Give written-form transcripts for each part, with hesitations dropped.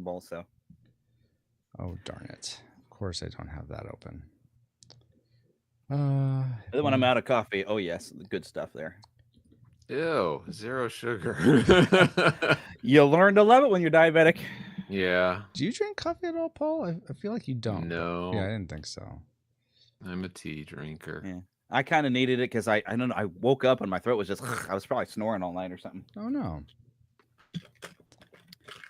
comfortable. So. Oh, darn it. Of course I don't have that open. Then when I'm out of coffee, oh yes, the good stuff there. Ew, 0 sugar. You'll learn to love it when you're diabetic. Yeah. Do you drink coffee at all, Paul? I feel like you don't. No. Yeah, I didn't think so. I'm a tea drinker. Yeah. I kind of needed it because I don't know. I woke up and my throat was just. I was probably snoring all night or something. Oh no.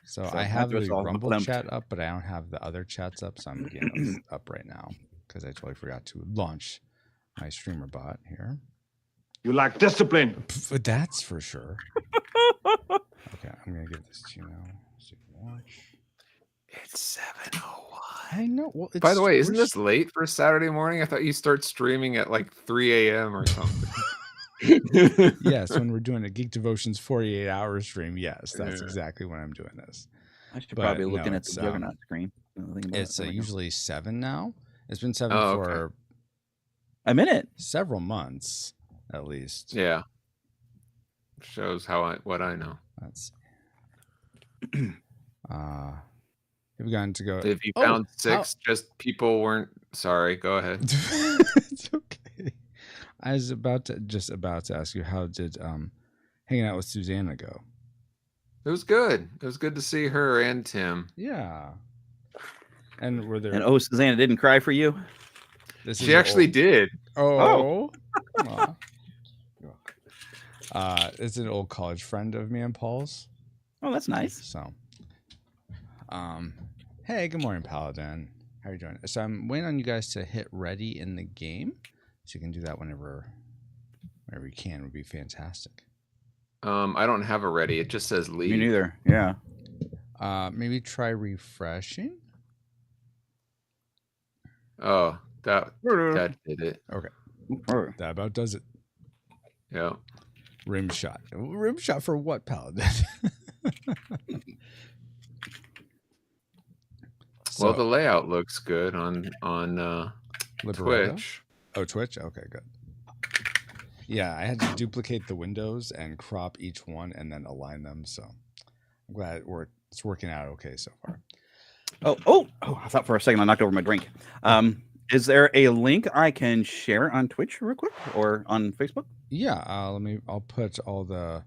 So I have the Rumble chat up, but I don't have the other chats up. So I'm getting those up right now because I totally forgot to launch my streamer bot here. You lack discipline. That's for sure. Okay, I'm gonna give this to you now. So you can watch. It's 7:01. I know. Well, by the way, isn't this late for Saturday morning? I thought you start streaming at like 3 a.m. or something. Yes, when we're doing a Geek Devotions 48-hour stream, yes, that's exactly when I'm doing this. I should probably looking at the Juggernaut screen. It's usually 7 now. It's been 7 for a minute, several months at least. Yeah, shows what I know. That's have you gotten to go? If you found 6, just people weren't. Sorry, go ahead. It's okay. I was about to ask you, how did hanging out with Susanna go? It was good. It was good to see her and Tim. Yeah. And were there? And Susanna didn't cry for you. She actually did. Oh. It's an old college friend of me and Paul's. Oh, that's nice. So, hey, good morning, Paladin. How are you doing? So I'm waiting on you guys to hit ready in the game, so you can do that whenever you can. Would be fantastic. I don't have a ready. It just says leave. Me neither. Yeah. Maybe try refreshing. Oh, that did it. Okay. That about does it. Yeah. Rim shot. Rim shot for what, Paladin? Well, the layout looks good on Twitch. Oh, Twitch? Okay, good. Yeah, I had to duplicate the windows and crop each one and then align them. So I'm glad it's working out okay so far. Oh! I thought for a second I knocked over my drink. Is there a link I can share on Twitch real quick or on Facebook? Yeah, I'll put all the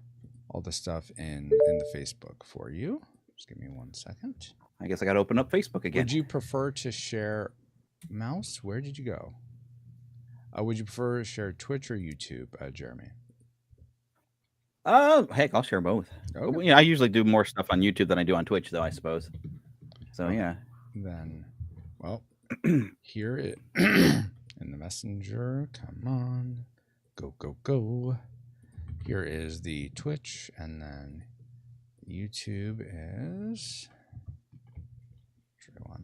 stuff in the Facebook for you. Just give me 1 second. I guess I got to open up Facebook again. Would you prefer to share mouse? Where did you go? Would you prefer to share Twitch or YouTube, Jeremy? Heck, I'll share both. Okay. Yeah, I usually do more stuff on YouTube than I do on Twitch, though, I suppose. So, yeah. Then, well, here it in the messenger. Come on. Go. Here is the Twitch, and then YouTube is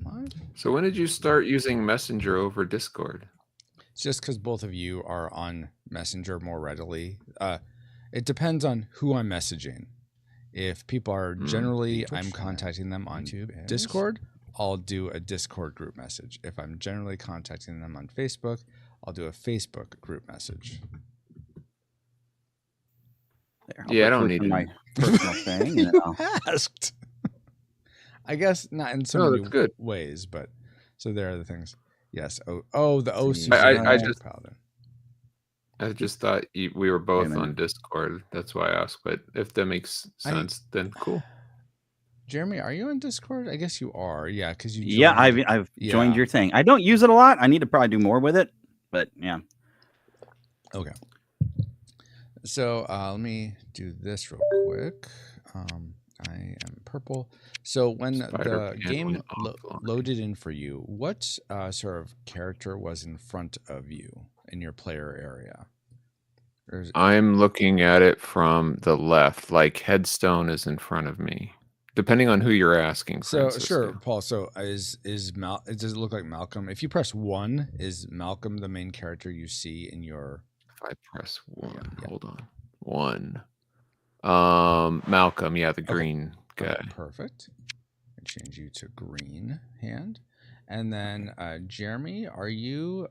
Live. So when did you start using Messenger over Discord? It's just because both of you are on Messenger more readily. It depends on who I'm messaging. If people are generally, I'm contacting them on Discord, I'll do a Discord group message. If I'm generally contacting them on Facebook, I'll do a Facebook group message. Yeah, I don't need my personal thing. You asked. I guess not in so many ways, but so there are the things. Yes. Oh, the OC. I just thought we were both on Discord. That's why I asked. But if that makes sense, then cool. Jeremy, are you on Discord? I guess you are. Yeah, because you. Yeah, I've joined your thing. I don't use it a lot. I need to probably do more with it. But yeah. Okay. So let me do this real quick. I am purple. So when the game loaded in for you, what sort of character was in front of you in your player area? I'm looking at it from the left, like Headstone is in front of me. Depending on who you're asking. So sure, Paul. So does it look like Malcolm? If you press 1, is Malcolm the main character you see in your? If I press 1, hold on. 1. Malcolm, the green guy. Okay, perfect. I change you to green hand, and then Jeremy, are you?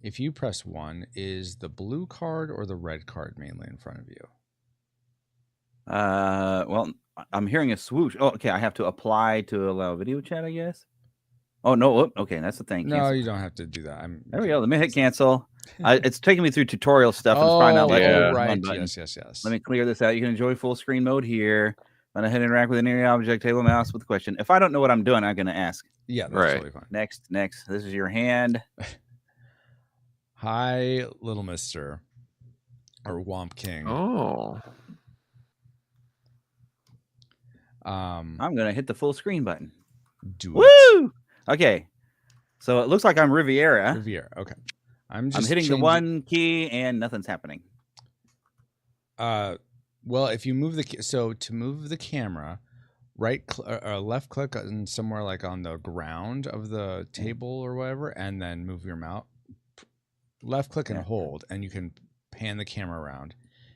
If you press 1, is the blue card or the red card mainly in front of you? Well, I'm hearing a swoosh. Oh, okay. I have to apply to allow video chat, I guess. Oh no. Okay, that's the thing. No, Cancel. you don't have to do that. There we go. Let me hit cancel. It's taking me through tutorial stuff. And it's probably not letting me yeah. hit the right. run button. Yes. Let me clear this out. You can enjoy full screen mode here. When I hit interact with any object, table mouse with a question. If I don't know what I'm doing, I'm going to ask. Yeah, that's Right. totally fine. Next. This is your hand. Hi, little mister. Or Womp King. Oh. I'm going to hit the full screen button. Do it. Woo! Okay. So it looks like I'm Riviera. Okay. I'm hitting the one key and nothing's happening. Well, if you move to move the camera, left click on somewhere like on the ground of the table or whatever, and then move your mouse. Left click and hold, and you can pan the camera around.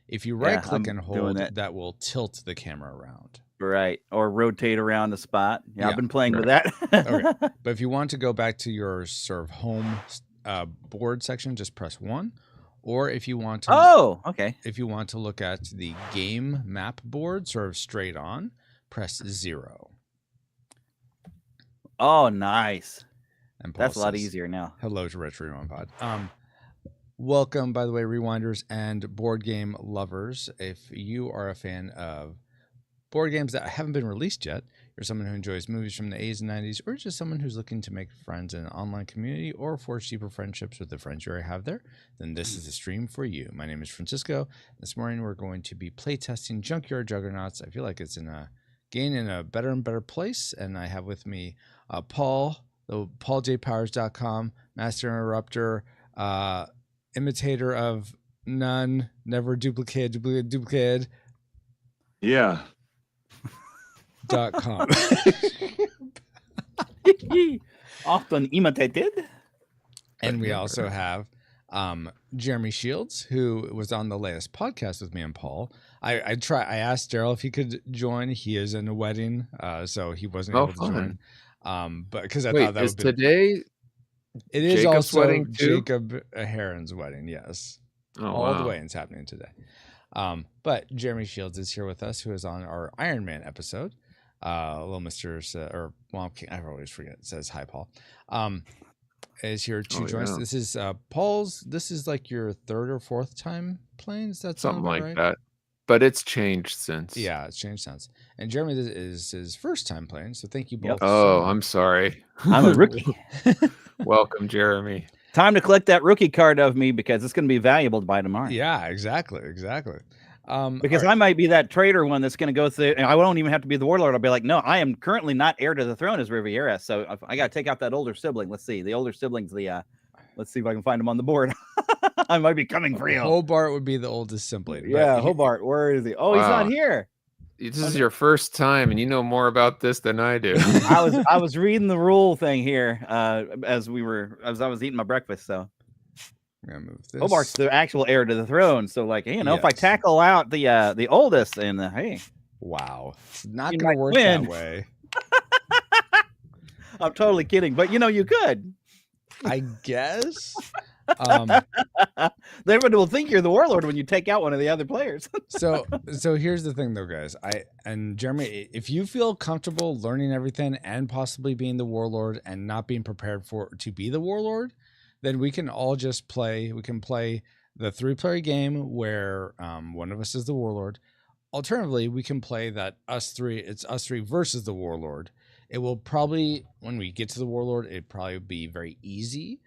If you right click and hold, that will tilt the camera around. Right, or rotate around the spot. Yeah, I've been playing with that. Okay. But if you want to go back to your sort of home board section, just press 1. Or if you want to, if you want to look at the game map board, sort of straight on, press 0. Oh, nice. And that's a lot easier now. Hello to Retro Rewind Pod. Welcome, by the way, rewinders and board game lovers. If you are a fan of board games that haven't been released yet, you're someone who enjoys movies from the 80s and 90s, or just someone who's looking to make friends in an online community or forge deeper friendships with the friends you already have there, then this is the stream for you. My name is Francisco. This morning we're going to be playtesting Junkyard Juggernauts. I feel like it's getting in a better and better place, and I have with me Paul, the PaulJPowers.com, Master Interrupter, imitator of none, never duplicated. Yeah. .com. Often imitated. And we also have Jeremy Shields, who was on the latest podcast with me and Paul. I asked Daryl if he could join. He is in a wedding, so he wasn't able to join. But because I thought that is would be today. It is Jacob's also wedding too? Jacob Heron's wedding. Yes, Oh, all the wow. weddings happening today. But Jeremy Shields is here with us, who is on our Iron Man episode. Little Mister or Womp King, I always forget. It says hi, Paul. Is here to join us. Yeah. This is Paul's. This is like your third or fourth time playing. Is that Something like right? that. But it's changed since. Yeah, it's changed since. And Jeremy, this is his first time playing. So thank you both. Oh, so I'm sorry. I'm a rookie. Welcome, Jeremy. Time to collect that rookie card of me because it's going to be valuable by tomorrow. Yeah, exactly. Because I might be that traitor one that's going to go through, and I won't even have to be the warlord. I'll be like, no, I am currently not heir to the throne as Riviera, so I got to take out that older sibling. Let's see, the older sibling's let's see if I can find him on the board. I might be coming for you. Hobart would be the oldest sibling. Yeah, Hobart. Where is he? Oh, Wow. he's not here. This is your first time, and you know more about this than I do. I was reading the rule thing here as I was eating my breakfast. So I'm gonna move this. Hobart's the actual heir to the throne. So if I Yes. tackle out the oldest, and hey, Wow, it's not You gonna might work win. that way. I'm totally kidding, but you could. I guess. Everyone will think you're the warlord when you take out one of the other players. So here's the thing, though, guys. And Jeremy, if you feel comfortable learning everything and possibly being the warlord and not being prepared to be the warlord, then we can all just play. We can play the 3-player game where one of us is the warlord. Alternatively, we can play that it's us three versus the warlord. It will probably, when we get to the warlord, it'd probably be very easy,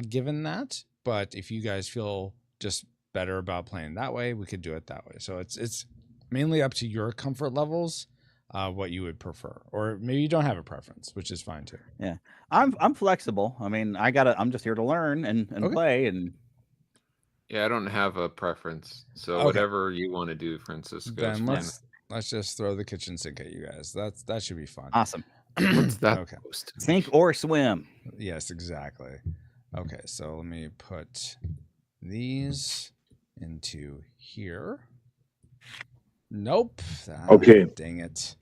given that. But if you guys feel just better about playing that way, we could do it that way. So it's mainly up to your comfort levels, what you would prefer, or maybe you don't have a preference, which is fine too. Yeah, I'm flexible. I mean, I'm just here to learn and play and. Yeah, I don't have a preference. So Okay. whatever you want to do, Francisco. is Then fine. let's just throw the kitchen sink at you guys. That should be fun. Awesome. What's that Okay. supposed to Sink or swim. Yes, exactly. Okay, so let me put these into here. Nope. Okay. Dang it.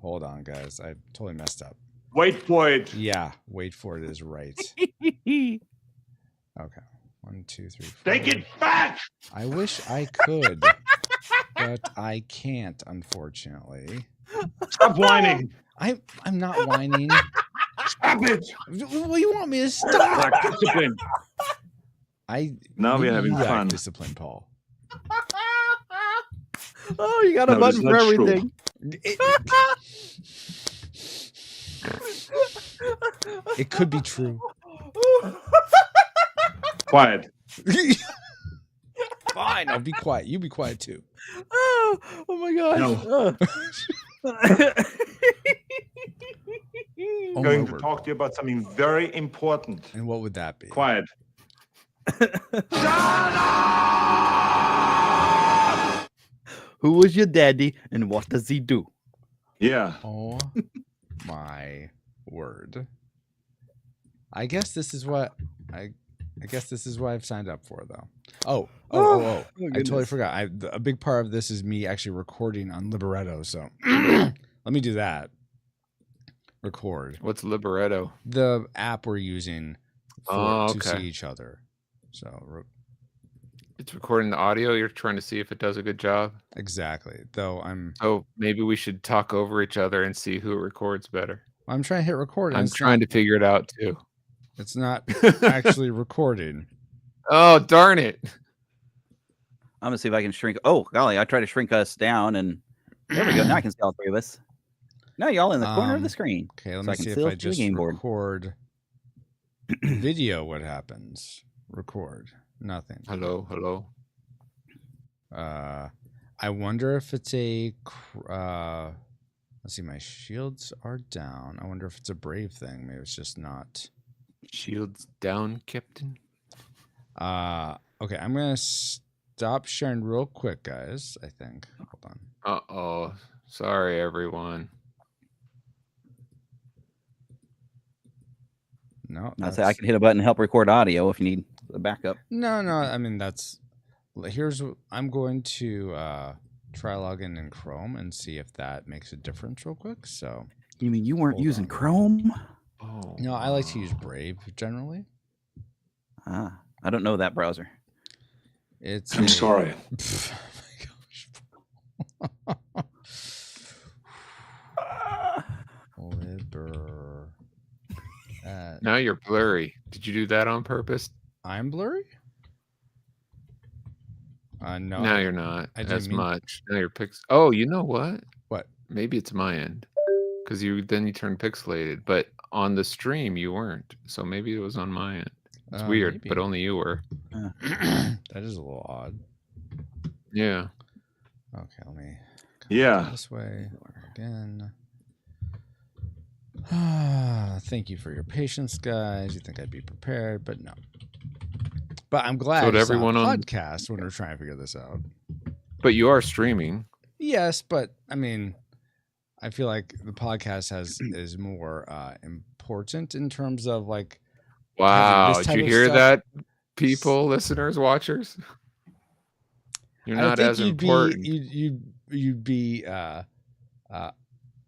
Hold on, guys. I totally messed up. Wait for it. Yeah, wait for it is right. Okay. 1, 2, 3, 4. Take it back. I wish I could. but I can't, unfortunately. Stop whining. I'm not whining. Stop it. Well, you want me to stop? Lack discipline. Now we're maybe having you lack fun. discipline, Paul. Oh, you got a No, that's button for not true. everything. It could be true. Quiet. Fine, I'll be quiet. You be quiet too. Oh my gosh. No. Oh, I'm going my to word. talk to you about something very important. And what would that be? Quiet. Who was your daddy and what does he do? Yeah. Oh my word. I guess this is what I guess this is what I've signed up for, though. Oh. I totally forgot. A big part of this is me actually recording on Libretto, so let me do that. Record. What's Libretto? The app we're using to see each other. So It's recording the audio. You're trying to see if it does a good job. exactly. Though I'm Maybe we should talk over each other and see who records better. trying to hit record. I'm trying to figure it out too. It's not actually recording. Oh, darn it. I'm gonna see if I can shrink. Oh golly, I try to shrink us down, and there we go. Now I can see all three of us. Now y'all in the corner of the screen. Okay, let So me I can see if still I see the just game board. record video. What happens? Record. Nothing. Hello. I wonder if it's a. Let's see. My shields are down. I wonder if it's a brave thing. Maybe it's just not. Shields down, Captain. Okay, I'm gonna stop sharing real quick, guys. I think. Hold on. Uh-oh. Sorry, everyone. No, I'd say I can hit a button to help record audio if you need the backup. No. I mean, I'm going to try login in Chrome and see if that makes a difference real quick. So You mean you weren't Hold using on. Chrome? Oh. no, I like to use Brave generally. I don't know that browser. It's I'm sorry. Pff, oh my gosh. Liber. Now you're blurry. Did you do that on purpose? I'm blurry. No. Now you're not I didn't as mean- much. Now you're Oh, you know what? What? Maybe it's my end. Because you turned pixelated. But on the stream, you weren't. So maybe it was on my end. It's weird, maybe. but only you were. That is a little odd. Yeah. Okay, let me come Yeah. this way again. Thank you for your patience, guys. You think I'd be prepared, but no. But I'm glad So it's everyone on on- podcast when we're trying to figure this out. But you are streaming. Yes, but I mean, I feel like the podcast is more important in terms of like. Wow. this Did type you of hear stuff- that, people, listeners, watchers? You're not as important. You'd be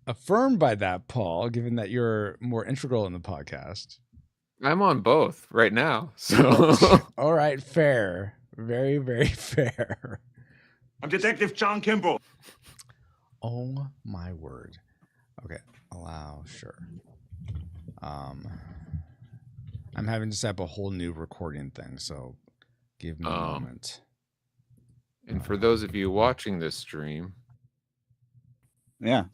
affirmed by that, Paul, given that you're more integral in the podcast. I'm on both right now. So All right, fair. Very, very fair. I'm Detective John Kimball. Oh my word. Okay, allow, sure. I'm having to set up a whole new recording thing, so give me a moment. And for those of you watching this stream, Yeah.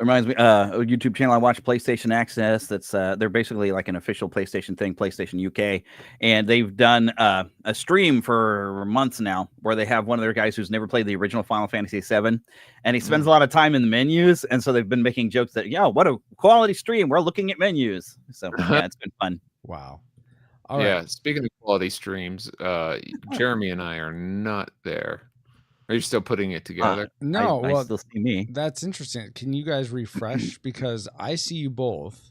Reminds me, a YouTube channel I watch, PlayStation Access. That's they're basically like an official PlayStation thing, PlayStation UK, and they've done a stream for months now where they have one of their guys who's never played the original Final Fantasy VII, and he spends a lot of time in the menus, and so they've been making jokes that, yeah, what a quality stream. We're looking at menus, so yeah, it's been fun. Wow. All yeah. right. Speaking of quality streams, Jeremy and I are not there. Are you still putting it together? No, I well, still see me. that's interesting. Can you guys refresh because I see you both.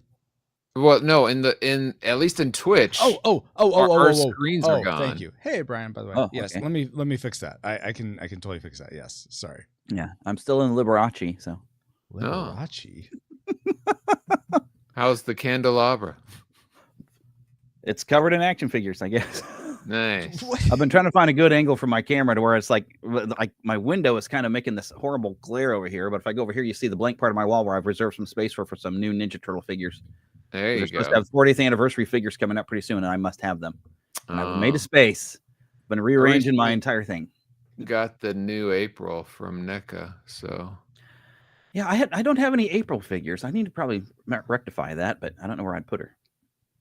Well, no, in at least in Twitch. Our screens are gone. Thank you. Hey, Brian. By the way, Oh, yes. okay. Let me fix that. I can totally fix that. Yes. Sorry. Yeah, I'm still in Liberace, so Liberace. How's the candelabra? it's covered in action figures, I guess. Nice. I've been trying to find a good angle for my camera to where it's like my window is kind of making this horrible glare over here. But if I go over here, you see the blank part of my wall where I've reserved some space for some new Ninja Turtle figures. There They're you supposed go. to have 40th anniversary figures coming up pretty soon, and I must have them. And I've made a space. Been rearranging my entire thing. Got the new April from NECA, so yeah, I don't have any April figures. I need to probably rectify that, but I don't know where I'd put her.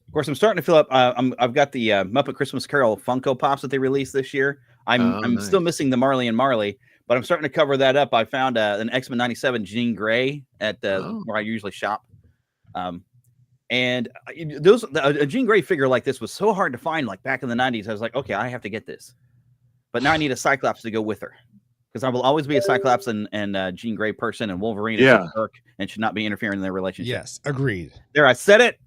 Of course, I'm starting to fill up. I've got the Muppet Christmas Carol Funko Pops that they released this year. I'm nice. still missing the Marley and Marley, but I'm starting to cover that up. I found an X-Men 97 Jean Grey at where I usually shop. And a Jean Grey figure like this was so hard to find. Like back in the 90s, I was like, okay, I have to get this. But now I need a Cyclops to go with her, because I will always be a Cyclops and Jean Grey person, and Wolverine is a jerk and should not be interfering in their relationship. Yes, agreed. There, I said it.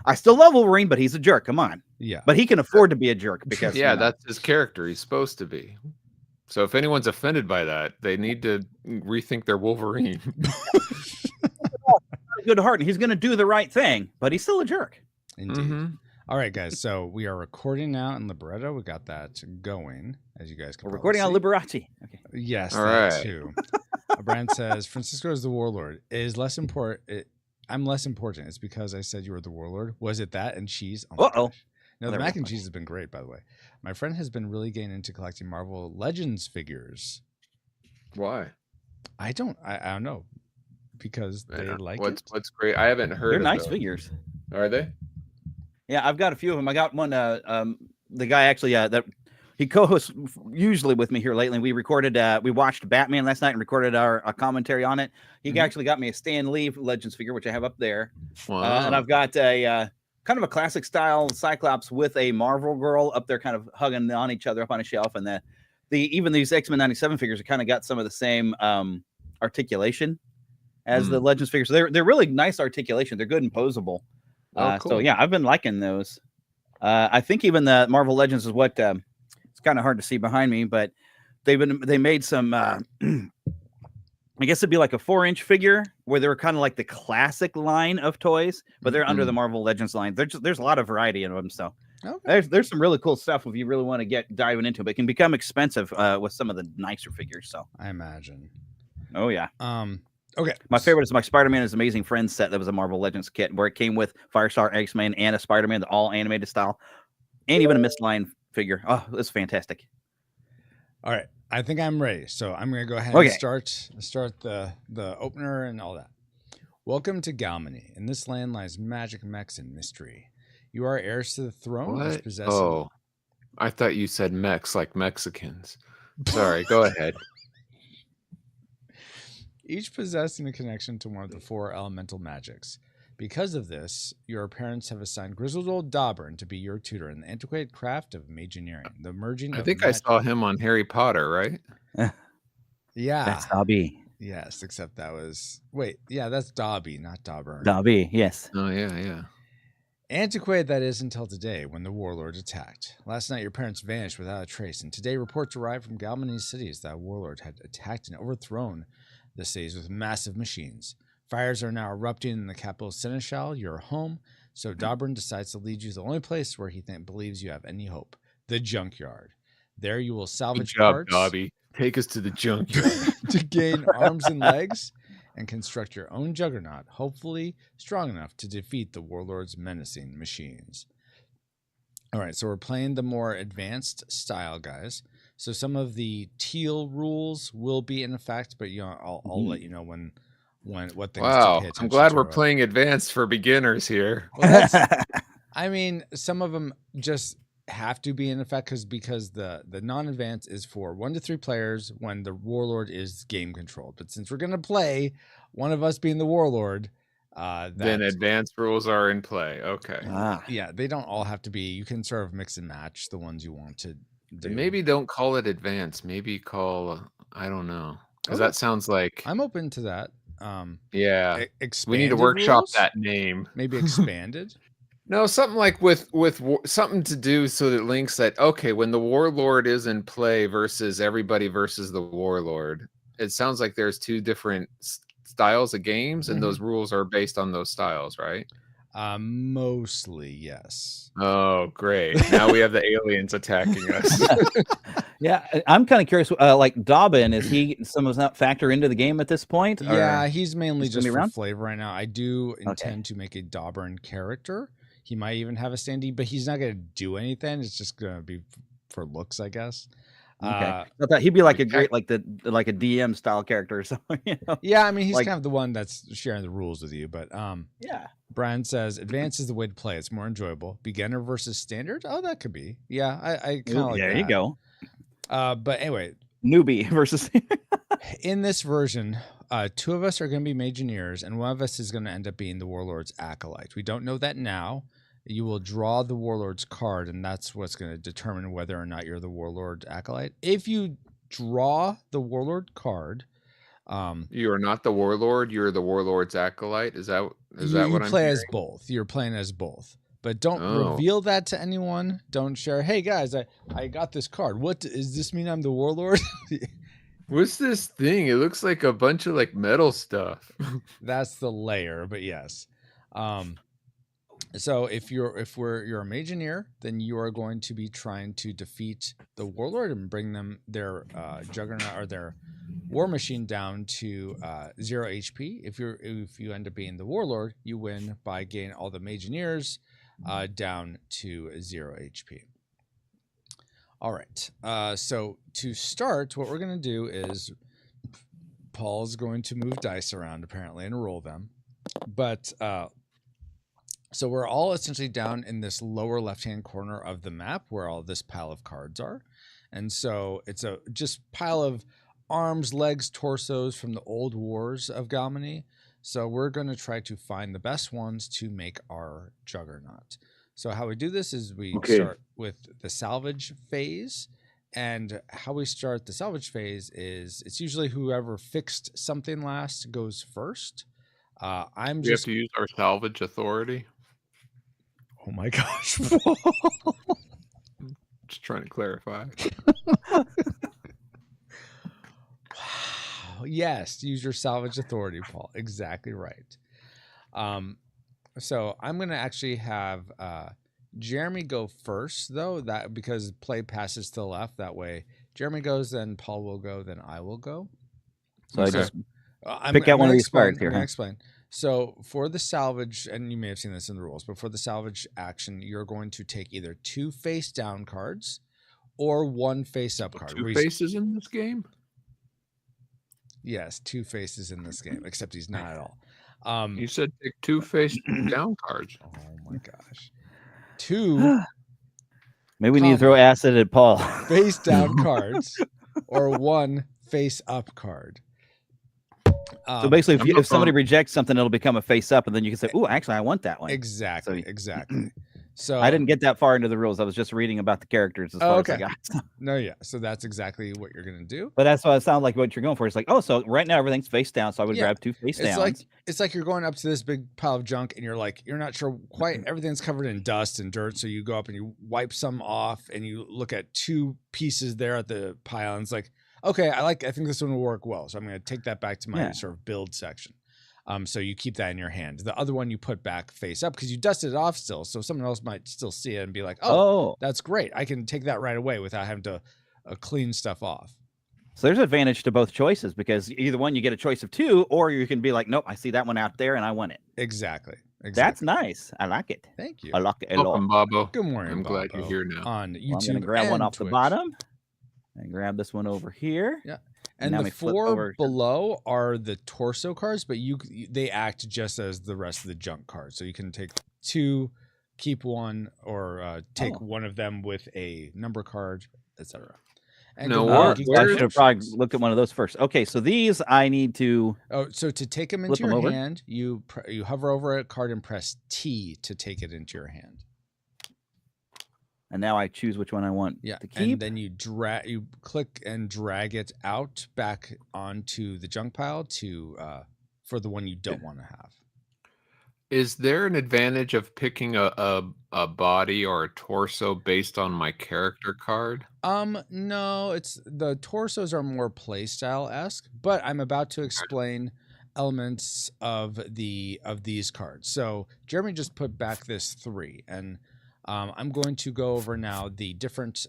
I still love Wolverine, but he's a jerk. Come on. Yeah. But he can afford to be a jerk because that's his character. He's supposed to be. So if anyone's offended by that, they need to rethink their Wolverine. Good heart, and he's going to do the right thing, but he's still a jerk. Indeed. All right, guys. So we are recording now in Libretto. We got that going, as you guys can. We're recording on Liberace. Okay. Yes, all that right. too. Brand says Francisco is the warlord. It is less important. I'm less important. It's because I said you were the warlord. Was it that and cheese? Uh-oh. No, the mac and cheese has been great, by the way. My friend has been really getting into collecting Marvel Legends figures. Why? I don't know. Because they like it. What's great? I haven't heard. They're nice figures. Are they? Yeah, I've got a few of them. I got one. The guy actually that he co-hosts usually with me here lately. We watched Batman last night and recorded a commentary on it. He actually got me a Stan Lee Legends figure, which I have up there. Wow. And I've got a kind of a classic style Cyclops with a Marvel girl up there, kind of hugging on each other up on a shelf. And even these X-Men 97 figures have kind of got some of the same articulation as the Legends figures. So they're really nice articulation. They're good and posable. Cool. So yeah, I've been liking those. I think even the Marvel Legends is what it's kind of hard to see behind me, but they made some. I guess it'd be like a 4-inch figure where they were kind of like the classic line of toys, but they're under the Marvel Legends line. There's a lot of variety in them, so there's some really cool stuff if you really want to get diving into it. But it can become expensive with some of the nicer figures. So I imagine. Oh yeah. Okay. My favorite is my Spider-Man is Amazing Friends set that was a Marvel Legends kit where it came with Firestar, X-Men, and a Spider-Man, the all animated style, and even a Mist Line figure. Oh, it's fantastic. All right. I think I'm ready. So I'm going to go ahead and start the opener and all that. Welcome to Galmany. In this land lies magic, mechs, and mystery. You are heirs to the throne. Oh, I thought you said mechs like Mexicans. Sorry, go ahead. Each possessing a connection to one of the 4 elemental magics. Because of this, your parents have assigned grizzled old Dobrin to be your tutor in the antiquated craft of mageneering. The merging. I think I saw him on Harry Potter, right? Yeah, that's Dobby. Yes, except that was that's Dobby, not Dobber. Dobby, yes. Oh yeah. Antiquated that is until today, when the warlord attacked. Last night, your parents vanished without a trace, and today reports arrived from Galmany's cities that warlord had attacked and overthrown the cities with massive machines. Fires are now erupting in the capital Seneschal, your home, so Dobrin decides to lead you to the only place where he believes you have any hope, the junkyard. There you will salvage parts. Good job, Dobby. Take us to the junkyard. To gain arms and legs and construct your own juggernaut, hopefully strong enough to defeat the warlord's menacing machines. All right, so we're playing the more advanced style, guys. So some of the teal rules will be in effect, but I'll let you know when what things. Wow, to pay attention I'm glad to we're playing advanced for beginners here. Well, I mean, some of them just have to be in effect because the non-advanced is for 1 to 3 players when the warlord is game controlled. But since we're gonna play one of us being the warlord, then advanced rules are in play. Okay. Yeah, they don't all have to be. You can sort of mix and match the ones you want to do. Maybe don't call it advanced. Maybe call I don't know, because that sounds like I'm open to that. Yeah, we need to expanded workshop rules? that name. Maybe expanded. No, something like with something to do so that links that, okay, when the warlord is in play versus everybody versus the warlord, it sounds like there's 2 different styles of games, and those rules are based on those styles, right? Mostly, yes. Oh, great. Now we have the aliens attacking us. Yeah, I'm kind of curious. Like Dobbin, is he some of that factor into the game at this point? Yeah, he's mainly he's gonna just be for around? flavor right now. I do intend to make a Dauburn character. He might even have a standee, but he's not going to do anything. It's just going to be for looks, I guess. Okay, I thought he'd be like a great, like a DM style character or something. You know? Yeah, I mean, he's like, kind of the one that's sharing the rules with you. But yeah, Brian says advanced is the way to play. It's more enjoyable. Beginner versus standard. Oh, that could be. Yeah, I kind of like that. There you go. But anyway, newbie versus. In this version, 2 of us are going to be Mageneers, and 1 of us is going to end up being the Warlord's acolyte. We don't know that now. You will draw the Warlord's card, and that's what's going to determine whether or not you're the Warlord acolyte. If you draw the Warlord card, you are not the Warlord. You're the Warlord's acolyte. Is that what I'm play as hearing? both? You're playing as both, but don't reveal that to anyone. Don't share. Hey guys, I got this card. What does this mean? I'm the Warlord. What's this thing? It looks like a bunch of like metal stuff. That's the layer, but yes. So if you're a Mageneer, then you are going to be trying to defeat the Warlord and bring them their Juggernaut or their War Machine down to 0 HP. If you end up being the Warlord, you win by getting all the Mageneers down to 0 HP. All right. So to start, what we're going to do is Paul's going to move dice around apparently and roll them, but so we're all essentially down in this lower left-hand corner of the map where all this pile of cards are. And so it's a just pile of arms, legs, torsos from the old wars of Galmany. So we're going to try to find the best ones to make our Juggernaut. So how we do this is we start with the salvage phase. And how we start the salvage phase is it's usually whoever fixed something last goes first. We have to use our salvage authority. Oh my gosh. Just trying to clarify. Wow. Yes, use your salvage authority, Paul. Exactly right. So I'm going to actually have Jeremy go first, though, that because play passes to the left. That way, Jeremy goes, then Paul will go, then I will go. So I just pick out one of these cards here. I'm going to explain. So for the salvage, and you may have seen this in the rules, but for the salvage action, you're going to take either 2 face down cards or 1 face up card. 2 faces in this game? Yes, 2 faces in this game, except he's not at all. You said take 2 face down cards. Oh my gosh. 2 maybe we need to throw acid at Paul. Face down cards or 1 face up card. So basically, if somebody rejects something, it'll become a face up, and then you can say, "Oh, actually, I want that one." Exactly. So I didn't get that far into the rules. I was just reading about the characters as far as I got. No, yeah. So that's exactly what you're gonna do. But that's what it sounds like. What you're going for. It's like, oh, so right now everything's face down, so I would grab 2 face downs. It's like you're going up to this big pile of junk, and you're not sure quite. Everything's covered in dust and dirt, so you go up and you wipe some off, and you look at 2 pieces there at the pile, and it's like, okay, I think this one will work well. So I'm going to take that back to my sort of build section. So you keep that in your hand. The other one you put back face up because you dusted it off still. So someone else might still see it and be like, oh, that's great. I can take that right away without having to clean stuff off. So there's advantage to both choices because either one you get a choice of 2, or you can be like, nope, I see that one out there and I want it. Exactly. That's nice. I like it. Thank you. I like it a lot. Welcome, Bobo. Good morning. I'm glad Bobo. you're here now. On YouTube. Well, I'm going to grab one off Twitch. the bottom and grab this one over here. Yeah. And the 4 below are the torso cards, but they act just as the rest of the junk cards. So you can take 2, keep 1, or take one of them with a number card, etc. And I should have probably looked at one of those first. Okay, so these I need to. Oh, so to take them into your hand, you hover over a card and press T to take it into your hand. And now I choose which one I want to keep. And then you click and drag it out back onto the junk pile for the one you don't want to have. Is there an advantage of picking a body or a torso based on my character card? No, it's the torsos are more playstyle-esque, but I'm about to explain elements of these cards. So Jeremy just put back this 3, and I'm going to go over now the different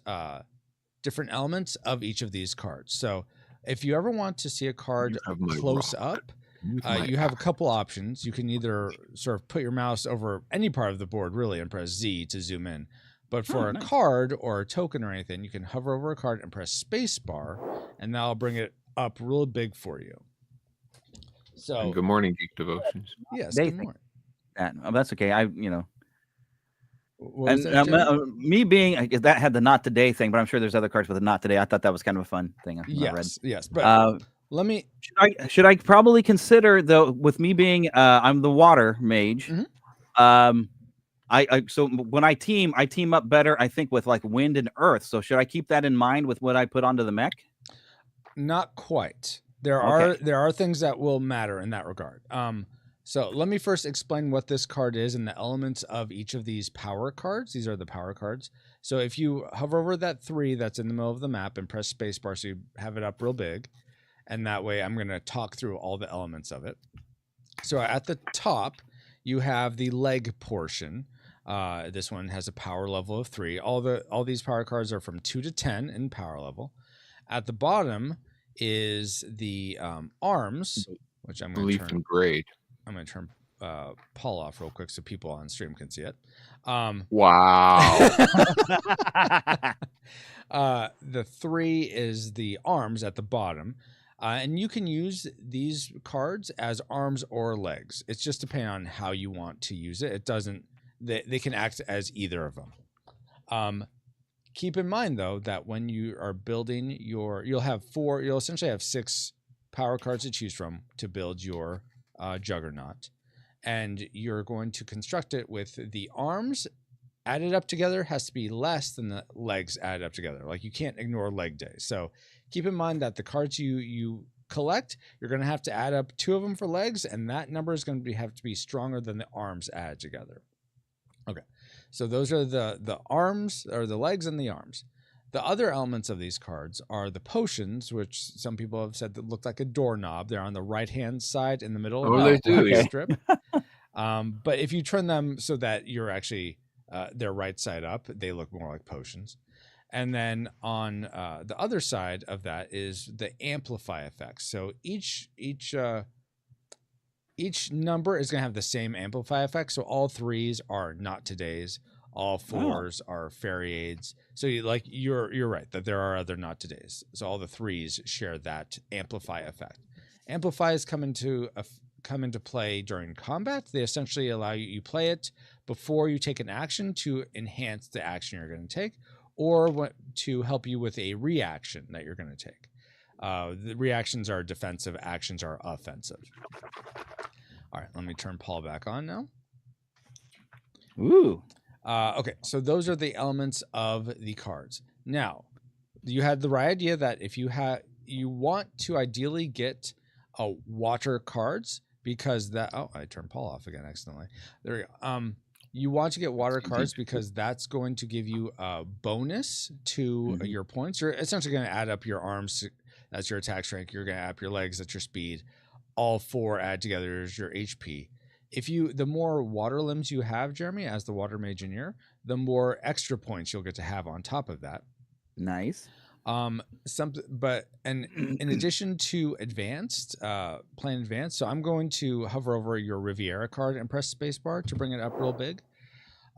elements of each of these cards. So if you ever want to see a card close up, you have a couple options. You can either sort of put your mouse over any part of the board, really, and press Z to zoom in. But for a card or a token or anything, you can hover over a card and press space bar, and that'll bring it up real big for you. So and good morning, Geek Devotions. Yes, good morning. That's okay. What and me being that had the not today thing, but I'm sure there's other cards with a not today. I thought that was kind of a fun thing. Yes. But let me. Should I probably consider, though, with me being I'm the water mage. Mm-hmm. So when I team up better, I think, with like wind and earth. So should I keep that in mind with what I put onto the mech? Not quite. There are things that will matter in that regard. So let me first explain what this card is and the elements of each of these power cards. These are the power cards. So if you hover over that 3 that's in the middle of the map and press spacebar so you have it up real big, and that way I'm going to talk through all the elements of it. So at the top, you have the leg portion. This one has a power level of 3. All these power cards are from 2 to 10 in power level. At the bottom is the arms, which I'm going to turn. Grade. I'm going to turn Paul off real quick so people on stream can see it. Wow. The 3 is the arms at the bottom. And you can use these cards as arms or legs. It's just depending on how you want to use it. It doesn't. They can act as either of them. Keep in mind, though, that when you are building you'll essentially have 6 power cards to choose from to build your Juggernaut, and you're going to construct it with the arms added up together has to be less than the legs added up together. Like, you can't ignore leg day. So keep in mind that the cards you collect, you're going to have to add up 2 of them for legs, and that number is going to have to be stronger than the arms added together. Okay, so those are the arms, or the legs and the arms. The other elements of these cards are the potions, which some people have said that look like a doorknob. They're on the right-hand side in the middle of the strip. But if you turn them so that you're actually they're right side up, they look more like potions. And then on the other side of that is the amplify effect. So each number is going to have the same amplify effect. So all 3s are not today's. All 4s are fairy aids. So you're right that there are other not today's. So all the 3s share that amplify effect. Amplifies come into play during combat. They essentially allow you play it before you take an action to enhance the action you're going to take, or to help you with a reaction that you're going to take. The reactions are defensive, actions are offensive. All right, let me turn Paul back on now. Ooh. Okay, so those are the elements of the cards. Now, you had the right idea that if you want to ideally get water cards, because I turned Paul off again accidentally. There we go. You want to get water cards because that's going to give you a bonus to your points. You're essentially going to add up your arms. That's your attack strength. You're going to add up your legs. That's your speed. All 4 add together is your HP. The more water limbs you have, Jeremy, as the water mage in here, the more extra points you'll get to have on top of that. Nice. But in addition to advanced, playing advanced, so I'm going to hover over your Riviera card and press spacebar to bring it up real big.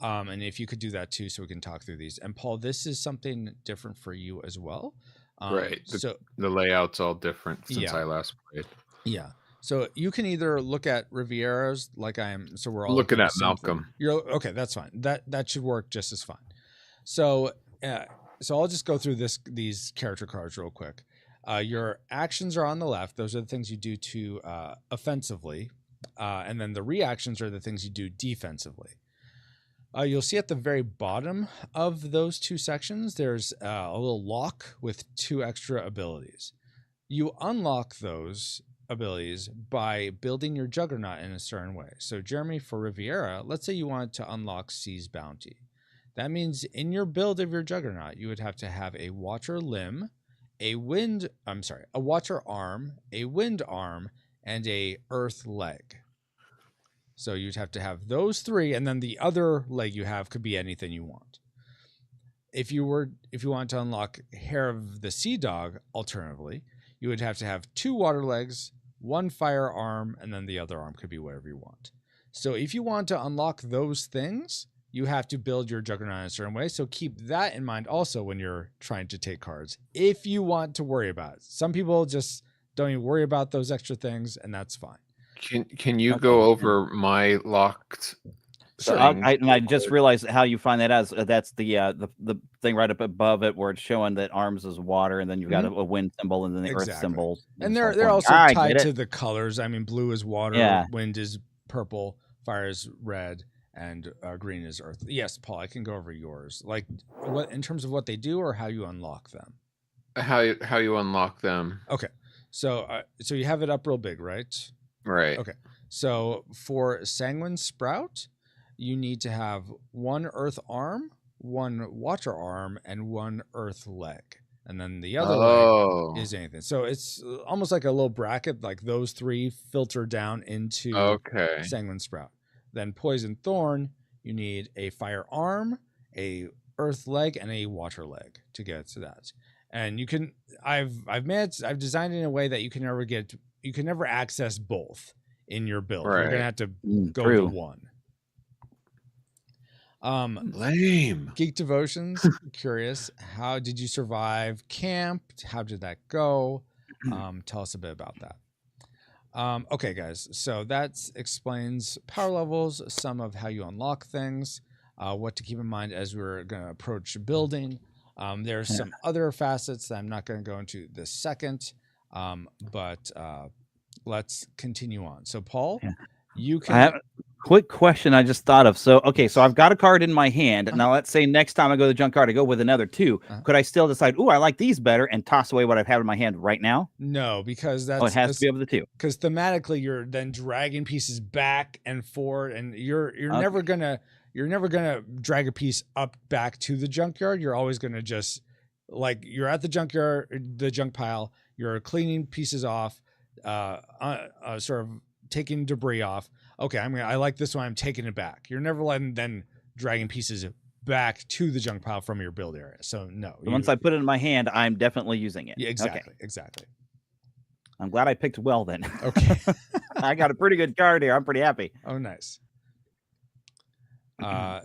And if you could do that too, so we can talk through these. And Paul, this is something different for you as well. Right. The layout's all different since I last played. Yeah. So you can either look at Rivieras like I am. So we're all looking at Malcolm. You're okay. That's fine. That should work just as fine. So I'll just go through these character cards real quick. Your actions are on the left. Those are the things you do to offensively. And then the reactions are the things you do defensively. You'll see at the very bottom of those 2 sections, there's a little lock with 2 extra abilities. You unlock those abilities by building your Juggernaut in a certain way. So Jeremy, for Riviera, let's say you wanted to unlock Sea's Bounty. That means in your build of your Juggernaut, you would have to have a water limb, a water arm, a wind arm, and a earth leg. So you'd have to have those 3, and then the other leg you have could be anything you want. If you want to unlock Hair of the Sea Dog, alternatively, you would have to have 2 water legs, 1 fire arm, and then the other arm could be whatever you want. So if you want to unlock those things, you have to build your Juggernaut in a certain way. So keep that in mind also when you're trying to take cards, if you want to worry about it. Some people just don't even worry about those extra things, and that's fine. Can you go over my locked? So I just realized how you find that as that's the thing right up above it where it's showing that arms is water, and then you've got a wind symbol and then the earth symbols. And they're also tied to the colors. I mean, blue is water, wind is purple, fire is red, and green is earth. Yes, Paul, I can go over yours. Like what in terms of what they do or how you unlock them. How you unlock them? Okay, so you have it up real big, right? Right. Okay, so for Sanguine Sprout, you need to have 1 earth arm, 1 water arm, and 1 earth leg. And then the other leg is anything. So it's almost like a little bracket, like those 3 filter down into Sanguine Sprout. Then Poison Thorn, you need a fire arm, a earth leg, and a water leg to get to that. And you can I've designed it in a way that you can never access both in your build. Right. You're gonna have to go to 1. Lame. Geek Devotions, curious, how did you survive camp? How did that go? Tell us a bit about that. Okay, guys, so that explains power levels, some of how you unlock things, what to keep in mind as we're going to approach building. There's some other facets that I'm not going to go into this second, but let's continue on. So, Paul, you can... I have a quick question I just thought of. So, okay, so I've got a card in my hand. Now, let's say next time I go to the junkyard, I go with another 2. Could I still decide, oh, I like these better, and toss away what I've had in my hand right now? No, because that's... it has to be able to 2. Because thematically, you're then dragging pieces back and forward, and you're never gonna drag a piece up back to the junkyard. You're always gonna just, like, you're at the junkyard, the junk pile, you're cleaning pieces off, sort of taking debris off. Okay, I like this one, I'm taking it back. You're never then dragging pieces back to the junk pile from your build area. So no. Once I put it in my hand, I'm definitely using it. Yeah, exactly. Exactly. I'm glad I picked well then. Okay. I got a pretty good card here. I'm pretty happy. Oh, nice.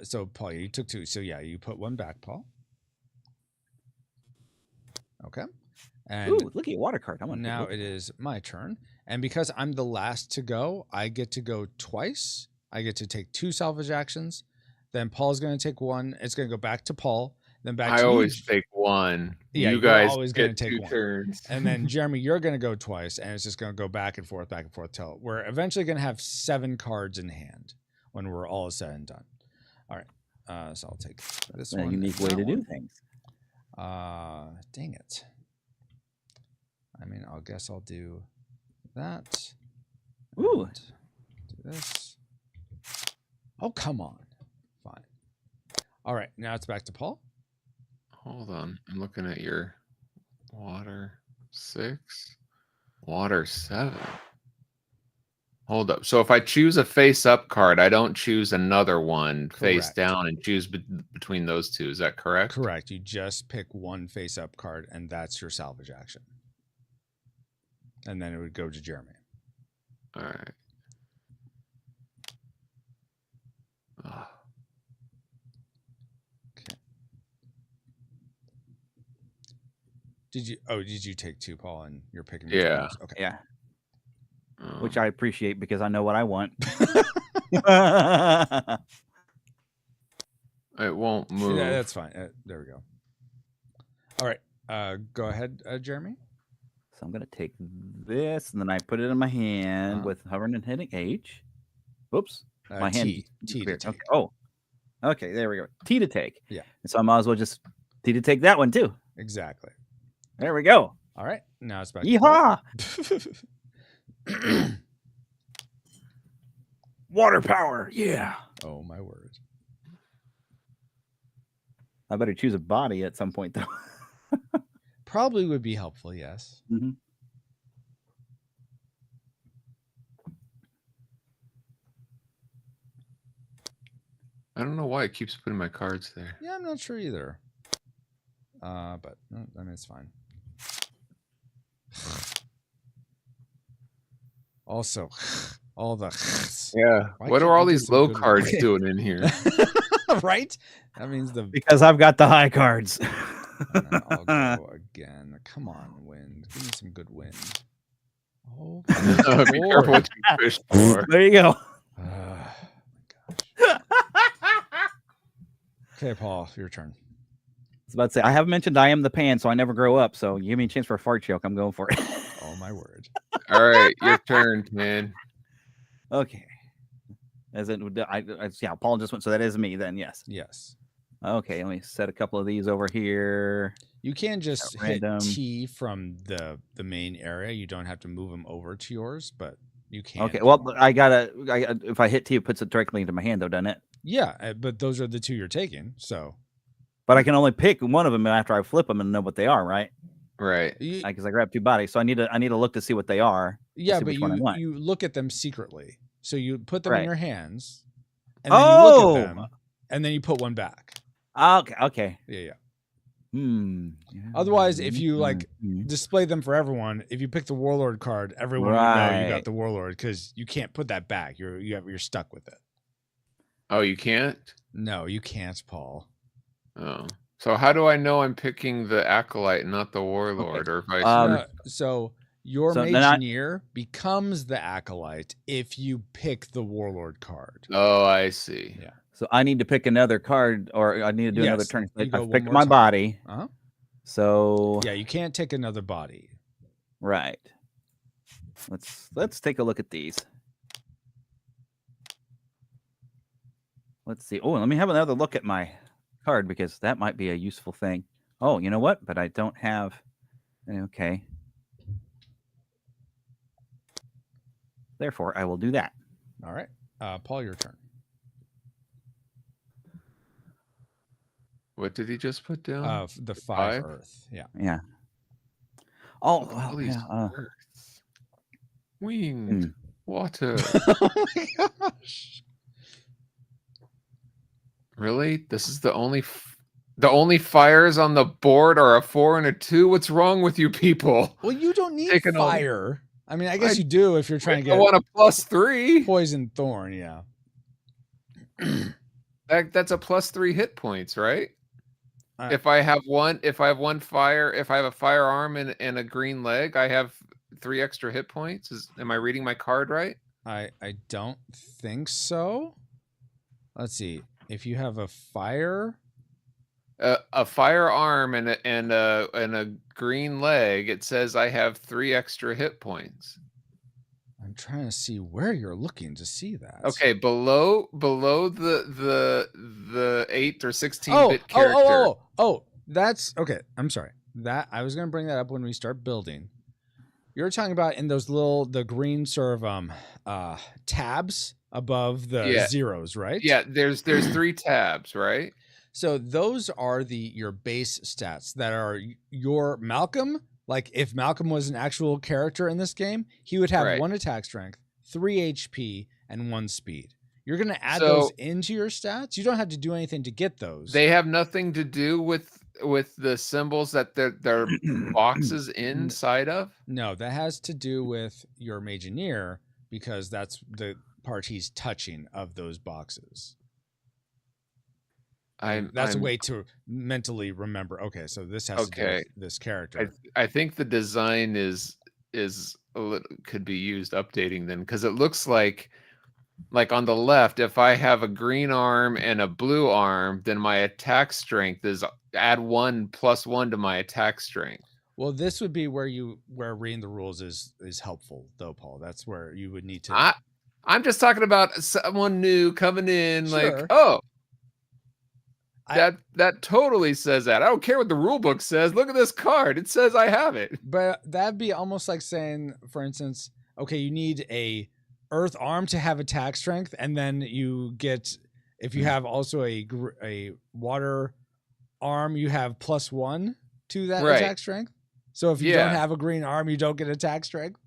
So Paul, you took 2. So yeah, you put 1 back, Paul. Okay. And ooh, look at your water card. Now it is my turn. And because I'm the last to go, I get to go twice. I get to take 2 salvage actions. Then Paul's going to take 1. It's going to go back to Paul. Then back to you. I always take 1. Yeah, you guys always going to take 2 1. turns. And then Jeremy, you're going to go twice, and it's just going to go back and forth till we're eventually going to have 7 cards in hand when we're all said and done. All right. So I'll take this one. A unique way to do things. Dang it. I mean, I guess I'll do that. Ooh. Do this. Oh, come on. Fine. All right. Now it's back to Paul. Hold on. I'm looking at your water 6, water 7. Hold up. So if I choose a face up card, I don't choose another one face down and choose between those 2. Is that correct? Correct. You just pick 1 face up card, and that's your salvage action. And then it would go to Jeremy. All right. Okay. Did you take 2, Paul, and you're picking? Yeah. Okay. Yeah. Which I appreciate because I know what I want. It won't move. Yeah, that's fine. There we go. All right. Go ahead, Jeremy. So I'm going to take this, and then I put it in my hand with hovering and hitting H. Whoops. My hand. T to take. Okay. Oh. Okay, there we go. T to take. Yeah. And so I might as well just T to take that one, too. Exactly. There we go. All right. Now it's back. Yeehaw! Water power. Yeah. Oh, my word. I better choose a body at some point, though. Probably would be helpful, yes. Mm-hmm. don't know why it keeps putting my cards there. Yeah, I'm not sure either. But no, I mean, it's fine. Also, all the Yeah. Why What can't are we all get these some low good cards ones? doing in here? Right? That means the Because I've got the high cards. and then I'll go again. Come on, wind. Give me some good wind. Oh, Be careful what you fish for. There you go. my gosh. Okay, Paul, your turn. I was about to say, I haven't mentioned I am the pan, so I never grow up. So give me a chance for a fart joke. I'm going for it. Oh my word. All right, your turn, man. Okay. As it would, yeah, Paul just went, so that is me then. Yes. Yes. Okay, let me set a couple of these over here. You can just hit Random. T from the main area. You don't have to move them over to yours, but you can. Okay, well, if I hit T, it puts it directly into my hand, though, doesn't it? Yeah, but those are the two you're taking. So, But I can only pick one of them after I flip them and know what they are, right? Right. Because I grab two bodies, so I need to look to see what they are. Yeah, see but which one I want. you look at them secretly. So you put them in Right. your hands, and then you look at them, Oh! and then you put one back. Okay. Yeah. Yeah. Otherwise, if you like Mhm. display them for everyone, if you pick the Warlord card, everyone will know you got the Warlord because you can't put that back. You're stuck with it. Oh, you can't? No, you can't, Paul. Oh. So how do I know I'm picking the Acolyte and not the Warlord, or vice versa? So your So then Mageneer becomes the Acolyte if you pick the Warlord card. Oh, I see. Yeah. So I need to pick another card, or I need to do another Yes, turn. you go I've one picked more my time. body. Uh-huh. So Yeah, you can't take another body. right. Let's take a look at these. Let's see. Oh, let me have another look at my card because that might be a useful thing. Oh, you know what? But I don't have. Okay. Therefore, I will do that. All right. Paul, your turn. What did he just put down? The 5 Earth. Yeah. Yeah. Oh, Look at well, all these yeah. Earths. Wind, water. Oh my gosh. Really? This is the only fires on the board are a 4 and a 2. What's wrong with you people? Well, you don't need Taking all- fire. I mean, I guess you do if you're trying to I get want a +3. poison thorn. Yeah. That's a +3 hit points, right? Uh, If I have one fire, if I have a firearm and a green leg, I have 3 extra hit points. Am I reading my card right? I don't think so. Let's see. If you have a fire, A firearm and a green leg, it says I have 3 extra hit points. I'm trying to see where you're looking to see that. Okay, below the 8 or 16-bit character. Oh, that's okay. I'm sorry. That I was gonna bring that up when we start building. You're talking about in those the green sort of tabs above the zeros, right? Yeah, there's 3 tabs, right? So those are your base stats that are your Malcolm. Like if Malcolm was an actual character in this game, he would have 1 attack strength, 3 HP, and 1 speed. You're going to add those into your stats. You don't have to do anything to get those. They have nothing to do with the symbols that they're boxes inside of? No, that has to do with your Mageneer because that's the part he's touching of those boxes. That's a way to mentally remember. Okay, so this has to do with this character. I think the design is a little, could be used updating then, because it looks like on the left, if I have a green arm and a blue arm, then my attack strength is add 1 + 1 to my attack strength. Well, this would be where reading the rules is helpful, though, Paul. That's where you would need to. I'm just talking about someone new coming in, Sure. like, oh. That totally says that. I don't care what the rule book says. Look at this card. It says I have it. But that'd be almost like saying, for instance, okay, you need a earth arm to have attack strength, and then you get, if you have also a water arm, you have +1 to that attack strength. So if you don't have a green arm, you don't get attack strength.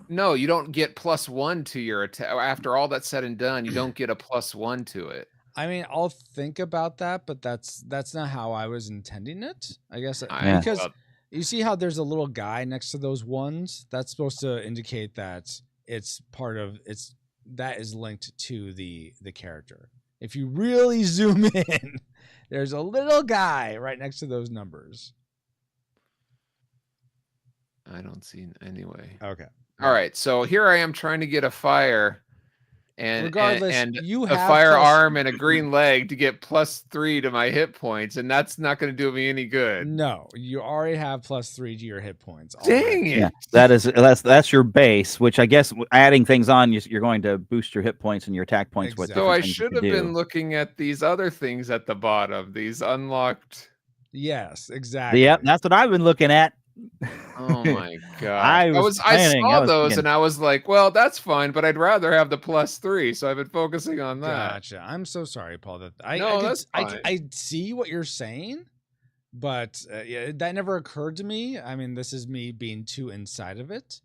No, you don't get +1 to your attack. After all that's said and done, you don't get a +1 to it. I mean, I'll think about that, but that's not how I was intending it. I guess Yeah. because you see how there's a little guy next to those ones. That's supposed to indicate that it's part of that is linked to the character. If you really zoom in, there's a little guy right next to those numbers. I don't see anyway. Okay. All right. So here I am trying to get a fire. And regardless, and you a have firearm and a green leg to get +3 to my hit points, and that's not going to do me any good. No, you already have +3 to your hit points. Dang it! Yeah, that's your base. Which I guess adding things on, you're going to boost your hit points and your attack points. Exactly. So I should have been looking at these other things at the bottom. These unlocked. Yes, exactly. Yep, that's what I've been looking at. Oh my god! I saw those and I was like, well, that's fine, but I'd rather have the +3. So I've been focusing on that. Gotcha. I'm so sorry, Paul. That that's fine. I see what you're saying, but yeah, that never occurred to me. I mean, this is me being too inside of it,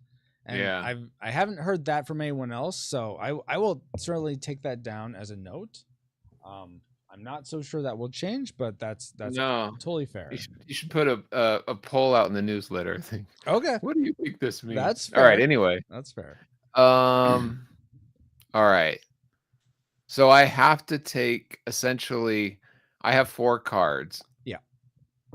and yeah, I haven't heard that from anyone else. So I will certainly take that down as a note. I'm not so sure that will change, but that's totally fair. You should put a poll out in the newsletter thing. Okay. What do you think this means? That's fair. All right. Anyway, that's fair. All right. So I have to take essentially. I have 4 cards. Yeah.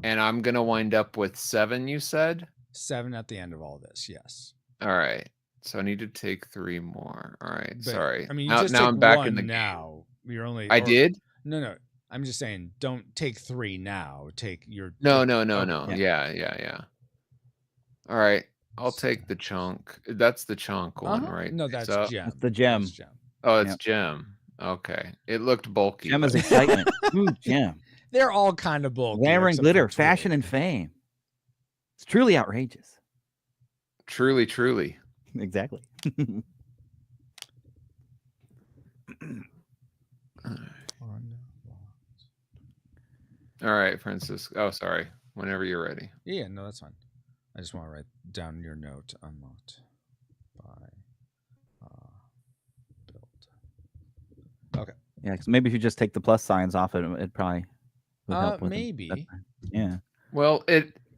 And I'm gonna wind up with 7. You said 7 at the end of all this. Yes. All right. So I need to take 3 more. All right. But, sorry. I mean, now I'm back in the now. You're only. I did. No. I'm just saying, don't take 3 now. Take your. No. Yeah. All right. I'll take the chunk. That's the chunk one, right? No, that's gem. That's the gem. That's gem. Oh, it's gem. Okay. It looked bulky. Gem is excitement. Ooh, gem. They're all kind of bulky. Glamour and glitter, fashion and fame. It's truly outrageous. Truly. Exactly. All right, Francis. Oh, sorry. Whenever you're ready. Yeah, no, that's fine. I just want to write down your note. Unlocked by build. Okay. Yeah, because maybe if you just take the plus signs off it probably would help with maybe. Yeah. Well,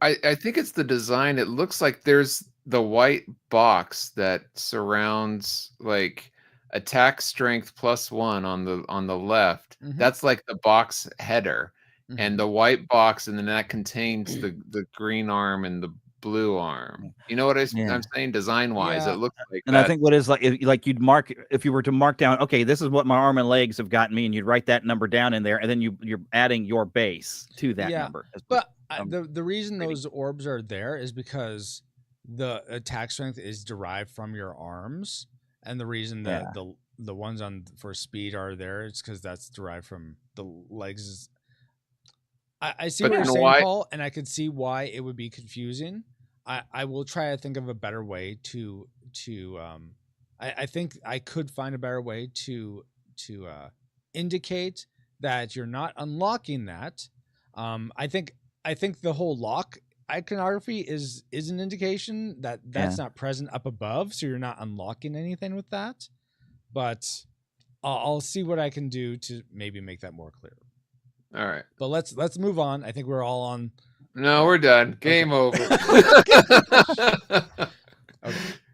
I think it's the design. It looks like there's the white box that surrounds like attack strength +1 on the left. Mhm. That's like the box header. And the white box, and then that contains the green arm and the blue arm. You know what I'm saying? Design wise, it looks like. And I think what is like you'd mark, if you were to mark down, okay, this is what my arm and legs have gotten me, and you'd write that number down in there, and then you're adding your base to that number. But the reason those orbs are there is because the attack strength is derived from your arms, and the reason that the ones for speed are there is because that's derived from the legs. I see what you're saying, Paul, and I could see why it would be confusing. I will try to think of a better way to I think I could find a better way to indicate that you're not unlocking that. I think the whole lock iconography is an indication that that's not present up above, so you're not unlocking anything with that. But I'll see what I can do to maybe make that more clear. All right, but let's move on. I think we're all on. No, we're done. Game over. Okay.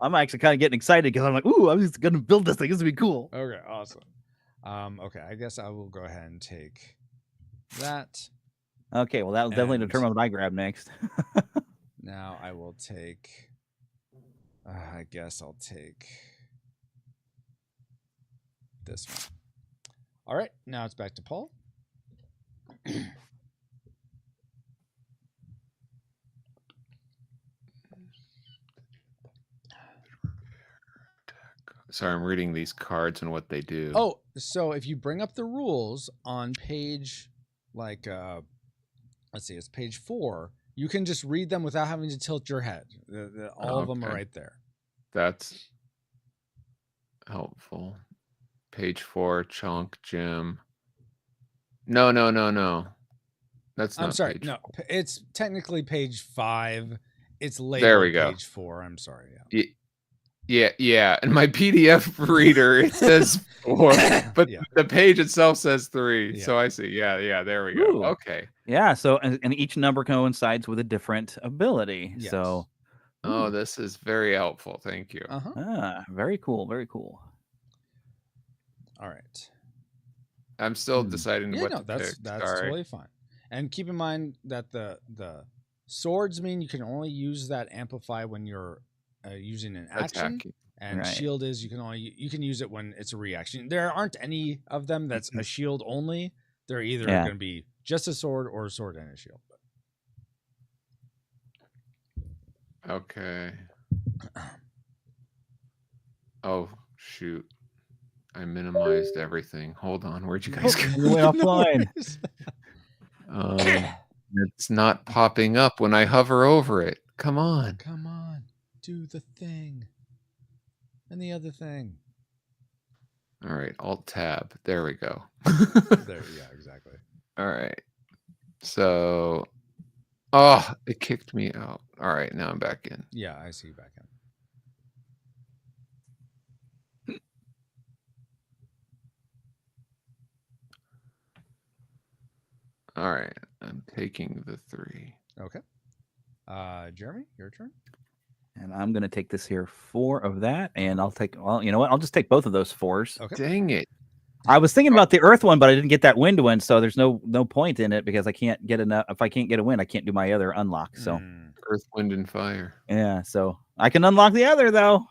I'm actually kind of getting excited because I'm like, ooh, I'm just gonna build this thing. This would be cool. Okay, awesome. Okay, I guess I will go ahead and take that. Okay, well that'll definitely determine what I grab next. Now I will take. I guess I'll take this one. All right, now it's back to Paul. Sorry, I'm reading these cards and what they do. Oh, so if you bring up the rules on page, let's see, it's page 4. You can just read them without having to tilt your head. All of them are right there. That's helpful. Page 4, chunk, gem. No. That's not. I'm sorry. Page No, it's technically page 5. It's labeled there we go. Page 4. I'm sorry. Yeah. Yeah. And my PDF reader, it says 4, but Yeah. the page itself says 3. Yeah. So I see. Yeah. There we go. Ooh. Okay. Yeah. So and each number coincides with a different ability. Yes. So. Oh, this is very helpful. Thank you. Very cool. Very cool. All right. I'm still deciding what to that's pick. That's Sorry. totally fine. And keep in mind that the swords mean you can only use that amplify when you're using an action. Attacking. And Right. shield is you can use it when it's a reaction. There aren't any of them that's a shield only. They're either going to be just a sword or a sword and a shield. Okay. Oh, shoot. I minimized everything. Hold on. Where'd you guys go? You went offline. It's not popping up when I hover over it. Come on. Come on. Do the thing. And the other thing. All right. Alt tab. There we go. There. Yeah, exactly. All right. So, oh, it kicked me out. All right. Now I'm back in. Yeah, I see you back in. All right. I'm taking the 3. Okay. Jeremy, your turn. And I'm going to take this here 4 of that. And I'll take, well, you know what? I'll just take both of those 4s. Okay. Dang it. I was thinking about the earth one, but I didn't get that wind one. So there's no point in it because I can't get enough. If I can't get a wind, I can't do my other unlock. So Earth, wind, and fire. yeah. So I can unlock the other though.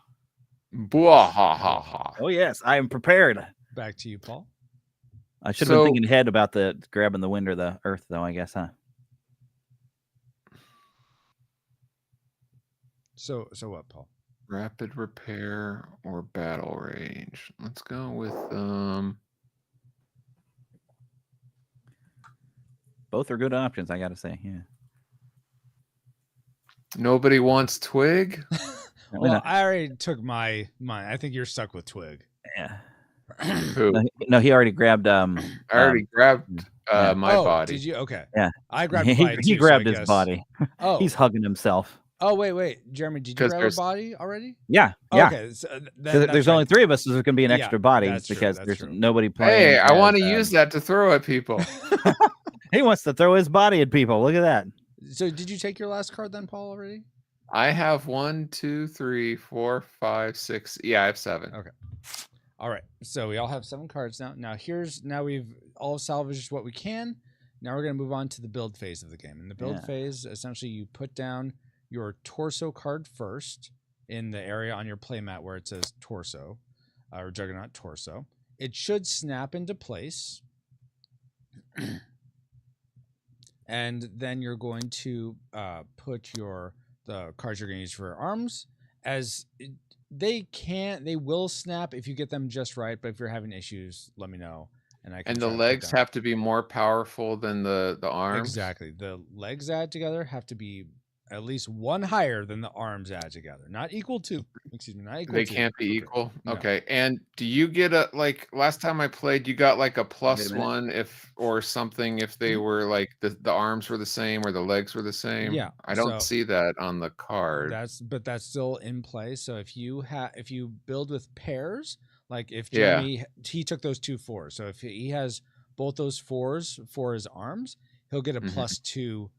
Bwahahaha. Oh yes. I am prepared. Back to you, Paul. I should have been thinking ahead about the grabbing the wind or the earth though, I guess, huh? So what, Paul? Rapid repair or battle range. Let's go with Both are good options, I gotta say. Yeah. Nobody wants twig. Well, I already took mine. I think you're stuck with twig. Yeah. Who? No, he already grabbed. I already grabbed my body. Did you? Okay. Yeah. I grabbed the body. He too, grabbed so I his guess. body. Oh. He's hugging himself. Oh wait, Jeremy, did you grab a body already? Yeah. Okay. So there's only 3 of us, so there's gonna be an extra body because there's nobody playing. Hey, I want to use that to throw at people. He wants to throw his body at people. Look at that. So did you take your last card then, Paul, already? I have 1, 2, 3, 4, 5, 6. Yeah, I have 7. Okay. All right. So we all have 7 cards now. Now we've all salvaged what we can. Now we're going to move on to the build phase of the game. In the build phase, essentially you put down your torso card first in the area on your playmat where it says torso or Juggernaut torso. It should snap into place. And then you're going to put the cards you're going to use for your arms they will snap if you get them just right, but if you're having issues, let me know. And the legs have to be more powerful than the arms. Exactly. The legs add together have to be at least 1 higher than the arms add together. Not equal to. They can't be equal. No. Okay. And do you get last time I played, you got like a +1 or something if they were like the arms were the same or the legs were the same? Yeah. I don't see that on the card. That's still in play. So if you build with pairs, like if Jeremy he took those 2 4s. So if he has both those 4s for his arms, he'll get a +2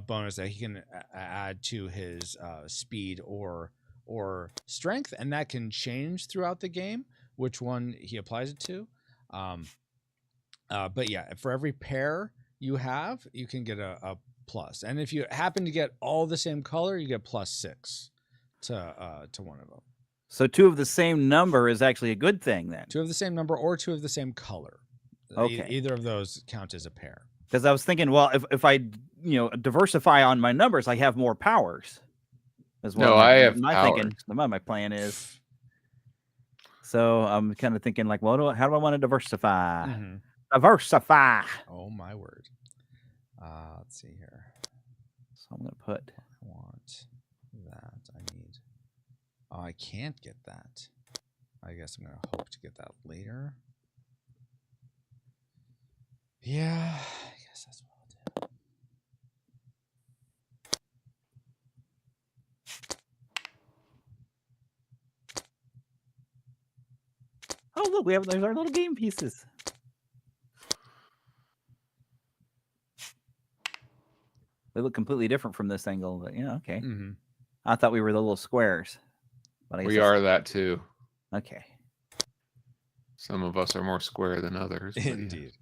bonus that he can add to his speed or strength, and that can change throughout the game which one he applies it to. But yeah, for every pair you have, you can get a plus, and if you happen to get all the same color, you get +6 to one of them. So 2 of the same number is actually a good thing then. 2 of the same number or 2 of the same color. Okay. Either of those count as a pair. Because I was thinking, well, if I diversify on my numbers, I have more powers. As well. No, I have my powers. thinking. My plan is. So I'm kind of thinking like, well, how do I want to diversify? Diversify. Oh my word. Let's see here. So I'm gonna put. I want that. I need. Oh, I can't get that. I guess I'm gonna hope to get that later. Yeah, I guess that's what I'll do. look, there's our little game pieces. They look completely different from this angle, but yeah, okay. Mm-hmm. I thought we were the little squares, but I guess We are that too. okay. Some of us are more square than others. but yeah. Indeed.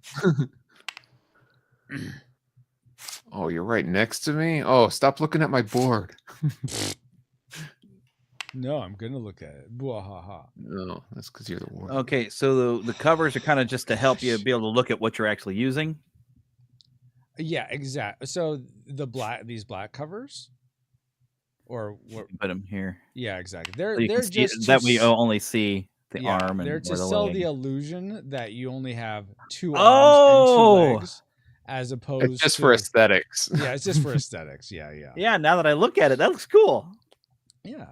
Oh, you're right next to me? Oh, stop looking at my board. No, I'm gonna look at it. Bwahaha. No, that's because you're the warden. Okay, so the covers are kind of just to help you be able to look at what you're actually using. Yeah, exactly. So these black covers, or what? Put them here. Yeah, exactly. So They're you can see just that we only see the yeah, arm and they're or to the sell leg. the illusion that you only have 2 arms Oh! and 2 legs, as opposed It's just to for aesthetics. yeah, it's just for aesthetics. Yeah. Yeah, now that I look at it, that looks cool. Yeah.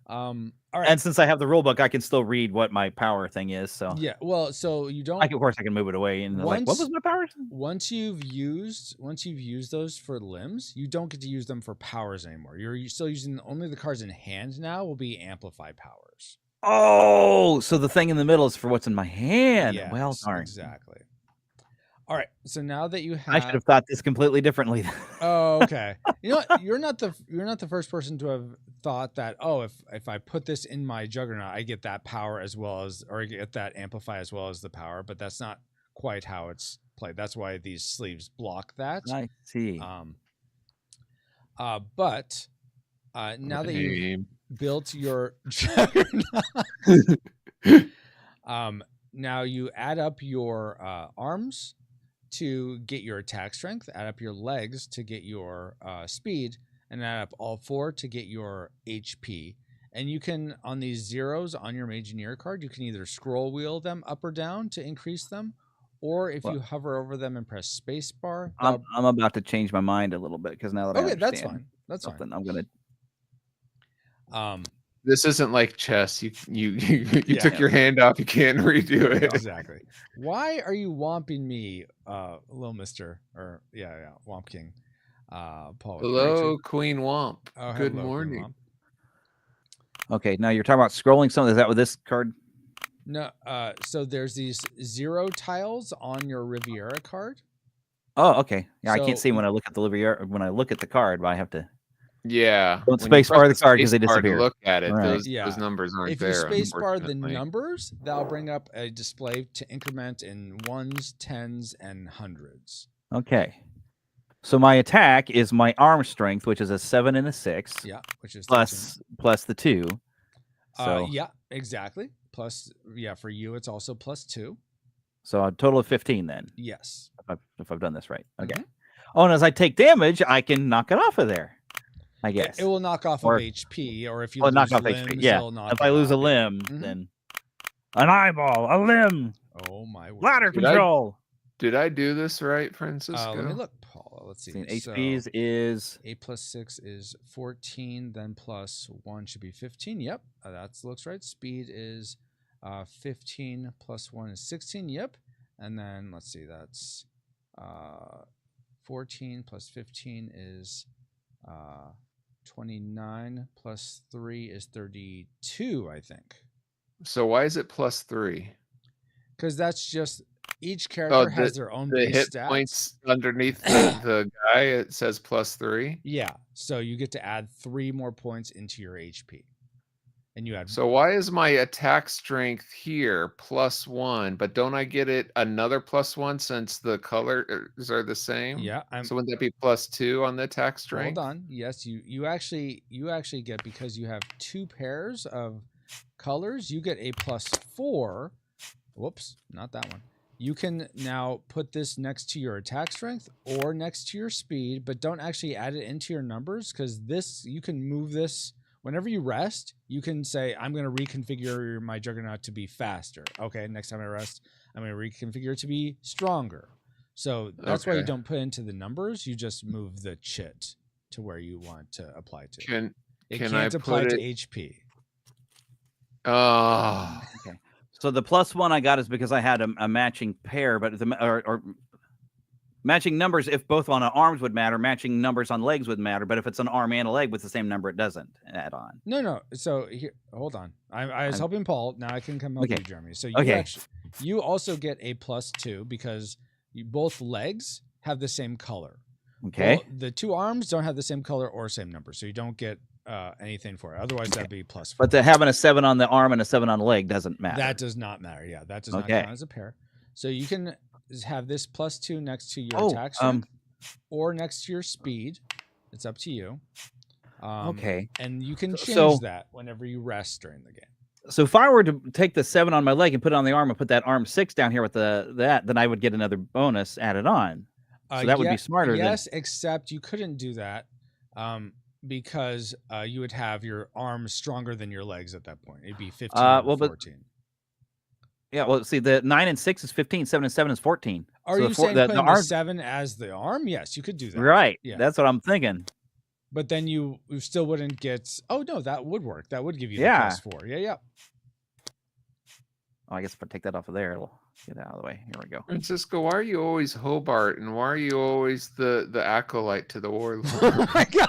All right. And since I have the rule book, I can still read what my power thing is. So Yeah. Well, so you don't. of course, I can move it away and like, what was my power? Once you've used those for limbs, you don't get to use them for powers anymore. You're still using only the cards in hand now will be amplify powers. Oh, so the thing in the middle is for what's in my hand. Yes, Well, darn. exactly. All right. So now that you have, I should have thought this completely differently. Oh, okay. You know what? You're not the first person to have thought that. Oh, if I put this in my Juggernaut, I get that power as well as, or I get that amplify as well as the power. But that's not quite how it's played. That's why these sleeves block that. I see. But now that you've built your Juggernaut, now you add up your arms to get your attack strength, add up your legs to get your speed, and add up all 4 to get your HP. And you can, on these zeros on your Mageneer card, you can either scroll wheel them up or down to increase them, or if you hover over them and press spacebar. I'm about to change my mind a little bit because now that I understand that's fine. That's something, fine. I'm gonna. This isn't like chess. You Yeah. took your hand off. You can't redo it. Exactly. Why are you womping me, little mister, or Womp King, Paul? Hello, Queen Womp. Oh, Good hello, Queen morning. Womp. Okay, now you're talking about scrolling something. Is that with this card? No, so there's these 0 tiles on your Riviera card. Oh, okay. Yeah, I So- can't see when I look at the Riviera. When I look at the card, but I have to. Yeah. Don't when you space bar press the card 'cause they space bar to disappear. Look at it. Right. Those numbers aren't If you there. spacebar the unfortunately. numbers, that'll bring up a display to increment in 1s, 10s, and 100s. Okay. So my attack is my arm strength, which is a 7 and a 6. Yeah, which is plus the 2. So yeah, exactly. Plus, for you, it's also +2. so a total of 15 then. Yes. If I've done this right. Okay. Mhm. Oh, and as I take damage, I can knock it off of there. I guess. It will knock off Or- of HP, or if you knock lose off limbs, HP. Yeah. it'll knock If I it lose a off. limb, Mhm. then an eyeball, a limb, Oh my word. ladder Did I- control. Did I do this right, Francisco? Let me look, Paul. Let's see. See, HPs is 8 plus 6 is 14, then plus 1 should be 15. Yep, that looks right. Speed is 15 plus 1 is 16. Yep. And then let's see, that's 14 plus 15 is 29 plus 3 is 32, I think. So why is it +3? Because that's just each character has their own The base hit stats. points underneath the guy, it says +3. Yeah, so you get to add 3 more points into your HP. And you add So why is my attack strength here +1, but don't I get it another +1 since the colors are the same? yeah, So wouldn't that be +2 on the attack strength? hold on. Yes, you actually get, because you have 2 pairs of colors, you get a +4. Whoops, not that one. You can now put this next to your attack strength or next to your speed, but don't actually add it into your numbers, because this, you can move this whenever you rest. You can say, I'm going to reconfigure my Juggernaut to be faster. Okay, next time I rest, I'm going to reconfigure it to be stronger. So that's why you Okay. don't put into the numbers. You just move the chit to where you want to apply to. It can can't I apply put to it- HP. Oh, so the +1 I got is because I had a matching pair, but Matching numbers, if both on arms would matter, matching numbers on legs would matter. But if it's an arm and a leg with the same number, it doesn't add on. No. So here, hold on. I was helping Paul. Now I can come help you, Jeremy. So you you also get a +2 because both legs have the same color. Okay. Well, the two arms don't have the same color or same number, so you don't get anything for it. Otherwise, that'd be +4. But having a 7 on the arm and a 7 on the leg doesn't matter. That does not matter. Yeah, that does not count as a pair. So you can have this +2 next to your attack strength or next to your speed. It's up to you. Okay. And you can change that whenever you rest during the game. So if I were to take the 7 on my leg and put it on the arm and put that arm 6 down here with then I would get another bonus added on. So that would be smarter. Yes, except you couldn't do that because you would have your arms stronger than your legs at that point. It'd be 15 or 14. Yeah, well, see, the 9 and 6 is 15, 7 and 7 is 14. Are you saying putting the 7 as the arm? Yes, you could do that. Right. Yeah. That's what I'm thinking. But then you still wouldn't get... Oh, no, that would work. That would give you the +4. Yeah. Oh, I guess if I take that off of there, it'll get out of the way. Here we go. Francisco, why are you always Hobart? And why are you always the acolyte to the warlord? Oh, my God.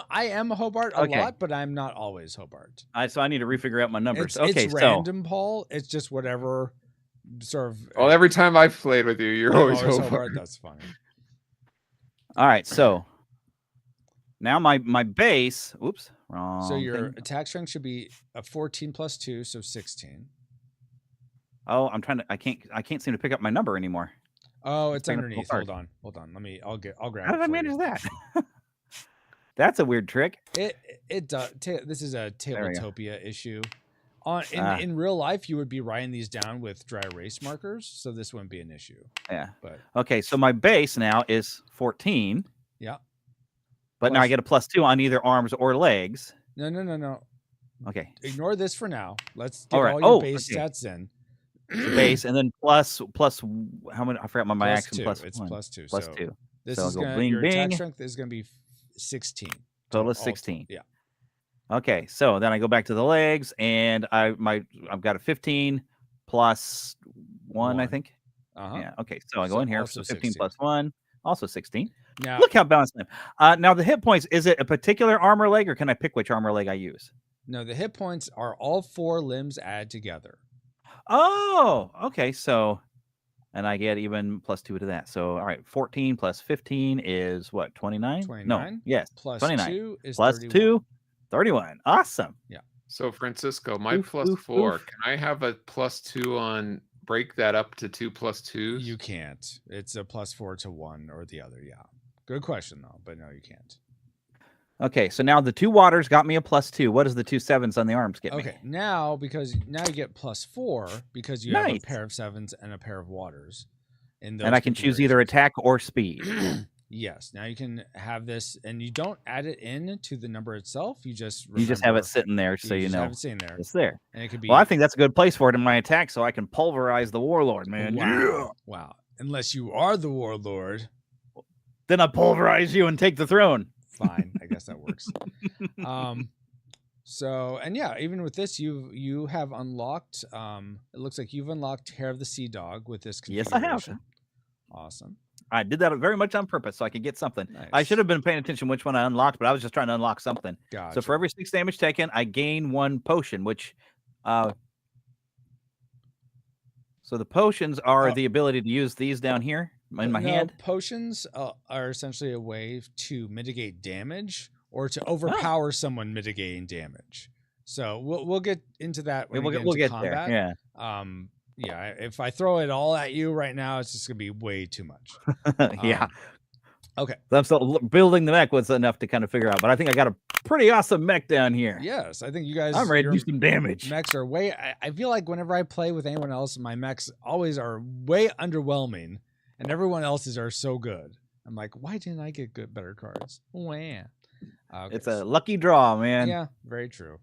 I am Hobart a lot, but I'm not always Hobart. So I need to refigure out my numbers. It's random, Paul. It's just whatever sort of... Well, every time I've played with you, you're always Hobart. That's funny. All right, so now my base... Oops, wrong. So your attack strength should be a 14 +2, so 16. Oh, I'm trying to... I can't seem to pick up my number anymore. Oh, it's underneath. Hold on. I'll grab it. How did I manage that? That's a weird trick. It does. This is a Tabletopia issue. In real life, you would be writing these down with dry erase markers, so this wouldn't be an issue. Yeah. But okay, so my base now is 14. Yeah. But now I get a +2 on either arms or legs. No. Okay. Ignore this for now. Let's get all your base stats in. Base and then plus how many? I forgot my action +1. It's +2. +2. This is your attack strength is going to be 16. Total is 16. Yeah. Okay, so then I go back to the legs, and I've got a 15 plus 1, I think. Yeah. Okay, so I go in here. So 15 plus 1, also 16. Now, look how balanced I am. Now the hit points. Is it a particular armor leg, or can I pick which armor leg I use? No, the hit points are all 4 limbs added together. Oh, okay. So, and I get even +2 to that. So, all right, 14 plus 15 is what? 29? 29. No, yes, plus 29. 2 is plus 31. 2, 31. Awesome. Yeah. So, Francisco, my +4. Can I have a +2 on? Break that up to 2 plus 2s? You can't. It's a +4 to 1 or the other. Yeah. Good question though, but no, you can't. Okay, so now the 2 waters got me a +2. What does the 2 7s on the arms get me? Okay, now you get +4 because you have a pair of 7s and a pair of waters. And I can choose either attack or speed. Yes. Now you can have this, and you don't add it in to the number itself. You just have it sitting there, so you know have it sitting there. It's there. And it could be. Well, I think that's a good place for it in my attack, so I can pulverize the warlord, man. Wow. Wow. Unless you are the warlord, then I pulverize you and take the throne. Fine, I guess that works. So, and yeah, even with this, you have unlocked. It looks like you've unlocked Hair of the Sea Dog with this configuration. Yes, I have. Awesome. I did that very much on purpose so I could get something. Nice. I should have been paying attention which one I unlocked, but I was just trying to unlock something. Gotcha. So for every 6 damage taken, I gain 1 potion, which so the potions are the ability to use these down here in my hand. Potions are essentially a way to mitigate damage or to overpower someone mitigating damage. So we'll get into that when we'll get combat. There. Yeah. Yeah, if I throw it all at you right now, it's just gonna be way too much. Yeah. Okay. I'm still building the mech was enough to kind of figure out, but I think I got a pretty awesome mech down here. Yes, I think you guys. I'm ready to do some damage. Mechs are way. I feel like whenever I play with anyone else, my mechs always are way underwhelming, and everyone else's are so good. I'm like, why didn't I get better cards? Wow. Okay. It's a lucky draw, man. Yeah, very true.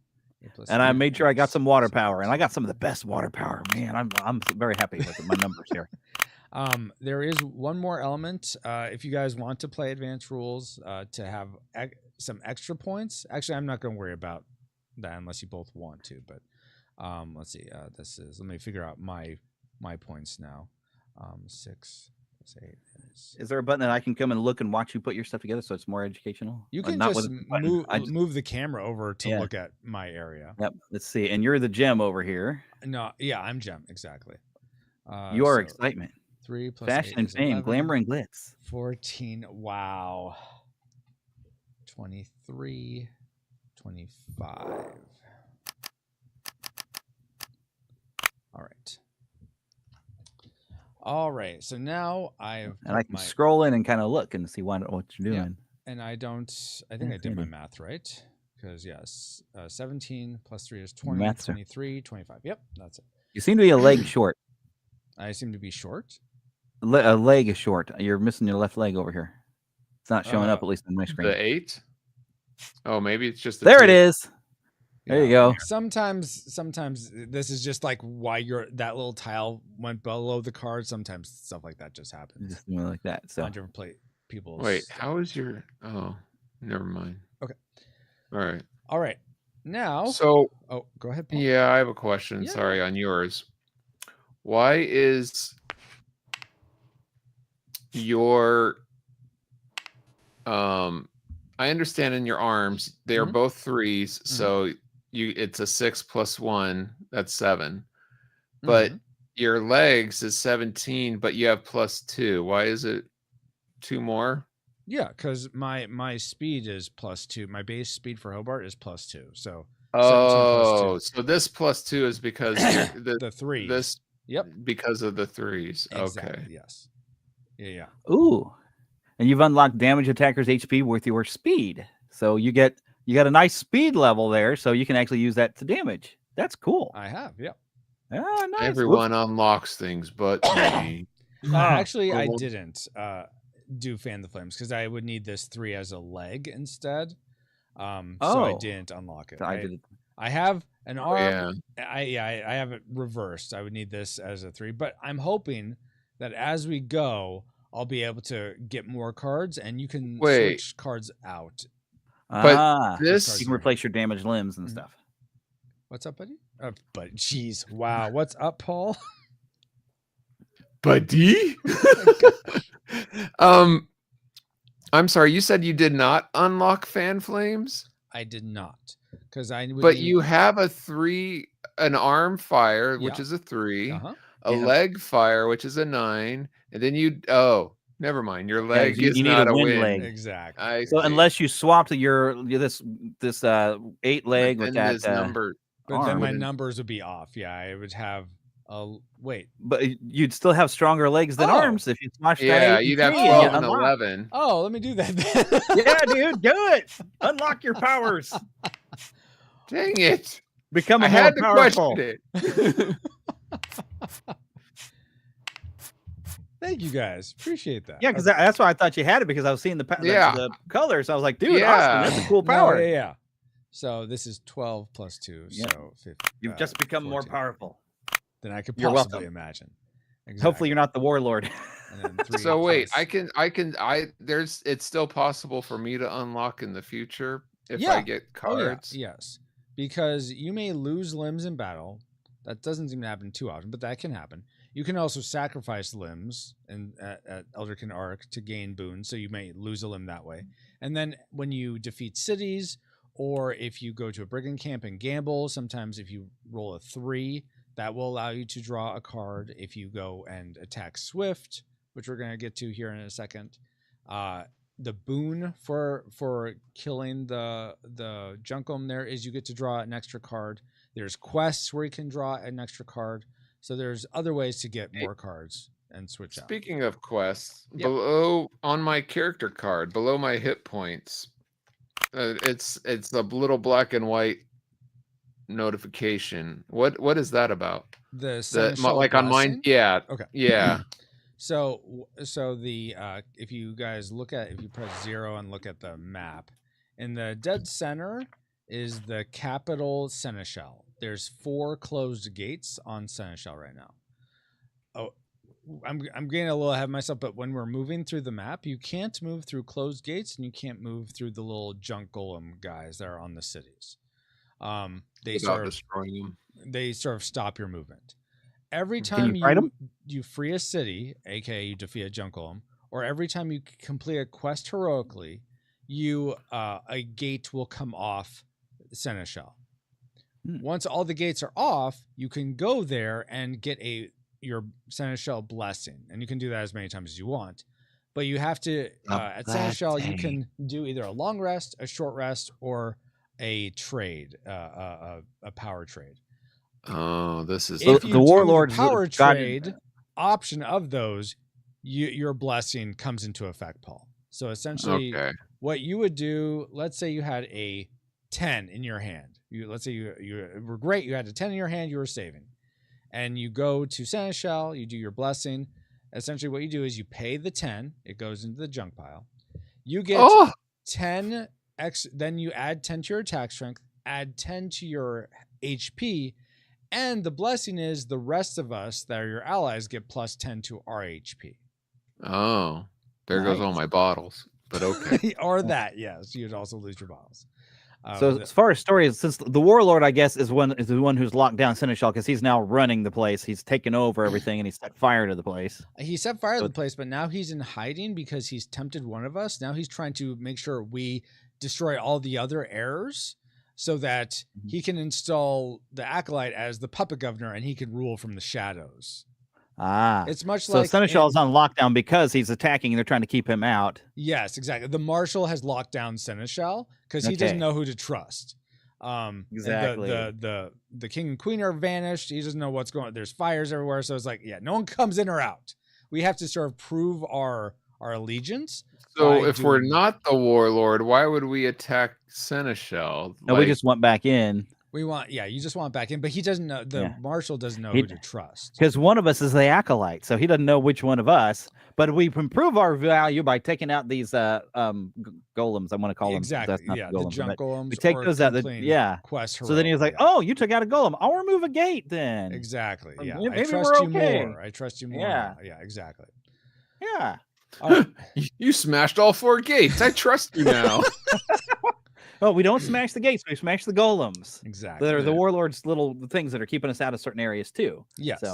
And I made sure I got some water power, and I got some of the best water power. Man, I'm very happy with my numbers here. There is one more element. If you guys want to play advanced rules to have some extra points, actually, I'm not going to worry about that unless you both want to. But let's see. Let me figure out my my points now. 6 plus 8 Is there a button that I can come and look and watch you put your stuff together so it's more educational? You Or can not just with the button? move the camera over to Yeah. look at my area. Yep. Let's see. And you're the gem over here. No, yeah, I'm Gem, exactly. You are so excitement. 3 plus Fashion 8 and is fame, 11, glamour and glitz. 14. Wow. 23, 25. All right. All right. So now I've And I can scroll in and kind of look and see what you're doing. Yeah. And I think I did my math right. Because, yes, 17 plus 3 is 20, 23, 25. Yep, that's it. You seem to be a leg short. I seem to be short. A leg is short. You're missing your left leg over here. It's not showing up, at least on my screen. The 8? Oh, maybe it's just the there 2. it is. There you go. Sometimes this is just like why that little tile went below the card. Sometimes stuff like that just happens. Just like that. So on different people. Wait, how is your? Oh, never mind. Okay. All right. Now. So. Oh, go ahead, Paul. Yeah, I have a question. Yeah. Sorry, on yours. Why is your I understand in your arms they are both 3s, so it's a 6 plus 1, that's 7. But your legs is 17, but you have plus 2. Why is it 2 more? Yeah, because my speed is plus 2. My base speed for Hobart is plus 2. So so this plus 2 is because the 3. This Yep. Because of the 3s. Exactly, okay. Yes. Yeah. Ooh. And you've unlocked damage attacker's HP with your speed. So you got a nice speed level there, so you can actually use that to damage. That's cool. I have, yep. Ah, nice. Everyone unlocks things but me. Actually, I didn't do Fan the Flames because I would need this 3 as a leg instead. So I didn't unlock it. I have an arm. Yeah. I have it reversed. I would need this as a 3, but I'm hoping that as we go, I'll be able to get more cards, and you can switch cards out. But this you can replace your damaged limbs and stuff. What's up, buddy? But jeez, wow, what's up, Paul? Buddy. I'm sorry. You said you did not unlock Fan Flames. I did not, because you have an arm fire, which is a 3, a leg fire, which is a 9, and then never mind. Your leg is not a win leg. Exactly. So unless you swap to this 8 leg with that number, but then my numbers would be off. Yeah, I would have wait. But you'd still have stronger legs than arms if you smash that. Yeah, you'd have 12 and 11. Oh, let me do that then. Yeah, dude, do it. Unlock your powers. Dang it. Become more powerful. Thank you guys. Appreciate that. Yeah, because that's why I thought you had it, because I was seeing the colors. I was like, dude, Austin, that's a cool power. Yeah. So this is 12 plus 2. So 15, you've just become 14. more powerful than I could possibly imagine. Exactly. Hopefully you're not the warlord. So wait, it's still possible for me to unlock in the future if I get cards. Oh, yes, because you may lose limbs in battle. That doesn't seem to happen too often, but that can happen. You can also sacrifice limbs at Elderkin Arc to gain boons, so you may lose a limb that way. And then when you defeat cities, or if you go to a brigand camp and gamble, sometimes if you roll a 3, that will allow you to draw a card. If you go and attack Swift, which we're going to get to here in a second, the boon for killing the Junkum there is you get to draw an extra card. There's quests where you can draw an extra card. So there's other ways to get more cards and switch out. Speaking of quests, below on my character card, below my hit points, it's a little black and white notification. What is that about? Like on mine? Yeah. Okay. Yeah. So the if you guys if you press 0 and look at the map, in the dead center is the capital Seneschal. There's 4 closed gates on Seneschal right now. Oh, I'm getting a little ahead of myself, but when we're moving through the map, you can't move through closed gates, and you can't move through the little junk golem guys that are on the cities. They sort of stop your movement. every time you fight 'em? you free a city, aka you defeat a junk golem, or every time you complete a quest heroically, you a gate will come off Seneschal. Once all the gates are off, you can go there and get your Seneschal blessing, and you can do that as many times as you want. But you have to at Seneschal you can do either a long rest, a short rest, or a trade, a power trade. Oh, this is If The you do warlords the power got- trade option of those, your blessing comes into effect, Paul. So essentially, okay. what you would do, let's say you had a 10 in your hand. Let's say you were great. You had a 10 in your hand. You were saving, and you go to Seneschal. You do your blessing. Essentially, what you do is you pay the 10. It goes into the junk pile. You get 10 x. Then you add 10 to your attack strength. Add 10 to your HP. And the blessing is the rest of us that are your allies get plus 10 to our HP. Oh, there goes all my bottles. But okay. Or that, yes. You'd also lose your bottles. So as far as stories, since the warlord, I guess, is the one who's locked down Seneschal because he's now running the place. He's taken over everything and he's set fire to the place. He set fire to the place, but now he's in hiding because he's tempted one of us. Now he's trying to make sure we destroy all the other errors so that he can install the Acolyte as the puppet governor and he can rule from the shadows. It's much like Seneschal is on lockdown because he's attacking and they're trying to keep him out. Yes, exactly. The marshal has locked down Seneschal because he doesn't know who to trust. Exactly. The king and queen are vanished. He doesn't know what's going on. There's fires everywhere. So it's like, yeah, no one comes in or out. We have to sort of prove our allegiance. So if we're not the warlord, why would we attack Seneschal? No, we just went back in. You just want back in, but he doesn't know. The marshal doesn't know who to trust. Because one of us is the acolyte, so he doesn't know which one of us. But we can prove our value by taking out these golems. I want to call them exactly. golems, the junk golems. We take those out. Quest. So then he was like, "Oh, you took out a golem. I'll remove a gate then." Exactly. Yeah. Maybe I trust you more. I trust you more. Yeah. Yeah. Exactly. Yeah. You smashed all 4 gates. I trust you now. Oh, we don't smash the gates. We smash the golems. Exactly. They're the warlord's little things that are keeping us out of certain areas too. Yes.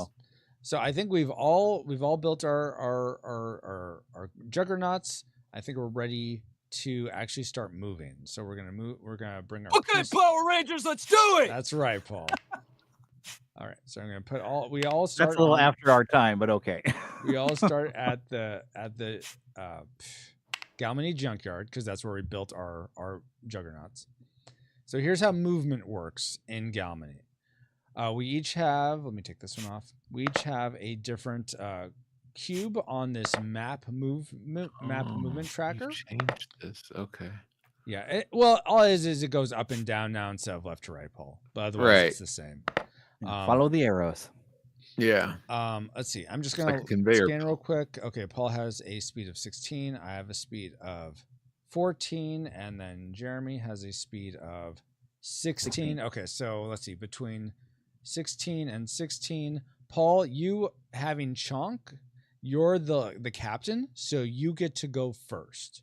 So I think we've all built our juggernauts. I think we're ready to actually start moving. So we're gonna move. We're gonna bring our. Okay, Power Rangers, let's do it. That's right, Paul. All right. So I'm gonna put all. We all start. That's a little after our time, but okay. We all start at the Galmany Junkyard because that's where we built our juggernauts. So here's how movement works in Galmany. We each have, let me take this one off. We each have a different cube on this map movement tracker. Changed this. Okay. Yeah. All it is it goes up and down now instead of left to right, Paul. But otherwise it's the same. Follow the arrows. Yeah. Let's see. I'm just gonna scan real quick. Okay, Paul has a speed of 16. I have a speed of 14, and then Jeremy has a speed of 16. Okay, so let's see. Between 16 and 16, Paul, you having Chonk, you're the captain, so you get to go first.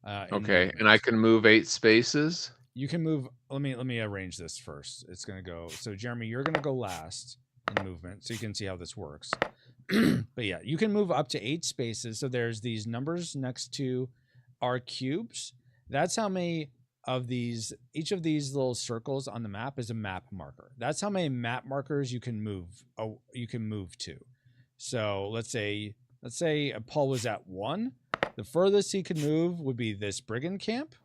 Okay, and I can move 8 spaces. You can move. Let me arrange this first. It's gonna go. So Jeremy, you're gonna go last in movement, so you can see how this works. But yeah, you can move up to 8 spaces. So there's these numbers next to our cubes. That's how many of these. Each of these little circles on the map is a map marker. That's how many map markers you can move. You can move to. So let's say Paul was at 1. The furthest he could move would be this brigand camp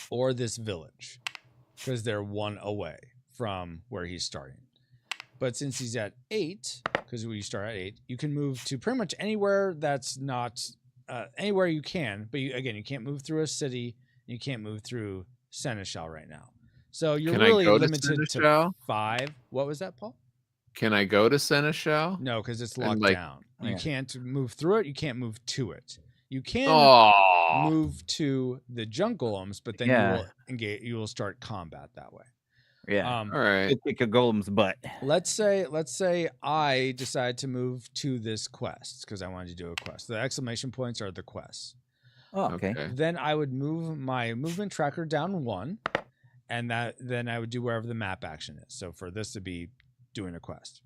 or this village, because they're 1 away from where he's starting. But since he's at 8, because we start at 8, you can move to pretty much anywhere that's not anywhere you can. But you can't move through a city. You can't move through Seneschal right now. So you're really limited to 5. What was that, Paul? Can I go to Seneschal? No, because it's locked down. You can't move through it. You can't move to it. You can move to the junk golems, but then you will start combat that way. Yeah. All right. Kick a golem's butt. Let's say I decide to move to this quest because I wanted to do a quest. The exclamation points are the quests. Oh, okay. Then I would move my movement tracker down 1, and then I would do wherever the map action is. So for this to be doing a quest.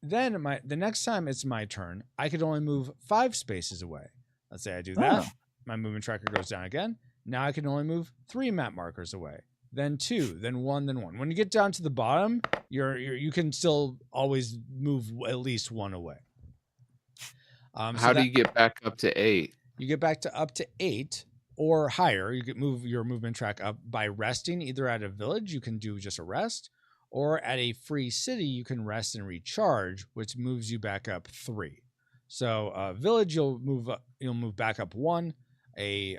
Then the next time it's my turn, I could only move 5 spaces away. Let's say I do that. Oh. My movement tracker goes down again. Now I can only move 3 map markers away. Then 2, then 1, then 1. When you get down to the bottom, you can still always move at least 1 away. How do you get back up to 8? You get back to up to 8 or higher. You can move your movement track up by resting either at a village. You can do just a rest, or at a free city, you can rest and recharge, which moves you back up 3. So village, you'll move back up 1. A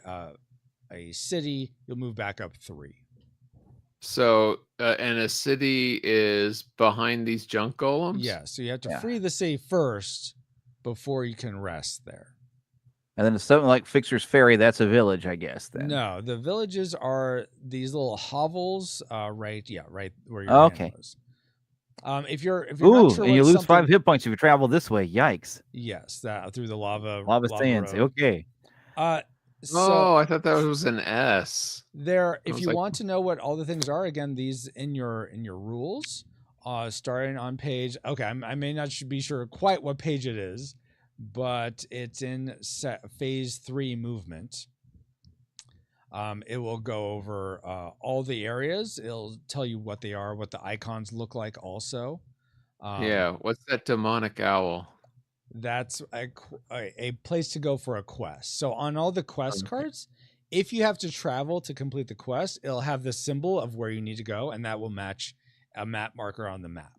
city, you'll move back up 3. So, and a city is behind these junk golems? Yeah, so you have to free the city first before you can rest there. And then it's something like Fixer's Ferry. That's a village, I guess. Then No, the villages are these little hovels, right where your okay. handle is. If you're not sure and you lose something... 5 hit points if you travel this way. Yikes! Yes, that through the lava sands. road. Okay. So I thought that was an S. There, if you like... want to know what all the things are, again, these in your rules, starting on page. Okay, I may not be sure quite what page it is, but it's in phase 3 movement. It will go over all the areas. It'll tell you what they are, what the icons look like also. What's that demonic owl? That's a place to go for a quest. So on all the quest cards, if you have to travel to complete the quest, it'll have the symbol of where you need to go, and that will match a map marker on the map.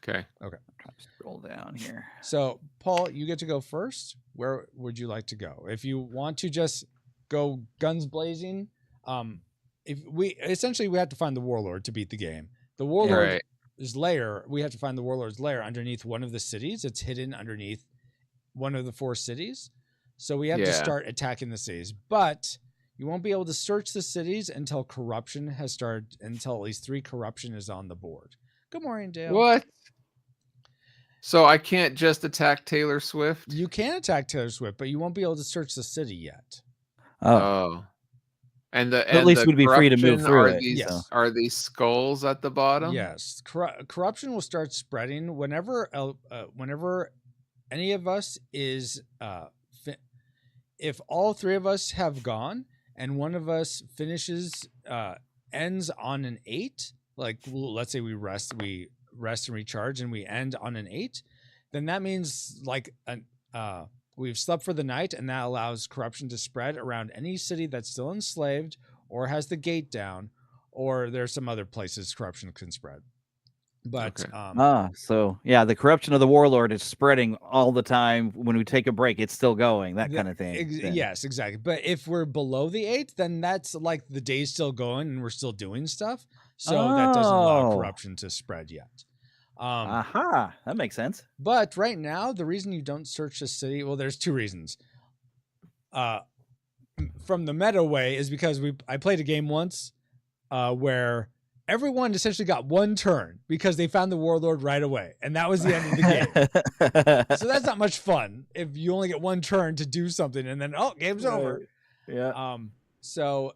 Okay. Try to scroll down here. So, Paul, you get to go first. Where would you like to go? If you want to just go guns blazing, we have to find the warlord to beat the game. The warlord's lair, we have to find the warlord's lair underneath one of the cities. It's hidden underneath one of the 4 cities. So we have to start attacking the cities. But you won't be able to search the cities until corruption has started, until at least 3 corruption is on the board. Good morning, Dale. What? So I can't just attack Taylor Swift? You can attack Taylor Swift, but you won't be able to search the city yet. Oh. And at least we'd be free to move through it. Are these skulls at the bottom? Yes. Corruption will start spreading whenever any of us is if all 3 of us have gone and one of us ends on an 8, like let's say we rest and recharge and we end on an 8, then that means like we've slept for the night, and that allows corruption to spread around any city that's still enslaved or has the gate down, or there's some other places corruption can spread. But so the corruption of the warlord is spreading all the time. When we take a break, it's still going, that kind of thing. Yes, exactly. But if we're below the 8, then that's like the day's still going and we're still doing stuff. So that doesn't allow corruption to spread yet. That makes sense. But right now, the reason you don't search the city, well, there's 2 reasons. From the meta way is because I played a game once where everyone essentially got 1 turn because they found the warlord right away, and that was the end of the game. So that's not much fun if you only get 1 turn to do something and then game's over. Yeah. So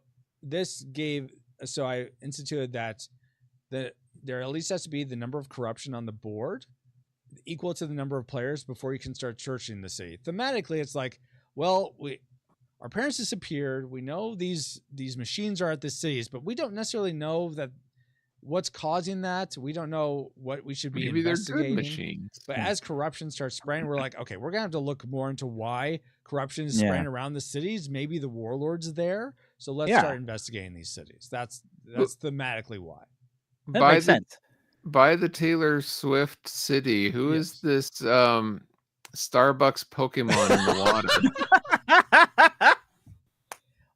I instituted that there at least has to be the number of corruption on the board equal to the number of players before you can start searching the city. Thematically, it's like, well, our parents disappeared. We know these machines are at the cities, but we don't necessarily know that what's causing that. We don't know what we should be investigating. They're good machines. But as corruption starts spreading, we're like, okay, we're gonna have to look more into why corruption is spreading around the cities. Maybe the warlord's there, so let's start investigating these cities. That's thematically why. That makes sense. By the Taylor Swift city, who is this Starbucks Pokemon in the water?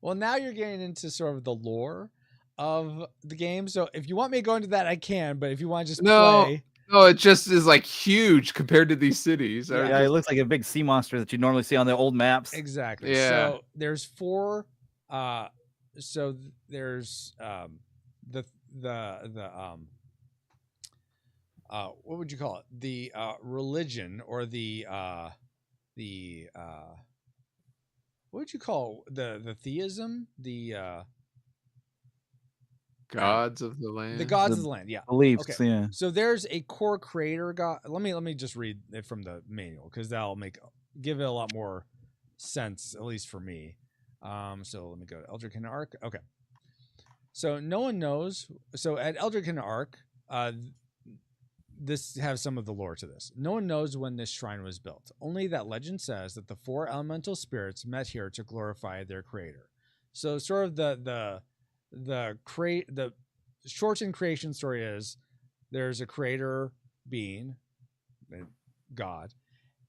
Well, now you're getting into sort of the lore of the game. So if you want me to go into that, I can. But if you want to just play... No, it just is like huge compared to these cities. Yeah, it looks like a big sea monster that you normally see on the old maps. Exactly. Yeah. So there's 4... so there's what would you call it? The religion, or the what would you call the theism? Gods of the land. The gods of the land. Yeah. Beliefs. Okay. Yeah. So there's a core creator god. Let me just read it from the manual because that'll give it a lot more sense, at least for me. So let me go to Eldritch Arc. Okay. So no one knows. So at Eldritch Arc, this has some of the lore to this. No one knows when this shrine was built. Only that legend says that the 4 elemental spirits met here to glorify their creator. So sort of the shortened creation story is there's a creator being, God.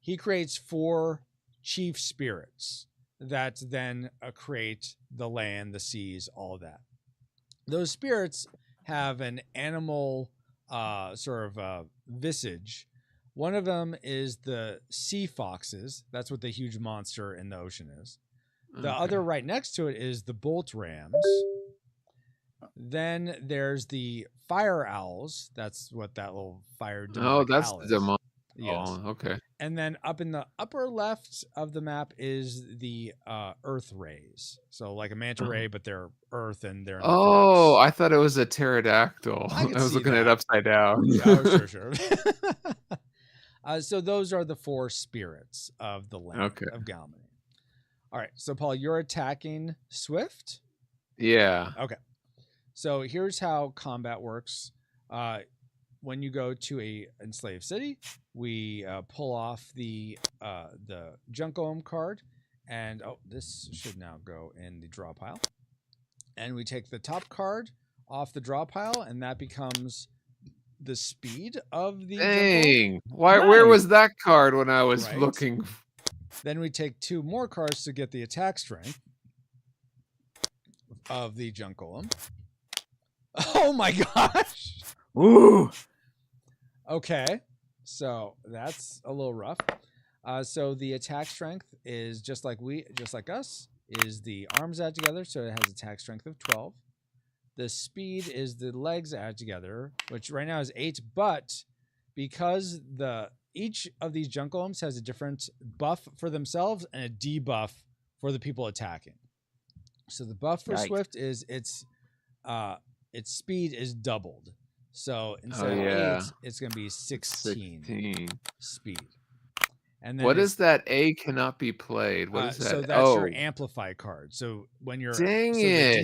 He creates 4 chief spirits that then create the land, the seas, all of that. Those spirits have an animal visage. One of them is the sea foxes. That's what the huge monster in the ocean is. The other right next to it is the bolt rams. Then there's the fire owls. That's what that little fire demonic that's owl is. the demonic. Yes. Oh, okay. And then up in the upper left of the map is the earth rays. So like a manta ray, but they're earth and they're. Oh, I thought it was a pterodactyl. I was looking at it upside down. Oh, sure. So those are the 4 spirits of the land of Galmany. All right. So Paul, you're attacking Swift. Yeah. Okay. So here's how combat works. When you go to a enslaved city, we pull off the Junkolum card, and this should now go in the draw pile. And we take the top card off the draw pile, and that becomes the speed of the. Dang! Where was that card when I was looking? Then we take 2 more cards to get the attack strength of the Junkolum. Oh my gosh! Ooh. Okay, so that's a little rough. So the attack strength is just like us, is the arms add together, so it has attack strength of 12. The speed is the legs add together, which right now is 8, but because each of these Junkolums has a different buff for themselves and a debuff for the people attacking. So the buff for Swift is its speed is doubled. So instead of 8, it's going to be 16 speed. And then what is that? A cannot be played. What is that? So that's your amplify card. So when you're the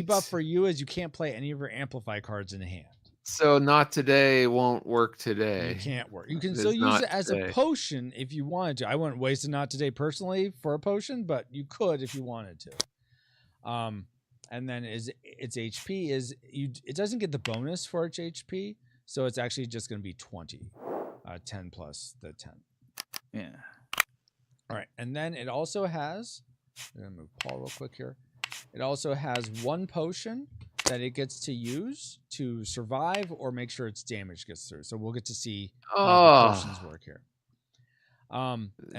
debuff for you is you can't play any of your amplify cards in hand. So not today won't work today. You can't work. You can still use it as a potion if you wanted to. I wouldn't waste a not today personally for a potion, but you could if you wanted to. And then its HP is it doesn't get the bonus for its HP, so it's actually just going to be 20, 10 plus the 10. Yeah. All right, and then it also has. I'm gonna move Paul real quick here. It also has 1 potion that it gets to use to survive or make sure its damage gets through. So we'll get to see how the potions work here.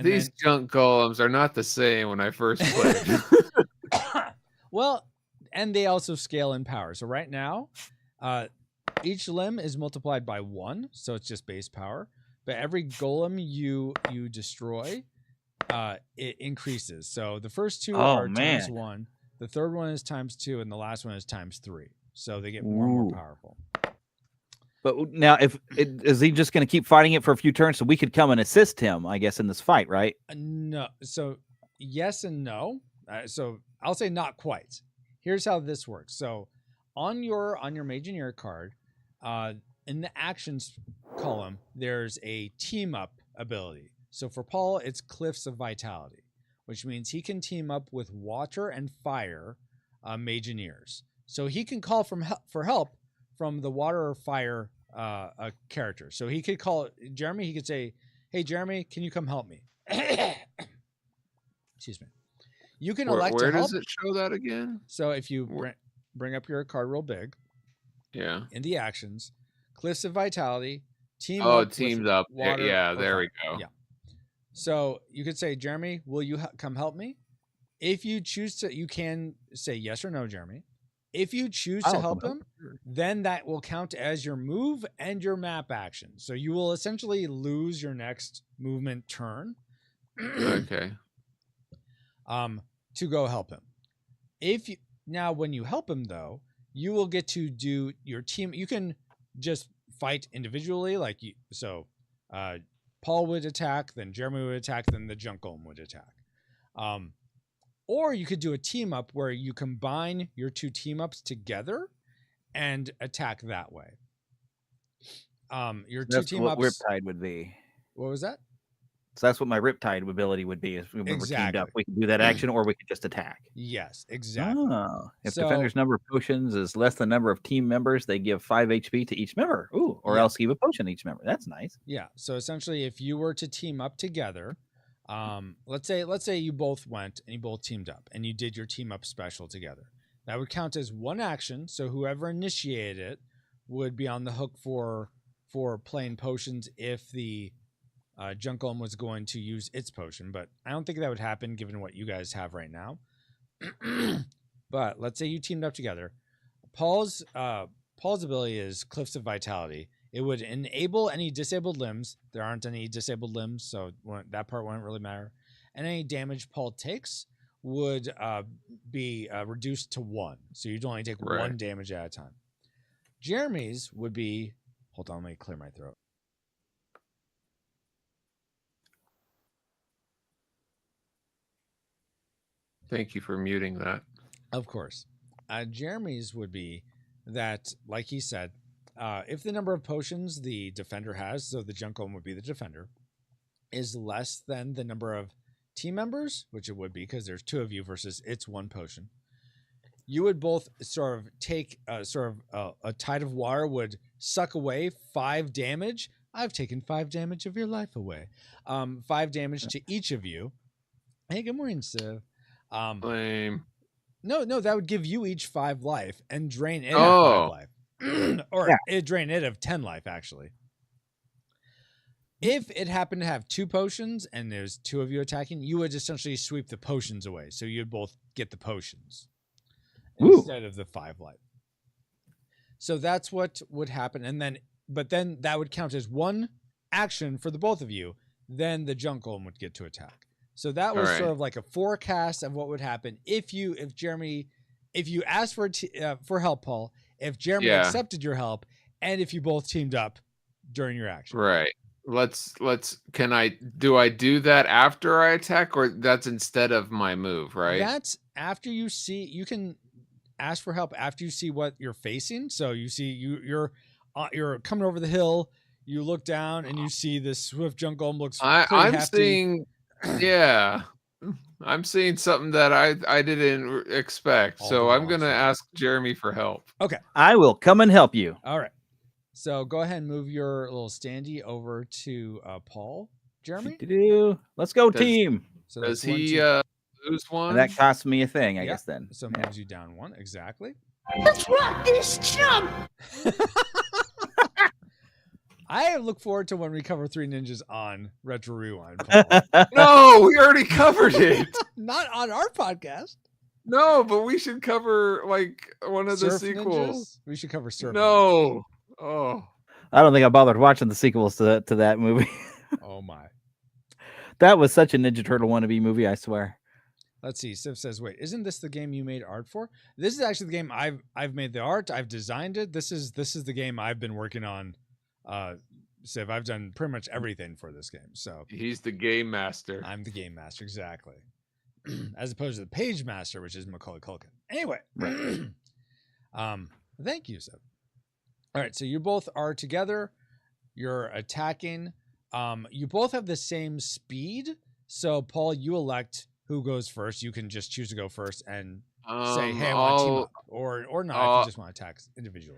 These junk golems are not the same when I first played. Well, and they also scale in power. So right now, each limb is multiplied by 1, so it's just base power. But every golem you destroy, it increases. So the first 2 are times 1, the third one is times 2, and the last one is times 3. So they get more and more powerful. But now, is he just going to keep fighting it for a few turns so we could come and assist him, I guess, in this fight, right? No. So yes and no. So I'll say not quite. Here's how this works. So on your Mageneer card, in the actions column, there's a team up ability. So for Paul, it's Cliffs of Vitality, which means he can team up with water and fire Mageneers. So he can call for help from the water or fire character. So he could call Jeremy. He could say, "Hey, Jeremy, can you come help me?" Excuse me. You can elect to help. Where does it show that again? So if you bring up your card real big, in the actions, Cliffs of Vitality, team up. Teamed up. Water there we go. Yeah. So you could say, Jeremy, will you come help me? If you choose to, you can say yes or no, Jeremy. If you choose to help him, then that will count as your move and your map action. So you will essentially lose your next movement turn. Okay. To go help him. Now when you help him though, you will get to do your team. You can just fight individually, Paul would attack, then Jeremy would attack, then the junk golem would attack. Or you could do a team up where you combine your two team ups together and attack that way. Your That's two team what ups. Riptide would be. What was that? So that's what my Riptide ability would be. If we were teamed up, we could do that action, or we could just attack. Yes, exactly. Oh, if defender's number of potions is less than the number of team members, they give 5 HP to each member. Ooh, or else give a potion to each member. That's nice. Yeah. So essentially, if you were to team up together, let's say you both went and you both teamed up and you did your team up special together. That would count as one action. So whoever initiated it would be on the hook for playing potions if the junk golem was going to use its potion. But I don't think that would happen given what you guys have right now. But let's say you teamed up together. Paul's ability is Cliffs of Vitality. It would enable any disabled limbs. There aren't any disabled limbs, so that part wouldn't really matter. And any damage Paul takes would be reduced to 1. So you'd only take 1 damage at a time. Jeremy's would be... Hold on, let me clear my throat. Thank you for muting that. Of course. Jeremy's would be that, like he said, if the number of potions the defender has, so the junk golem would be the defender, is less than the number of team members, which it would be because there's 2 of you versus it's 1 potion, you would both sort of take a tide of water would suck away 5 damage. I've taken 5 damage of your life away. 5 damage to each of you. Hey, good morning, Siv. Lame. No, that would give you each 5 life and drain it of 5 life. Or it drain it of 10 life, actually. If it happened to have 2 potions and there's 2 of you attacking, you would essentially sweep the potions away. So you'd both get the potions instead of the 5 life. So that's what would happen. But then that would count as 1 action for the both of you. Then the junk golem would get to attack. So that was sort of like a forecast of what would happen if you asked for help, Paul, if Jeremy accepted your help, and if you both teamed up during your action. Right. Do I do that after I attack, or that's instead of my move, right? That's after you can ask for help after you see what you're facing. So you see you're coming over the hill, you look down and you see this swift junk golem looks I'm hefty. seeing I'm seeing something that I didn't expect. So I'm going to ask Jeremy for help. Okay. I will come and help you. All right. So go ahead and move your little standee over to Paul. Jeremy? Let's go, team. So does he lose 1? And that costs me a thing, I guess, then. So moves you down 1. Exactly. Let's rock this jump! I look forward to when we cover 3 Ninjas on Retro Rewind, Paul. No, we already covered it. Not on our podcast. No, but we should cover like one of the sequels. Ninjas? We should cover Surf. No. Ninjas. Oh. I don't think I bothered watching the sequels to that movie. Oh my. That was such a Ninja Turtle wannabe movie, I swear. Let's see. Siv says, wait, isn't this the game you made art for? This is actually the game I've made the art. I've designed it. This is the game I've been working on. Siv, I've done pretty much everything for this game. So he's the game master. I'm the game master, exactly. As opposed to the page master, which is Macaulay Culkin. Anyway, thank you, Siv. All right, so you both are together. You're attacking. You both have the same speed. So Paul, you elect who goes first. You can just choose to go first and say, "Hey, I want to team up," or not if you just want to attack individually.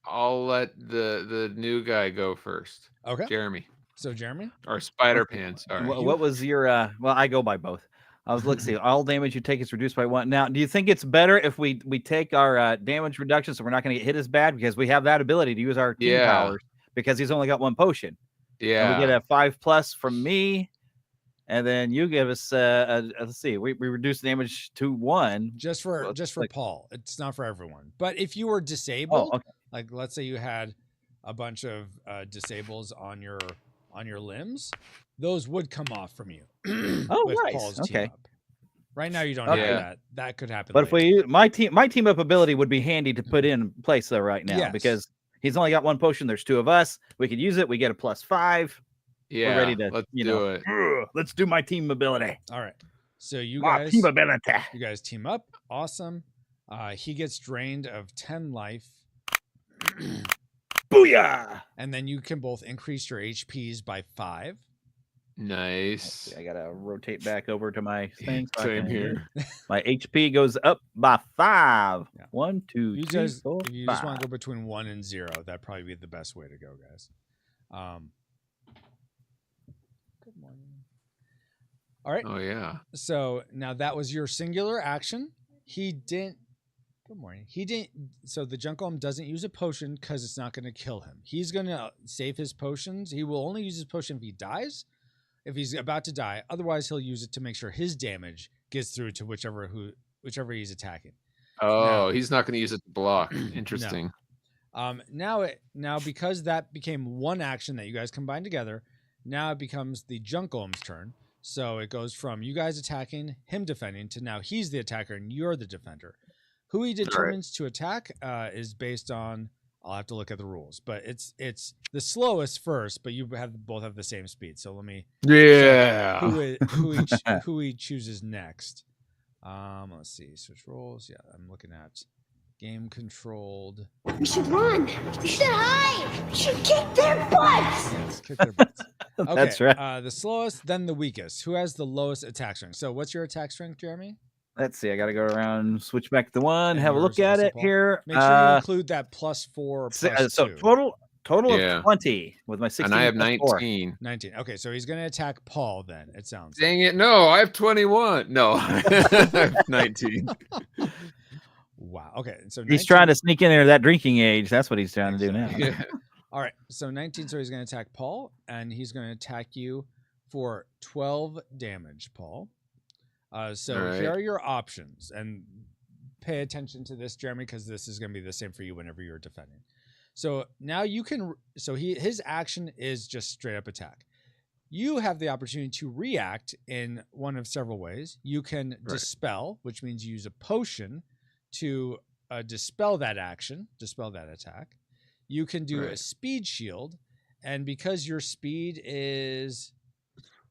I'll let the new guy go first. Okay. Jeremy. So Jeremy? Or Spider-Pan, sorry. What was your well, I go by both. Let's see. All damage you take is reduced by 1. Now, do you think it's better if we take our damage reduction so we're not going to get hit as bad because we have that ability to use our team powers because he's only got 1 potion? Yeah. And we get a 5+ from me, and then you give us let's see, we reduce damage to 1 just for Paul. It's not for everyone. But if you were disabled, like let's say you had a bunch of disables on your limbs, those would come off from you. Oh, nice. Okay. Right now you don't Okay. have that. That could happen. But later. if my team up ability would be handy to put in place though right now Yes. because he's only got one potion. There's 2 of us. We could use it. We get a +5. Yeah, We're ready to let's you do know. it. Let's do my team ability. All right. So you My team ability. guys team up. Awesome. He gets drained of 10 life. Booyah! And then you can both increase your HPs by 5. Nice. I gotta rotate back over to my thing. So I Same can- here. My HP goes up by 5. Yeah. 1, 2, You 3, guys, 4, if you 5. just want to go between 1 and 0, that'd probably be the best way to go, guys. Good morning. All right. Oh yeah. So now that was your singular action. He didn't. Good morning. He didn't. So the junk golem doesn't use a potion because it's not going to kill him. He's going to save his potions. He will only use his potion if he dies, if he's about to die. Otherwise, he'll use it to make sure his damage gets through to whichever he's attacking. Oh, he's not going to use it to block. Interesting. Now because that became one action that you guys combined together, now it becomes the junk golem's turn. So it goes from you guys attacking, him defending, to now he's the attacker and you're the defender. Who he determines to attack is based on. I'll have to look at the rules, but it's the slowest first. But you both have the same speed. So let me. Yeah. Who he chooses next. Let's see. Switch roles. Yeah, I'm looking at game controlled. We should run. We should hide. We should kick their butts. Yes, kick their butts. Okay, That's right. The slowest, then the weakest. Who has the lowest attack strength? So what's your attack strength, Jeremy? Let's see. I got to go around, switch back to 1, And have a look yours at also, it Paul? here. Make sure you include that +4 or +2. So total Yeah. of 20 with my 16. And I have plus 4. 19. 19. Okay, so he's going to attack Paul then, it sounds. Dang it. No, I have 21. No, I have 19. Wow. Okay, so 19, He's trying to sneak in there that drinking age. That's what he's trying to do now. Yeah. All right, so 19, so he's going to attack Paul, and he's going to attack you for 12 damage, Paul. So All right. here are your options, and pay attention to this, Jeremy, because this is going to be the same for you whenever you're defending. So now you can. So his action is just straight up attack. You have the opportunity to react in one of several ways. You can dispel, which means you use a potion to dispel that action, dispel that attack. You can do a speed shield, and because your speed is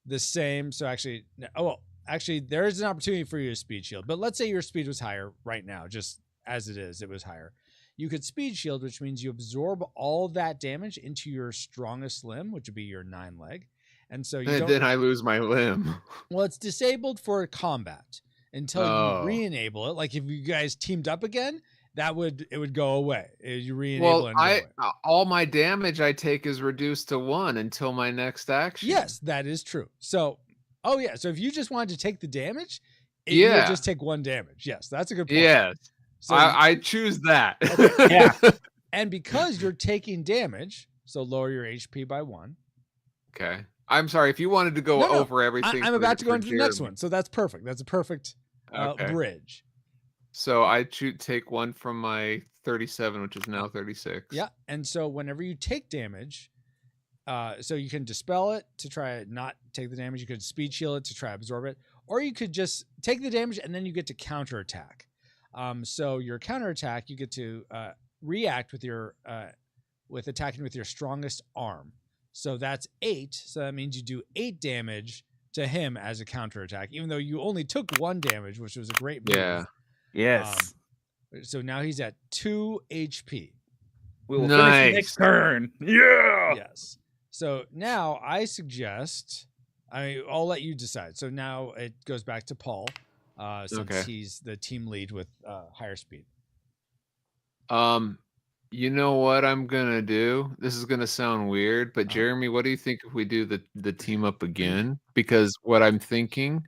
the same, so actually, there is an opportunity for you to speed shield. But let's say your speed was higher right now, just as it is, it was higher. You could speed shield, which means you absorb all that damage into your strongest limb, which would be your 9 leg. And so then I lose my limb. Well, it's disabled for combat until you re-enable it. Like if you guys teamed up again, it would go away. You re-enable it. Well, all my damage I take is reduced to 1 until my next action. Yes, that is true. So, so if you just wanted to take the damage, you would just take 1 damage. Yes, that's a good point. Yes. So I choose that. Yeah. And because you're taking damage, so lower your HP by 1. Okay. I'm sorry. If you wanted to go over everything. I'm about to go into the next one. So that's perfect. That's a perfect bridge. So I take 1 from my 37, which is now 36. Yeah. And so whenever you take damage, so you can dispel it to try not take the damage. You could speed shield it to try absorb it, or you could just take the damage and then you get to counterattack. So your counterattack, you get to react with attacking with your strongest arm. So that's 8. So that means you do 8 damage to him as a counterattack, even though you only took 1 damage, which was a great move. Yeah. Yes. So now he's at 2 HP. We will finish next turn. Yeah. Yes. So now I suggest, I'll let you decide. So now it goes back to Paul, since he's the team lead with higher speed. You know what I'm gonna do? This is gonna sound weird, but Jeremy, what do you think if we do the team up again? Because what I'm thinking,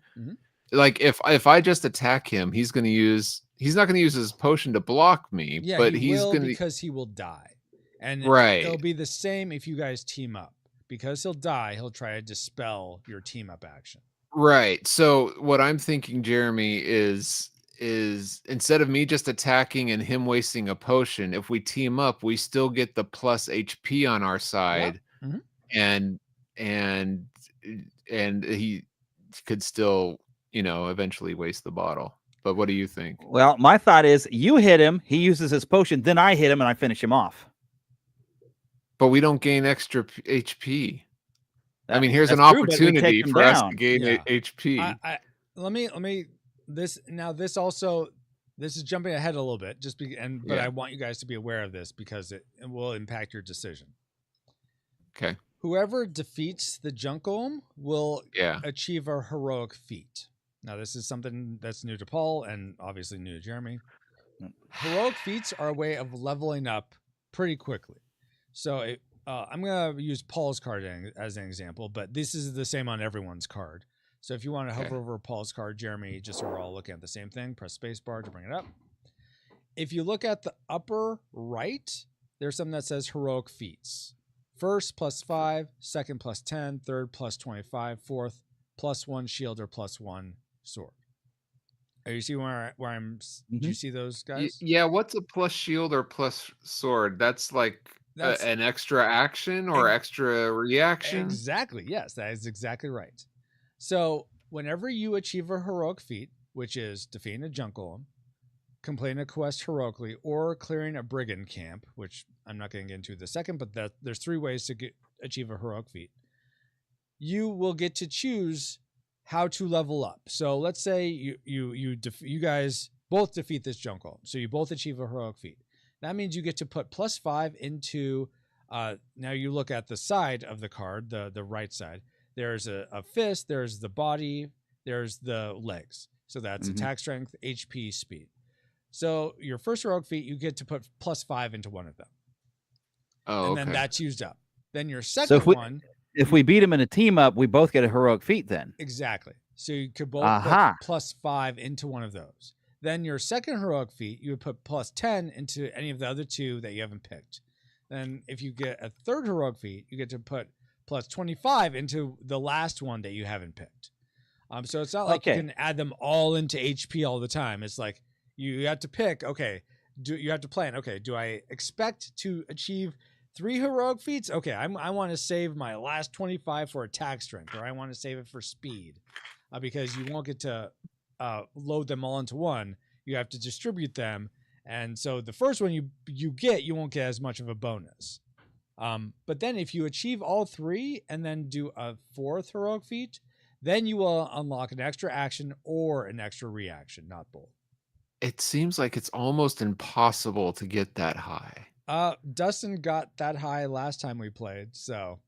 like if I just attack him, he's not gonna use his potion to block me. Yeah, but he's gonna because he will die, and it'll be the same if you guys team up. Because he'll die, he'll try to dispel your team up action. Right. So what I'm thinking, Jeremy, is instead of me just attacking and him wasting a potion, if we team up, we still get the plus HP on our side, and he could still, eventually waste the bottle. But what do you think? Well, my thought is you hit him, he uses his potion, then I hit him and I finish him off. But we don't gain extra HP. I mean, here's an That's true, but we opportunity take him for us to down. gain Yeah. HP. Let me this is jumping ahead a little bit but I want you guys to be aware of this because it will impact your decision. Okay. Whoever defeats the junk golem will Yeah. achieve a heroic feat. Now, this is something that's new to Paul and obviously new to Jeremy. Heroic feats are a way of leveling up pretty quickly. So I'm going to use Paul's card as an example, but this is the same on everyone's card. So if you want to hover over Paul's card, Jeremy, just so we're all looking at the same thing, press spacebar to bring it up. If you look at the upper right, there's something that says heroic feats. First, +5, second, +10, third, +25, fourth, +1 shield or +1 sword. Are you see where I'm? Do you see those guys? Yeah. What's a plus shield or plus sword? That's like an extra action or extra reaction. Exactly. Yes, that is exactly right. So whenever you achieve a heroic feat, which is defeating a junk golem, completing a quest heroically, or clearing a brigand camp, which I'm not going to get into the second, but there's 3 ways to achieve a heroic feat. You will get to choose how to level up. So let's say you guys both defeat this junk golem. So you both achieve a heroic feat. That means you get to put +5 into, now you look at the side of the card, the right side. There's a fist, there's the body, there's the legs. So that's attack strength, HP, speed. So your first heroic feat, you get to put +5 into one of them. Oh, and then that's used up. Then your second one. If we beat him in a team up, we both get a heroic feat then. Exactly. So you could both put +5 into one of those. Then your second heroic feat, you would put +10 into any of the other 2 that you haven't picked. Then if you get a third heroic feat, you get to put +25 into the last one that you haven't picked. So it's not like you can add them all into HP all the time. It's like you have to pick, you have to plan, do I expect to achieve 3 heroic feats? Okay, I want to save my last 25 for attack strength, or I want to save it for speed, because you won't get to load them all into one. You have to distribute them, and so the first one you won't get as much of a bonus. But then if you achieve all 3 and then do a 4th heroic feat, then you will unlock an extra action or an extra reaction, not both. It seems like it's almost impossible to get that high. Dustin got that high last time we played, so.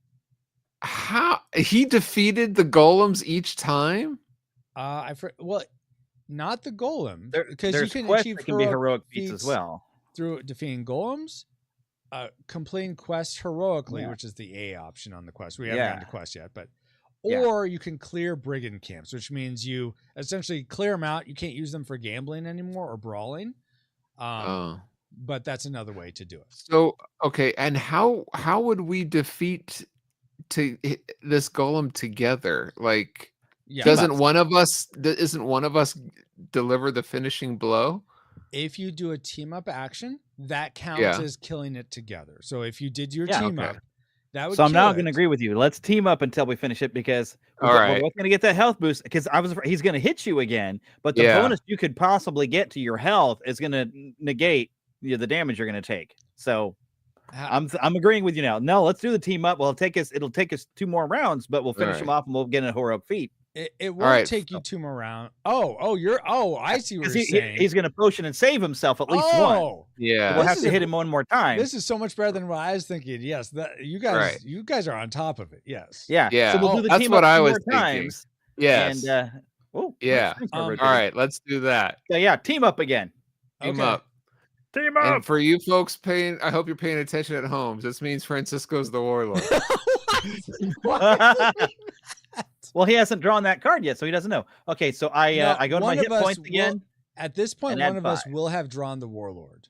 How he defeated the golems each time? Well, not the golem, because you can achieve heroic feats as well through defeating golems, completing quests heroically, which is the A option on the quest. We haven't gotten to quest yet, but or you can clear brigand camps, which means you essentially clear them out. You can't use them for gambling anymore or brawling. But that's another way to do it. So and how would we defeat this golem together? Like, isn't one of us deliver the finishing blow? If you do a team up action, that counts as killing it together. So if you did your team up, that would. So I'm now going to agree with you. Let's team up until we finish it, because we're both going to get that health boost. Because he's going to hit you again, but the bonus you could possibly get to your health is going to negate the damage you're going to take. So I'm agreeing with you now. No, let's do the team up. Well, it'll take us 2 more rounds, but we'll finish them off and we'll get a heroic feat. It won't take you 2 more rounds. I see what you're saying. He's going to potion and save himself at least one. Yeah, we'll have to hit him one more time. This is so much better than what I was thinking. Yes, you guys are on top of it. Yes. Yeah. So we'll do the that's team what up I 2 was more thinking. times. Yes. And all right, let's do that. Yeah, team up again. Team up. And for you folks I hope you're paying attention at home. This means Francisco's the warlord. Well, he hasn't drawn that card yet, so he doesn't know. Okay, so I go to my hit points again. At this point, one of us will have drawn the warlord.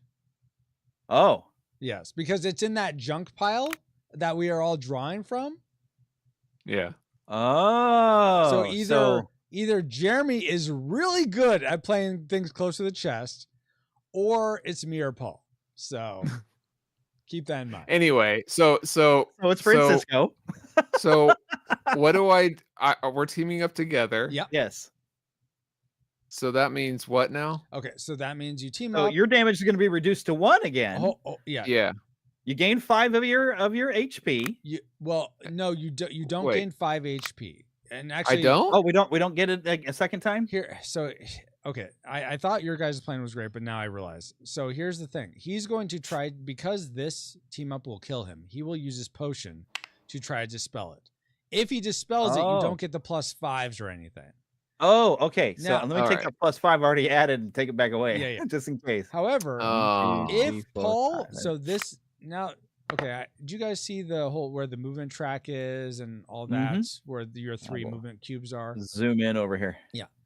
Oh. Yes, because it's in that junk pile that we are all drawing from. Yeah. Oh. So either Jeremy is really good at playing things close to the chest, or it's me or Paul. So keep that in mind. Anyway, so it's Francisco. So what do we're teaming up together. Yep. Yes. So that means what now? Okay, so that means you team So up. your damage is going to be reduced to 1 again. Yeah. Yeah. You gain 5 of your HP. No, you don't Wait. gain 5 HP. And actually, I don't. Oh, we don't get it a second time. Here, so okay, I thought your guys' plan was great, but now I realize. So here's the thing: he's going to try, because this team up will kill him. He will use his potion to try to dispel it. If he dispels it, you don't get the +5s or anything. Oh, okay. So Now- let me take the +5 already added and take it back away. Yeah. Just in case. However, Oh. if Paul, so this now, okay, do you guys see the whole where the movement track is and all that, where your 3 movement cubes are? Zoom in over here.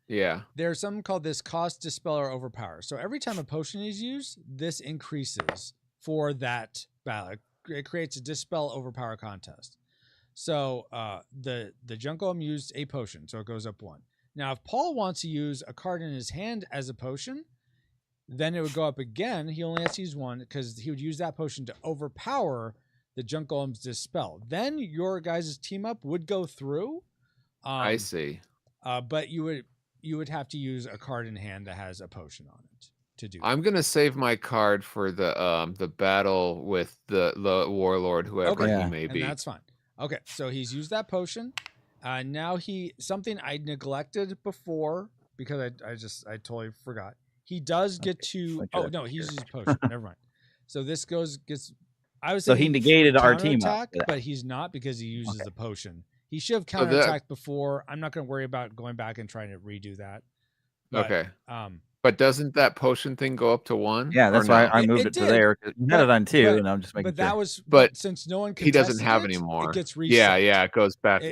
Yeah. There's something called this cost dispel or overpower. So every time a potion is used, this increases for that battle. It creates a dispel overpower contest. So the Junkolum used a potion, so it goes up 1. Now, if Paul wants to use a card in his hand as a potion, then it would go up again. He only has to use 1 because he would use that potion to overpower the Junkolum's dispel. Then your guys' team up would go through. I see. But you would have to use a card in hand that has a potion on it to do. I'm gonna save my card for the battle with the warlord, whoever he may be. And that's fine. Okay, so he's used that potion. Now something I neglected before because I totally forgot. He does get to. Oh no, he uses potion. Never mind. So this gets. I was. So he negated our team up, but he's not because he uses the potion. He should have counterattacked before. I'm not going to worry about going back and trying to redo that. But, okay. But doesn't that potion thing go up to 1? Yeah, that's why I moved it to there. You had it on 2, and I'm just making. But that was. But since no one he doesn't have any more. It gets reset. Yeah, it goes back.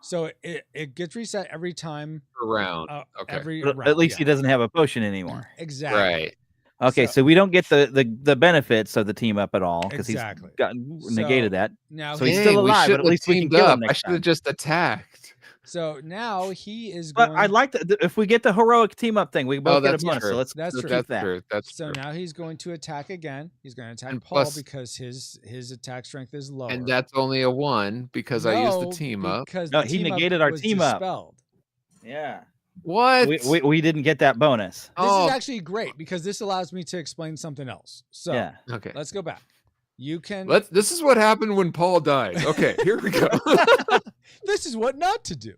So it gets reset every time around. Okay. Every but round, at least he doesn't have a potion anymore. Exactly. Right. Okay, so we don't get the benefits of the team up at all because he's negated that. Now so he's still alive, but at least we can kill him next I should have just attacked. So now he is. But I'd like to. If we get the heroic team up thing, we both get a bonus. True. So let's that's keep that. True. That's so true. now he's going to attack again. He's going to attack Paul plus, because his attack strength is lower. And that's only a 1 because I used the team up. No, he negated our team up. Yeah. What? We didn't get that bonus. This is actually great because this allows me to explain something else. So yeah. Okay. Let's go back. You can. This is what happened when Paul died. Okay, here we go. This is what not to do.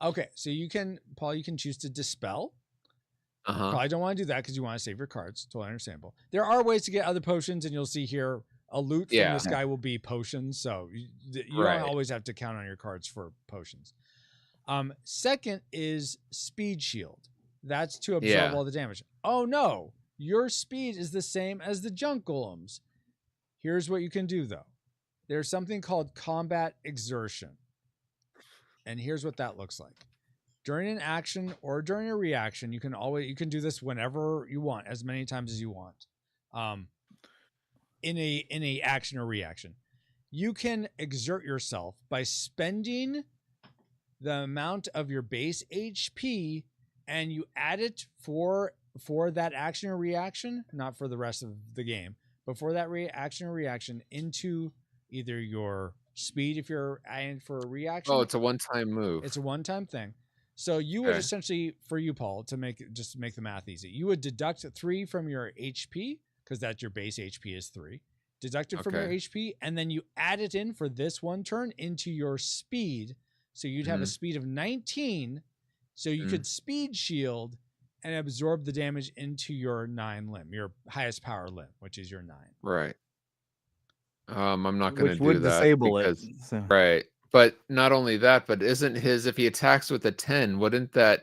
Okay, so Paul, you can choose to dispel. Probably don't want to do that because you want to save your cards. Totally understandable. There are ways to get other potions, and you'll see here a loot from this guy will be potions. So you don't always have to count on your cards for potions. Second is speed shield. That's to absorb all the damage. Oh no, your speed is the same as the Junkolum's. Here's what you can do though. There's something called combat exertion. And here's what that looks like. During an action or during a reaction, you can do this whenever you want, as many times as you want. In a action or reaction, you can exert yourself by spending the amount of your base HP, and you add it for that action or reaction, not for the rest of the game, but for that action or reaction into either your speed if you're adding for a reaction. Oh, it's a one-time move. It's a one-time thing. So you would essentially, for you, Paul, to make the math easy, you would deduct 3 from your HP because that's your base HP is 3. Deduct it from your HP, and then you add it in for this one turn into your speed. So you'd have a speed of 19. So you could speed shield and absorb the damage into your 9 limb, your highest power limb, which is your 9. Right. I'm not going to do that. Disable because, it. So. Right. But not only that, but isn't if he attacks with a 10, wouldn't that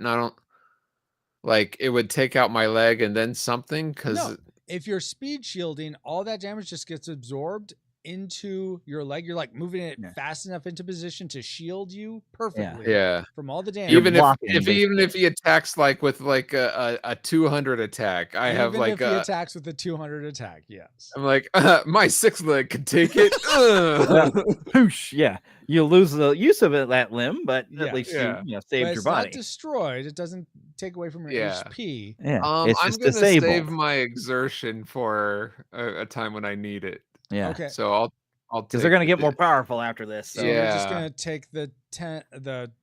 it would take out my leg and then something? No, if you're speed shielding, all that damage just gets absorbed into your leg. You're like moving it fast enough into position to shield you perfectly from all the damage. Even if he attacks with a 200 attack, I have if he attacks with a 200 attack, yes. I'm like my 6 leg could take it. Poosh, you lose the use of that limb, but at least you saved your body. It's not destroyed. It doesn't take away from your HP. Yeah, I'm going to save my exertion for a time when I need it. Yeah. Okay. So I'll because they're going to get more powerful after this. So. We're just going to take the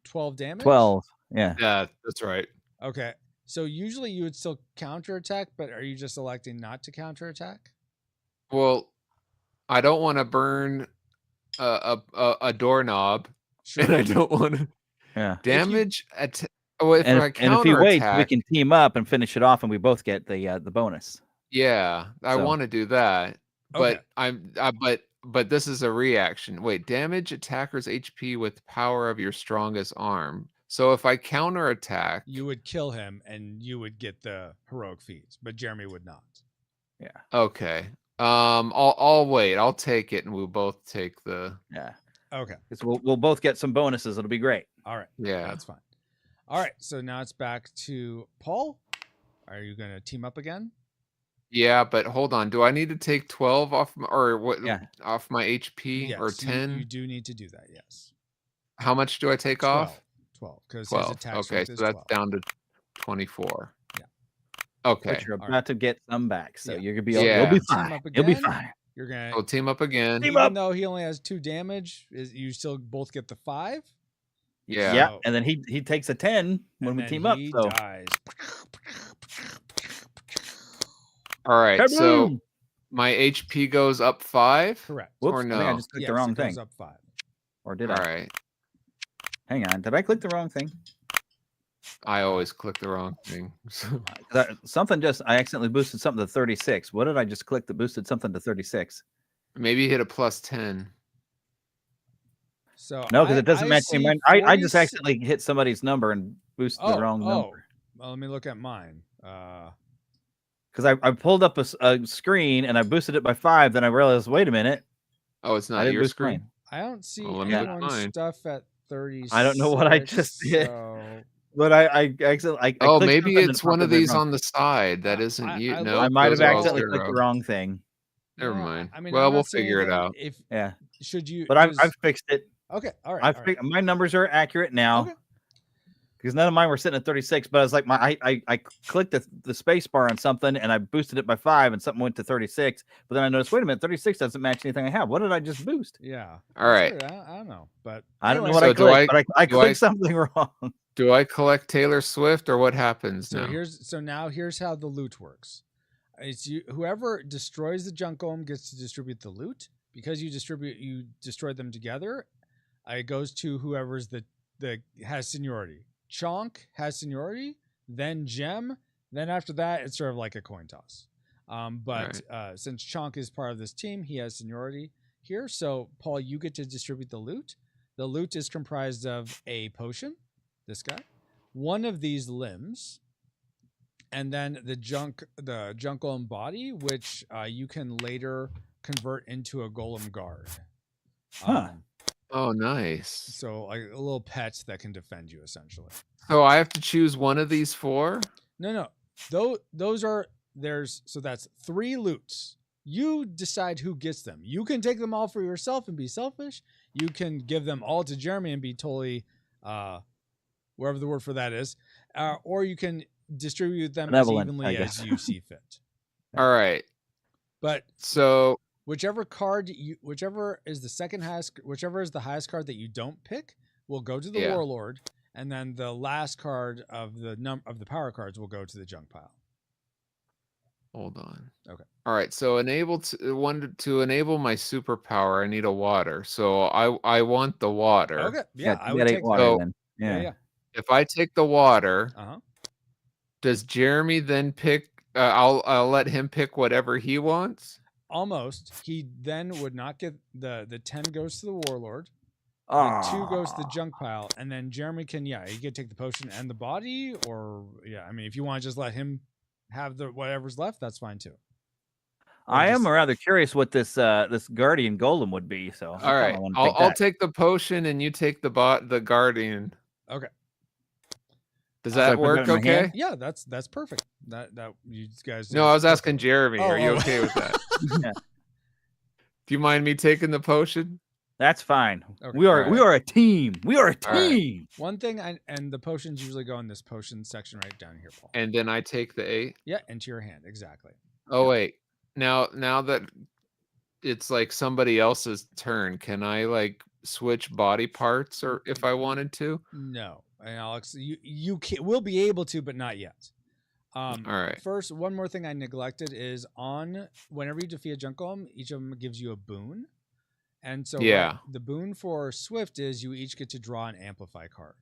12 damage. 12. Yeah. Yeah, that's right. Okay. So usually you would still counterattack, but are you just electing not to counterattack? Well, I don't want to burn a doorknob, and I don't want to Yeah. damage. If And I if he waits, we counterattack, can team up and finish it off, and we both get the bonus. yeah, I So- want to do that. Okay. But but this is a reaction. Wait, damage attacker's HP with power of your strongest arm. So if I counterattack, You would kill him and you would get the heroic feats, but Jeremy would not. Yeah. okay. I'll wait. I'll take it, and we'll both take the. Yeah. Okay. Because we'll both get some bonuses. It'll be great. All right. Yeah. That's fine. All right. So now it's back to Paul. Are you going to team up again? Yeah, but hold on. Do I need to take 12 off or what? Yeah. Off my HP or Yes, 10? You do need to do that. Yes. How much do I take 12. off? 12. Because his 12. attack Okay, strength so is that's 12. down to 24. Yeah. Okay. But you're All about right. to get some back, so Yeah. you're gonna be. Yeah. You'll be Team fine. up You'll be again. fine. You're going We'll to, team up again. Team even up. though he only has 2 damage, you still both get the 5. Yeah. Yeah. So- And then he takes a 10 when and we then team up. he So dies. All right. So Kaboom! my HP goes up 5. Correct. Whoops! or I think I no? just clicked Yes, the wrong it goes thing. up 5. Or did All I? right. Hang on. Did I click the wrong thing? I always click the wrong thing. So- I accidentally boosted something to 36. What did I just click that boosted something to 36? Maybe hit a +10. So No, because it doesn't match see mine. I just 46 accidentally hit somebody's number and boosted the wrong number. Well, let me look at mine. Because I pulled up a screen and I boosted it by 5. Then I realized, wait a minute, Oh, it's I not didn't your boost screen? mine. I don't see Well, let me look anyone's mine. stuff at 36. I don't know what I just did. So But I accidentally. I Oh, clicked maybe something and it's one of popped up these wrong. on the side. That isn't I you. looked- No, I might have those are all accidentally clicked the 0. wrong thing. Never no, mind. I mean, Well, I'm we'll not saying figure it that out. If Yeah, should you? but I've fixed it. Okay. All right. My numbers are accurate now. Okay. Because none of mine were sitting at 36, but I was like, I clicked the space bar on something and I boosted it by 5 and something went to 36. But then I noticed, wait a minute, 36 doesn't match anything I have. What did I just boost? Yeah. All right. That's weird. I don't know, but I don't know anyways, what I So do clicked, but I do I- clicked something wrong. Do I collect Taylor Swift or what happens So now? here's how the loot works. It's whoever destroys the junk golem gets to distribute the loot. Because you destroy them together, it goes to whoever's the has seniority. Chonk has seniority, then Gem, then after that it's sort of like a coin toss. But since Chonk is part of this team, he has seniority here. So Paul, you get to distribute the loot. The loot is comprised of a potion, this guy, one of these limbs, and then the junk golem body, which you can later convert into a golem guard. Huh. Oh, nice. So like a little pet that can defend you essentially. So I have to choose one of these 4? No. Those are so that's 3 loots. You decide who gets them. You can take them all for yourself and be selfish. You can give them all to Jeremy and be totally wherever the word for that is. Or you can distribute them as Benevolent, evenly I as guess. you see fit. All right. But So whichever is the highest card that you don't pick will go to the Yeah. warlord, and then the last card of the power cards will go to the junk pile. hold on. Okay. All right. So to enable my superpower, I need a water. So I want the water. Okay, yeah, I you would got 8 take water So- then. yeah, Yeah. yeah. If I take the water, Uh-huh. does Jeremy then pick? I'll let him pick whatever he wants. Almost. He then would not get the 10 goes to the warlord. The Ah. 2 goes to the junk pile, and then Jeremy can he could take the potion and the body, or I mean, if you want to just let him have the whatever's left, that's fine too. I am rather curious what this guardian golem would be. So All right. I'll take the potion and you take the guardian. Okay. Does So I that put work that in my okay? hand? Yeah, that's perfect. That you guys. No, I was asking Jeremy. Oh, Are you oh. okay with that? Yeah. Do you mind me taking the potion? That's fine. Okay. We are All we are a team. We are a All right. team. One thing, and the potions usually go in this potion section right down here, Paul. And then I take the 8. Yeah, into your hand, exactly. Oh wait. Now that it's like somebody else's turn, can I like switch body parts or if I wanted to? No, and Alex, you will be able to, but not yet. All right. First, one more thing I neglected is whenever you defeat a junk golem, each of them gives you a boon. And so the boon for Swift is you each get to draw an amplify card.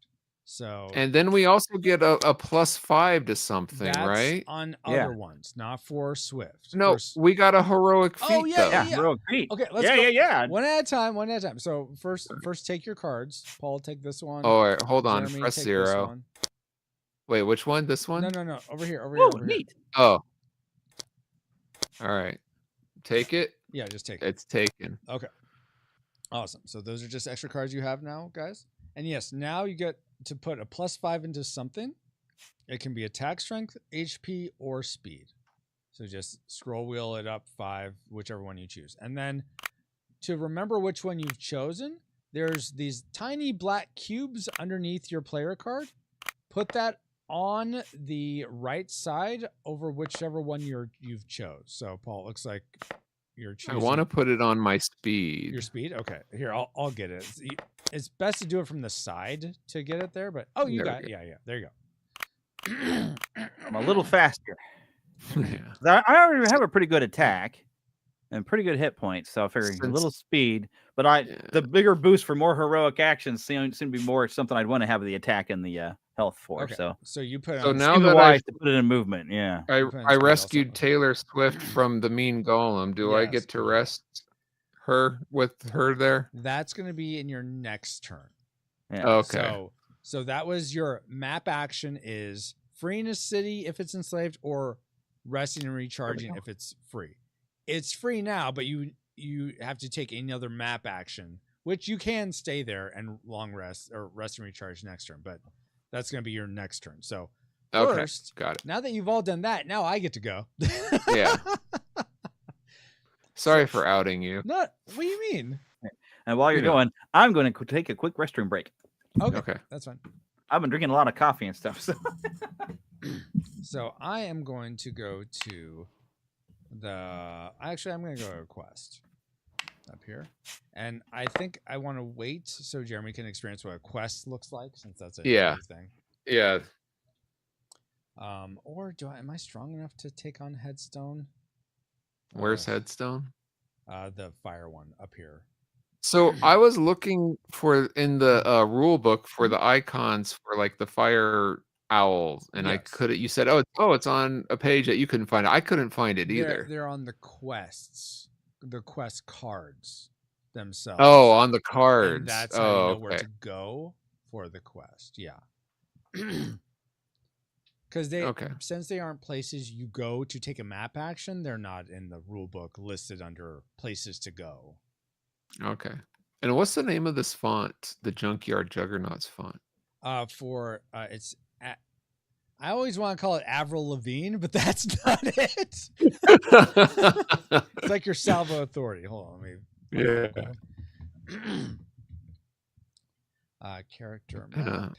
So and then we also get a +5 to something, that's right? on other ones, not for Swift. No, we got a heroic feat. Oh yeah, though. yeah. Heroic feat. Okay, let's go. Yeah. One at a time. So first take your cards. Paul, take this one. Oh, wait, hold on. Jeremy, Press take 0. one. Wait, which one? This one? No. Over here. Oh, neat. Oh. All right. Take it. Yeah, just take it. It's taken. Okay. Awesome. So those are just extra cards you have now, guys. And yes, now you get to put a +5 into something. It can be attack strength, HP, or speed. So just scroll wheel it up 5, whichever one you choose. And then to remember which one you've chosen, there's these tiny black cubes underneath your player card. Put that on the right side over whichever one you've chose. So Paul, it looks like you're choosing. I want to put it on my speed. Your speed? Okay. Here, I'll get it. It's best to do it from the side to get it there, but you got it. Yeah. There you go. I'm a little faster. Yeah. I already have a pretty good attack and pretty good hit points, so I figured a little speed. But the bigger boost for more heroic actions seem to be more something I'd want to have the attack and the health for. Okay. So you put so on now seems that wise to put it in movement. Yeah. I rescued Taylor Swift from the mean golem. Do I get to rest her with her there? That's going to be in your next turn. Yeah. Okay. So that was your map action is freeing a city if it's enslaved or resting and recharging if it's free. It's free now, but you have to take another map action, which you can stay there and long rest or rest and recharge next turn, but that's going to be your next turn. So first, got it. Now that you've all done that, now I get to go. Yeah. Sorry for outing you. What do you mean? And while you're going, I'm going to take a quick restroom break. Okay. That's fine. I've been drinking a lot of coffee and stuff. So I am going to go to I'm going to go to a quest up here. And I think I want to wait so Jeremy can experience what a quest looks like, since that's a new thing. Yeah. Or am I strong enough to take on Headstone? Where's Headstone? The fire one up here. So I was looking for in the rule book for the icons for like the fire owls, and I couldn't. You said, it's on a page that you couldn't find it. I couldn't find it either. They're on the quests, the quest cards themselves. Oh, on the cards. And that's how you know where to go for the quest. Yeah. Because since they aren't places you go to take a map action, they're not in the rule book listed under places to go. Okay. And what's the name of this font? The Junkyard Juggernauts font. It's I always want to call it Avril Lavigne, but that's not it. It's like your Salvo Authority. Hold on, character map.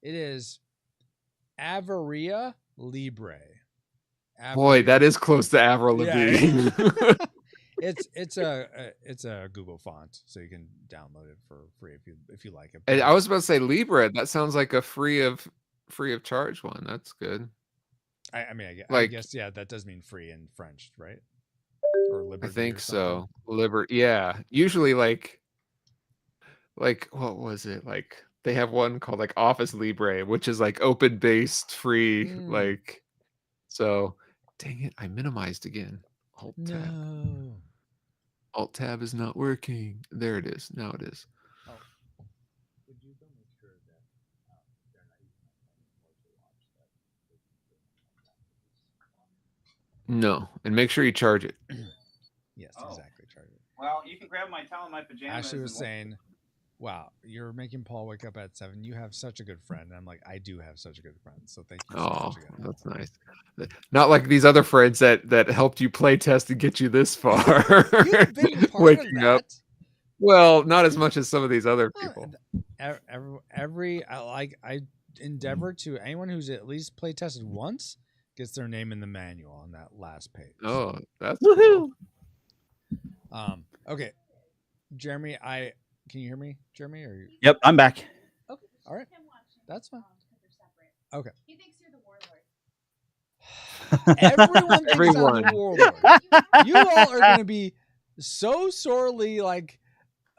It is Avaria Libre. Boy, that is close to Avril Lavigne. It's a Google font, so you can download it for free if you like it. And I was about to say Libre. That sounds like a free of charge one. That's good. I guess that does mean free in French, right? Or liberty. I think so. Liberty. Yeah. Usually, like what was it? Like they have one called like Office Libre, which is like open based, free. Like so. Dang it! I minimized again. Alt tab. No. Alt tab is not working. There it is. Now it is. Oh. Would you go make sure that they're not using No, and make sure you charge it. Yes, exactly. Charge it. Well, you can grab my towel and my pajamas. Ashley was saying, "Wow, you're making Paul wake up at 7. You have such a good friend." And I'm like, "I do have such a good friend." So thank you. Oh, that's nice. Not like these other friends that helped you play test and get you this far. You've been part waking of up. Well, not as much as some of these other people. I endeavor to anyone who's at least play tested once gets their name in the manual on that last page. Oh, that's woohoo! Cool. Okay, Jeremy, Can you hear me, Jeremy? Or you... Yep, I'm back. Okay, all right, that's fine. Okay. He thinks you're the warlord. Everyone thinks I'm Everyone. the warlord. You all are going to be so sorely like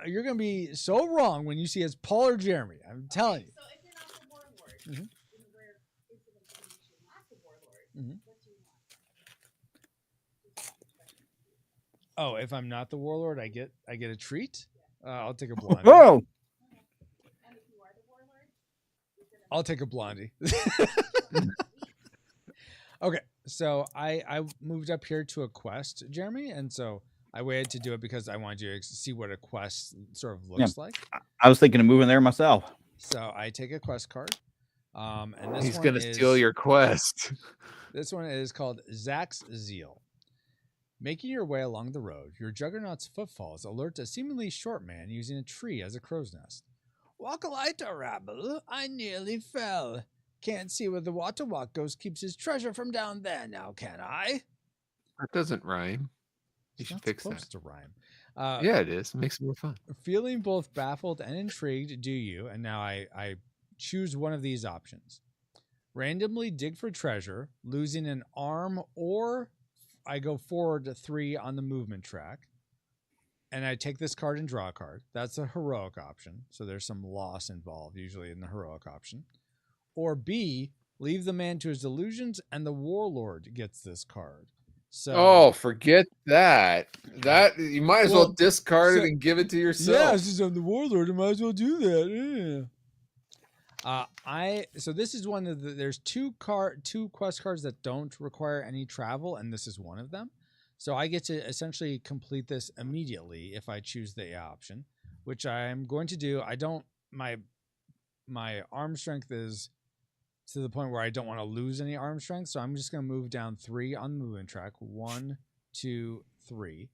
you're going to be so wrong when you see it's Paul or Jeremy. I'm telling you. So if you're not the warlord, Mhm. in the rare incident in which you're not the warlord, Mhm. what do you want? Oh, if I'm not the warlord, I get a treat. I'll take a blondie. Oh, And if you are the warlord, I'll take a blondie. Okay, so I moved up here to a quest, Jeremy, and so I waited to do it because I wanted you to see what a quest sort of looks like. I was thinking of moving there myself. So I take a quest card, and this He's one gonna is, steal your quest. This one is called Zach's Zeal. Making your way along the road, your juggernaut's footfalls alert a seemingly short man using a tree as a crow's nest. Walk a lighter, rabble. I nearly fell. Can't see where the water walk ghost keeps his treasure from down there now, can I? That doesn't rhyme. You It's should not fix supposed that. to rhyme. Yeah, it is. Makes it more fun. Feeling both baffled and intrigued, do you? And now I choose one of these options. Randomly dig for treasure, losing an arm, or I go forward to 3 on the movement track. And I take this card and draw a card. That's a heroic option. So there's some loss involved, usually in the heroic option. Or B, leave the man to his delusions and the warlord gets this card. So Oh, forget that. That you might as well discard it and give it to yeah, yourself. since I'm the warlord, I might as well do that. Yeah. So this is one of the, there's two quest cards that don't require any travel, and this is one of them. So I get to essentially complete this immediately if I choose the A option, which I'm going to do. I don't my arm strength is to the point where I don't want to lose any arm strength, so I'm just going to move down 3 on the movement track. 1, 2, 3.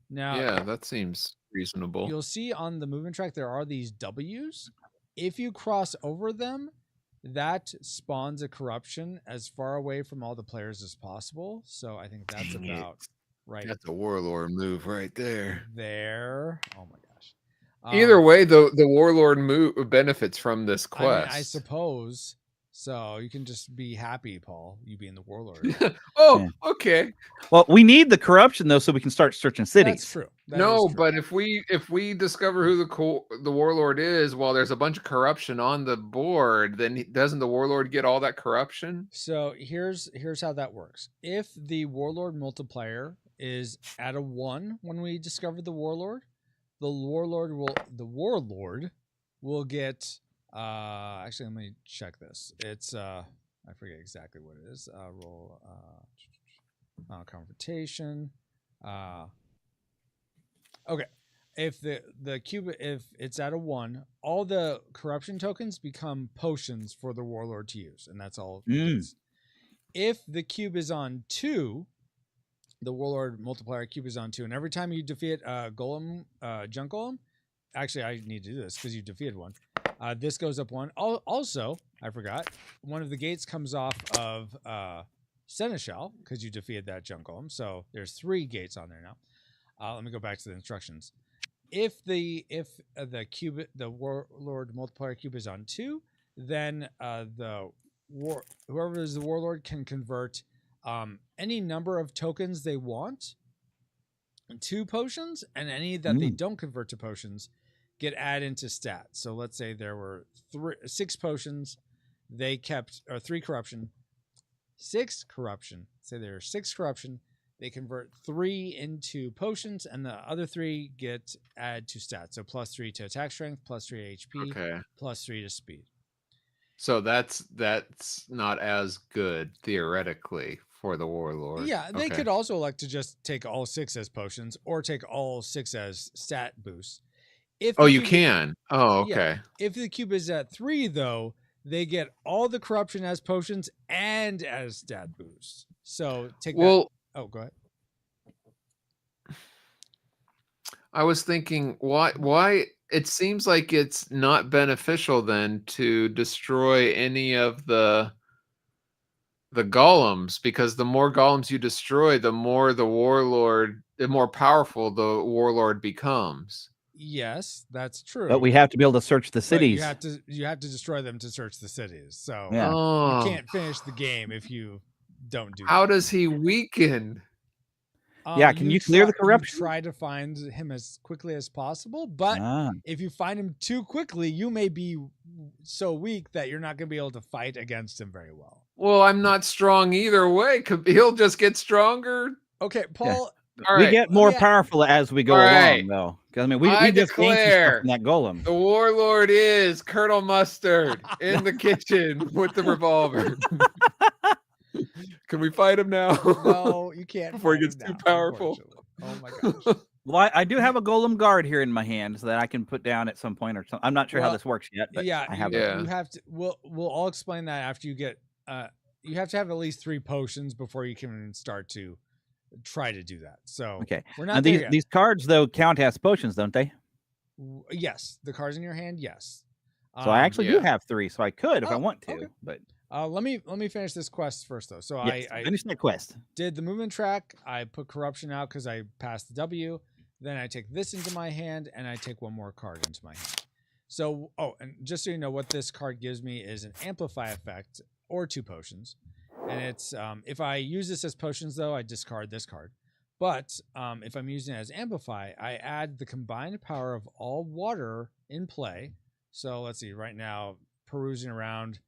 Now, Yeah, that seems reasonable. you'll see on the movement track there are these W's. If you cross over them, that spawns a corruption as far away from all the players as possible. So I think that's Dang about right That's a warlord move right there. there. Oh my gosh. Either way, the warlord move benefits from this quest. I suppose. So you can just be happy, Paul, you being the warlord. Oh, Yeah. okay. Well, we need the corruption though, so we can start searching cities. That's true. That No, is true. but if we discover who the warlord is while there's a bunch of corruption on the board, then doesn't the warlord get all that corruption? So here's how that works. If the warlord multiplier is at a 1 when we discover the warlord will get actually let me check this. It's I forget exactly what it is. Roll confrontation. Okay. If the cube, if it's at a 1, all the corruption tokens become potions for the warlord to use, and that's all it is. If the cube is on 2, the warlord multiplier cube is on 2, and every time you defeat a golem, junk golem, actually I need to do this because you defeated one. This goes up 1. Also, I forgot, one of the gates comes off of Seneschal because you defeated that junk golem. So there's 3 gates on there now. Let me go back to the instructions. If the warlord multiplier cube is on 2, then whoever is the warlord can convert any number of tokens they want to potions, and any that they don't convert to potions get added into stats. So let's say there were 6 potions, they kept, or 3 corruption, 6 corruption. Say there are 6 corruption. They convert 3 into potions, and the other 3 get added to stats. So +3 to attack strength, +3 HP, Okay. +3 to speed. So that's not as good theoretically for the warlord. Yeah, they could also elect to just take all 6 as potions, or take all 6 as stat boosts. If you can. Oh, okay. Yeah, if the cube is at 3, though, they get all the corruption as potions and as stat boosts. So take that. Oh, go ahead. I was thinking, why it seems like it's not beneficial then to destroy any of the golems, because the more golems you destroy, the more powerful the warlord becomes. Yes, that's true. But we have to be able to search the But cities. you have to destroy them to search the cities. So Yeah. you Oh, can't finish the game if you don't do how that. does he weaken? Yeah, can you clear the corruption? You try to find him as quickly as possible, but if you find him too quickly, you may be so weak that you're not going to be able to fight against him very well. Well, I'm not strong either way. He'll just get stronger. Okay, Paul. All We right. get more powerful as we go All along, right. though. 'Cause, I mean, we just gained some stuff declare from that golem. The warlord is Colonel Mustard in the kitchen with the revolver. Can we fight him now? No, you can't. Before he fight gets him too now, powerful. unfortunately. Oh my gosh. Well, I do have a golem guard here in my hand so that I can put down at some point or something. I'm not sure how Well, this works yet, but Yeah, I have you have to. We'll all explain that after you get. You have to have at least 3 potions before you can start to try to do that. So okay. we're Now, not there yet. these cards though count as potions, don't they? Yes, the cards in your hand. Yes. So I actually do have 3, so I could if I Oh, want to. okay. But let me finish this quest first though. So yes, I finish that quest. did the movement track. I put corruption out because I passed the W. Then I take this into my hand and I take one more card into my hand. So, and just so you know, what this card gives me is an amplify effect or 2 potions. And it's, if I use this as potions though, I discard this card. But if I'm using it as amplify, I add the combined power of all water in play. So let's see, right now, perusing around,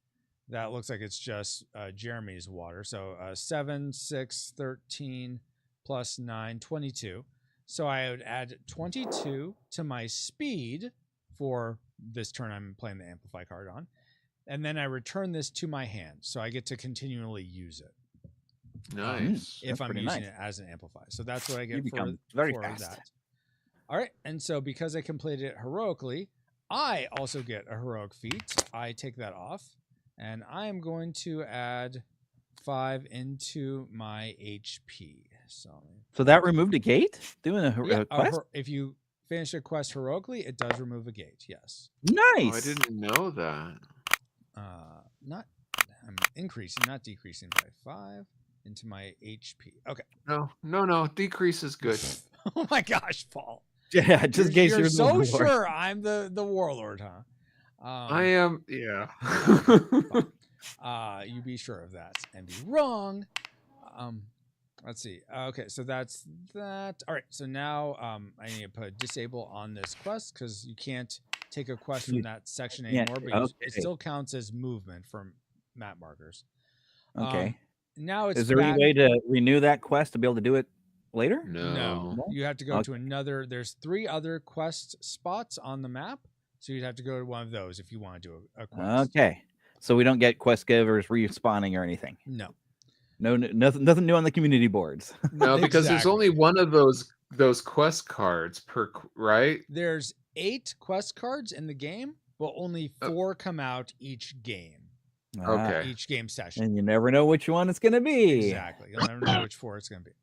that looks like it's just Jeremy's water. So 7, 6, 13, plus 9, 22. So I would add 22 to my speed for this turn I'm playing the amplify card on. And then I return this to my hand. So I get to continually use it. Nice. If I'm using nice. it as an amplify. So that's what I You get become very for fast. that. All right. And so because I completed it heroically, I also get a heroic feat. I take that off. And I am going to add 5 into my HP. So that removed a gate? Doing a quest? If you finish a quest heroically, it does remove a gate. Yes. Nice. Oh, I didn't know that. I'm increasing, not decreasing by 5 into my HP. Okay. No. Decrease is good. Oh my gosh, Paul. Yeah, just in case you're you're so warlord. sure I'm the warlord, huh? I am. Yeah. You be sure of that and be wrong. Let's see. Okay, so that's that. All right, so now I need to put disable on this quest because you can't take a quest from that section anymore, but it still counts as movement from map markers. Okay. Now it's Is there any way to renew that quest to be able to do it later? No. You have to go to another. There's 3 other quest spots on the map, so you'd have to go to one of those if you want to do a quest. Okay. So we don't get quest givers respawning or anything. No. No, nothing new on the community boards. No, because there's only one of those quest cards per, right? There's 8 quest cards in the game, but only 4 come out each game. Okay. Each game session. And you never know which one it's going to be. Exactly. You'll never know which 4 it's going to be.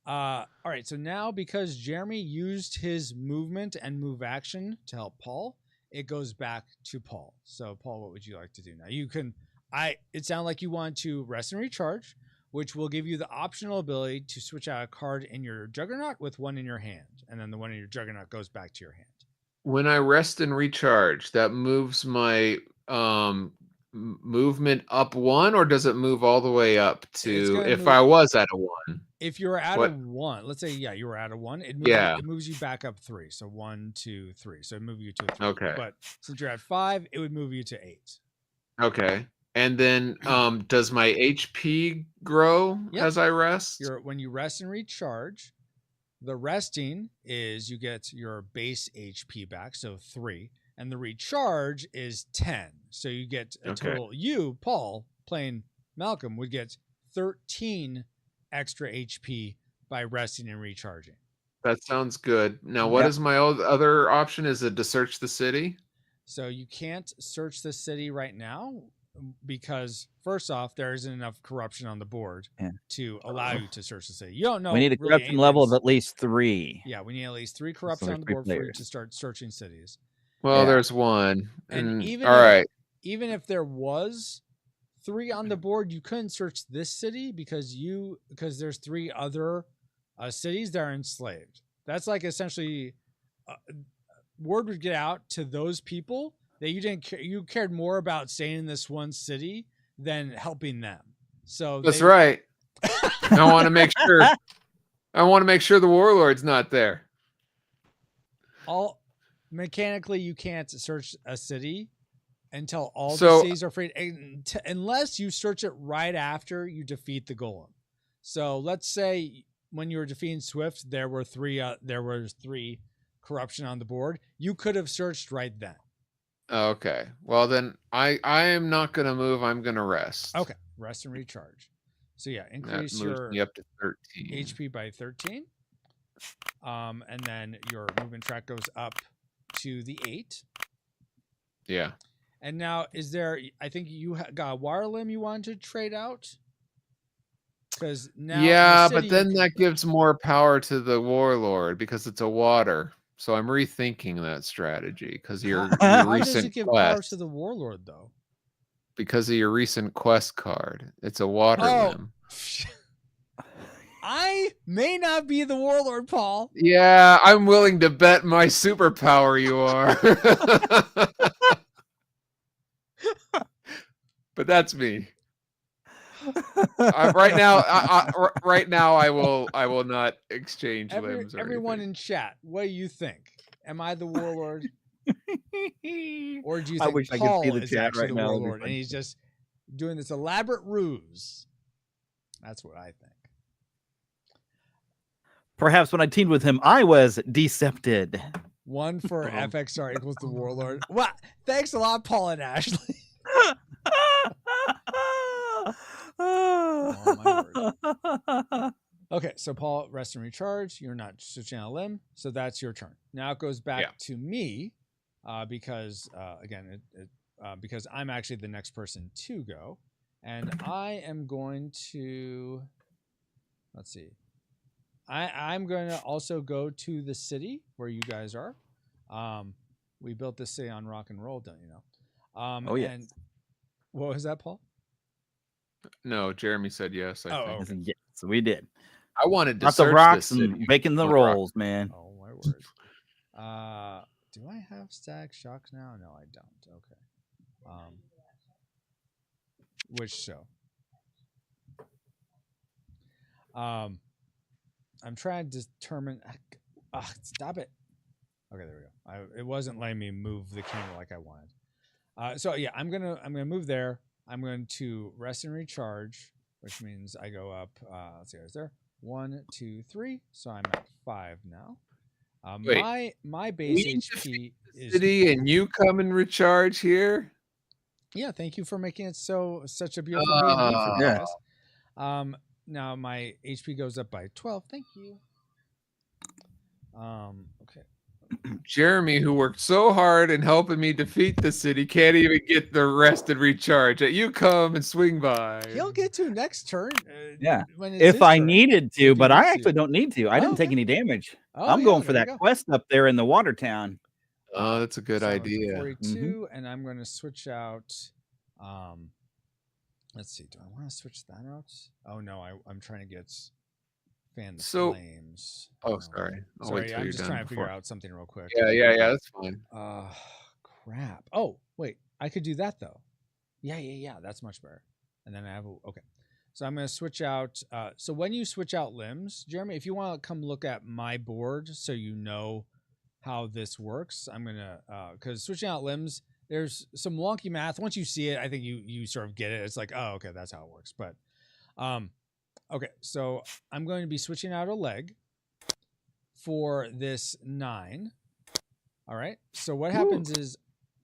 All right. So now because Jeremy used his movement and move action to help Paul, it goes back to Paul. So Paul, what would you like to do now? You can, it sounded like you want to rest and recharge, which will give you the optional ability to switch out a card in your Juggernaut with one in your hand. And then the one in your Juggernaut goes back to your hand. When I rest and recharge, that moves my movement up 1, or does it move all the way up to if I was at a 1? If you're at a 1, let's say, you were at a 1, it moves you back up 3. So 1, 2, 3. So it moves you to a 3. Okay. But since you're at 5, it would move you to 8. Okay. And then does my HP grow as I rest? When you rest and recharge, the resting is you get your base HP back, so 3. And the recharge is 10. So you get a total. You, Paul, playing Malcolm, would get 13 extra HP by resting and recharging. That sounds good. Now, what is my other option? Is it to search the city? So you can't search the city right now because, first off, there isn't enough corruption on the board to allow you to search the city. You don't know. We need a corruption level of at least 3. Yeah, we need at least 3 corruption on the board for you to start searching cities. Well, there's 1. And even if there was 3 on the board, you couldn't search this city because there's 3 other cities that are enslaved. That's like essentially word would get out to those people that you cared more about staying in this one city than helping them. So That's right. I want to make sure. I want to make sure the warlord's not there. Mechanically, you can't search a city until all the So- cities are free, unless you search it right after you defeat the golem. So let's say when you were defeating Swift, there were three corruption on the board. You could have searched right then. Okay. Well, then I am not going to move. I'm going to rest. Okay, rest and recharge. So yeah, That increase moves your me up to 13. HP by 13. And then your movement track goes up to the 8. Yeah. And now, is there? I think you got a wire limb you wanted to trade out. Because now, in the Yeah, city, but then that gives more power to the warlord because it's a water. So I'm rethinking that strategy because your how does recent it give power quest, to the warlord though? because of your recent quest card. It's a water Oh. limb. I may not be the warlord, Paul. Yeah, I'm willing to bet my superpower you are. But that's me. Right now, I will not exchange limbs. Or Everyone anything. in chat, what do you think? Am I the warlord, or do you I think wish I could Paul see the is chat actually right the now. It'd be warlord and fun. he's just doing this elaborate ruse? That's what I think. Perhaps when I teamed with him, I was decepted. 1 for FXR equals the warlord. Wow, thanks a lot, Paul and Ashley. Oh, my word. Okay, so Paul, rest and recharge. You're not switching out a limb, so that's your turn. Now it goes back to me, because because I'm actually the next person to go, and I am going to. Let's see. I'm going to also go to the city where you guys are. We built this city on rock and roll, don't you know? Oh, yes. And what was that, Paul? No, Jeremy said yes. I think. Yes, we did. I wanted to Lots of search rocks this and city. making the Oh, rock. rolls, man. Oh my word. Do I have stack shocks now? No, I don't. Okay. Which show? I'm trying to determine. Stop it. Okay, there we go. It wasn't letting me move the camera like I wanted. So yeah, I'm gonna move there. I'm going to rest and recharge, which means I go up. Let's see, I was there. 1, 2, 3. So I'm at 5 now. Wait, my base we HP is City, and you come and recharge here. Yeah, thank you for making it such a beautiful B&B for me, Yeah. guys. Now my HP goes up by 12. Thank you. Okay. Jeremy, who worked so hard in helping me defeat the city, can't even get the rest and recharge. You come and swing by. He'll get to next turn. Yeah. When it's If his I turn. needed If he to, but I needs to. actually don't need to. I didn't take okay. any damage. Oh, I'm yeah, going for there you that go. quest up there in the water town. Oh, that's a good So it's a idea. 42, and I'm going to switch out. Let's see. Do I want to switch that out? Oh no, I'm trying to get fan the flames. Oh, sorry. I'll wait Sorry, till I'm you're just done trying to figure before- out something real quick. Yeah, that's fine. Crap. Oh, wait. I could do that though. Yeah. That's much better. And then I have okay. So I'm going to switch out. So when you switch out limbs, Jeremy, if you want to come look at my board so you know how this works, I'm going to because switching out limbs, there's some wonky math. Once you see it, I think you sort of get it. It's like, oh, okay, that's how it works. But okay, so I'm going to be switching out a leg for this 9. All right. So what happens is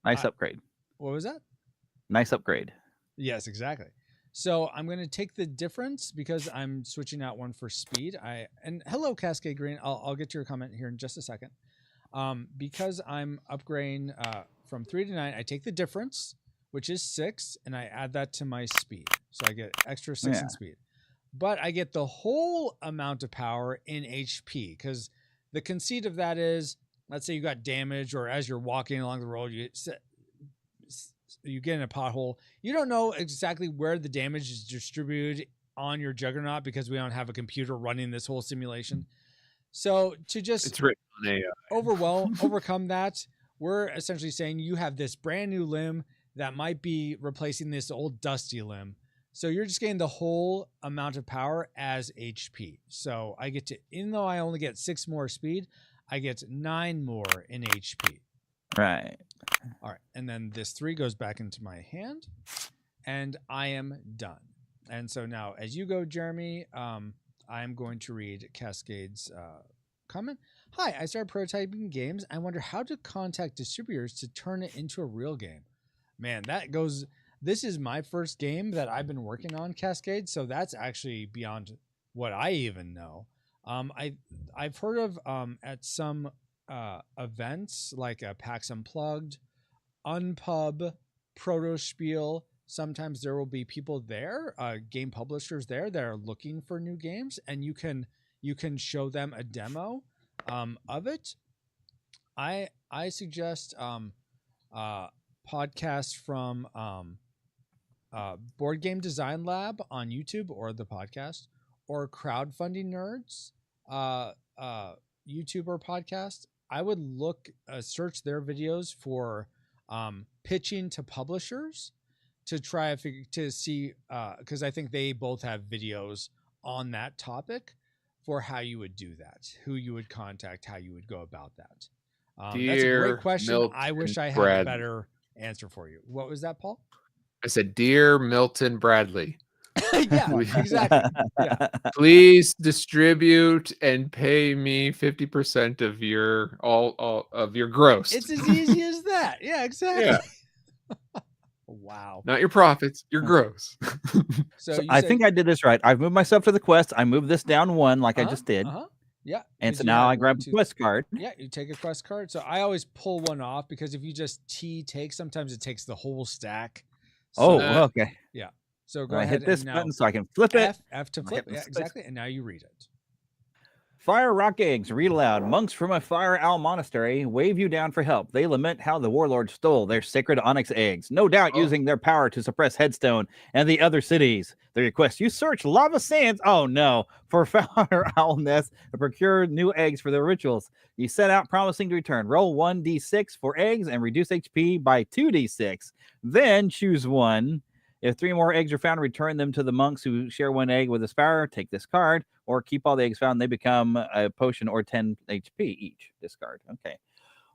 Nice upgrade. what was that? Nice upgrade. Yes, exactly. So I'm going to take the difference because I'm switching out one for speed. And hello, Cascade Green. I'll get to your comment here in just a second. Because I'm upgrading from 3 to 9, I take the difference, which is 6, and I add that to my speed. So I get extra 6 in speed. But I get the whole amount of power in HP because the conceit of that is, let's say you got damage, or as you're walking along the road, you get in a pothole. You don't know exactly where the damage is distributed on your Juggernaut because we don't have a computer running this whole simulation. So to just It's written on AI. overcome that, we're essentially saying you have this brand new limb that might be replacing this old dusty limb. So you're just getting the whole amount of power as HP. So I get to, even though I only get 6 more speed, I get 9 more in HP. Right. All right. And then this 3 goes back into my hand and I am done. And so now as you go, Jeremy, I am going to read Cascade's comment. Hi, I started prototyping games. I wonder how to contact distributors to turn it into a real game. Man, that goes... This is my first game that I've been working on, Cascade, so that's actually beyond what I even know. I've heard of at some events like PAX Unplugged, Unpub, Protospiel. Sometimes there will be people there, game publishers there that are looking for new games, and you can show them a demo of it. I suggest podcasts from Board Game Design Lab on YouTube or the podcast, or Crowdfunding Nerds YouTube or podcast. I would look search their videos for pitching to publishers to try to see, because I think they both have videos on that topic for how you would do that, who you would contact, how you would go about that. That's a great question. Milton I wish I had a Bradley. better answer for you. What was that, Paul? I said, "Dear Milton Bradley, Yeah, exactly. Yeah. please distribute and pay me 50% of your all of your gross. It's as easy as that. Yeah, exactly. Yeah. Wow. Not your profits, your gross." So, So you I say- think I did this right. I've moved myself to the quest. I moved this down 1 like I just did. Yeah. And because so you now have I grab 1, the 2, quest card. Yeah, you take a quest card. So I always pull one off because if you just take, sometimes it takes the whole stack. Oh, So, okay. so go I ahead hit this and now button so I can flip it. F to I flip. hit the Yeah, space. exactly. And now you read it. Fire rock eggs, read aloud. Monks from a fire owl monastery wave you down for help. They lament how the warlord stole their sacred onyx eggs, no doubt using their power to suppress Headstone and the other cities. They request you search lava sands, oh no, for fire owl nests and procure new eggs for their rituals. You set out promising to return. Roll 1d6 for eggs and reduce HP by 2d6. Then choose one. If 3 more eggs are found, return them to the monks who share 1 egg with the sparrow. Take this card, or keep all the eggs found. They become a potion or 10 HP each. Discard. Okay.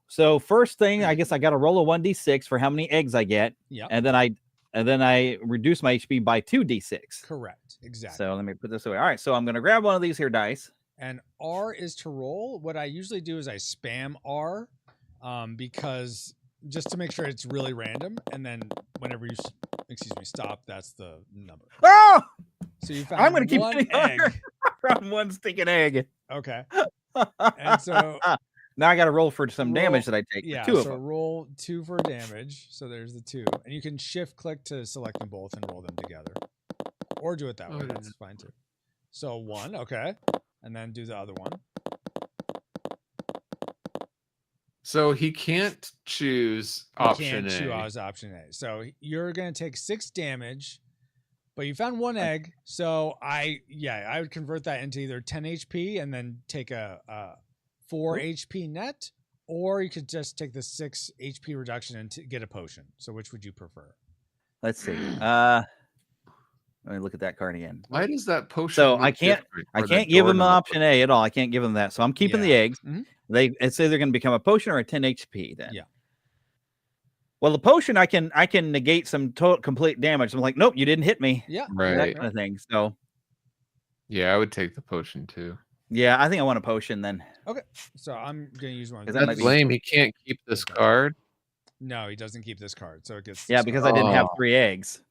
So first thing, I guess I got to roll a 1d6 for how many eggs I get. Yeah. And then I reduce my HP by 2d6. Correct. Exactly. So let me put this away. All right. So I'm going to grab one of these here dice. And R is to roll. What I usually do is I spam R because just to make sure it's really random. And then whenever you, stop, that's the number. Oh! So you found I'm going to keep 1 getting egg. on 1 stinking egg. Okay. And so now I got to roll for some roll- damage that I take. yeah, 2 of so them. roll 2 for damage. So there's the 2. And you can shift click to select them both and roll them together. Or do it that way. Oh, That's fine too. So 1, okay. And then do the other one. So he can't choose You option can't A. choose option A. So you're going to take 6 damage, but you found 1 egg. So I would convert that into either 10 HP and then take a 4 HP net, or you could just take the 6 HP reduction and get a potion. So which would you prefer? Let's see. Let me look at that card again. Why does that potion? So look I can't different I for the can't give them an doorknob? option A at all. I can't give them that. So I'm keeping the Yeah. eggs. Mhm. It's either going to become a potion or a 10 HP then. Yeah. Well, the potion I can negate some total complete damage. I'm like, nope, you didn't hit me. Yeah. Right. That kind of thing. So Yeah, I would take the potion too. yeah, I think I want a potion then. So I'm going to use one. of Because that might That's be- lame. He can't keep this card. No, he doesn't keep this card. So it gets. Yeah, because I didn't have Oh. 3 eggs.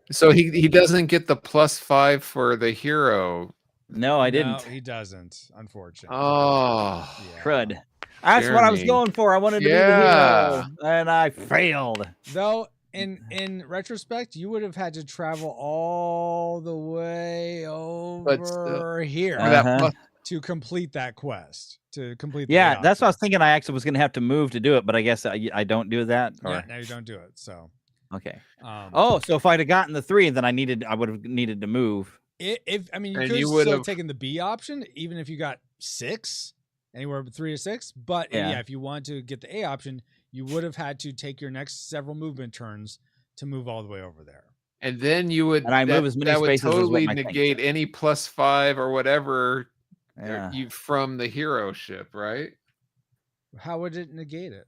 So he doesn't get the +5 for the hero. No, I didn't. No, he doesn't, unfortunately. Oh, Yeah. Crud. That's what I was Jeremy. going for. I wanted to be the Yeah. hero, and I failed. Though in retrospect, you would have had to travel all the way But still- over here for that Uh-huh. plus- to complete that quest. To complete. The Yeah, that's what I was options. thinking. I actually was going to have to move to do it, but I guess I don't do that. Or Yeah, now you don't do it. So. okay. Um, Oh, so if I'd have gotten the 3, then I would have needed to move. If I mean, you And could you still would have have- taken the B option, even if you got 6, anywhere from 3 to 6. But Yeah. if you want to get the A option, you would have had to take your next several movement turns to move all the way over there. And then you would And I move as many that would spaces as what totally my tank negate does. any +5 or whatever Yeah. you from the hero ship, right? How would it negate it?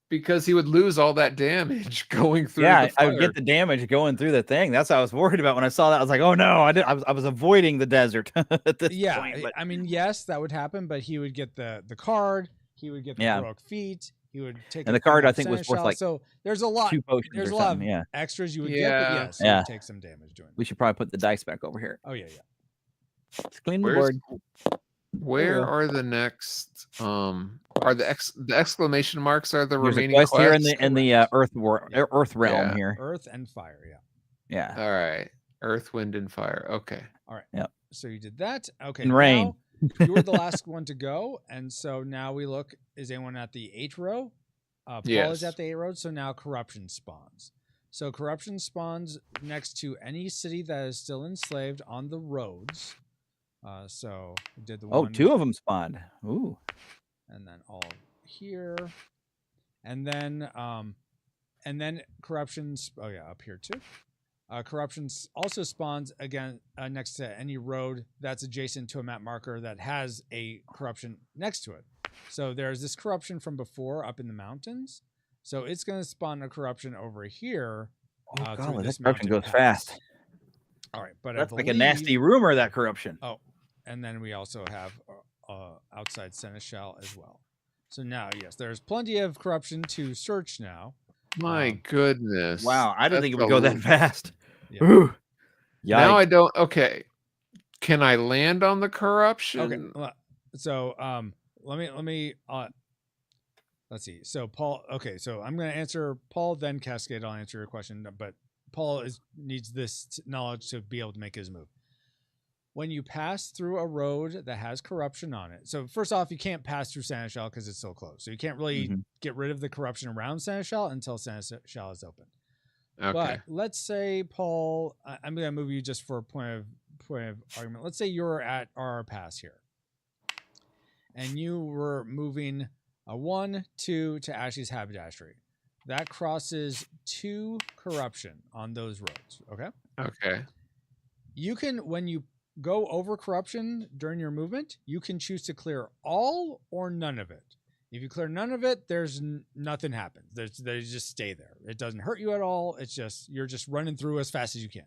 Because he would lose all that damage going through Yeah, the I fire. would get the damage going through the thing. That's what I was worried about when I saw that. I was like, oh no, I was avoiding the desert at this Yeah, point. But I mean, yes, that would happen, but he would get the card, he would get the Yeah. heroic feat, he would take And a the card, point I of think, was Seneschal. worth, like, so there's a lot 2 potions there's or a lot of something. Yeah. extras you would get, but Yeah. yes, you Yeah. would take some damage doing We that. should probably put the dice back over here. Oh yeah. Let's clean the Where's- board. Where Yeah. are the next are the exclamation marks are the There's a remaining quest here in quests? the Earth realm Yeah. here. Earth and fire, yeah. Yeah. All right. Earth, wind, and fire. Okay. All right. Yep. So you did that. Okay. And rain. Now you were the last one to go, and so now we look. Is anyone at the 8th row? Paul is Yes. at the 8th row. So now corruption spawns. So corruption spawns next to any city that is still enslaved on the roads. So we did the Oh, one, 2 of them spawned. Ooh. and then all here, and then corruptions. Oh yeah, up here too. Corruption also spawns again next to any road that's adjacent to a map marker that has a corruption next to it. So there's this corruption from before up in the mountains. So it's going to spawn a corruption over here. Oh, through golly, this that corruption mountain goes pass. fast. All right, but That's I like a believe- nasty rumor, that corruption. Oh, and then we also have outside Seneschal as well. So now, yes, there's plenty of corruption to search now. My goodness. Wow, I didn't think it That's would go a that fast. Yeah. Ooh. Now Yikes. I don't. Okay. Can I land on the corruption? Okay, so let me let's see. So Paul, okay, so I'm going to answer Paul, then Cascade. I'll answer your question, but Paul needs this knowledge to be able to make his move. When you pass through a road that has corruption on it, so first off, you can't pass through Seneschal because it's so close. So you can't really get rid of the corruption around Seneschal until Seneschal is open. Okay. But let's say, Paul, I'm going to move you just for a point of argument. Let's say you're at RR Pass here, and you were moving a 1, 2 to Ashley's Haberdashery. That crosses 2 corruption on those roads. Okay. Okay. You can, when you go over corruption during your movement, you can choose to clear all or none of it. If you clear none of it, there's nothing happens. They just stay there. It doesn't hurt you at all. It's just, you're just running through as fast as you can.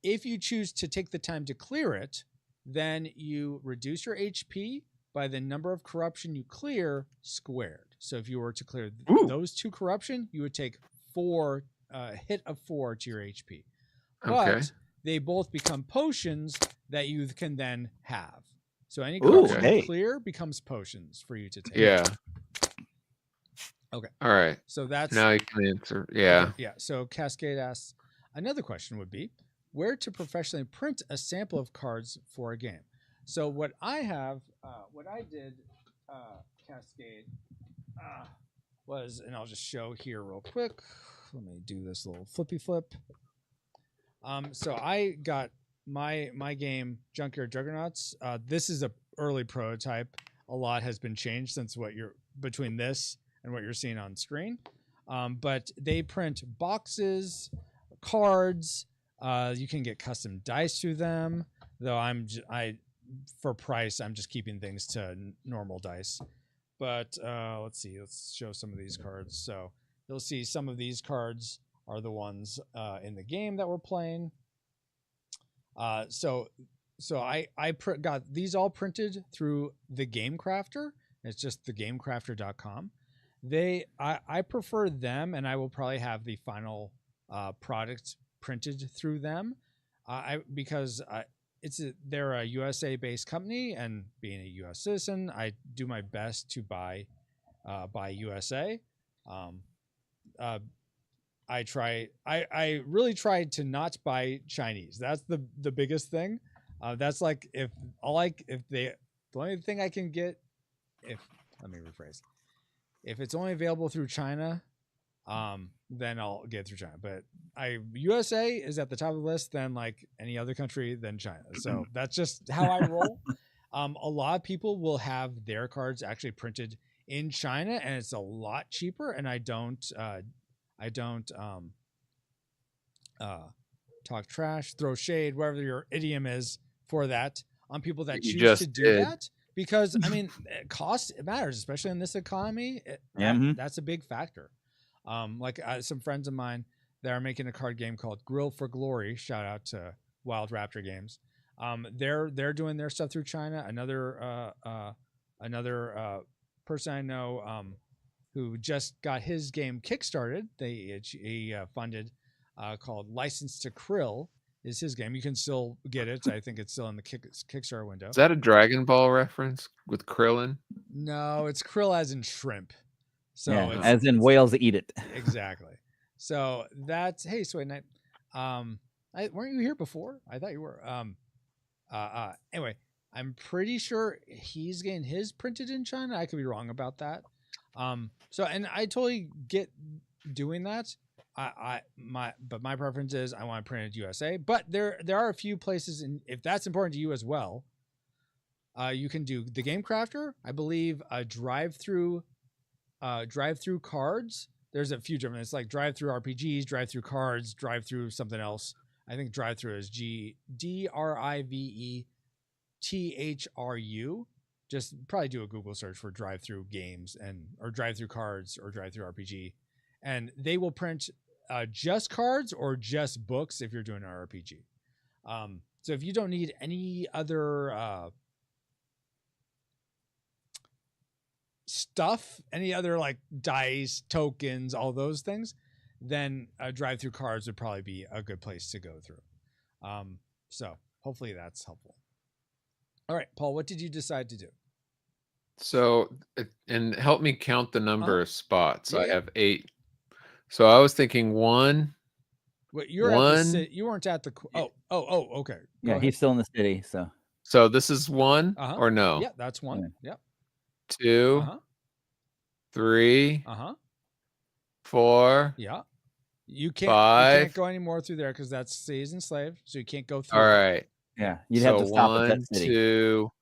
If you choose to take the time to clear it, then you reduce your HP by the number of corruption you clear squared. So if you were to clear those 2 corruption, you would take 4 hit of 4 to your HP. But Okay. they both become potions that you can then have. So any Ooh, corruption hey. you clear becomes potions for you to take. Yeah. Okay. All right. So that's Now you can answer. Yeah. okay, yeah. So Cascade asks, another question would be where to professionally print a sample of cards for a game. So what I have, what I did, Cascade, was, and I'll just show here real quick. Let me do this little flippy flip. So I got my game Junkyard Juggernauts. This is a early prototype. A lot has been changed since what you're between this and what you're seeing on screen. But they print boxes, cards. You can get custom dice through them. Though for price, I'm just keeping things to normal dice. But let's see. Let's show some of these cards. So you'll see some of these cards are the ones in the game that we're playing. So I got these all printed through the Game Crafter. It's just thegamecrafter.com. I prefer them, and I will probably have the final product printed through them. Because they're a USA based company, and being a US citizen, I do my best to buy USA. I really tried to not buy Chinese. That's the biggest thing. That's like the only thing I can get, let me rephrase. If it's only available through China, then I'll get through China. But USA is at the top of the list, then like any other country, then China. So that's just how I roll. A lot of people will have their cards actually printed in China, and it's a lot cheaper. And I don't talk trash, throw shade, whatever your idiom is for that on people that You choose just to do did. that. Because I mean, cost matters, especially in this economy. That's a big factor. Like some friends of mine that are making a card game called Grill for Glory. Shout out to Wild Raptor Games. They're doing their stuff through China. Another person I know who just got his game kickstarted. He funded called License to Krill is his game. You can still get it. I think it's still in the Kickstarter window. Is that a Dragon Ball reference with Krillin? No, it's krill as in shrimp. So yeah, as in whales eat it. Exactly. So that's hey, Sway Knight. Weren't you here before? I thought you were. Anyway, I'm pretty sure he's getting his printed in China. I could be wrong about that. So and I totally get doing that. But my preference is I want to print it USA. But there are a few places, and if that's important to you as well, you can do the Game Crafter. I believe drive-through cards. There's a few different. It's like drive-through RPGs, drive-through cards, drive-through something else. I think drive-through is DRIVETHRU. Just probably do a Google search for drive-through games or drive-through cards or drive-through RPG, and they will print just cards or just books if you're doing an RPG. So if you don't need any other stuff, any other like dice, tokens, all those things, then drive-through cards would probably be a good place to go through. So hopefully that's helpful. All right, Paul, what did you decide to do? So, and help me count the number of spots. Yeah, I have 8. So I was thinking 1. What you're at the city, you weren't at the okay. Yeah, he's still in the city, so this is 1 or no? Yeah, that's 1. Yep. 2 3 4 Yeah. You can't 5 go any more through there because that's seized and slave, so you can't go through. All right. Yeah, you'd have to stop at that 1 city. 2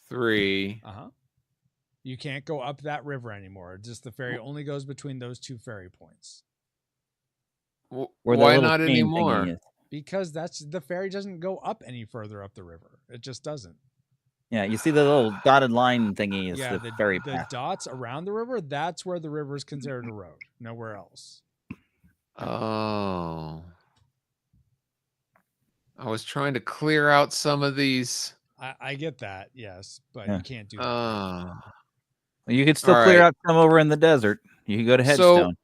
3 You can't go up that river anymore. Just the ferry only goes between those 2 ferry points. Why not anymore? Because the ferry doesn't go up any further up the river. It just doesn't. Yeah, you see the little dotted line thingy is the ferry the path. dots around the river, that's where the river is considered a road. Nowhere else. Oh. I was trying to clear out some of these. I get that, yes, but you can't do that. You could still clear out some over in the desert. You can go to Headstone.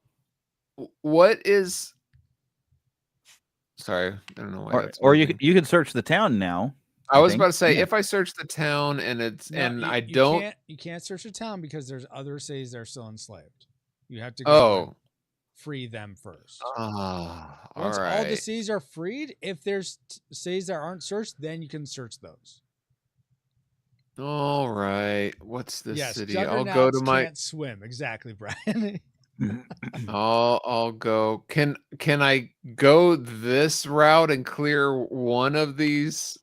So, what is? Sorry, I don't know why. Or you could search the town now. I was about to say if I search the town and you can't search the town because there's other cities that are still enslaved. You have to free them first. Once all the cities are freed, if there's cities that aren't searched, then you can search those. All right. What's this city? I'll go to my. Can't swim exactly, Brian. I'll go. Can I go this route and clear one of these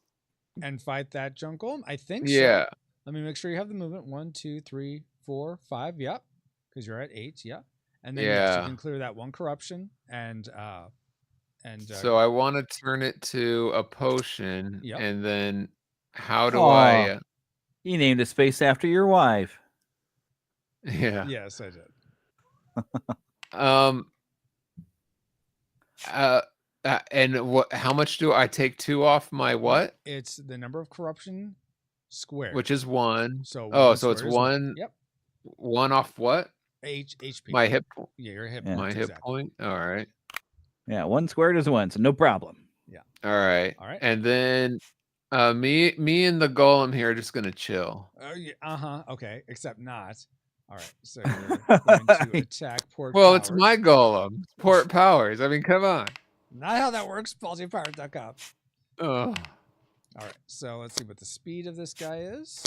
and fight that junk golem? I think. Yeah. So. Let me make sure you have the movement. 1, 2, 3, 4, 5. Yep. Because you're at 8. Yep. And then yes, you can clear that 1 corruption and. So I want to turn it to a potion, and then how do I? You named a space after your wife. Yeah. Yes, I did. And what? How much do I take 2 off my what? It's the number of corruption squared, which is 1. So so it's 1. Yep. 1 off what? HP. My hit point. Yeah, your hit. My hit point. All right. Yeah, 1 squared is 1, so no problem. Yeah. All right. And then me and the golem here are just gonna chill. Okay, except not. All right. So you're going to attack Port. Well, Powers. It's my golem, Port Powers. I mean, come on. Not how that works. PalsyPowers.com. Oh. All right. So let's see what the speed of this guy is.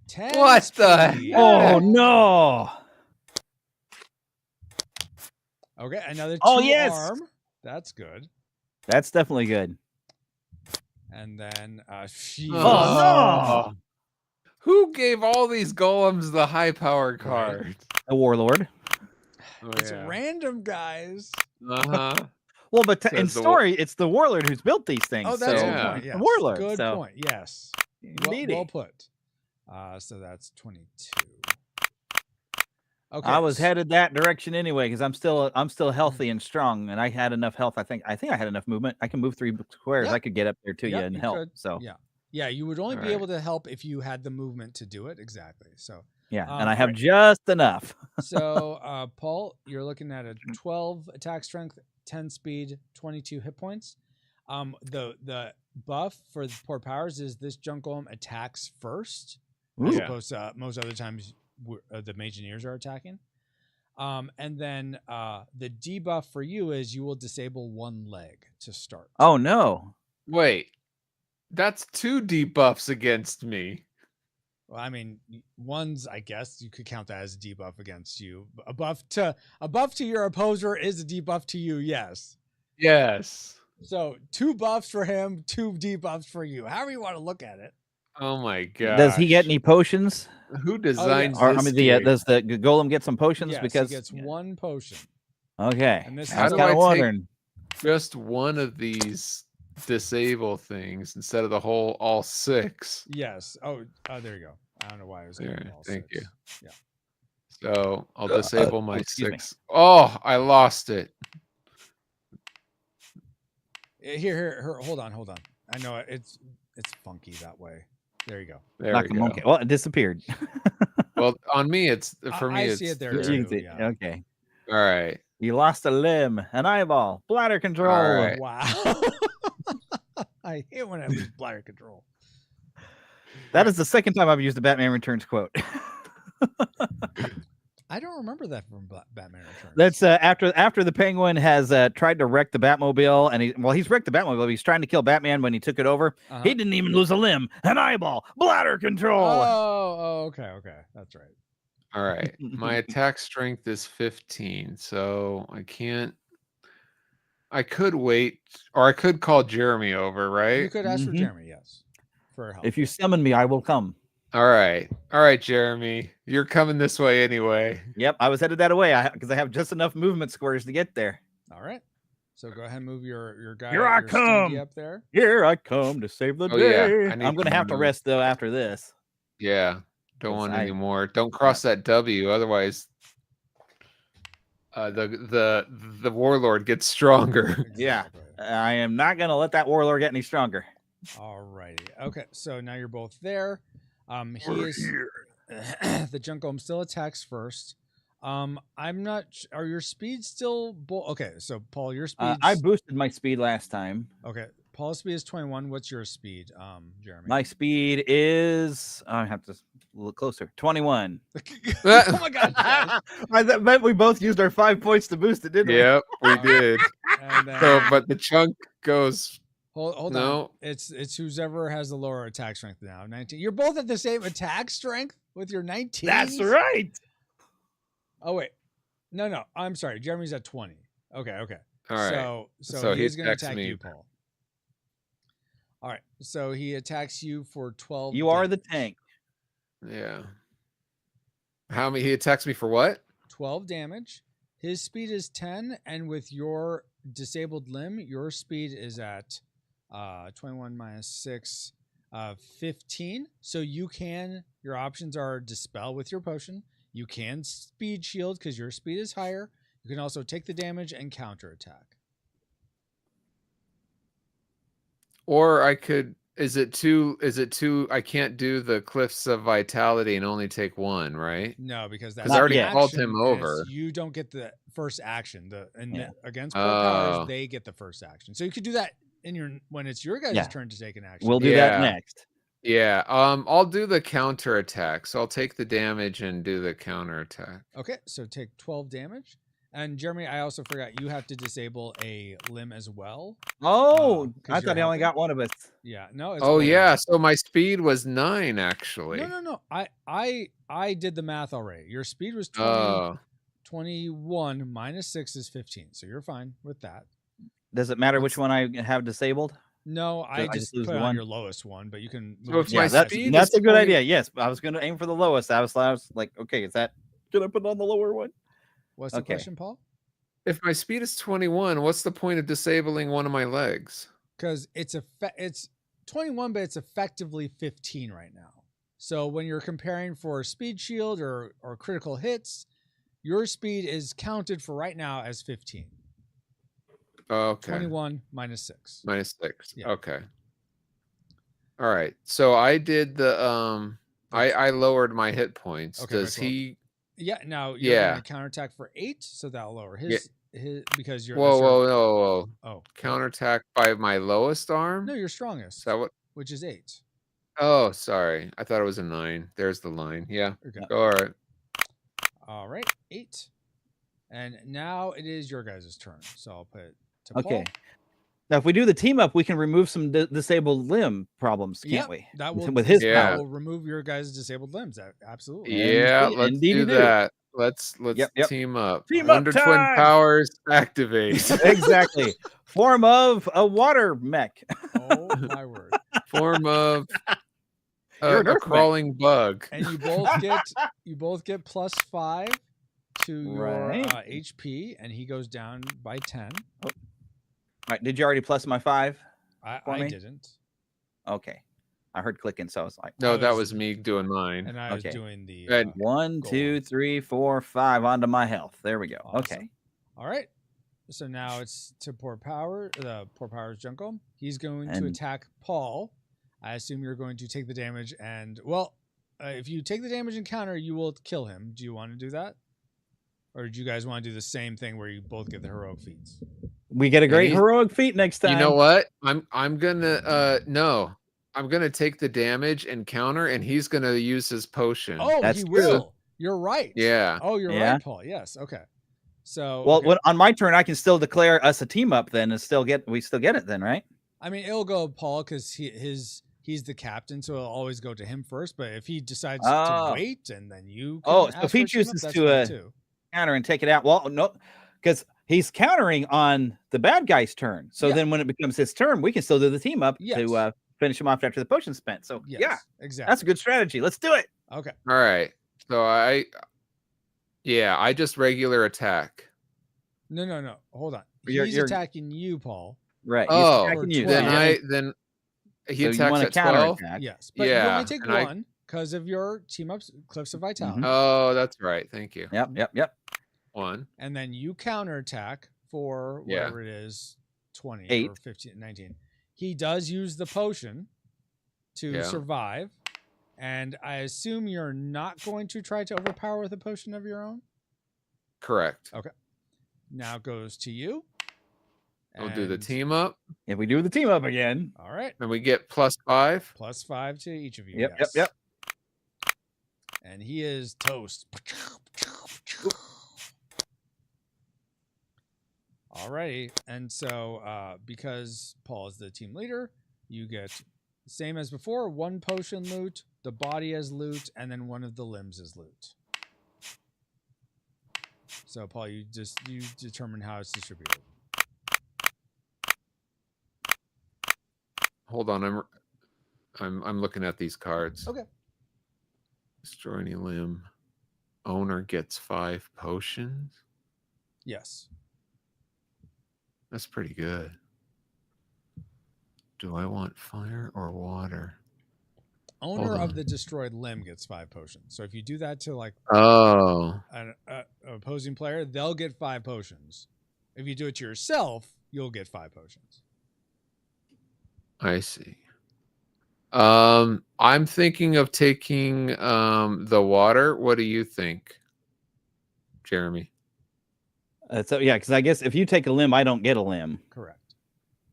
10. What the? Oh no! Okay, another 2 Oh, yes! arm. That's good. That's definitely good. And then Oh, no! Who gave all these golems the high power card? A warlord. Oh, it's yeah. random, guys. Uh-huh. Well, but in Says the story, it's the warlord who's built these things. Oh, that's so a Yeah. good point. Yes. warlord. Good so. point. Yes. Well Indeedy. put. So that's 22. Okay. I was headed that direction anyway because I'm still healthy and strong, and I had enough health. I think I had enough movement. I can move 3 squares. Yep. I could get up there to you Yep, and you help. could. So Yeah, you would only be Alright. able to help if you had the movement to do it. Exactly. So yeah, and I have alright. just enough. So Paul, you're looking at a 12 attack strength, 10 speed, 22 hit points. The buff for the poor powers is this junk golem attacks first, as Ooh. opposed to most other times the Mageneers are attacking. And then the debuff for you is you will disable 1 leg to start. Oh no! Wait. That's 2 debuffs against me. Well, I mean, one's, I guess you could count that as a debuff against you. A buff to your opposer is a debuff to you, yes. Yes. So 2 buffs for him, 2 debuffs for you. However you want to look at it. Oh my god. Does he get any potions? Who designed Or I this mean, game? does the golem get some potions? Yes, because he gets 1 potion. okay, And this I was is- kind How of do I take- wondering. Just one of these disable things instead of the whole all 6. Yes. Oh, there you go. I don't know why I was There, getting all thank 6. you. Yeah. So I'll disable my excuse me. 6. Oh, I lost it. Here, hold on. I know it's funky that way. There you go. There Knock we the go. monkey. Well, it disappeared. Well, on me, it's for me. I It's see it there the- too. You can see- yeah. Okay, All right. you lost a limb, an eyeball, bladder control. All right. Wow. I hate when I lose bladder control. That is the second time I've used the Batman Returns quote. I don't remember that from Batman Returns. That's after the Penguin has tried to wreck the Batmobile, and he's wrecked the Batmobile. But he's trying to kill Batman when he took it over. Uh-huh. He didn't even lose a limb, an eyeball, bladder control. Oh, okay, that's right. All right. My attack strength is 15, so I can't. I could wait, or I could call Jeremy over, You right? could ask for Mhm. Jeremy, yes, for help. If you summon me, I will come. All right, Jeremy. You're coming this way anyway. Yep, I was headed that way because I have just enough movement squares to get there. All right. So go ahead and move your guy. Here I your steady come. up there. Here I come to save the Oh, yeah, day. I need I'm gonna to have to move. rest though after this. Yeah, don't Yes, want I- any more. Don't cross that W, otherwise, the warlord gets stronger. Yeah. Exactly. I am not gonna let that warlord get any stronger. All righty. Okay. So now you're both there. He We're is here. the junk golem still attacks first. I'm not. Are your speeds still? Okay. So Paul, your speed. I boosted my speed last time. Okay. Paul's speed is 21. What's your speed, Jeremy? My speed is. I have to look closer. 21. Oh my God. Yes. I bet we both used our 5 points to boost it, didn't we? Yep, we did. And then, So, but the chunk goes. hold on. No. It's whoever has the lower attack strength now. 19. You're both at the same attack strength with your 19. That's right. Oh wait. No. I'm sorry. Jeremy's at 20. Okay. All right. So he he's going to attacks attack me. you, Paul. All right. So he attacks you for 12. You are the damage. tank. Yeah. How many? He attacks me for what? 12 damage. His speed is 10, and with your disabled limb, your speed is at 21 minus 6, 15. So your options are dispel with your potion. You can speed shield because your speed is higher. You can also take the damage and counter attack. Or I could. Is it too? I can't do the Cliffs of Vitality and only take 1, right? No, because that's 'Cause I already an called action, him and over. you don't get the first action. Yeah. Against core powers, Oh. they get the first action. So you could do that when it's your guys' Yeah. turn to take an action. We'll do that Yeah. next. Yeah. I'll do the counter attack. So I'll take the damage and do the counter attack. Okay, so take 12 damage. And Jeremy, I also forgot you have to disable a limb as well. Oh, 'cause I you're thought he only helping. got one of us. Yeah, no. It's Oh both. yeah. So my speed was 9 actually. No. I did the math already. Your speed was 20. Oh. 21 minus 6 is 15. So you're fine with that. Does it matter which one I have disabled? No, I just just lose put the on one? your lowest one, but you can So move if it my to that's, speed that's is a good 20 idea. Yes, I was going to aim for the lowest. I was like, okay, is that should I put on the lower one? What's the Okay. question, Paul? If my speed is 21, what's the point of disabling one of my legs? Because it's 21, but it's effectively 15 right now. So when you're comparing for speed shield or critical hits, your speed is counted for right now as 15. Okay. 21 minus 6. Minus 6. Yeah. Okay. All right. So I did the I lowered my hit points. Okay, Does very he? Yeah. Now you're Yeah. going to counterattack for 8, so that'll lower Yeah. his because you're. Whoa. Oh. Counterattack by my lowest arm? No, your Is strongest, that what? which is 8. Oh, sorry. I thought it was a 9. There's the line. Yeah. Okay. Go, all right. All right, 8. And now it is your guys' turn. So I'll put it to Paul. Okay. Now, if we do the team up, we can remove some disabled limb problems, can't Yep, we? that will with his Yeah. power. that will remove your guys' disabled limbs. Absolutely. Yeah, Indeed- let's indeed do you do. that. Let's Yep. team up. Team up Wonder Twin time! powers activate. Exactly. Form of a water mech. Oh my word! Form of You're an a earthquake. crawling bug. And you both get plus 5 to your Right. HP, and he goes down by 10. All right. Did you already plus my 5? for I me? didn't, Okay. I heard clicking, so I was like, No, that was- was me doing mine. and I was Okay. doing the. Good. 1, Gold. 2, 3, 4, 5 onto my health. There we go. Awesome. Okay. All right. So now it's to Poor Power, Poor Power's Jungle. He's going to And- attack Paul. I assume you're going to take the damage, and well, if you take the damage and counter, you will kill him. Do you want to do that, or do you guys want to do the same thing where you both get the heroic feats? We get a great he's- heroic feat next time. You know what? I'm gonna no. I'm gonna take the damage and counter, and he's gonna use his potion. Oh, That's he true. will. You're right. Yeah. Oh, you're Yeah. right, Paul. Yes. Okay. So Well, okay. on my turn, I can still declare us a team up then, and we still get it then, right? I mean, it'll go Paul because he's the captain, so it'll always go to him first. But if he decides to Oh. wait and then you, Oh, can so ask if he for a team up, chooses that's to, fine too. Counter and take it out. Well, no, because he's countering on the bad guy's turn. So Yeah. then when it becomes his turn, we can still do the team up Yes. to finish him off after the potion's spent. So Yes, yeah, exactly. that's a good strategy. Let's do it. Okay. All right. So I just regular attack. No. Hold on. You're- He's you're- attacking you, Paul. Right. Oh, he's attacking you. Then Yeah. then he So you attacks want to at counter 12. attack. Yes, but you Yeah, only take and I- one because of your team ups, Cliffs of Vitality, Oh, that's right. Thank you. Yep. 1. and then you counter attack for Yeah. whatever it is, 20 8. or 15, 19. He does use the potion to Yeah. survive, and I assume you're not going to try to overpower with a potion of your own. Correct. Now it goes to you. We'll do the and- team up, If we do the team up again. All right, and we get +5. plus 5 to each of you. Yep. yes. And he is toast. Alrighty, and so because Paul is the team leader, you get same as before: 1 potion loot, the body as loot, and then 1 of the limbs as loot. So Paul, you determine how it's distributed. Hold on, I'm looking at these cards. Okay. Destroy any limb. Owner gets 5 potions. Yes. That's pretty good. Do I want fire or water? Owner Hold of on. the destroyed limb gets 5 potions. So if you do that to like Oh, an opposing player, they'll get 5 potions. If you do it to yourself, you'll get 5 potions. I see. I'm thinking of taking the water. What do you think, Jeremy? So yeah, because I guess if you take a limb, I don't get a limb. Correct.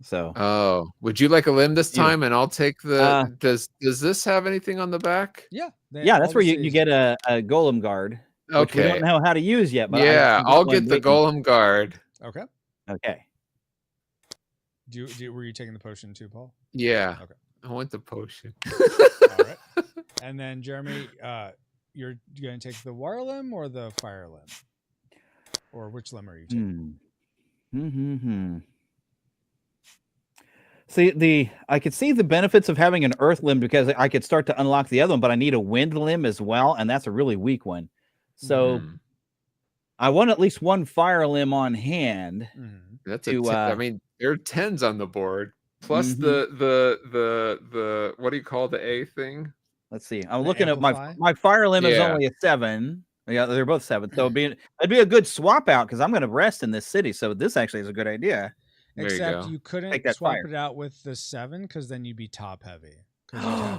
So Oh, would you like a limb this Yeah. time? And I'll take the. Does this have anything on the back? Yeah. yeah, that's where you get a golem guard, which we Okay. don't know how to use yet. But Yeah, I I'll get the golem guard. Okay. Okay. Were you taking the potion too, Paul? Yeah. Okay. I want the potion. All right. And then Jeremy, you're going to take the water limb or the fire limb? Or which limb are you taking? See, I could see the benefits of having an earth limb because I could start to unlock the other one, but I need a wind limb as well, and that's a really weak one. So I want at least one fire limb on hand. That's to, I mean, there are 10s on the board. Plus the what do you call the A thing? Let's see. I'm looking at my fire limb is only a 7. Yeah, they're both 7. So it'd be a good swap out because I'm going to rest in this city. So this actually is a good idea. Except you couldn't swap it out with the 7 because then you'd be top heavy. I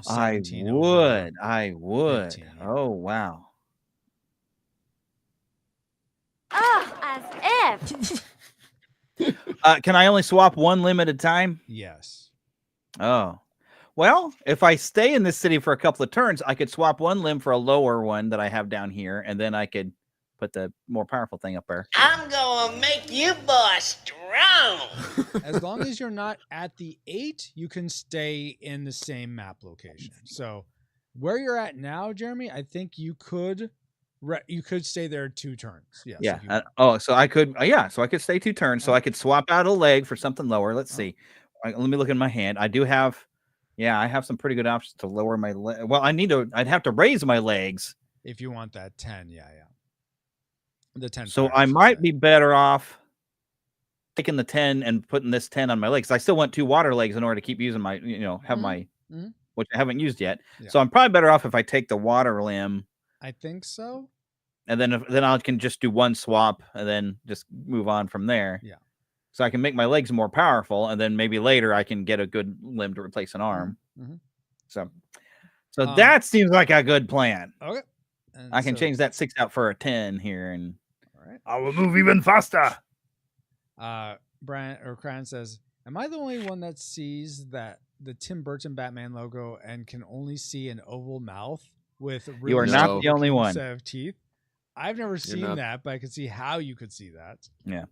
would. 15. Oh wow. Oh, as if. Can I only swap one limb at a time? Yes. Oh. Well, if I stay in this city for a couple of turns, I could swap one limb for a lower one that I have down here, and then I could put the more powerful thing up there. I'm gonna make you boys strong. As long as you're not at the 8, you can stay in the same map location. So where you're at now, Jeremy, I think you could stay there 2 turns. Yes. Yeah. So I could. So I could stay 2 turns. So I could swap out a leg for something lower. Let's see. Let me look in my hand. I do have. Yeah, I have some pretty good options to lower my leg. Well, I'd have to raise my legs if you want that 10. Yeah. The 10. So I might be better off taking the 10 and putting this 10 on my legs. I still want 2 water legs in order to keep using my, have my, which I haven't used yet. Yeah. So I'm probably better off if I take the water limb. I think so. And then I can just do one swap and then just move on from there. Yeah. So I can make my legs more powerful, and then maybe later I can get a good limb to replace an arm. So that seems like a good plan. Okay. I can change that 6 out for a 10 here, and I will move even faster. Brian or Cran says, "Am I the only one that sees that the Tim Burton Batman logo and can only see an oval mouth with really you are not the only one set of teeth? I've never seen that, but I could see how you could see that." Yeah.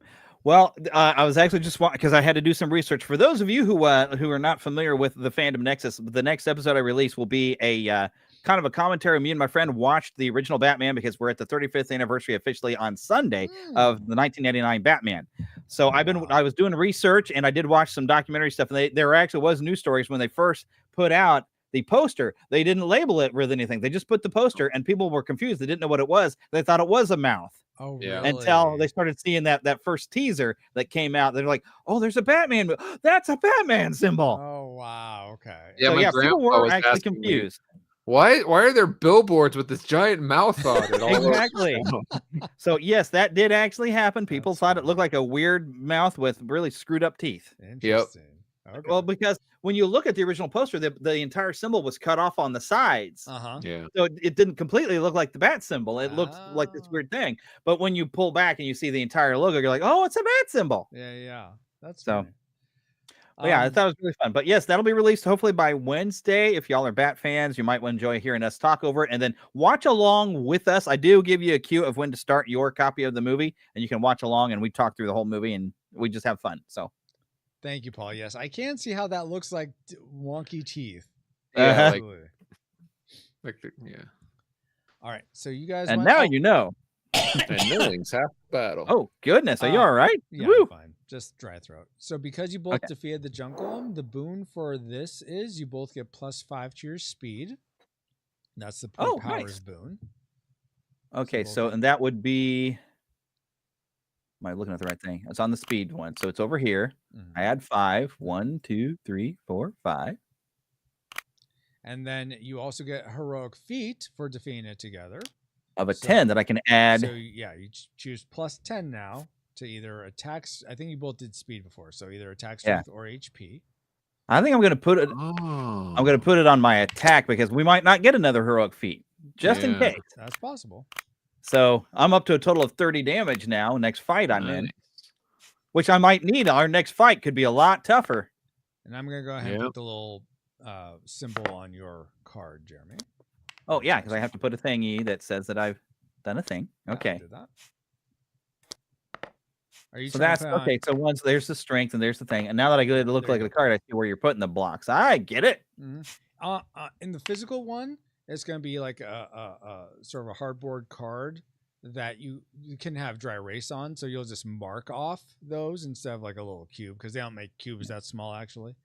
Well, I was actually just because I had to do some research. For those of you who are not familiar with the Fandom Nexus, the next episode I release will be a kind of a commentary. Me and my friend watched the original Batman because we're at the 35th anniversary officially on Sunday of the 1999 Batman. So I was doing research and I did watch some documentary stuff. And there actually was news stories when they first put out the poster. They didn't label it with anything. They just put the poster and people were confused. They didn't know what it was. They thought it was a mouth. Oh, really? Until they started seeing that first teaser that came out. They're like, oh, there's a Batman. That's a Batman symbol. Oh, wow. Okay. Yeah, people were actually confused. Why are there billboards with this giant mouth on it? Exactly. So, yes, that did actually happen. People thought it looked like a weird mouth with really screwed up teeth. Interesting. Okay. Well, because when you look at the original poster, the entire symbol was cut off on the sides. Yeah. So it didn't completely look like the bat symbol. It looked like this weird thing. But when you pull back and you see the entire logo, you're like, oh, it's a bat symbol. Yeah. That's so. Yeah, I thought it was really fun. But yes, that'll be released hopefully by Wednesday. If y'all are Bat fans, you might enjoy hearing us talk over it and then watch along with us. I do give you a cue of when to start your copy of the movie, and you can watch along and we talk through the whole movie and we just have fun. So thank you, Paul. Yes, I can see how that looks like wonky teeth. Yeah, yeah. All right, so you guys, and now you know. And knowing's half the battle. Oh goodness, are you all right? Yeah, Woo. I'm fine. Just dry throat. So because you both defeated the Jungle, the boon for this is you both get +5 to your speed. That's the powers boon. Okay, so and that would be. Am I looking at the right thing? It's on the speed one, so it's over here. I add 5. 1, 2, 3, 4, 5. And then you also get heroic feat for defeating it together. Of a 10 that I can add. So yeah, you choose +10 now to either attacks. I think you both did speed before, so either attack strength or HP. I think I'm going to put it. I'm going to put it on my attack because we might not get another heroic feat, just in case. That's possible. So I'm up to a total of 30 damage now. Next fight I'm in, which I might need. Our next fight could be a lot tougher. And I'm going to go ahead and put the little symbol on your card, Jeremy. Oh yeah, because I have to put a thingy that says that I've done a thing. Okay. Did that. Are you so that's okay. So once there's the strength and there's the thing, and now that I get to look like the card, I see where you're putting the blocks. I get it. In the physical one, it's going to be like a sort of a hardboard card that you can have dry erase on, so you'll just mark off those instead of like a little cube, because they don't make cubes that small actually.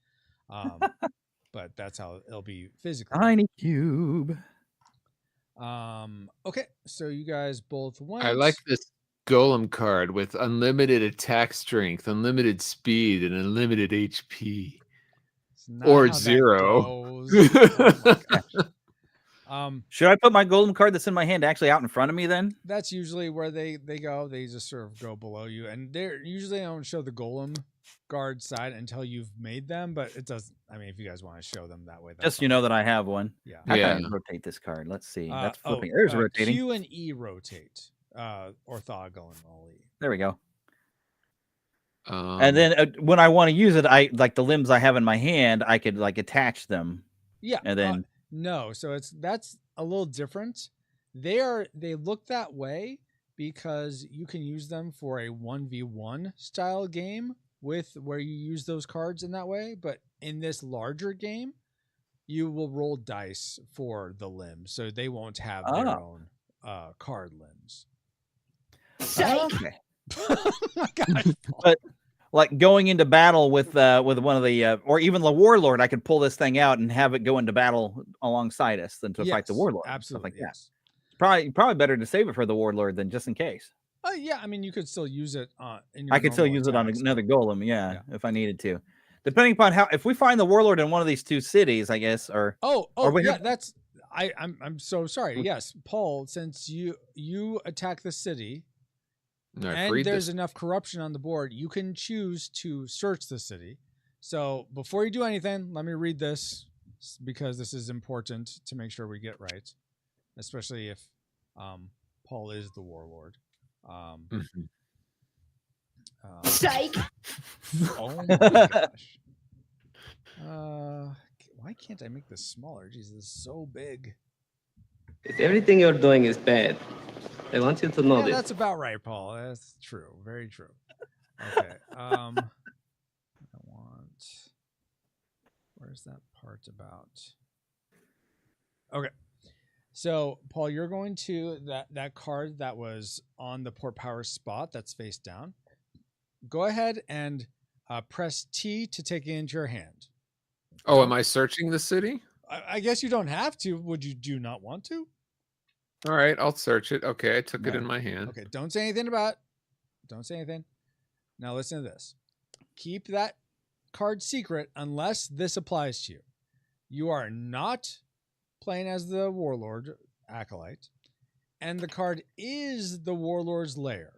But that's how it'll be physically. Tiny cube. Okay, so you guys both went. I like this golem card with unlimited attack strength, unlimited speed, and unlimited HP. Or 0. Oh my gosh. Should I put my golden card that's in my hand actually out in front of me then? That's usually where they go. They just sort of go below you, and they're usually don't show the golem guard side until you've made them. But it does. I mean, if you guys want to show them that way, that's Just you know that I have one. Yeah. How Yeah. can I rotate this card? Let's see. That's flipping. There's rotating. Q and E rotate. Orthogonally. There we go. Um, And then when I want to use it, I like the limbs I have in my hand. I could like attach them. Yeah. And then no, so that's a little different. They look that way because you can use them for a 1v1 style game with where you use those cards in that way, but in this larger game, you will roll dice for the limbs, so they won't have their own card limbs. Okay. Oh my gosh. But like going into battle with one of the or even the warlord, I could pull this thing out and have it go into battle alongside us than to fight the warlord. Absolutely, Stuff like yes. that. Probably better to save it for the warlord than just in case. Yeah, I mean, you could still use it in your I could still normal use it on attacks. another golem, yeah, if I needed to. Depending upon how, if we find the warlord in one of these two cities, I guess, or we yeah, have- that's I'm so sorry. Yes, Paul, since you attack the city I and freed there's this. enough corruption on the board, you can choose to search the city. So before you do anything, let me read this because this is important to make sure we get right, especially if Paul is the warlord. Psych. Oh my gosh. Why can't I make this smaller? Jeez, this is so big. If everything you're doing is bad, I want you to know Yeah, this. that's about right, Paul. That's true. Very true. Okay. I want. Where's that part about? Okay. So, Paul, you're going to that card that was on the Port Power spot that's face down. Go ahead and press T to take it into your hand. Oh, am I searching the city? I guess you don't have to. Would you do not want to? All right, I'll search it. Okay, I took it No. in my hand. Okay, don't say anything about it. Don't say anything. Now listen to this. Keep that card secret unless this applies to you. You are not playing as the warlord acolyte, and the card is the warlord's lair.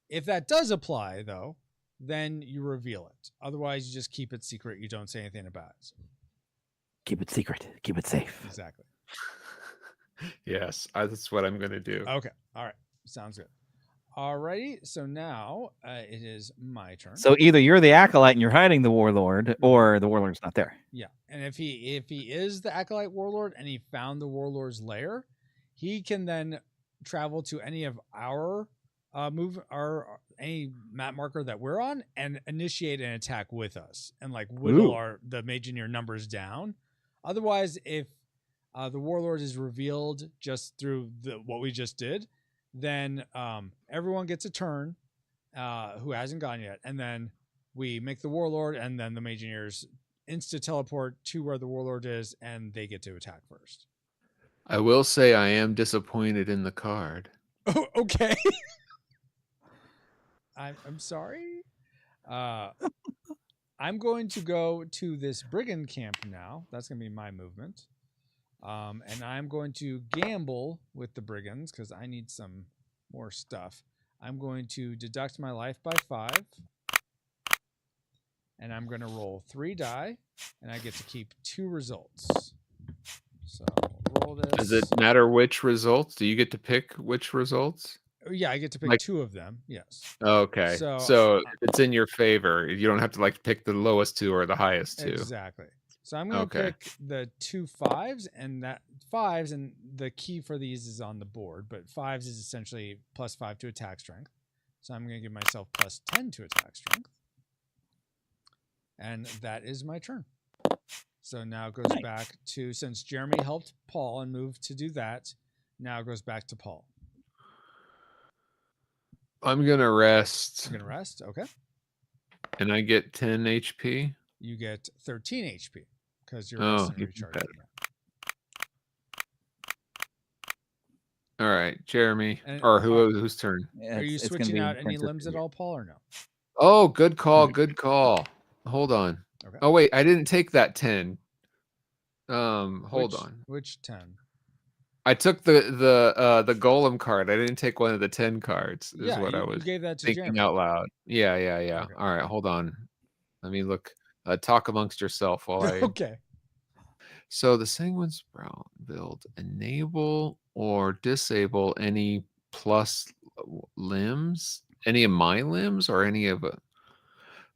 If that does apply, though, then you reveal it. Otherwise, you just keep it secret. You don't say anything about it. keep it secret, keep it safe. Exactly. Yes, that's what I'm going to do. Okay. All right. Sounds good. Alrighty. So now it is my turn. So either you're the acolyte and you're hiding the warlord, or the warlord's not there. Yeah, and if he is the acolyte warlord and he found the warlord's lair, he can then travel to any of our any map marker that we're on and initiate an attack with us and like whittle the Mageneer numbers down. Otherwise, if the warlord is revealed just through what we just did, then everyone gets a turn who hasn't gone yet, and then we make the warlord, and then the Mageneers insta teleport to where the warlord is, and they get to attack first. I will say I am disappointed in the card. Oh, okay. I'm sorry. I'm going to go to this brigand camp now. That's going to be my movement. And I'm going to gamble with the brigands because I need some more stuff. I'm going to deduct my life by 5. And I'm going to roll 3 die. And I get to keep 2 results. So roll this. Does it matter which results? Do you get to pick which results? Yeah, I get to pick Like- 2 of them. Yes. Okay. So if it's in your favor. You don't have to like pick the lowest 2 or the highest 2. Exactly. So I'm going to pick the 2 5s and that 5s, and the key for these is on the board, but 5s is essentially +5 to attack strength. So I'm going to give myself +10 to attack strength. And that is my turn. So now it goes back to, since Jeremy helped Paul and moved to do that, now it goes back to Paul. I'm gonna rest. You're gonna rest. Okay. And I get 10 HP. You get 13 HP because you're Oh, resting and even recharging. better. All right, Jeremy, And or whose turn? Yeah, Are you it's gonna switching be out any Princess limbs at Peach. all, Paul, or no? Oh, good call. Good call. Hold on. Okay. Oh wait, I didn't take that 10. Hold on. Which 10? I took the golem card. I didn't take one of the 10 cards. Is what I you was gave that to thinking Jeremy. out loud. Yeah. Okay. All right, hold on. Let me look. Talk amongst yourself while I. Okay. So the Sanguine Sprout build enable or disable any plus limbs, any of my limbs, or any of it.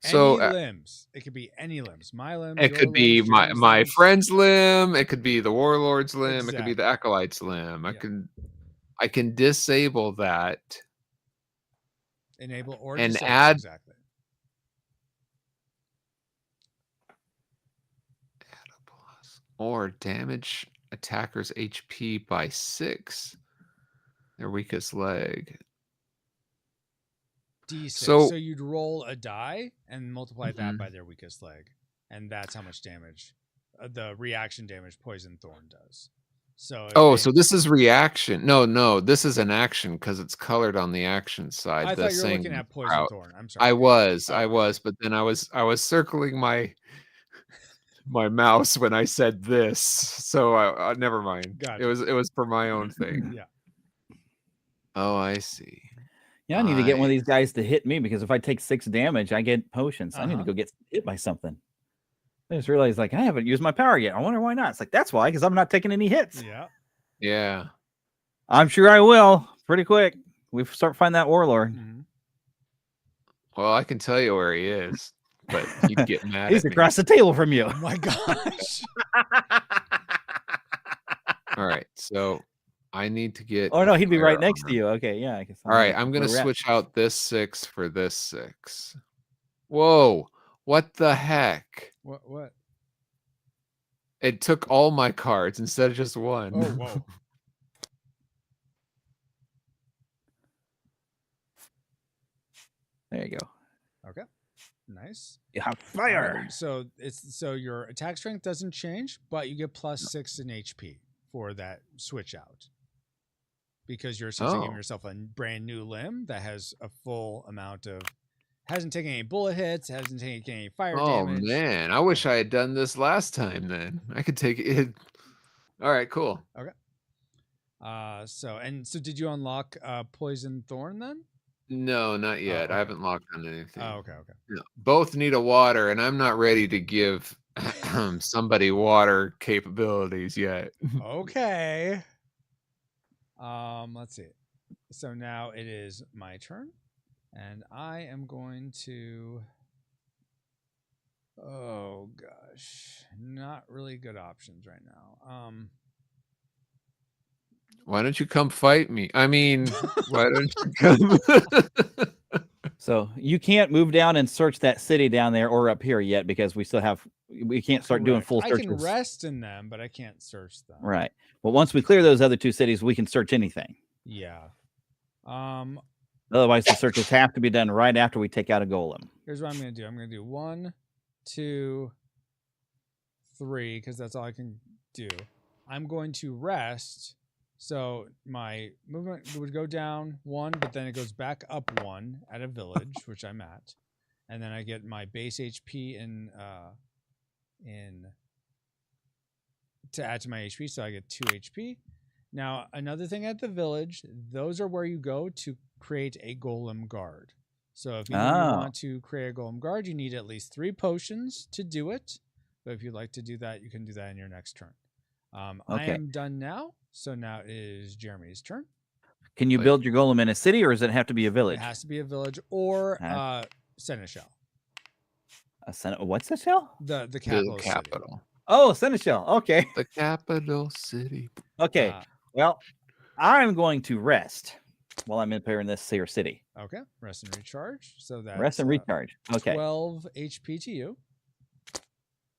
So any limbs. It could be any limbs. My limbs. it your could be limbs, Jeremy's my limbs. friend's limb. It could be the warlord's limb. It could be the Exactly. acolyte's limb. Yeah. I can disable that. Enable or and disable. add Exactly. Add a plus or damage attackers HP by 6. Their weakest leg. D6. So So you'd roll a die and multiply that by their weakest leg, and that's how much damage the reaction damage Poison Thorn does. So so this is reaction. No, this is an action because it's colored on the action side. I thought you were looking at Poison Thorn. I'm sorry. I was, but then I was circling my mouse when I said this, so I never mind. Gotcha. It was for my own thing. Yeah. Oh, I see. Yeah, I need to get one of these guys to hit me because if I take 6 damage, I get potions. I need to go get hit by something. I just realized, like, I haven't used my power yet. I wonder why not. It's like, that's why, because I'm not taking any hits. Yeah. I'm sure I will pretty quick. We start finding that warlord. Mm-hmm. Well, I can tell you where he is, but you'd get mad He's at me. across the table from you. Oh my gosh. All right, so I need to get. Oh no, he'd be right next armor. to you. Okay, yeah. I guess. All right, I'm gonna switch out this 6 for this 6. Whoa! What the heck? What? It took all my cards instead of just one. Oh whoa. There you go. Okay. Nice. You have fire. So your attack strength doesn't change, but you get +6 in HP for that switch out. Because you're essentially giving yourself a brand new limb that has a full amount of hasn't taken any bullet hits, hasn't taken any fire damage. Oh man, I wish I had done this last time then. I could take it. All right, cool. Okay. So did you unlock Poison Thorn then? No, not yet. okay. I haven't locked on anything. Oh, okay. No, both need a water, and I'm not ready to give somebody water capabilities yet. Okay. Let's see. So now it is my turn, and I am going to. Oh gosh, not really good options right now. Why don't you come fight me? I mean, why don't you come? So you can't move down and search that city down there or up here yet because we can't start doing full searches. I can rest in them, but I can't search them. Right. Well, once we clear those other 2 cities, we can search anything. Yeah. Otherwise, the searches have to be done right after we take out a golem. Here's what I'm going to do. I'm going to do 1, 2, 3, because that's all I can do. I'm going to rest. So my movement would go down 1, but then it goes back up 1 at a village, which I'm at. And then I get my base HP to add to my HP, so I get 2 HP. Now, another thing at the village, those are where you go to create a golem guard. So if you want to create a golem guard, you need at least 3 potions to do it. But if you'd like to do that, you can do that in your next turn. I am done now. So now it is Jeremy's turn. Can you build your golem in a city, or does it have to be a village? It has to be a village or seneschal. What's the shell? The capital. The capital. Oh, seneschal. Okay. The capital city. Okay. Well, I'm going to rest while I'm preparing this here city. Okay. Rest and recharge. So that's rest and recharge. Okay. 12 HP to you.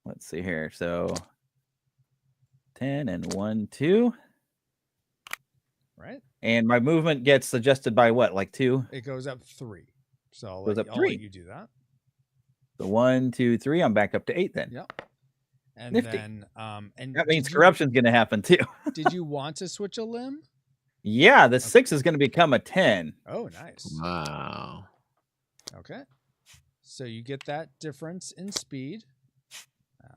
Let's see here. So 10 and 1, 2. Right. And my movement gets adjusted by what? Like 2? It goes up 3. So I'll Goes let, up I'll let 3. you do that. So 1, 2, 3. I'm back up to 8 then. Yep. And Nifty. then and That means did corruption's going to happen too. Did you want to switch a limb? Yeah, the 6 is going to become a 10. Oh, nice. Wow. Okay. So you get that difference in speed.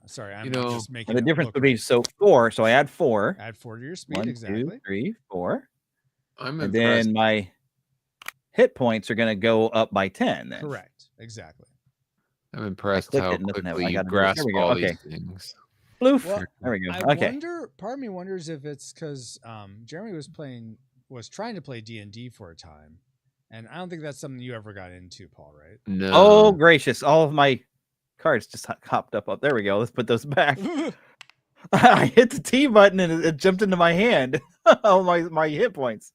Sorry, I'm You know, just making And the it difference look would be right. 4. So I add 4. Add 4 to your speed. 1, Exactly. 2, 3, 4. I'm And impressed. then my hit points are going to go up by 10 then. Correct. Exactly. I'm impressed clicked how it and doesn't have- quickly I you gotta do it. grasp There we go. all Okay. these things. Bloof. Well, There we go. I Okay. wonder. Part of me wonders if it's because Jeremy was trying to play D&D for a time, and I don't think that's something you ever got into, Paul. Right? No. Oh, gracious. All of my cards just hopped up. There we go. Let's put those back. I hit the T button and it jumped into my hand. Oh, my hit points.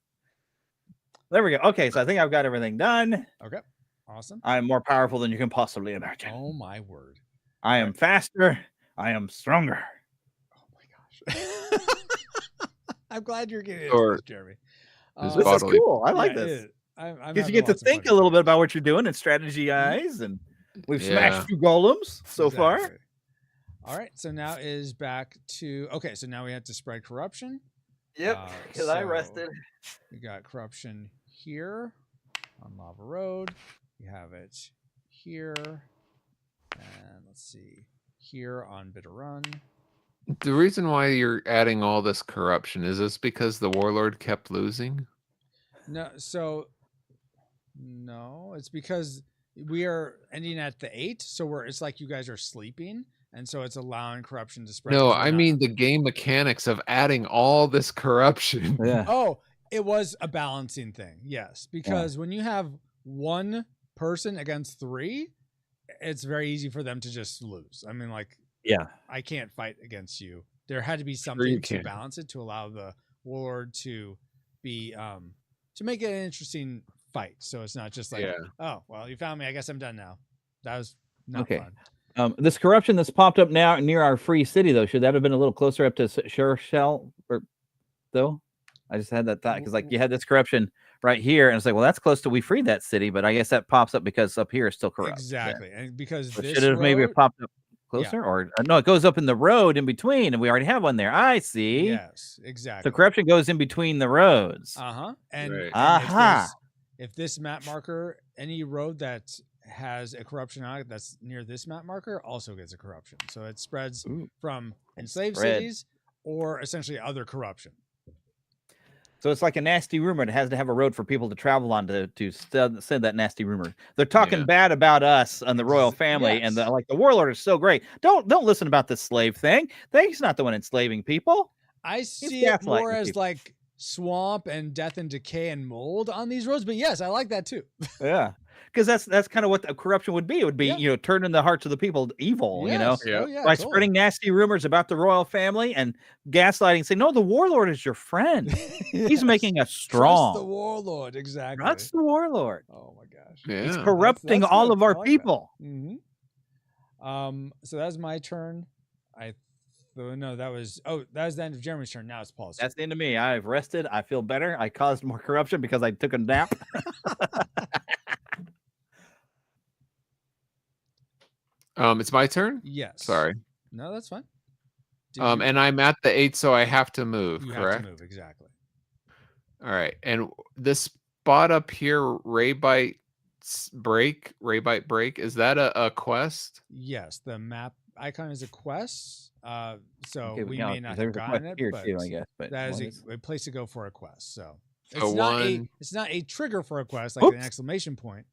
There we go. Okay, so I think I've got everything done. Okay. Awesome. I'm more powerful than you can possibly imagine. Oh my word. I am faster. I am stronger. Oh my gosh. I'm glad you're getting into Or this, Jeremy. this This is bodily- cool. I like yeah, this. it is. I'm Because you having get to lots of fun think a little with bit about what you're doing and strategize. And we've Yeah. smashed 2 golems so far. Exactly. All right. So now is back to so now we have to spread corruption. Yep. Because I so rested. We got corruption here on Lava Road. You have it here. And let's see. Here on Bitter Run. The reason why you're adding all this corruption is this because the warlord kept losing? No, no, it's because we are ending at the 8, so it's like you guys are sleeping, and so it's allowing corruption to spread. No, 'cause we're I not- mean the game mechanics of adding all this corruption. Yeah. Oh, it was a balancing thing, yes, because when you have one person against 3, it's very easy for them to just lose. I mean, like, Yeah. I can't fight against you. There had to be you something to can. balance it to allow the warlord to be to make it an interesting fight. So it's not just like, Yeah. oh, well, you found me. I guess I'm done now. That was not Okay. fun. This corruption that's popped up now near our free city, though, should that have been a little closer up to Shell or though? I just had that thought because, like, you had this corruption right here, and it's like, well, that's close to we freed that city, but I guess that pops up because up here is still corrupt. Exactly, and because So this should it have maybe road- popped up closer, or no? It goes up in the road in between, and we already have one there. I see. Yes, exactly. So corruption goes in between the roads. And, Right. and Aha. if this map marker, any road that has a corruption on it that's near this map marker also gets a corruption. So it spreads Ooh. from enslaved Spread. cities or essentially other corruption. So it's like a nasty rumor. It has to have a road for people to travel on to send that nasty rumor. They're talking Yeah. bad about us and the royal family, and Yes. the warlord is so great. Don't listen about this slave thing. He's not the one enslaving people. I see it gaslighting more as people. like swamp and death and decay and mold on these roads, but yes, I like that too. Yeah, because that's kind of what the corruption would be. It would be Yeah. turning the hearts of the people evil. Yes. Yeah. Oh, yeah, By totally. spreading nasty rumors about the royal family and gaslighting, saying, no, the warlord is your friend. He's Yes. making us Trust strong. the warlord, exactly. Trust the warlord. Oh my gosh. Yeah. He's corrupting that's all good. of I our like that. people. So that's my turn. That was the end of Jeremy's turn. Now it's Paul's turn. That's the end of me. I've rested. I feel better. I caused more corruption because I took a nap. It's my turn? Yes. Sorry. No, that's fine. Did And I'm at the 8, so I have to move, you correct? have to move, exactly. All right. And this spot up here, Raybite break, is that a quest? Yes, the map icon is a quest. So Okay, we yeah, may not there's have a gotten quest it, here but too, I guess. But that what is a place to go for a quest. So So it's not a trigger for a quest like an Oops. exclamation point.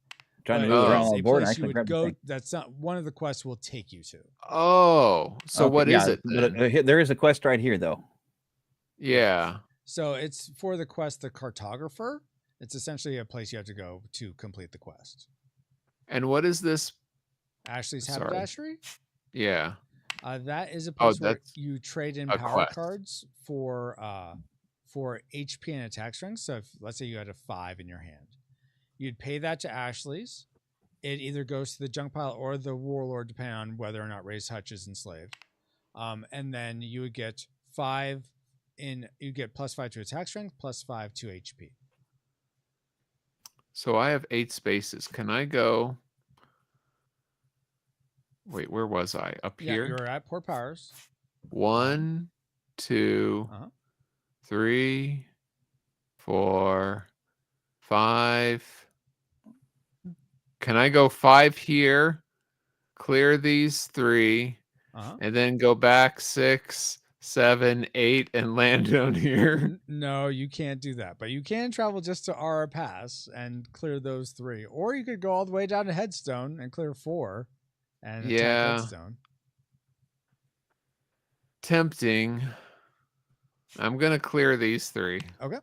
trying to but move it around is on a the board. and place you actually would grab the go. thing. That's not one of the quests will take you to. Oh, so Okay, what is yeah, it but, then? there is a quest right here, though. Yeah. So it's for the quest, the cartographer. It's essentially a place you have to go to complete the quest. And what is this? Ashley's Sorry. haberdashery. Yeah. That is a place where that's you trade in a power quest. cards for HP and attack strength. So if let's say you had a 5 in your hand, you'd pay that to Ashley's. It either goes to the junk pile or the warlord, depending on whether or not Ray's Hutch is enslaved. And then you would get 5 you get +5 to attack strength, +5 to HP. So I have 8 spaces. Can I go? Wait, where was I? Up here? You're at Poor Powers. 1, 2, 3, 4, 5. Can I go 5 here? Clear these 3, and then go back 6, 7, 8, and land down here? No, you can't do that. But you can travel just to RR Pass and clear those 3. Or you could go all the way down to Headstone and clear 4 and attack Headstone. Tempting. I'm going to clear these 3. Okay.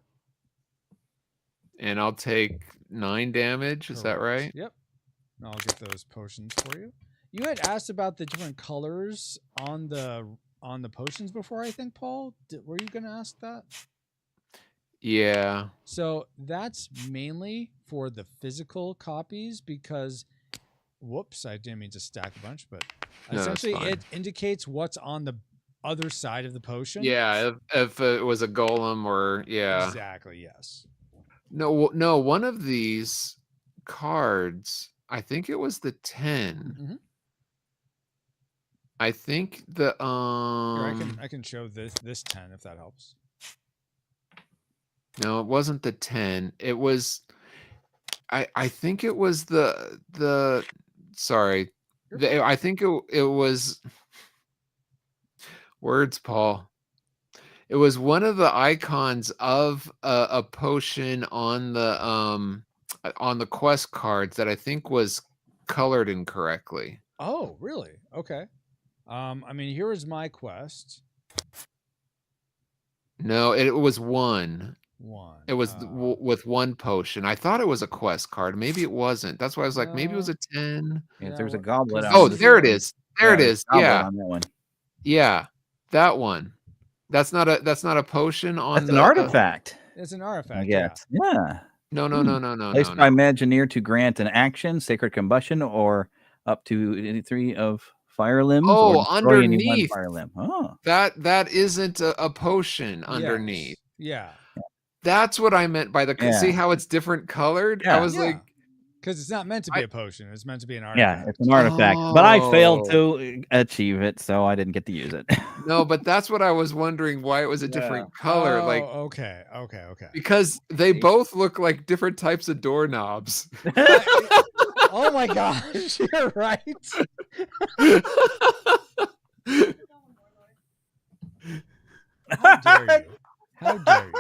And I'll take 9 damage. Is that right? Yep. I'll get those potions for you. You had asked about the different colors on the potions before, I think, Paul. Were you going to ask that? Yeah. So that's mainly for the physical copies because, whoops, I didn't mean to stack a bunch, but essentially it indicates what's on the other side of the potion. Yeah, if it was a golem or Exactly, yes. No, one of these cards, I think it was the 10. I think the Here, I can show this 10 if that helps. No, it wasn't the 10. It was I think it was the sorry. I think it was words, Paul. It was one of the icons of a potion on the quest cards that I think was colored incorrectly. Oh, really? Okay. I mean, here is my quest. No, it was 1. It was with 1 potion. I thought it was a quest card. Maybe it wasn't. That's why I was like, maybe it was a 10. Yeah, there's a goblet. Oh, there it is. There it is. Yeah. On that one. Yeah, that one. That's not a potion on. That's an artifact. It's an artifact. I guess. Yeah. No. Placed by Imagineer to grant an action, sacred combustion, or up to 3 of fire limbs. Oh, or underneath fire limb. Oh, that isn't a potion underneath. Yeah. That's what I meant by the. See how it's different colored? Yeah. I was like, because it's not meant to be a potion. It's meant to be an artifact. Yeah, it's an artifact. But I failed to achieve it, so I didn't get to use it. No, but that's what I was wondering, why it was a different color. Like, okay. Because they both look like different types of doorknobs. Oh my gosh, you're right. How dare you? How dare you?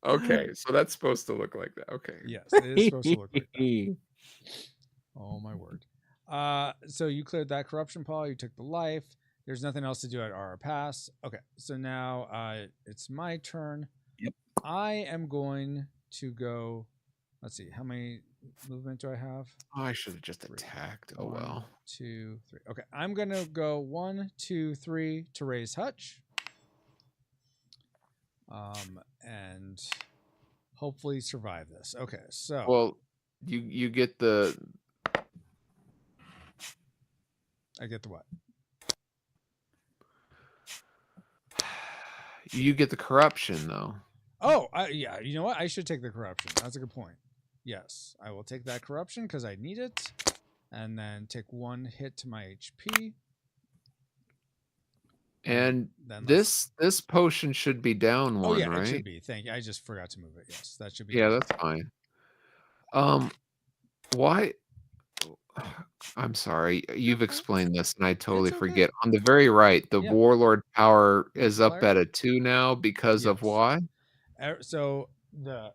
Okay, so that's supposed to look like that. Okay. Yes, it is supposed to look like that. Oh my word. So you cleared that corruption, Paul. You took the life. There's nothing else to do at RR Pass. Okay, so now it's my turn. Yep. I am going to go. Let's see, how many movement do I have? Oh, I should have just attacked. Oh well. 1, 2, 3. Okay, I'm gonna go 1, 2, 3 to raise Hutch. And hopefully survive this. Okay, so well, you get the. I get the what? You get the corruption though. Oh, yeah. You know what? I should take the corruption. That's a good point. Yes, I will take that corruption because I need it, and then take 1 hit to my HP. And this potion should be down 1, right? It should be. Thank you. I just forgot to move it. Yes, that should be. Yeah, that's fine. Why? I'm sorry. You've explained this, and I totally forget. On the very right, the warlord power is up at a 2 now because of why? So the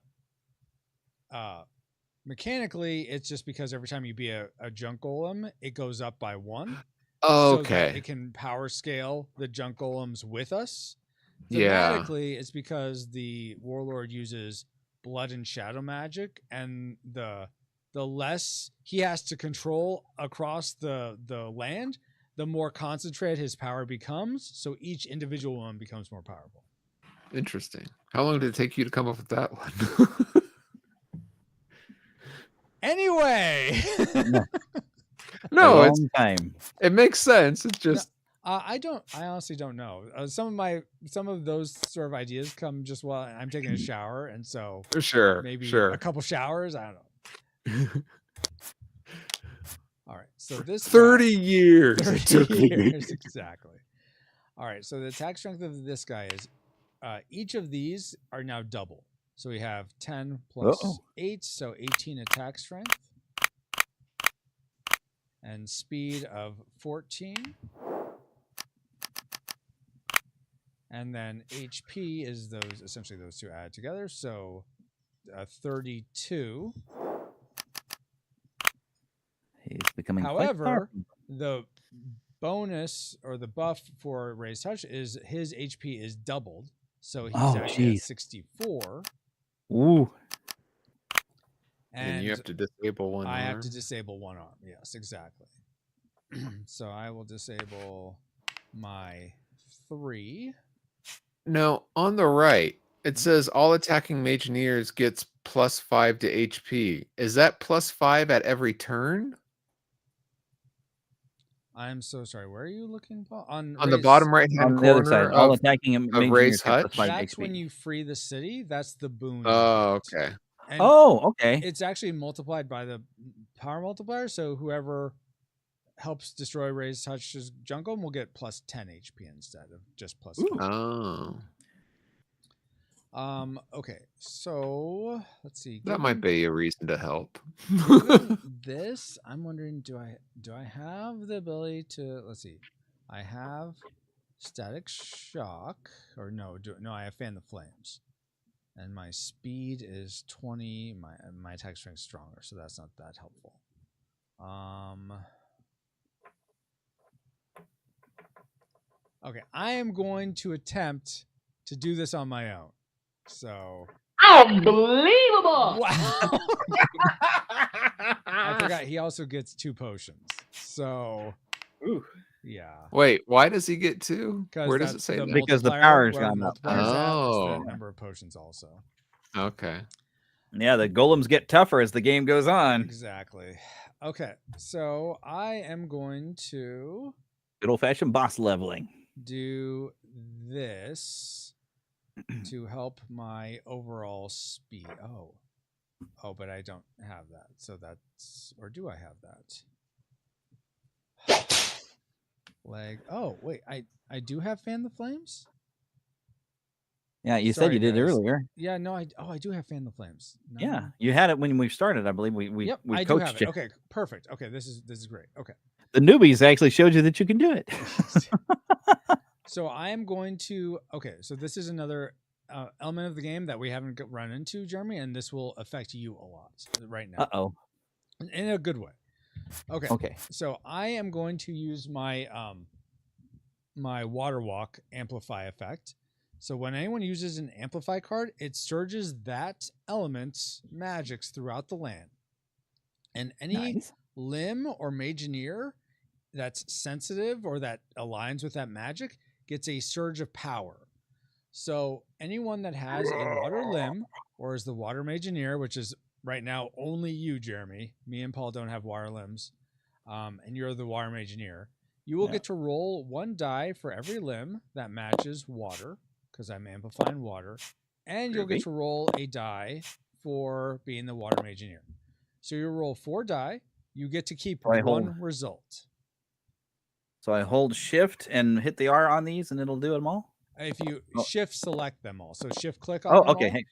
mechanically, it's just because every time you be a junk golem, it goes up by 1. Oh, so okay. that it can power scale the junk golems with us. Yeah. Thematically, it's because the warlord uses blood and shadow magic, and the less he has to control across the land, the more concentrated his power becomes. So each individual one becomes more powerful. Interesting. How long did it take you to come up with that one? Anyway. No, time. It makes sense. It's just I honestly don't know. Some of those sort of ideas come just while I'm taking a shower, and so Sure. maybe Sure. a couple showers. I don't know. All right. So this 30 years. 30 years exactly. All right. So the attack strength of this guy is each of these are now double. So we have 10 plus 8, so 18 attack strength. And speed of 14. And then HP is essentially those two added together. So 32. He's becoming However, the bonus or the buff for Raised Touch is his HP is doubled. So he's actually at 64. Ooh. And you have to disable one arm. I have to disable one arm. Yes, exactly. So I will disable my 3. No, on the right, it says all attacking Mageneers gets +5 to HP. Is that +5 at every turn? I'm so sorry. Where are you looking, Paul? On the bottom right-hand corner side, all of attacking Raised Hutch? That's when you free the city. That's the boon. Oh, okay. And okay. It's actually multiplied by the power multiplier. So whoever helps destroy Raised Touch's jungle will get +10 HP instead of just +5. Oh. Okay, so let's see. That might be a reason to help. This, I'm wondering, do I have the ability to, let's see. I have Static Shock, or no, I have Fan the Flames. And my speed is 20, my attack strength is stronger, so that's not that helpful. Okay, I am going to attempt to do this on my own. So unbelievable! Wow. I forgot he also gets 2 potions. So yeah. Wait, why does he get 2? Where does it say that? Because the power's gone up. The number of potions also. Okay. Yeah, the golems get tougher as the game goes on. Exactly. Okay, so I am going to good old-fashioned boss leveling. Do this to help my overall speed. Oh, but I don't have that. So that's, or do I have that? Leg. Oh, wait, I do have Fan the Flames? Yeah, you said you did earlier. Yeah, no, I do have Fan the Flames. No. Yeah, you had it when we started. I believe we I coached do have it. you. Okay, perfect. Okay, this is great. Okay. The newbies actually showed you that you can do it. So I am going to, okay, so this is another element of the game that we haven't run into, Jeremy, and this will affect you a lot right now. Uh-oh. In a good way. Okay. Okay. So I am going to use my my Water Walk Amplify effect. So when anyone uses an Amplify card, it surges that element's magics throughout the land. And any limb or Mageneer that's sensitive or that aligns with that magic gets a surge of power. So anyone that has a water limb or is the water Mageneer, which is right now only you, Jeremy, me and Paul don't have water limbs, and you're the water Mageneer, you will get to roll 1 die for every limb that matches water, because I'm amplifying water, and you'll get to roll a die for being the water Mageneer. So you roll 4 die, you get to keep one result. So I hold shift and hit the R on these and it'll do them all? If you shift select them all. So shift click on them okay. all. Hey,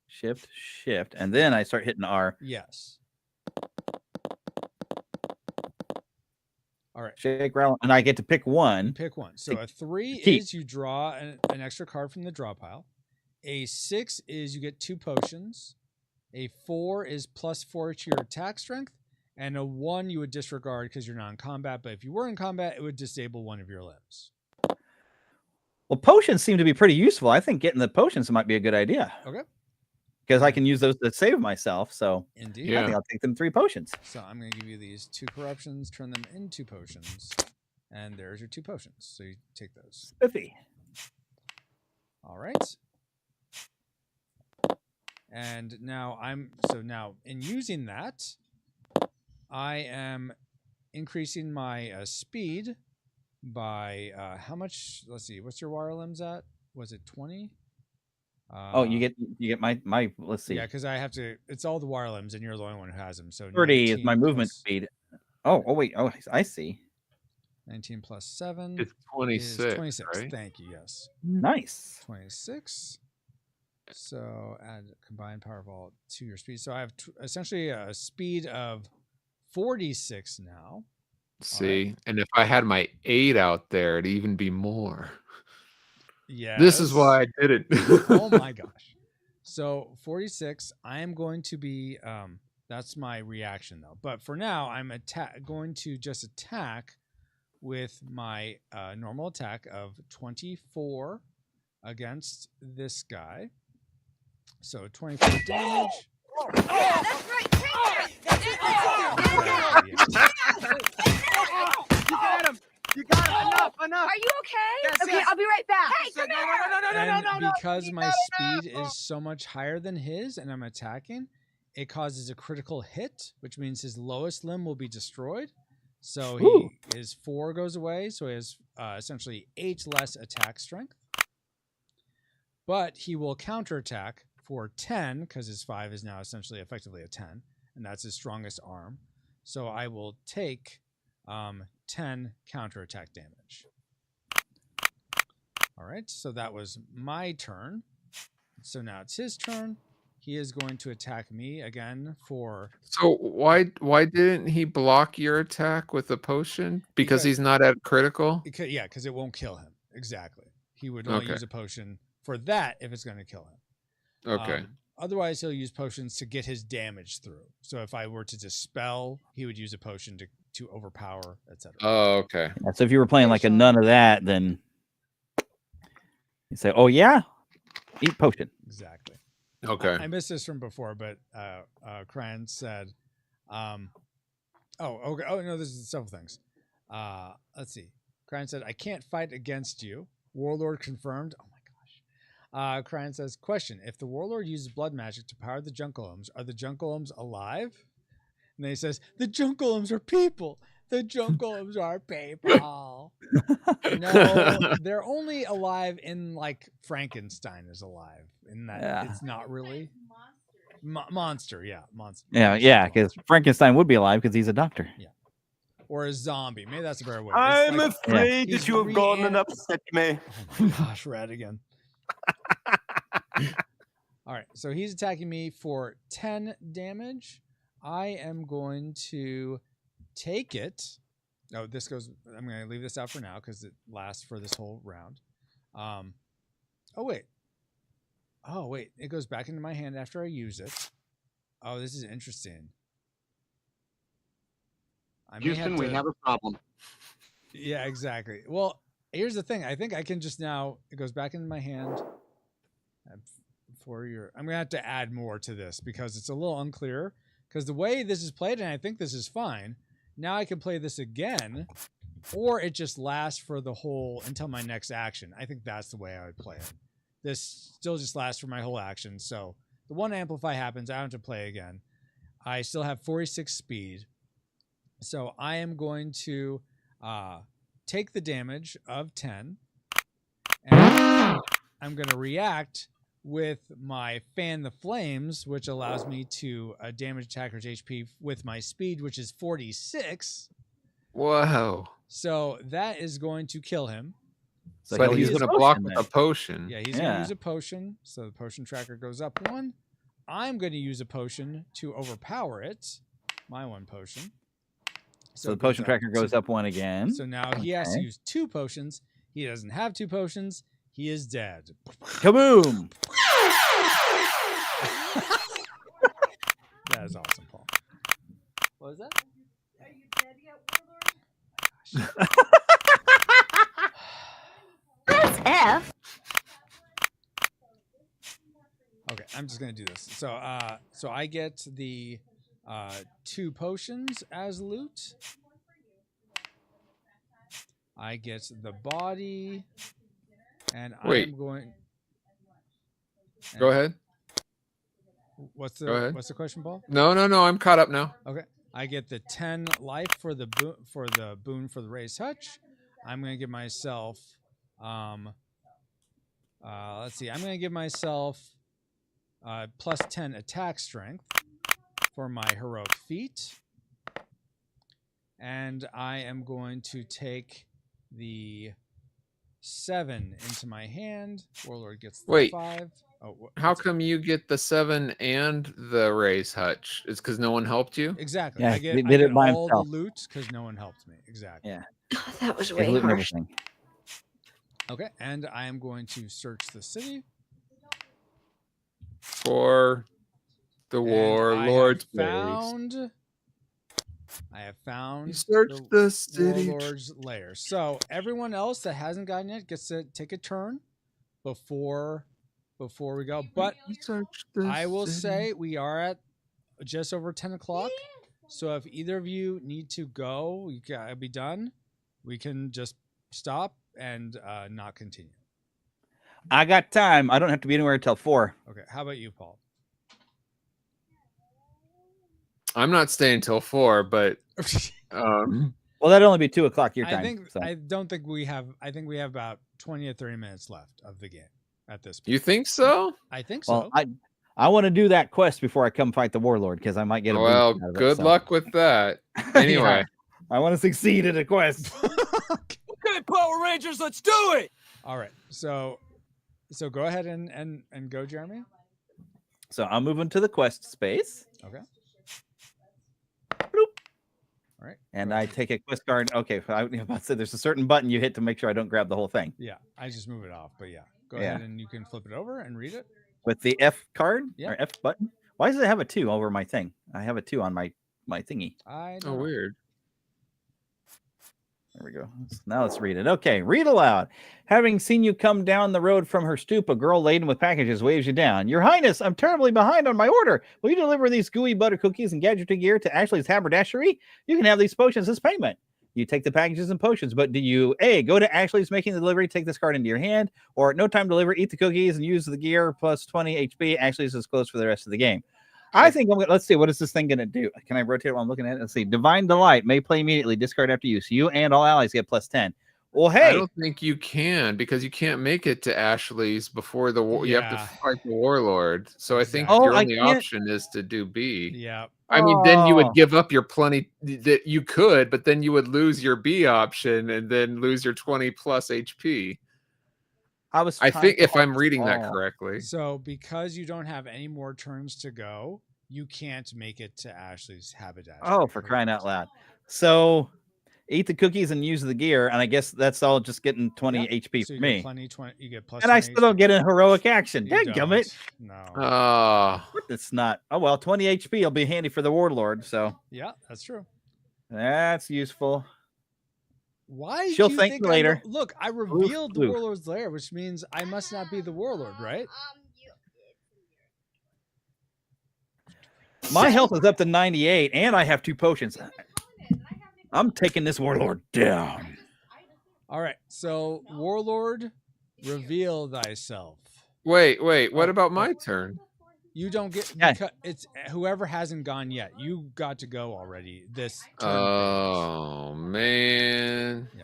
shift. And then I start hitting R. Yes. All right. Shake, rattle, and I get to pick one. Pick one. So a 3 is you draw an extra card from the draw pile. A 6 is you get 2 potions. A 4 is +4 to your attack strength. And a 1 you would disregard because you're not in combat. But if you were in combat, it would disable one of your limbs. Well, potions seem to be pretty useful. I think getting the potions might be a good idea. Okay. Because I can use those to save myself. So indeed, I think I'll take them 3 potions. So I'm going to give you these 2 corruptions, turn them into potions. And there's your 2 potions. So you take those. Spiffy. All right. And now now in using that, I am increasing my speed by how much? Let's see. What's your wire limbs at? Was it 20? Oh, you get my. Let's see. Yeah, because I have to. It's all the wire limbs, and you're the only one who has them. So 30 is my 19 movement plus- speed. Oh, wait. Oh, I see. 19 plus 7 It's 26. is 26. Right? Thank you. Yes. Nice. 26. So add combined power vault to your speed. So I have essentially a speed of 46 now. See, and if I had my 8 out there, it'd even be more. Yeah. This is why I did it. Oh my gosh. So 46, I am going to be that's my reaction though. But for now, I'm going to just attack with my normal attack of 24 against this guy. So 24 damage. Yeah, that's right. You got him. You got him. Enough. Are you okay? Yes, Okay, yes. I'll be right back. Hey, No, come here. And because my speed is so much higher than his and I'm attacking, it causes a critical hit, which means his lowest limb will be destroyed. So his 4 goes away, so he has essentially 8 less attack strength. But he will counterattack for 10, because his 5 is now essentially effectively a 10, and that's his strongest arm. So I will take 10 counterattack damage. All right, so that was my turn. So now it's his turn. He is going to attack me again for... So why didn't he block your attack with a potion? Because he's not at critical? Because it won't kill him. Exactly. He would only use a potion for that if it's going to kill him. Okay. Otherwise, he'll use potions to get his damage through. So if I were to dispel, he would use a potion to overpower, etc. Oh, okay. Yeah, so if you were playing like a none of that, then you say, "Oh yeah, eat potion." Exactly. Okay. I missed this from before, but Kran said, "Oh, okay. Oh no, this is several things. Let's see." Kran said, "I can't fight against you." Warlord confirmed. Oh my gosh. Kran says, "Question: if the Warlord uses blood magic to power the Junkoloms, are the Junkoloms alive?" And then he says, "The Junkoloms are people. The Junkoloms are people." No, they're only alive in like Frankenstein is alive. In that it's not really monster. Yeah, monster. Yeah, because Frankenstein would be alive because he's a doctor. Yeah. Or a zombie. Maybe that's a better way. I'm afraid that you have gone and upset me. Oh my gosh, Red again. All right, so he's attacking me for 10 damage. I am going to take it. Oh, this goes. I'm going to leave this out for now because it lasts for this whole round. Oh wait, it goes back into my hand after I use it. Oh, this is interesting. Houston, we have a problem. Yeah, exactly. Well, here's the thing. I think I can just now. It goes back into my hand. I'm gonna have to add more to this because it's a little unclear. Because the way this is played, and I think this is fine. Now I can play this again, or it just lasts for the whole until my next action. I think that's the way I would play it. This still just lasts for my whole action. So the one amplify happens. I don't have to play again. I still have 46 speed. So I am going to take the damage of 10. And I'm going to react with my Fan the Flames, which allows me to damage attacker's HP with my speed, which is 46. Whoa. So that is going to kill him. So but he's going to block with a potion. Yeah, he's going to use a potion. So the potion tracker goes up 1. I'm going to use a potion to overpower it. My 1 potion. So the potion tracker goes up 1 again. So now he has to use 2 potions. He doesn't have 2 potions. He is dead. Kaboom! That is awesome, Paul. What was that? Are you dead yet, Warlord? That's F. Okay, I'm just gonna do this. So, so I get the 2 potions as loot. I get the body, and Wait. I'm going. Go ahead. What's Go ahead. the question, Paul? No. I'm caught up now. Okay, I get the 10 life for the boon for the raised touch. I'm going to give myself, let's see, I'm going to give myself plus 10 attack strength for my heroic feat. And I am going to take the 7 into my hand. Warlord gets the 5. Oh, how come you get the 7 and the raise hutch? It's because no one helped you? Exactly. Yeah, I get, he did it by all himself. the loot because no one helped me. Exactly. Yeah. Oh, that was His way loot and harsh. everything. Okay, and I am going to search the city. For the warlord's base. I have found Search the city. warlord's lair. So everyone else that hasn't gotten it gets to take a turn before we go. But I will say we are at just over 10 o'clock. So if either of you need to go, you gotta be done. We can just stop and not continue. I got time. I don't have to be anywhere until 4. Okay. How about you, Paul? I'm not staying till 4, but well, that'd only be 2 o'clock your time. I think we have about 20 or 30 minutes left of the game at this point. You think so? I think so. Well, I want to do that quest before I come fight the warlord because I might get a boost out of it, good luck with that. Anyway, I want to succeed at a quest. Okay, Power Rangers, let's do it. All right. So go ahead and go, Jeremy. So I'm moving to the quest space. Okay. Bloop. All right. And I take a quest card. Okay. I was about to say there's a certain button you hit to make sure I don't grab the whole thing. Yeah. I just move it off, but yeah. Go ahead and you can flip it over and read it. With the F card or Yeah. F button. Why does it have a 2 over my thing? I have a 2 on my thingy. Oh, weird. There we go. Now let's read it. Okay, read aloud. Having seen you come down the road from her stoop, a girl laden with packages waves you down. Your Highness, I'm terribly behind on my order. Will you deliver these gooey butter cookies and gadgetry gear to Ashley's haberdashery? You can have these potions as payment. You take the packages and potions, but do you A, go to Ashley's making the delivery, take this card into your hand, or at no time deliver, eat the cookies and use the gear plus 20 HP? Ashley's is closed for the rest of the game. I think I'm gonna, let's see, what is this thing gonna do? Can I rotate while I'm looking at it? Let's see. Divine Delight may play immediately, discard after use. You and all allies get plus 10. Well, hey, I don't think you can because you can't make it to Ashley's before the war. You have to fight the warlord. So I think your only option is to do B. Yeah. I mean, then you would give up your plenty that you could, but then you would lose your B option and then lose your 20 plus HP. I think if I'm reading that correctly. So because you don't have any more turns to go, you can't make it to Ashley's haberdashery. Oh, for crying out loud. So eat the cookies and use the gear, and I guess that's all just getting 20 HP So for me. You get plus and I still don't get a heroic action. Dadgummit. No. It's not. Oh, well, 20 HP will be handy for the warlord, so. Yeah, that's true. That's useful. Why? She'll do you thank think you later. Look, I revealed the warlord's lair, which means I must not be the warlord, right? My health is up to 98, and I have 2 potions. I'm taking this warlord down. All right, so warlord, reveal thyself. Wait. What about my turn? You don't get. Because it's whoever hasn't gone yet. You got to go already. This turn. Oh man. Yeah.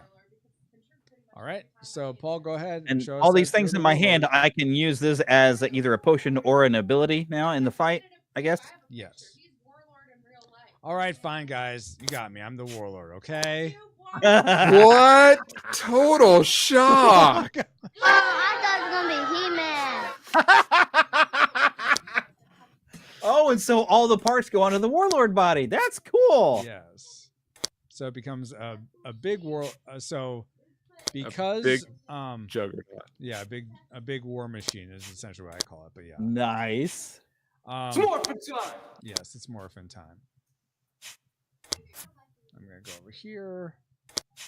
All right. So Paul, go ahead And show us all these that things you're in the my warlord. hand, I can use this as either a potion or an ability now in the fight, I guess. Yes. All right, fine, guys. You got me. I'm the warlord. Okay. What? Total shock. Oh, I thought it was gonna be He-Man. Oh, and so all the parts go onto the warlord body. That's cool. Yes. So it becomes a big war. So because big juggernaut. Yeah, a big war machine is essentially what I call it. But yeah. Nice. It's morphin' time. Yes, it's morphin' time. I'm gonna go over here.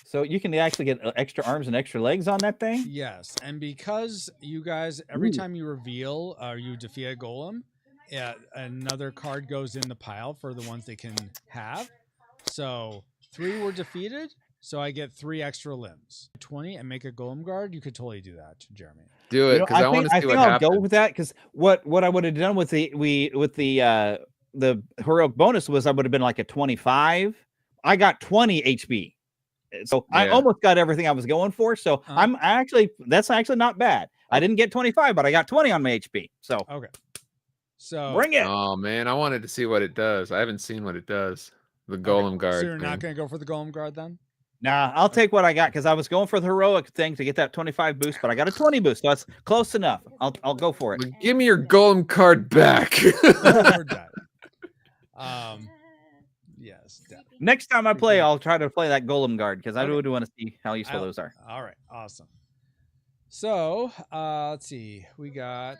So you can actually get extra arms and extra legs on that thing? Yes, and because you guys, every time you reveal or you defeat a golem, another card goes in the pile for the ones they can have. So 3 were defeated, so I get 3 extra limbs. 20 and make a golem guard. You could totally do that, Jeremy. Do it because I want to see what I'll happens. go with that because what I would have done with the heroic bonus was I would have been like a 25. I got 20 HP So I almost got everything I was going for. So that's actually not bad. I didn't get 25, but I got 20 on my HP. So okay. So bring it. Oh man, I wanted to see what it does. I haven't seen what it does. The Golem Guard. So you're not going to go for the Golem Guard then? Nah, I'll take what I got because I was going for the heroic thing to get that 25 boost, but I got a 20 boost, so that's close enough. I'll go for it. Well, give me your Golem card back. Yes. Definitely. Next time I play, I'll try to play that Golem Guard because I do want to see how useful those are. All right, awesome. So let's see, we got.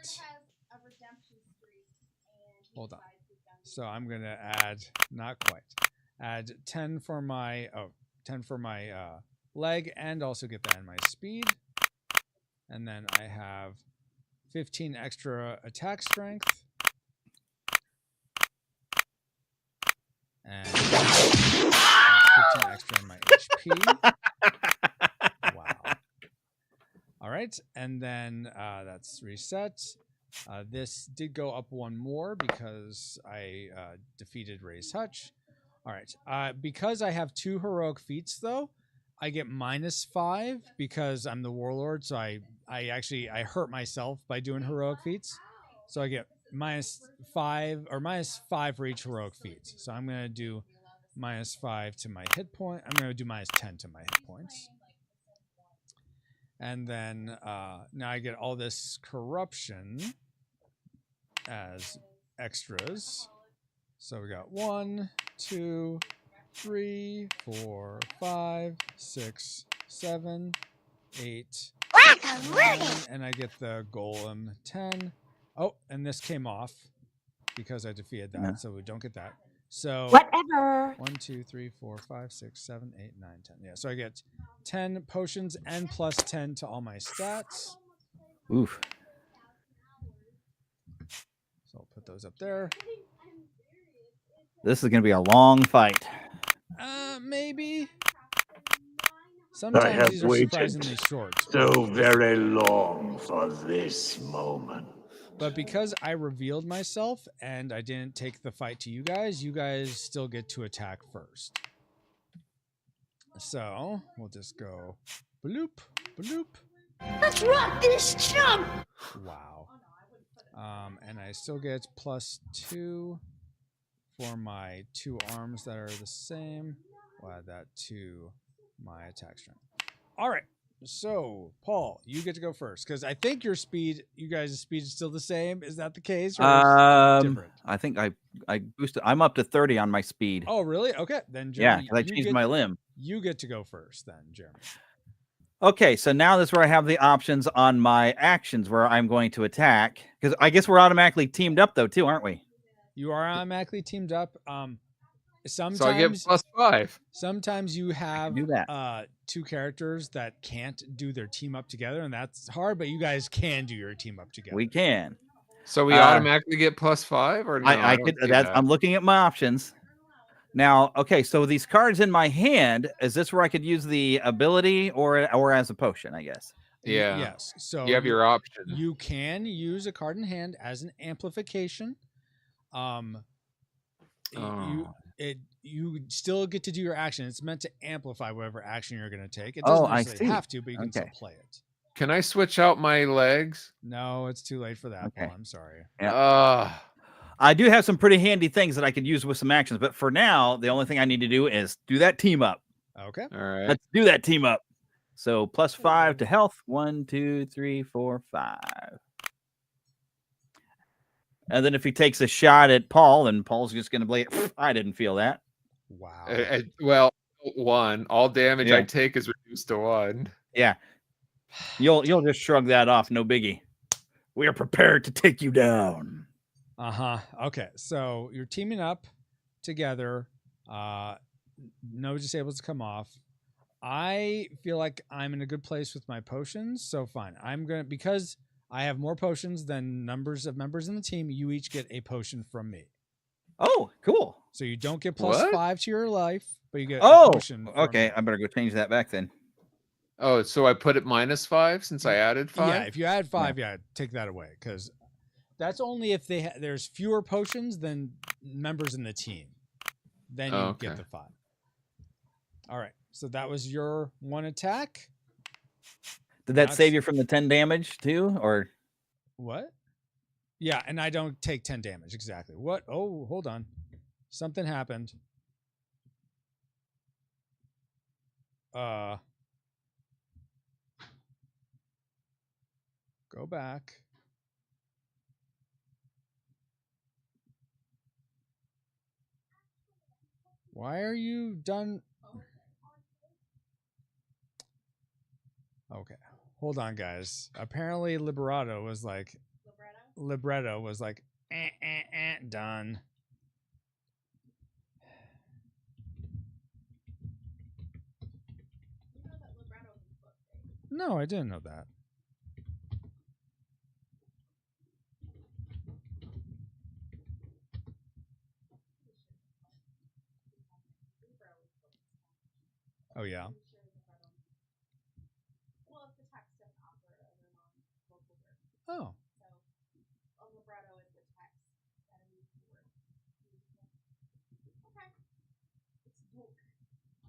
Hold on. So I'm gonna add, not quite, add 10 for my 10 for my leg, and also get that in my speed. And then I have 15 extra attack strength. And 15 extra in my HP. Wow. All right, and then that's reset. This did go up one more because I defeated Ray's Hutch. All right, because I have 2 heroic feats, though, I get -5 because I'm the warlord. So I hurt myself by doing heroic feats. So I get -5 or -5 for each heroic feat. So I'm gonna do -5 to my hit point. I'm gonna do -10 to my hit points. And then now I get all this corruption as extras. So we got 1, 2, 3, 4, 5, 6, 7, 8, 9, and I get the Golem 10. Oh, and this came off because I defeated that, so we don't get that. So whatever. 1, 2, 3, 4, 5, 6, 7, 8, 9, 10. Yeah, so I get 10 potions and +10 to all my stats. Oof. So I'll put those up there. This is going to be a long fight. Maybe. I Sometimes have these are waited surprisingly short. so very long for this moment. But because I revealed myself and I didn't take the fight to you guys still get to attack first. So we'll just go bloop, bloop. Let's rock this jump. Wow. And I still get +2 for my 2 arms that are the same. We'll add that to my attack strength. All right. So, Paul, you get to go first because I think your speed, you guys' speed is still the same. Is that the case? Or is it different? I think I boosted. I'm up to 30 on my speed. Oh, really? Okay, then Jeremy, yeah, because I changed my limb. You get to go first, then, Jeremy. Okay, so now this is where I have the options on my actions where I'm going to attack. Because I guess we're automatically teamed up though, too, aren't we? You are automatically teamed up. Sometimes So I get +5. Sometimes you have 2 characters that can't do their team up together, and that's hard. But you guys can do your team up together. We can. So we automatically get +5, or no? I could. I'm looking at my options now. Okay, so these cards in my hand, is this where I could use the ability or as a potion? I guess. Yeah. Yes. So you have your option. You can use a card in hand as an amplification. You still get to do your action. It's meant to amplify whatever action you're going to take. It doesn't necessarily have to, but you can still play it. Can I switch out my legs? No, it's too late for that. Paul, I'm sorry. I do have some pretty handy things that I could use with some actions, but for now, the only thing I need to do is do that team up. Okay. All right. Let's do that team up. So +5 to health. 1, 2, 3, 4, 5. And then if he takes a shot at Paul, then Paul's just going to play it. I didn't feel that. Wow. Well, 1. All damage I take is reduced to 1. Yeah. You'll just shrug that off. No biggie. We are prepared to take you down. Okay. So you're teaming up together. No disables come off. I feel like I'm in a good place with my potions. So fine. Because I have more potions than numbers of members in the team. You each get a potion from me. Oh, cool. So you don't get +5 to your life, but you get a potion. Okay. I better go change that back then. Oh, so I put it -5 since I added 5? Yeah, if you add 5, take that away because that's only if there's fewer potions than members in the team. Then you get the 5. All right. So that was your one attack. Did that save you from the 10 damage too, or what? Yeah, and I don't take 10 damage exactly. What? Oh, hold on. Something happened. Go back. Why are you done? Okay. Hold on, guys. Apparently libretto was like done. No, I didn't know that. Oh yeah. Oh.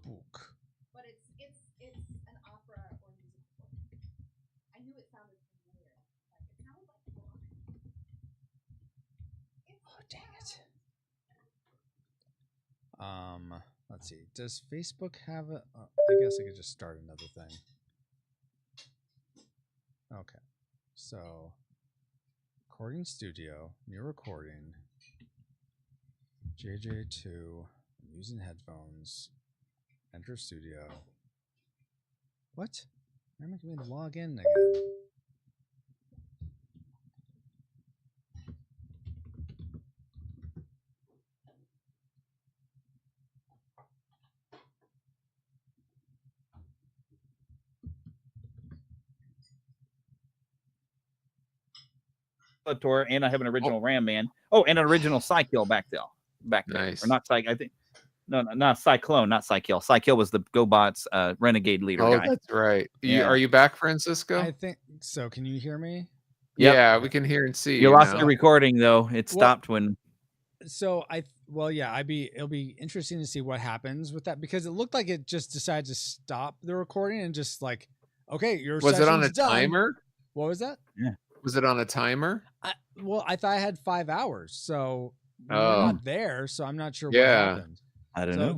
Book. But it's an opera or musical book. I knew it sounded familiar. Like, it sounded like a book. Oh, dang it. Let's see. Does Facebook have a? I guess I could just start another thing. Okay. So, recording studio, new recording. JJ2. I'm using headphones. Enter studio. What? Why am I going to log in again? and I have an original Ram Man. Oh, and an original Psykill back there. Nice. Or not Psych. I think no, not Cyclone, not Psykill. Psykill was the GoBots Renegade leader guy. That's right. Yeah. Are you back, Francisco? I think so. Can you hear me? Yep. Yeah, we can hear and see. You lost now. your recording though. It stopped when. So it'll be interesting to see what happens with that, because it looked like it just decided to stop the recording and just like, okay, your was it on a done. timer? What was that? Yeah. Was it on a timer? I thought I had 5 hours, so we're not there. So I'm not sure what happened. I don't know.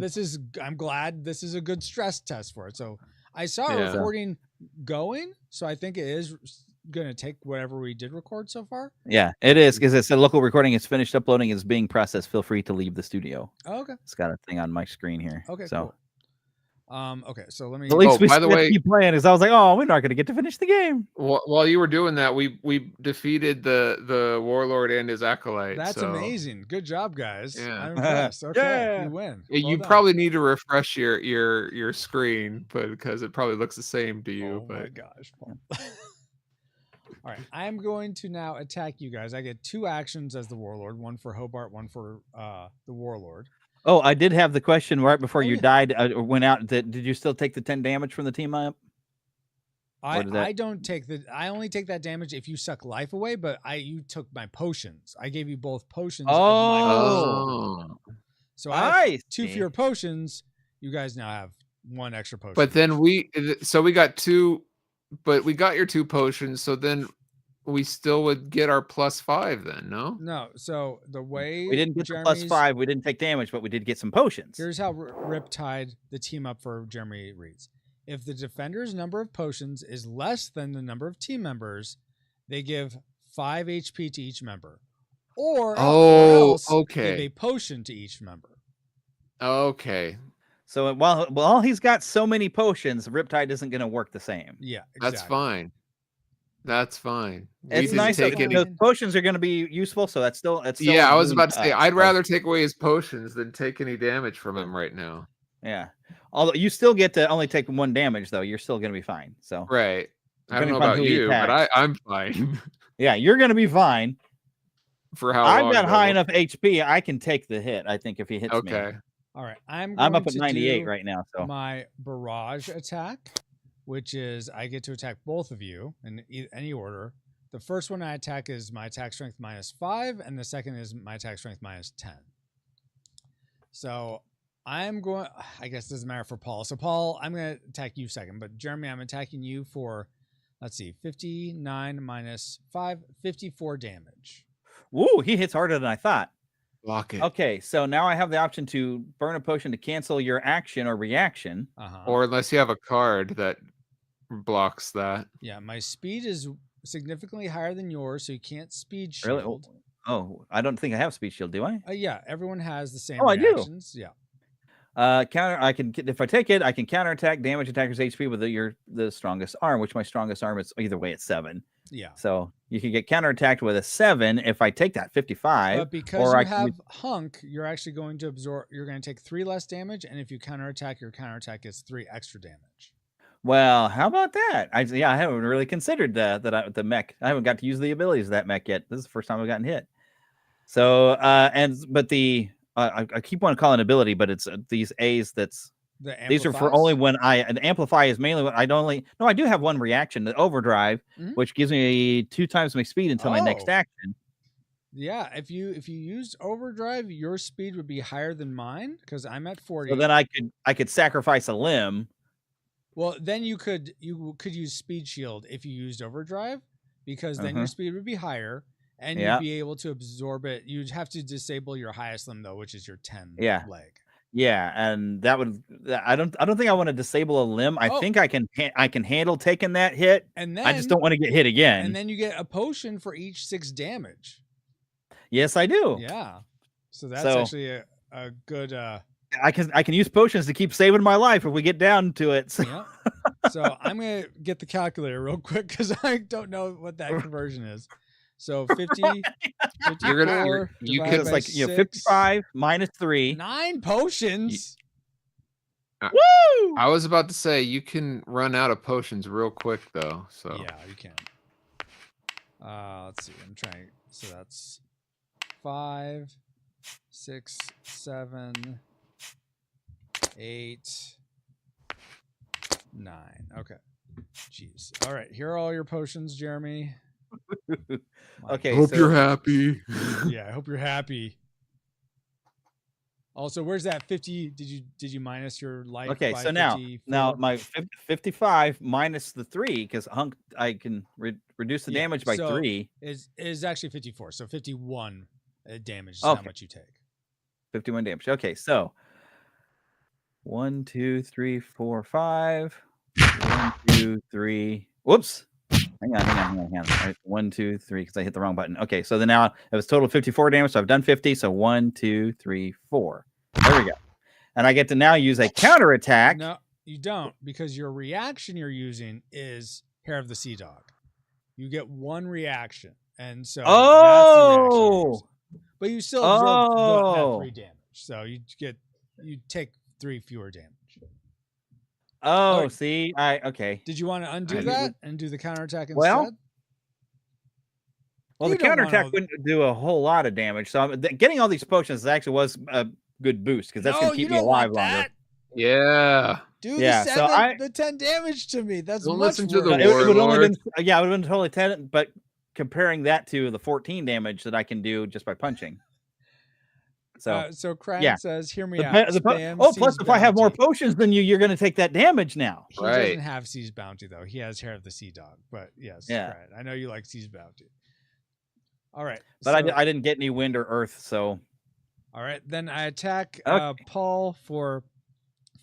I'm glad this is a good stress test for it. So I saw a recording going, so I think it is going to take whatever we did record so far. Yeah, it is, because it said local recording is finished uploading, is being processed. Feel free to leave the studio. Oh, okay. It's got a thing on my screen here. Okay, so. cool. Okay, so let me. At least we by the way, keep playing, because I was like, oh, we're not going to get to finish the game. While you were doing that, we defeated the warlord and his acolyte. That's amazing. Good job, guys. Yeah. I'm impressed. Okay, you win. You probably need to refresh your screen, but because it probably looks the same to you. Oh my gosh. All right, I'm going to now attack you guys. I get 2 actions as the warlord, one for Hobart, one for the warlord. Oh, I did have the question right before you died or went out. Did you still take the 10 damage from the team up? I don't take the. I only take that damage if you suck life away. But you took my potions. I gave you both potions. So I have 2 fewer potions. You guys now have 1 extra potion. But then we got 2, but we got your 2 potions. So then we still would get our +5 then, no? No. So the way we didn't get the +5, we didn't take damage, but we did get some potions. Here's how Rip tied the team up for Jeremy reads. If the defender's number of potions is less than the number of team members, they give 5 HP to each member. Or else give a potion to each member. Okay. So while he's got so many potions, Riptide isn't going to work the same. Yeah, exactly. That's fine. That's fine. It's nice. Those potions are going to be useful, so that's still yeah, I was about to say, I'd rather take away his potions than take any damage from him right now. Yeah. Although you still get to only take 1 damage, though, you're still going to be fine. So right. I don't know about you, but I'm fine. Yeah, you're going to be fine. For how I've got high enough HP, I can take the hit. I think if he hits me. Okay. All right, I'm up at 98 right now. So my barrage attack, which is I get to attack both of you in any order. The first one I attack is my attack strength -5, and the second is my attack strength -10. So I'm going. I guess it doesn't matter for Paul. So Paul, I'm going to attack you second, but Jeremy, I'm attacking you for, let's see, 59 minus 5, 54 damage. Woo, he hits harder than I thought. Block it. Okay, so now I have the option to burn a potion to cancel your action or reaction. Or unless you have a card that blocks that. Yeah, my speed is significantly higher than yours, so you can't speed Really? shield. Oh, I don't think I have speed shield, do I? Yeah, everyone has the same Oh, I do. reactions. Yeah. Counter. I can, if I take it, I can counterattack damage attacker's HP with the strongest arm, which my strongest arm is either way it's 7. Yeah. So you can get counterattacked with a 7 if I take that 55. But because you have hunk, you're actually going to absorb. You're going to take 3 less damage, and if you counterattack, your counterattack gets 3 extra damage. Well, how about that? I haven't really considered the mech. I haven't got to use the abilities of that mech yet. This is the first time I've gotten hit. So but the I keep on calling ability, but it's these A's that's. These are for only when an amplify is mainly when I do have one reaction, the overdrive, which gives me 2 times my speed until my next action. Yeah, if you used overdrive, your speed would be higher than mine because I'm at 40. So then I could sacrifice a limb. Well, then you could use speed shield if you used overdrive because then your speed would be higher and you'd be able to absorb it. You'd have to disable your highest limb though, which is your 10 leg. Yeah, and that would I don't think I want to disable a limb. I think I can handle taking that hit. And then I just don't want to get hit again. And then you get a potion for each 6 damage. Yes, I do. Yeah. So that's actually a good I can use potions to keep saving my life if we get down to it. So, so I'm going to get the calculator real quick cuz I don't know what that conversion is. So 50, 54, you can it's like 55 minus 3. 9 potions. Woo! I was about to say you can run out of potions real quick though. So yeah, you can. Let's see. I'm trying. So that's 5, 6, 7, 8, 9. Okay. Jeez. All right. Here are all your potions, Jeremy. Okay. Hope you're happy. Yeah, I hope you're happy. Also, where's that 50? Did you minus your life? Okay, by so 54? now my 55 minus the 3 because hunk I can reduce the damage by 3 is actually 54. So 51 damage is how much you take. 51 damage. Okay, so 1, 2, 3, 4, 5. 1, 2, 3. Whoops. Hang on. All right, 1, 2, 3, because I hit the wrong button. Okay, so then now it was total 54 damage. So I've done 50. So 1, 2, 3, 4. There we go. And I get to now use a counterattack. No, you don't, because your reaction you're using is Hair of the Sea Dog. You get 1 reaction, and so that's the reaction but you still absorb that 3 damage. So you take 3 fewer damage. Oh, right. See, okay. Did you want to undo that and do the counterattack instead? Well, the counterattack wouldn't do a whole lot of damage. So getting all these potions actually was a good boost because that's going to keep me alive longer. Yeah. Do the 10 damage to me. That's don't much listen to the worse. It would only Warlord. been, yeah, it would have been totally 10, but comparing that to the 14 damage that I can do just by punching. So Cran says, "Hear me out." Plus, if I have more potions than you, you're going to take that damage now. He doesn't have Sea's Bounty though. He has Hair of the Sea Dog. But yes, yeah. Cran, I know you like Sea's Bounty. All right, but I didn't get any wind or earth, so. All right, then I attack Paul for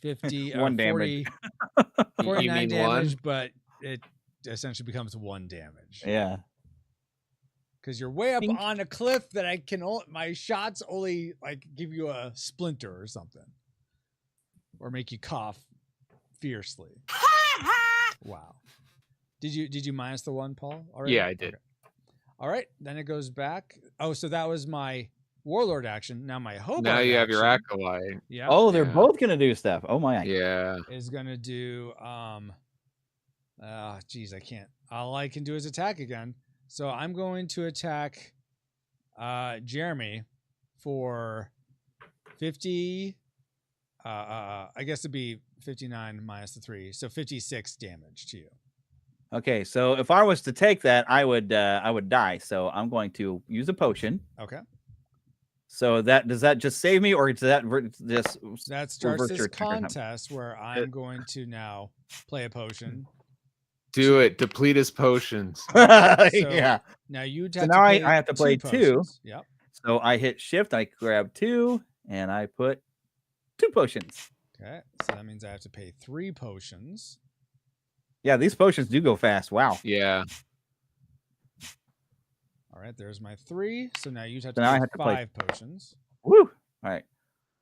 50, 1 damage. 49 damage, but it essentially becomes 1 damage. Yeah. Because you're way up on a cliff that I can my shots only like give you a splinter or something, or make you cough fiercely. Wow. Did you minus the 1, Paul? Already? Yeah, I did. Okay. All right, then it goes back. Oh, so that was my Warlord action. Now my Hobart. Now you have action, your Acolyte. Yeah. Oh, they're both gonna do stuff. Oh my. Yeah. Is gonna do geez, I can't. All I can do is attack again. So I'm going to attack Jeremy for 50. I guess it'd be 59 minus the 3, so 56 damage to you. Okay, so if I was to take that, I would die. So I'm going to use a potion. Okay. So does that just save me, or does that just That starts reverse this your trigger time? contest where I'm going to now play a potion. Do it. Deplete his potions. Yeah. Now you'd So have now to I play have to play 2. potions. Yep. So I hit shift, I grab 2, and I put 2 potions. Okay. So that means I have to pay 3 potions. Yeah, these potions do go fast. Wow. Yeah. All right, there's my 3. So now you'd have So to now I pay have to play 5 potions. Woo! All right.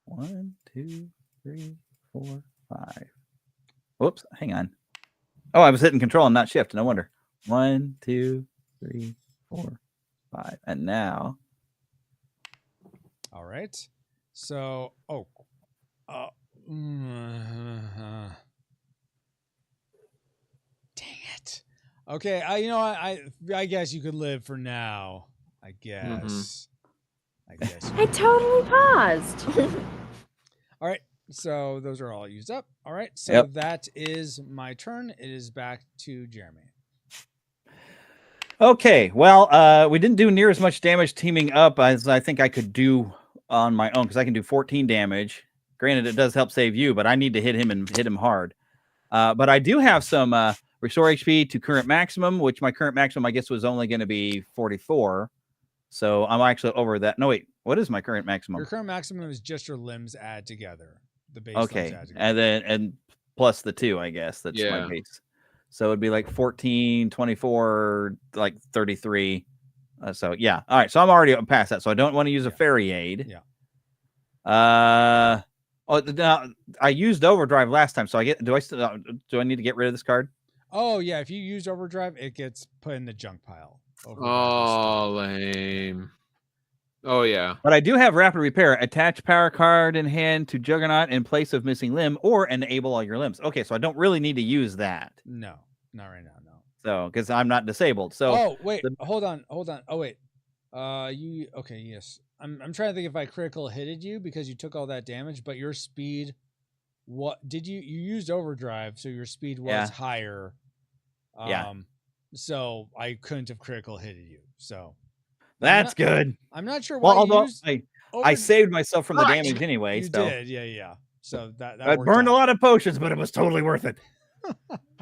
1, 2, 3, 4, 5. Whoops, hang on. Oh, I was hitting control and not shift. No wonder. 1, 2, 3, 4, 5. And now. All right. So, dang it. Okay, I guess you could live for now. I guess. I guess. I totally paused. All right. So those are all used up. All right. So Yep. that is my turn. It is back to Jeremy. Okay, well, we didn't do near as much damage teaming up as I think I could do on my own, because I can do 14 damage. Granted, it does help save you, but I need to hit him and hit him hard. But I do have some restore HP to current maximum, which my current maximum, I guess, was only going to be 44. So I'm actually over that. No, wait, what is my current maximum? Your current maximum is just your limbs add together. The base Okay, limbs add together. and plus the 2, I guess. That's my base. So it'd be like 14, 24, like 33. So yeah. All right. So I'm already past that. So I don't want to use a fairy aid. Yeah. Now, I used overdrive last time. So do I need to get rid of this card? Oh yeah. If you use overdrive, it gets put in the junk pile. Oh, lame. Oh yeah. But I do have rapid repair. Attach power card in hand to Juggernaut in place of missing limb, or enable all your limbs. Okay, so I don't really need to use that. No, not right now. No. So because I'm not disabled. So oh wait, hold on. Oh wait. Okay, yes. I'm trying to think if I critical hitted you because you took all that damage, but your speed. What did you used overdrive, so your speed was higher. So I couldn't have critical hitted you. So. That's good. I'm not sure why. Well, although I saved myself from the damage anyway. You did, yeah. So that I burned a lot of potions, but it was totally worth it.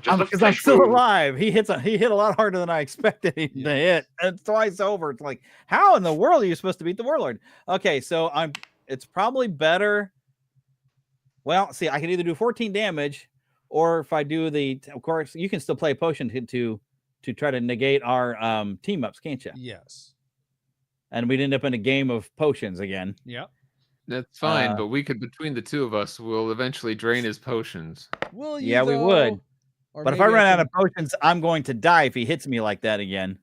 Because I'm still alive. He hit a lot harder than I expected him to hit. And twice over. It's like, how in the world are you supposed to beat the warlord? Okay, so it's probably better. Well, see, I can either do 14 damage, or if I do of course, you can still play a potion to try to negate our team ups, can't you? Yes. And we'd end up in a game of potions again. Yep. That's fine, but we could, between the 2 of us, we'll eventually drain his potions. Will you? Yeah, we would. But if I run out of potions, I'm going to die if he hits me like that again.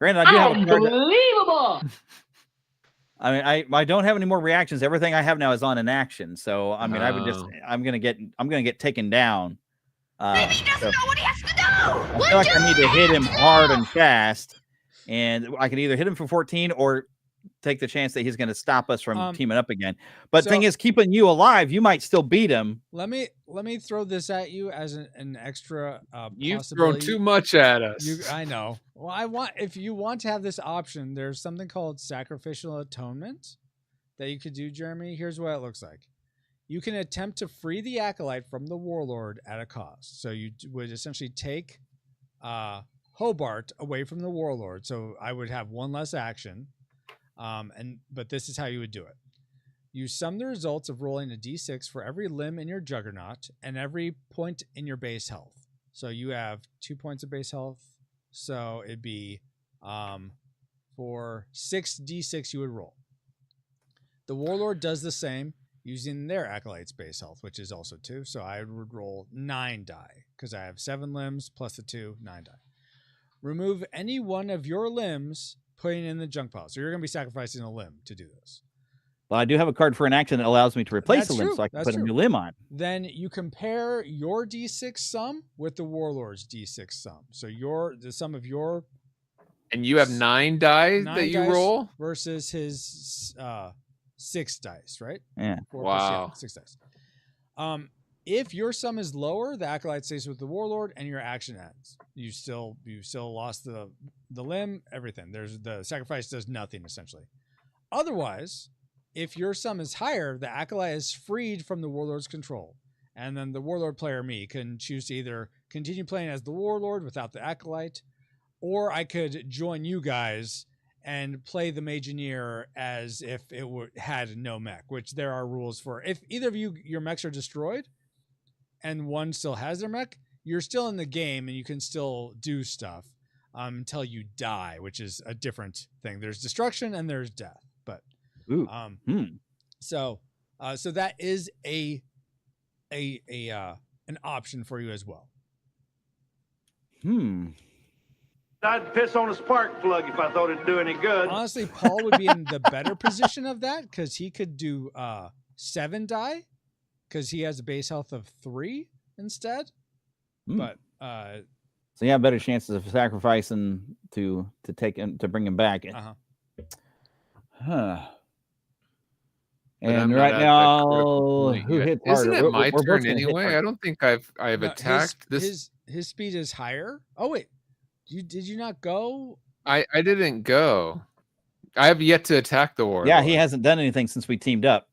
Granted, I do have Unbelievable! I mean, I don't have any more reactions. Everything I have now is on an action. So I mean, I'm gonna get taken down. Maybe he doesn't know what he has to do. I feel like I need to hit him hard and fast. And I can either hit him for 14 or take the chance that he's going to stop us from teaming up again. But the thing is, keeping you alive, you might still beat him. Let me throw this at you as an extra You've thrown too much at us. I know. Well, if you want to have this option, there's something called sacrificial atonement that you could do, Jeremy. Here's what it looks like. You can attempt to free the acolyte from the warlord at a cost. So you would essentially take Hobart away from the warlord, so I would have 1 less action, but this is how you would do it. You sum the results of rolling a d6 for every limb in your Juggernaut and every point in your base health. So you have 2 points of base health, so it'd be for 6 d6 you would roll. The warlord does the same using their acolyte's base health, which is also 2, so I would roll 9 die because I have 7 limbs plus the 2, 9 die. Remove any one of your limbs, putting in the junk pile. So you're going to be sacrificing a limb to do this. Well, I do have a card for an action that allows me to replace a limb, so I can put a new limb on. Then you compare your d6 sum with the warlord's d6 sum. So the sum of your... And you have 9 die that you roll? Versus his 6 dice, right? Yeah. 4 wow. 6 dice. If your sum is lower, the acolyte stays with the warlord, and your action ends. You still lost the limb, everything. The sacrifice does nothing essentially. Otherwise, if your sum is higher, the Acolyte is freed from the Warlord's control. And then the Warlord player, me, can choose to either continue playing as the Warlord without the Acolyte, or I could join you guys and play the Mageneer as if it had no mech, which there are rules for. If either of you, your mechs are destroyed and one still has their mech, you're still in the game and you can still do stuff until you die, which is a different thing. There's destruction and there's death. But so that is an option for you as well. I'd piss on a spark plug if I thought it'd do any good. Honestly, Paul would be in the better position of that because he could do 7 die because he has a base health of 3 instead. But so you have better chances of sacrificing to take him to bring him back. And right now, who hits harder? Isn't it my turn anyway? I don't think I've attacked this. His speed is higher. Oh wait, did you not go? I didn't go. I have yet to attack the Warlord. Yeah, he hasn't done anything since we teamed up.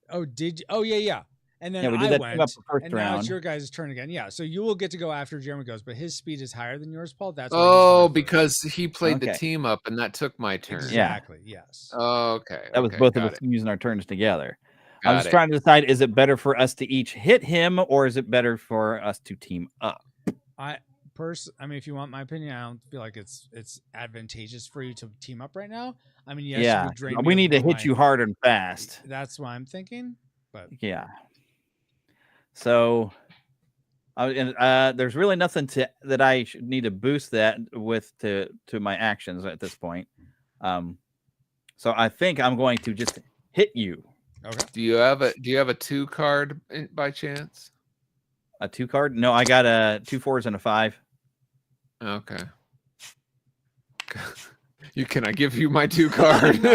Oh, did you? Oh yeah. And then we did that team up the first and round. now it's your guys' turn again. Yeah, so you will get to go after Jeremy goes, but his speed is higher than yours, Paul. That's why because he played the team up, and that took my turn. Exactly. Yes. Okay. That was both of us using our turns together. I'm just trying to decide: is it better for us to each hit him, or is it better for us to team up? I mean, if you want my opinion, I don't feel like it's advantageous for you to team up right now. I mean, yes, we need to hit you hard and fast. That's what I'm thinking. But yeah. So, there's really nothing that I need to boost that with to my actions at this point. So I think I'm going to just hit you. Okay. Do you have a 2 card by chance? A 2 card? No, I got a 2 4s and a 5. Okay. Can I give you my 2 card?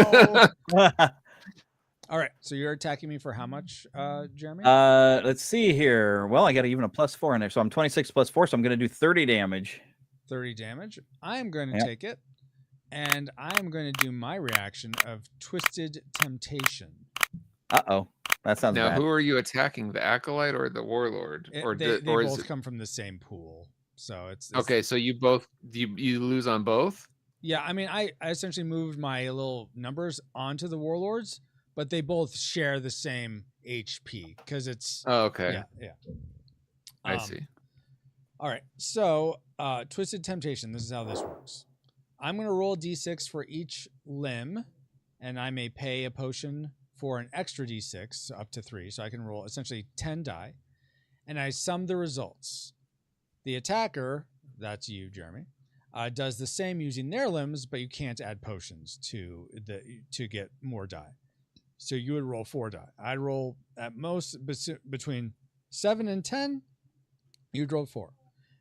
All right, so you're attacking me for how much, Jeremy? Let's see here. Well, I got even a +4 in there, so I'm 26 + 4, so I'm going to do 30 damage. 30 damage. I'm going to take it, and I'm going to do my reaction of Twisted Temptation. Uh-oh. That sounds bad. Now, who are you attacking, the Acolyte or the Warlord? They both come from the same pool, so it's okay, so you both you lose on both? Yeah, I mean, I essentially moved my little numbers onto the Warlords, but they both share the same HP because it's okay. Yeah. I see. All right. So Twisted Temptation, this is how this works. I'm gonna roll D6 for each limb, and I may pay a potion for an extra D6, so up to 3. So I can roll essentially 10 die. And I sum the results. The attacker, that's you, Jeremy, does the same using their limbs, but you can't add potions to get more die. So you would roll 4 die. I'd roll at most between 7 and 10. You'd roll 4.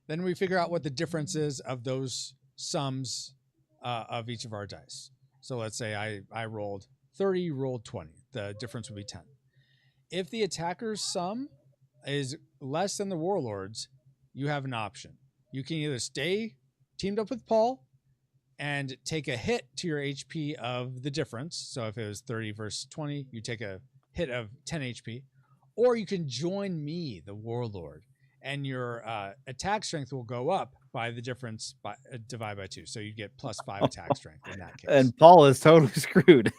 Then we figure out what the difference is of those sums of each of our dice. So let's say I rolled 30, you rolled 20. The difference would be 10. If the attacker's sum is less than the Warlord's, you have an option. You can either stay teamed up with Paul and take a hit to your HP of the difference. So if it was 30 versus 20, you take a hit of 10 HP. Or you can join me, the Warlord, and your attack strength will go up by the difference divided by 2. So you get +5 attack strength in that case. And Paul is totally screwed.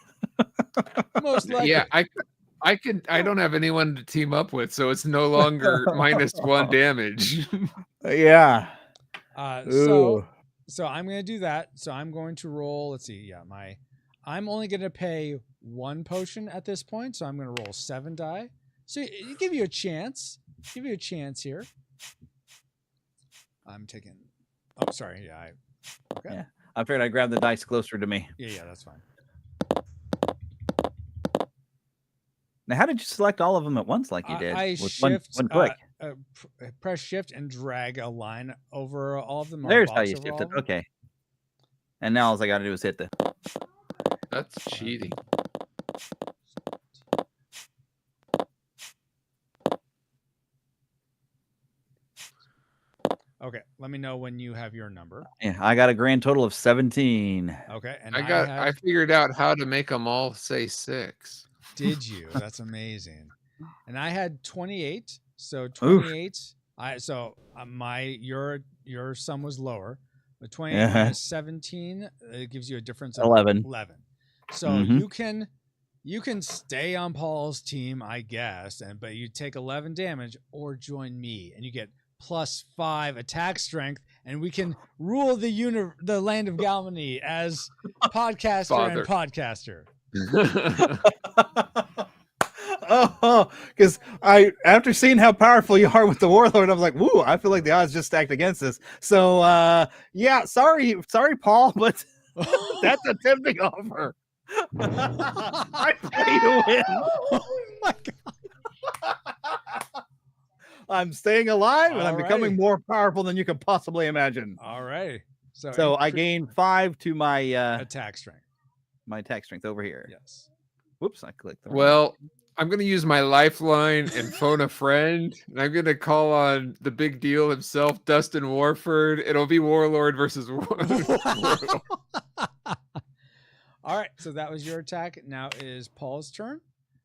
Most likely. Yeah, I don't have anyone to team up with, so it's no longer -1 damage. Yeah. So I'm going to do that. So I'm going to roll, let's see. Yeah, I'm only going to pay 1 potion at this point, so I'm going to roll 7 die. So it give you a chance. Give you a chance here. I'm taking sorry. Yeah, okay. Yeah. I figured I'd grab the dice closer to me. Yeah, that's fine. Now, how did you select all of them at once like you did? I with shift, one click. Press shift and drag a line over all of them. There's how you shifted. Okay. And now all I got to do is hit the. That's cheating. Okay, let me know when you have your number. Yeah, I got a grand total of 17. Okay, and I figured out how to make them all say 6. Did you? That's amazing. And I had 28. So 28. Your sum was lower, but 28 minus 17 it gives you a difference of 11. 11. So you can stay on Paul's team, I guess, but you take 11 damage or join me, and you get +5 attack strength, and we can rule the land of Galmany as podcaster and podcaster. Because after seeing how powerful you are with the Warlord, I was like, woo, I feel like the odds just stacked against us. So yeah, sorry, Paul, but that's a tempting offer. I pay to win. Oh my god. I'm staying alive, and I'm becoming more powerful than you could possibly imagine. All right. So I gained 5 to my attack strength. My attack strength over here. Yes. Whoops, I clicked. Well, I'm going to use my lifeline and phone a friend. And I'm going to call on the big deal himself, Dustin Warford. It'll be Warlord versus Warlord. All right. So that was your attack. Now it is Paul's turn.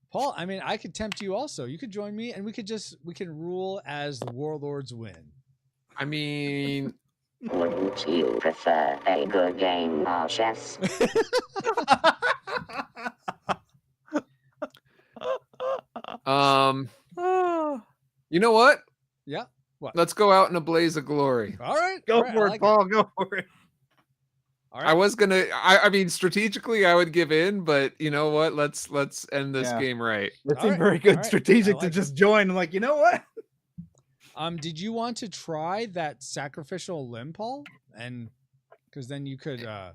Paul, I mean, I could tempt you also. You could join me, and we can rule as the Warlords win. I mean, wouldn't you prefer a good game of chess? You know what? Yeah. What? Let's go out in a blaze of glory. All right. Go for it, Paul. Go for it. All right. I was gonna. I mean, strategically, I would give in, but you know what? Let's end this game right. That seemed very good strategic to just join. I'm like, you know what? Did you want to try that sacrificial limb, Paul? And because then you could, I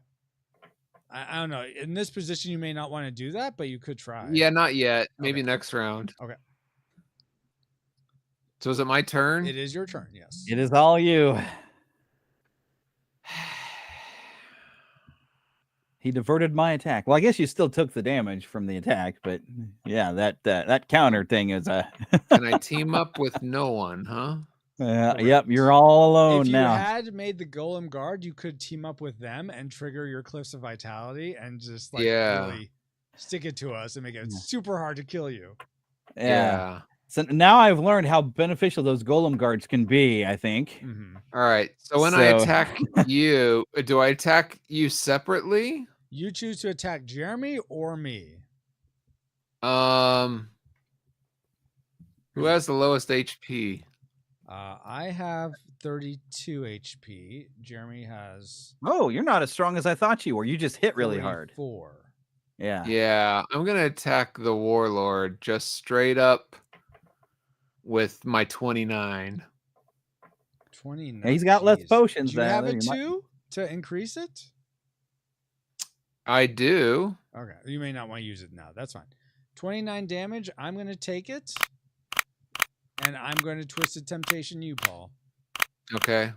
don't know. In this position, you may not want to do that, but you could try. Yeah, not yet. Maybe next round. Okay. So is it my turn? It is your turn. Yes. It is all you. He diverted my attack. Well, I guess you still took the damage from the attack, but yeah, that counter thing is a. Can I team up with no one, huh? Yep, you're all alone now. If you had made the Golem Guard, you could team up with them and trigger your Cliffs of Vitality and just really stick it to us and make it super hard to kill you. Yeah. So now I've learned how beneficial those Golem Guards can be, I think. All right. So when I attack you, do I attack you separately? You choose to attack Jeremy or me. Who has the lowest HP? I have 32 HP. Jeremy has. Oh, you're not as strong as I thought you were. You just hit really hard. 4. Yeah. Yeah. I'm gonna attack the Warlord just straight up with my 29. 29. Yeah, he's got less potions. Do you have a 2 to increase it? I do. Okay. You may not want to use it now. That's fine. 29 damage. I'm going to take it. And I'm going to Twisted Temptation you, Paul. Okay.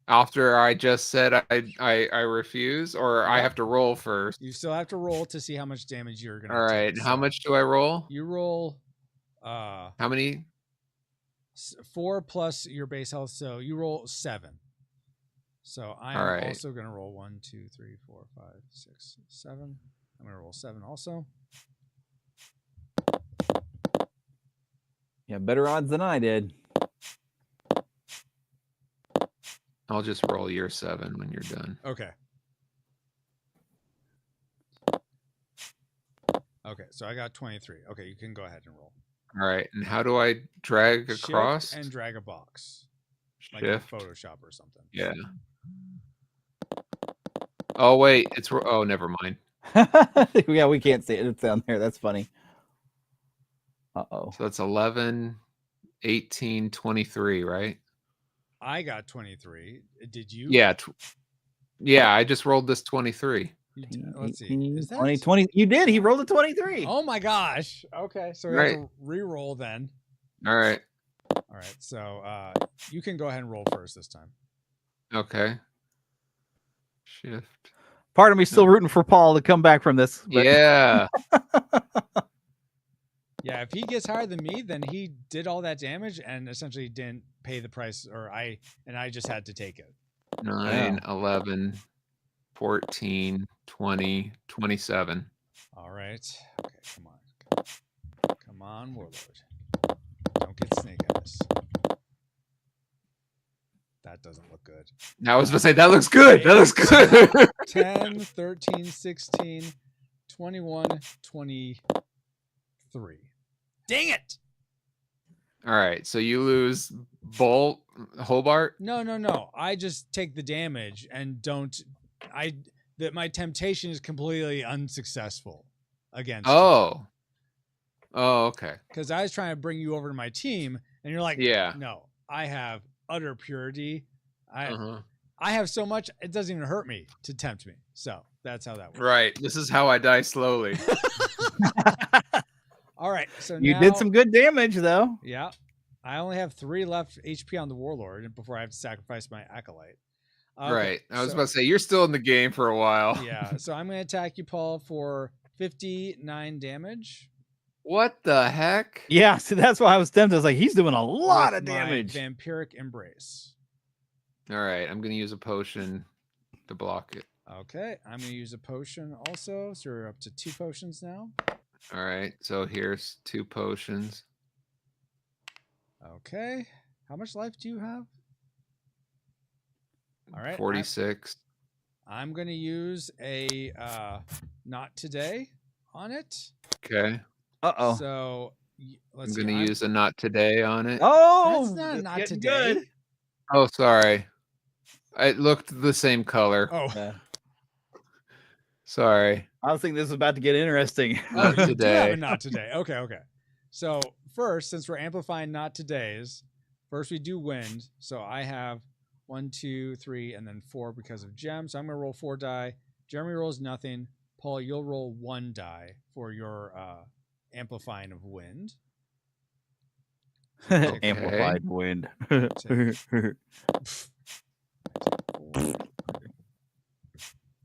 After I just said I refuse, or I have to roll first? You still have to roll to see how much damage you're going to All right. take. How much do I roll? You roll... how many? 4 plus your base health, so you roll 7. So I'm also going to roll 1, 2, 3, 4, 5, 6, 7. I'm going to roll 7 also. Yeah, better odds than I did. I'll just roll your 7 when you're done. Okay. Okay, so I got 23. Okay, you can go ahead and roll. All right, and how do I drag across? Shift and drag a box. Like Shift. Photoshop or something. Yeah. Oh wait, it's never mind. Yeah, we can't see it. It's down there. That's funny. Uh-oh. So that's 11, 18, 23, right? I got 23. Did you? Yeah. Yeah, I just rolled this 23. Let's see. Is that 20? You did. He rolled a 23. Oh my gosh. Okay, so we have to re-roll then. All right. All right. So you can go ahead and roll first this time. Okay. Shift. Part of me still rooting for Paul to come back from this. But... Yeah. Yeah. if he gets higher than me, then he did all that damage and essentially didn't pay the price, I just had to take it. 9, 11, 14, 20, 27. All right. Okay, come on. Come on, Warlord. Don't get snake eyes. That doesn't look good. I was going to say, that looks good. That looks good. 10, 13, 16, 21, 23. Dang it! All right, so you lose Bolt, Hobart? No. I just take the damage and don't... my temptation is completely unsuccessful against you. Oh, okay. Because I was trying to bring you over to my team, and you're like, yeah, no, I have utter purity. Uh-huh. I have so much, it doesn't even hurt me to tempt me. So that's how that works. Right. This is how I die slowly. All right. So you now, did some good damage, though. Yeah. I only have 3 left HP on the Warlord before I have to sacrifice my Acolyte. Okay, right. I was about to say, you're still in the game for a while. Yeah. So I'm going to attack you, Paul, for 59 damage. What the heck? Yeah, see, that's why I was tempted. I was like, he's doing a lot with of damage. My Vampiric Embrace. All right. I'm going to use a potion to block it. Okay. I'm going to use a potion also. So we're up to 2 potions now. All right. So here's 2 potions. Okay. How much life do you have? All right. 46. I'm going to use a not today on it. Okay. Uh-oh. So I'm going to use a not today on it. Oh, that's not today. Good. Oh, sorry. It looked the same color. Oh. Yeah. Sorry. I was thinking this was about to get interesting. Oh, you do have today. a not today. Okay. So first, since we're amplifying not today's, first we do wind. So I have 1, 2, 3, and then 4 because of gem. So I'm going to roll 4 die. Jeremy rolls nothing. Paul, you'll roll 1 die for your amplifying of wind. Okay. Amplified wind.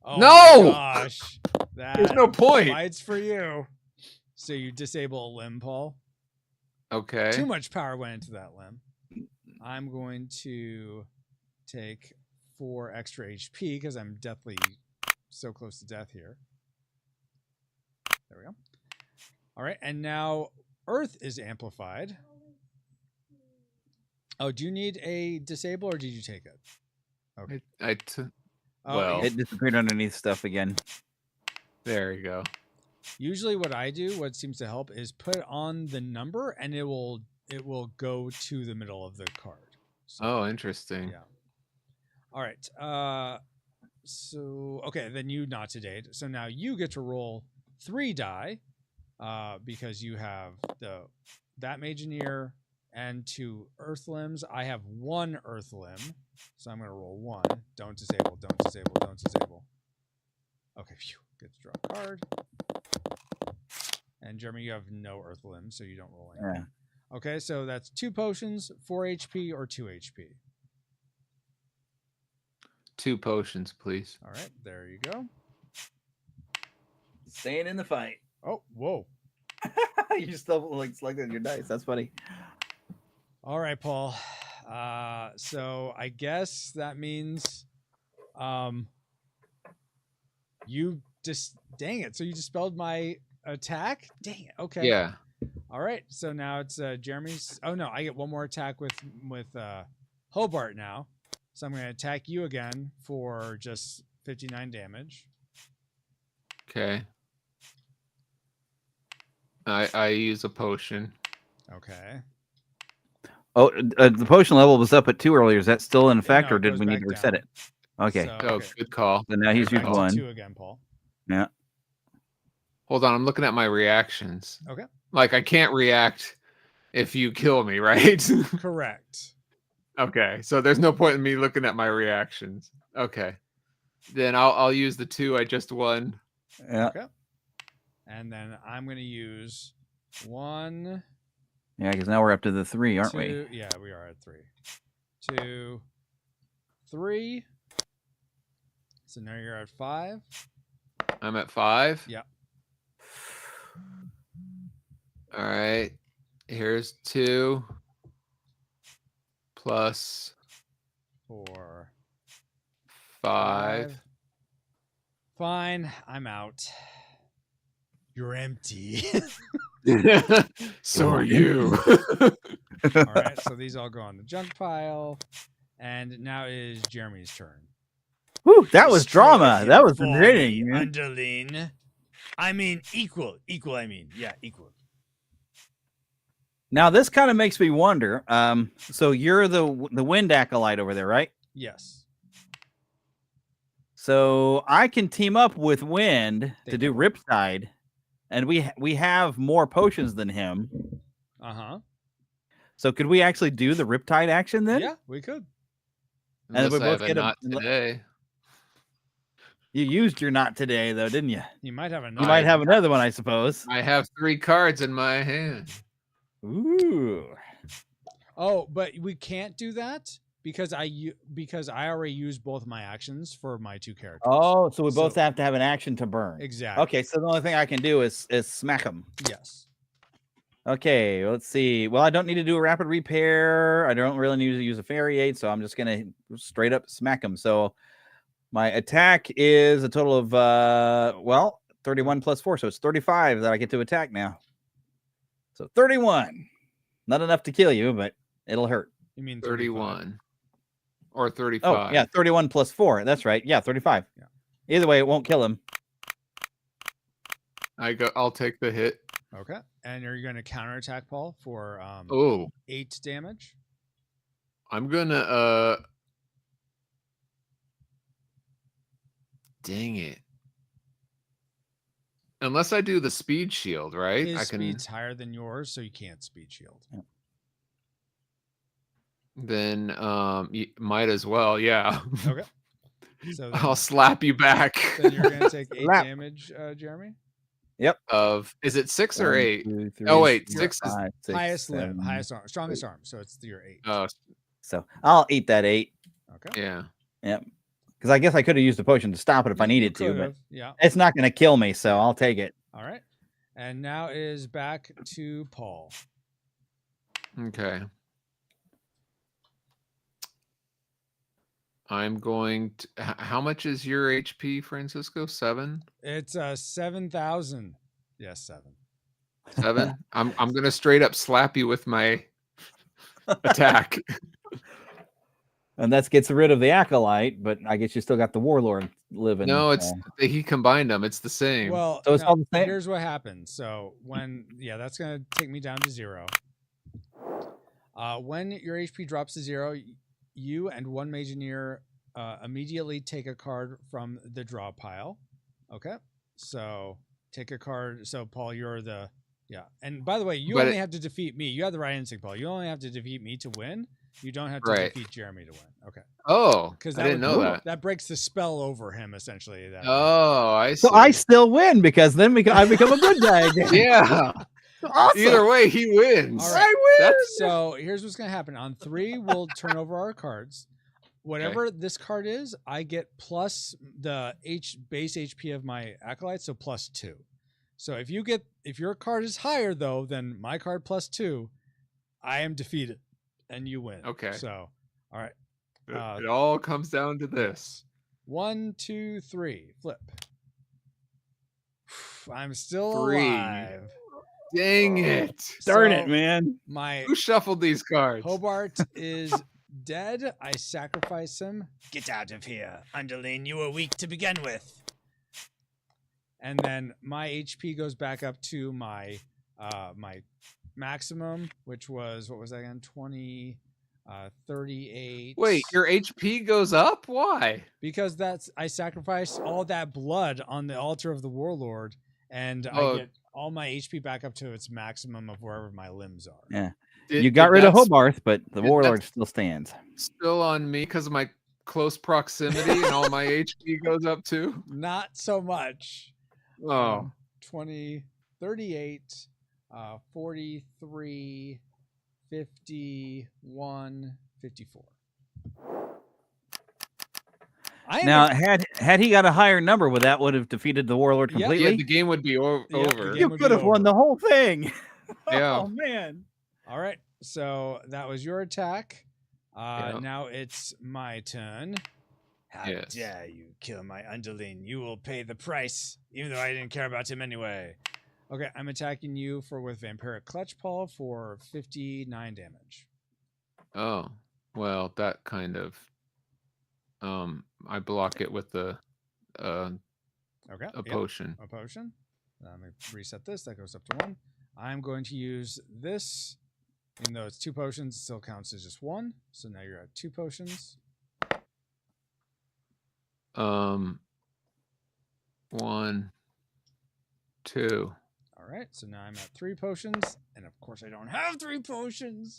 Oh No! my gosh. There's no point. Fights for you. So you disable a limb, Paul. Okay. Too much power went into that limb. I'm going to take 4 extra HP because I'm deathly so close to death here. There we go. All right, and now Earth is amplified. Oh, do you need a disable or did you take it? Okay. Well, it disappeared underneath stuff again. There you go. Usually what I do, what seems to help, is put on the number and it will go to the middle of the card. So, oh, interesting. Yeah. All right. So okay, then you not today. So now you get to roll 3 die, because you have that Mageneer and 2 Earth limbs. I have 1 Earth limb, so I'm gonna roll 1. Don't disable. Don't disable. Don't disable. Okay, phew. Get to draw a card. And Jeremy, you have no Earth limbs, so you don't roll anything. Yeah. Okay, so that's 2 potions, 4 HP or 2 HP. 2 potions, please. All right, there you go. Staying in the fight. Oh, whoa. You still like selected your dice. That's funny. All right, Paul. So I guess that means you just dang it. So you dispelled my attack? Dang it. Okay. Yeah. All right. So now it's Jeremy's. Oh no, I get 1 more attack with Hobart now. So I'm going to attack you again for just 59 damage. Okay. I use a potion. Okay. Oh, the potion level was up at 2 earlier. Is that still in effect, No, or it did goes we need back to reset down. it? Okay. So, Oh, good call. So now he's used Back to 1. 2 again, Paul. Yeah. Hold on, I'm looking at my reactions. Okay. Like, I can't react if you kill me, right? Correct. Okay, so there's no point in me looking at my reactions. Okay. Then I'll use the 2 I just won. Yeah. Okay. And then I'm going to use 1. Yeah, because now we're up to the 3, aren't 2, we? Yeah, we are at 3. 2, 3. So now you're at 5. I'm at 5? Yeah. All right. Here's 2 plus 4, 5. Fine, I'm out. You're empty. So are you. All right, so these all go on the junk pile, and now it is Jeremy's turn. Whew, that was drama. That was entertaining. Man. Underling. I mean, equal. I mean, yeah, equal. Now this kind of makes me wonder. So you're the wind acolyte over there, right? Yes. So I can team up with Wind to do Riptide, and we have more potions than him. So could we actually do the Riptide action then? Yeah, we could. And we both get a knot today. You used your knot today, though, didn't you? You might have a knot. You might have another one, I suppose. I have 3 cards in my hand. Ooh. Oh, but we can't do that because I already used both my actions for my 2 characters. Oh, so we both have to have an action to burn. Exactly. Okay, so the only thing I can do is smack them. Yes. Okay, let's see. Well, I don't need to do a rapid repair. I don't really need to use a fairy aid, so I'm just gonna straight up smack them. So my attack is a total of 31 plus 4, so it's 35 that I get to attack now. So 31. Not enough to kill you, but it'll hurt. You mean 31 or 35? Oh, yeah, 31 plus 4. That's right. Yeah, 35. Yeah. Either way, it won't kill him. I'll take the hit. Okay. And are you going to counterattack Paul for 8 damage? I'm gonna dang it. Unless I do the speed shield, right? His speed's higher than yours, so you can't speed shield. Then you might as well, yeah. Okay. So then, I'll slap you back. Then you're gonna take 8 damage, Jeremy. Yep. Is it 6 or 8? 2, 3, Oh wait, 4, 6 is 5, 6, Highest 7, limb, highest arm, strongest arm. So it's your 8. Oh, so I'll eat that 8. Okay. Yeah. Yep. Because I guess I could have used the potion to stop it if I needed to, but yeah, it's not going to kill me, so I'll take it. All right. And now it is back to Paul. Okay. I'm going to. How much is your HP, Francisco? 7? It's 7,000. Yes, 7. 7. I'm gonna straight up slap you with my attack. And that gets rid of the acolyte, but I guess you still got the warlord living. No, it's he combined them. It's the same. Well, so it's all the same. Here's what happens. So when that's gonna take me down to 0. When your HP drops to 0, you and one Mageneer immediately take a card from the draw pile. Okay, so take a card. So Paul, you're the And by the way, you only have to defeat me. You have the right instinct, Paul. You only have to defeat me to win. You don't have to defeat Jeremy to win. Okay. Oh, because I didn't know that. That breaks the spell over him essentially. I see. So I still win because then I become a good guy again. Yeah. Awesome. Either way, he wins. All right. I win. So here's what's going to happen. On 3, we'll turn over our cards. Whatever this card is, I get plus the base HP of my acolyte, so plus 2. So if your card is higher though than my card plus 2, I am defeated and you win. Okay. So, all right. It all comes down to this. 1, 2, 3, flip. I'm still 3. alive. Dang it! Darn it, man! Who shuffled these cards? Hobart is dead. I sacrifice him. Get out of here, underling. You were weak to begin with. And then my HP goes back up to my my maximum, which was, what was that again? 20, 38. Wait, your HP goes up? Why? Because I sacrificed all that blood on the altar of the warlord, and I get all my HP back up to its maximum of wherever my limbs are. Yeah. You got rid of Hobarth, but the warlord still stands. Still on me because of my close proximity and all my HP goes up too? Not so much. Oh. 20, 38, 43, 51, 54. Now, had he got a higher number, that would have defeated the warlord completely. Yeah, the game would be over. You could have won the whole thing. Yeah. Oh man. All right. So that was your attack. Now it's my turn. How dare you kill my underling? You will pay the price, even though I didn't care about him anyway. Okay, I'm attacking you with Vampiric Clutch Paw for 59 damage. Oh, well, that kind of. I block it with a potion. A potion. Let me reset this. That goes up to 1. I'm going to use this. Even though it's 2 potions, it still counts as just 1. So now you're at 2 potions. 1, 2. All right. So now I'm at 3 potions, and of course I don't have 3 potions.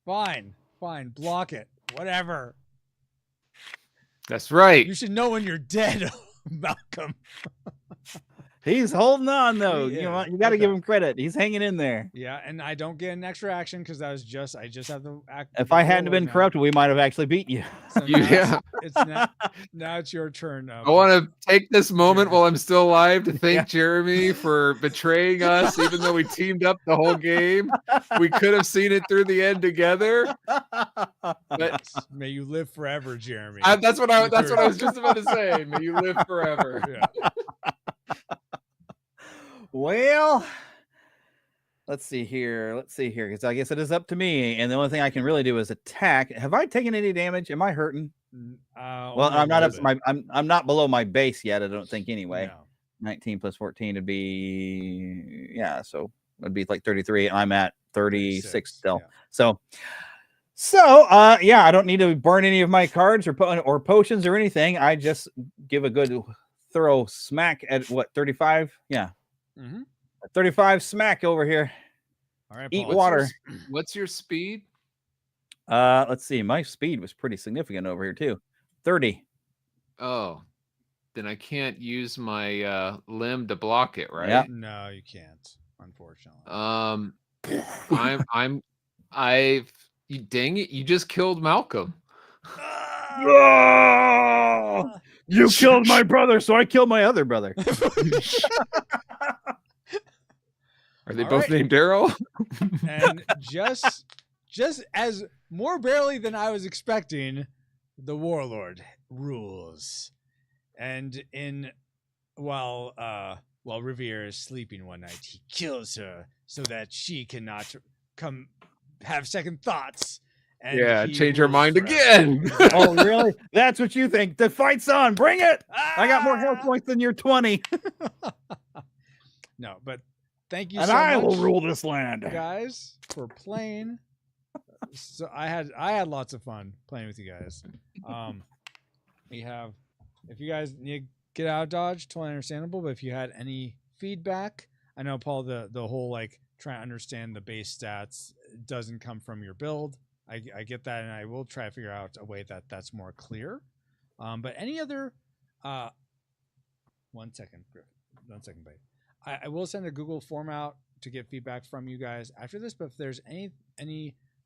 Fine. Block it. Whatever. That's right. You should know when you're dead, Malcolm. He's holding on though. He You know, is. you got to give him credit. He's hanging in there. Yeah, and I don't get an extra action because I just have the act. If I hadn't been corrupted, we might have actually beat you. So now now it's your turn. I want to take this moment while I'm still alive to thank Jeremy for betraying us, even though we teamed up the whole game. We could have seen it through the end together. But may you live forever, Jeremy. That's what I was just about to say. May you live forever. Yeah. Well, let's see here, because I guess it is up to me, and the only thing I can really do is attack. Have I taken any damage? Am I hurting? Well, I'm not up. I'm not below my base yet. I don't think anyway. No. 19 plus 14 would be so it'd be like 33. And I'm at 36 still. Yeah. So I don't need to burn any of my cards or potions or anything. I just give a good thorough smack at what 35. Yeah. 35 smack over here. All right, eat water. What's your speed? Let's see. My speed was pretty significant over here too. 30. Oh, then I can't use my limb to block it, right? Yep. No, you can't, unfortunately. You dang it! You just killed Malcolm. You killed my brother, so I killed my other brother. Are they both named Daryl? And just as more barely than I was expecting, the warlord rules. And while Riviera is sleeping one night, he kills her so that she cannot have second thoughts. And change her mind again. Oh, really? That's what you think? The fight's on. Bring it. I got more health points than you're 20. No, but thank you and so much. I will rule this land, guys, for playing. So I had lots of fun playing with you guys. If you guys need to get out of Dodge, totally understandable. But if you had any feedback, I know Paul, the whole like trying to understand the base stats doesn't come from your build. I get that, and I will try to figure out a way that's more clear. But any other 1 second, Griff. 1 second, babe. I will send a Google form out to get feedback from you guys after this. But if there's any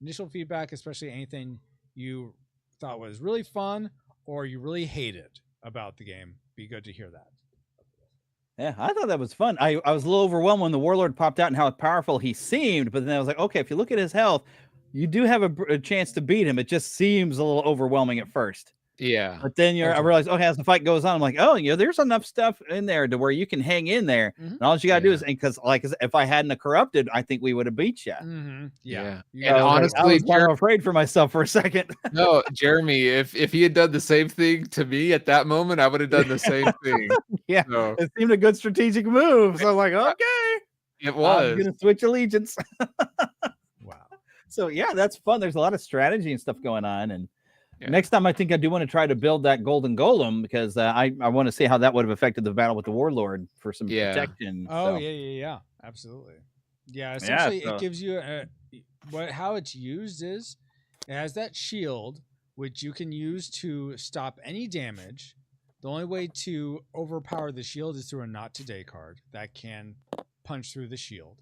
initial feedback, especially anything you thought was really fun or you really hated about the game, be good to hear that. Yeah, I thought that was fun. I was a little overwhelmed when the warlord popped out and how powerful he seemed, but then I was like, okay, if you look at his health, you do have a chance to beat him. It just seems a little overwhelming at first. Yeah. But then I realized, okay, as the fight goes on, I'm like, oh, there's enough stuff in there to where you can hang in there. And all you got to do is, because like, if I hadn't corrupted, I think we would have beat you. Yeah. And honestly, I was kind of afraid for myself for a second. No, Jeremy, if he had done the same thing to me at that moment, I would have done the same thing. Yeah. So, it seemed a good strategic move. So I was like, okay. It was. I'm going to switch allegiance. Wow. So yeah, that's fun. There's a lot of strategy and stuff going on. And next time I think I do want to try to build that golden golem, because I want to see how that would have affected the battle with the warlord for some protection. Oh, yeah. Absolutely. Yeah, essentially it gives you how it's used is it has that shield, which you can use to stop any damage. The only way to overpower the shield is through a not today card that can punch through the shield.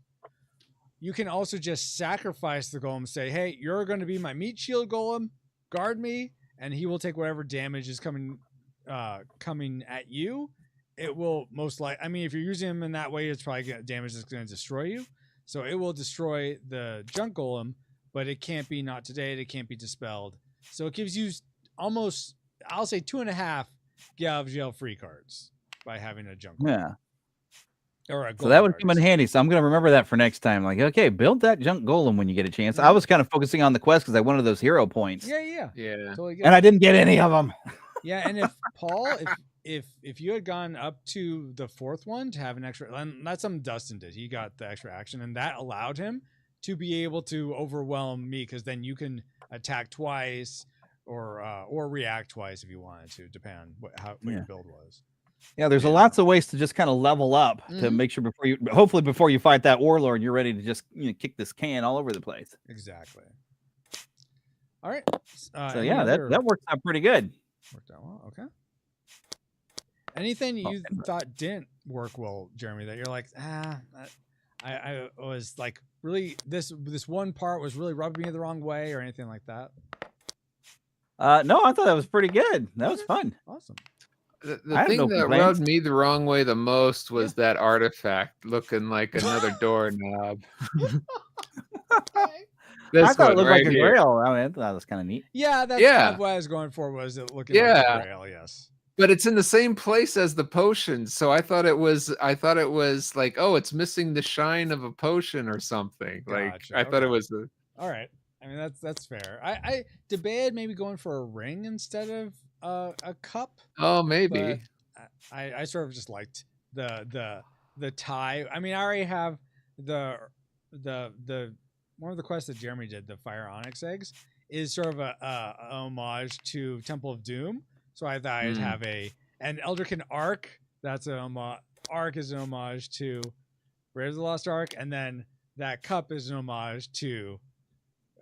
You can also just sacrifice the golem, say, hey, you're going to be my meat shield golem, guard me, and he will take whatever damage is coming at you. It will most likely, I mean, if you're using him in that way, it's probably damage that's going to destroy you. So it will destroy the junk golem, but it can't be not today. It can't be dispelled. So it gives you almost, I'll say 2.5 get out of jail free cards by having a junk golem. Yeah. Or a So that golem would come in card. handy. So I'm going to remember that for next time. Like, okay, build that junk golem when you get a chance. I Mhm. was kind of focusing on the quest because I wanted those hero points. Yeah. Yeah. Totally get And it. I didn't get any of them. Yeah, and if Paul, if you had gone up to the 4th one to have an extra, and that's something Dustin did. He got the extra action, and that allowed him to be able to overwhelm me, because then you can attack twice or react twice if you wanted to, depending on what your build was. Yeah, there's lots of ways to just kind of level up to make sure before you fight that warlord, you're ready to just kick this can all over the place. Exactly. All right. So yeah, that works out pretty good. Worked out well. Okay. Anything you thought didn't work well, Jeremy, that you're like, I was like, really, this one part was really rubbing me the wrong way, or anything like that? No, I thought that was pretty good. That was fun. Awesome. The thing that rubbed me the wrong way the most was that artifact looking like another doorknob. I thought it looked like a grail. I mean, I thought that was kind of neat. Yeah, that's kind of what I was going for. Was it looking like a grail? Yes. But it's in the same place as the potion, so I thought it was like, oh, it's missing the shine of a potion or something. Like I thought it was all right. I mean, that's fair. I debated maybe going for a ring instead of a cup. Oh, maybe. I sort of just liked the tie. I mean, I already have the one of the quests that Jeremy did, the Fire Onyx eggs, is sort of a homage to Temple of Doom. So I thought I'd have an Eldrican Ark. That's Ark is an homage to Raiders of the Lost Ark, and then that cup is an homage to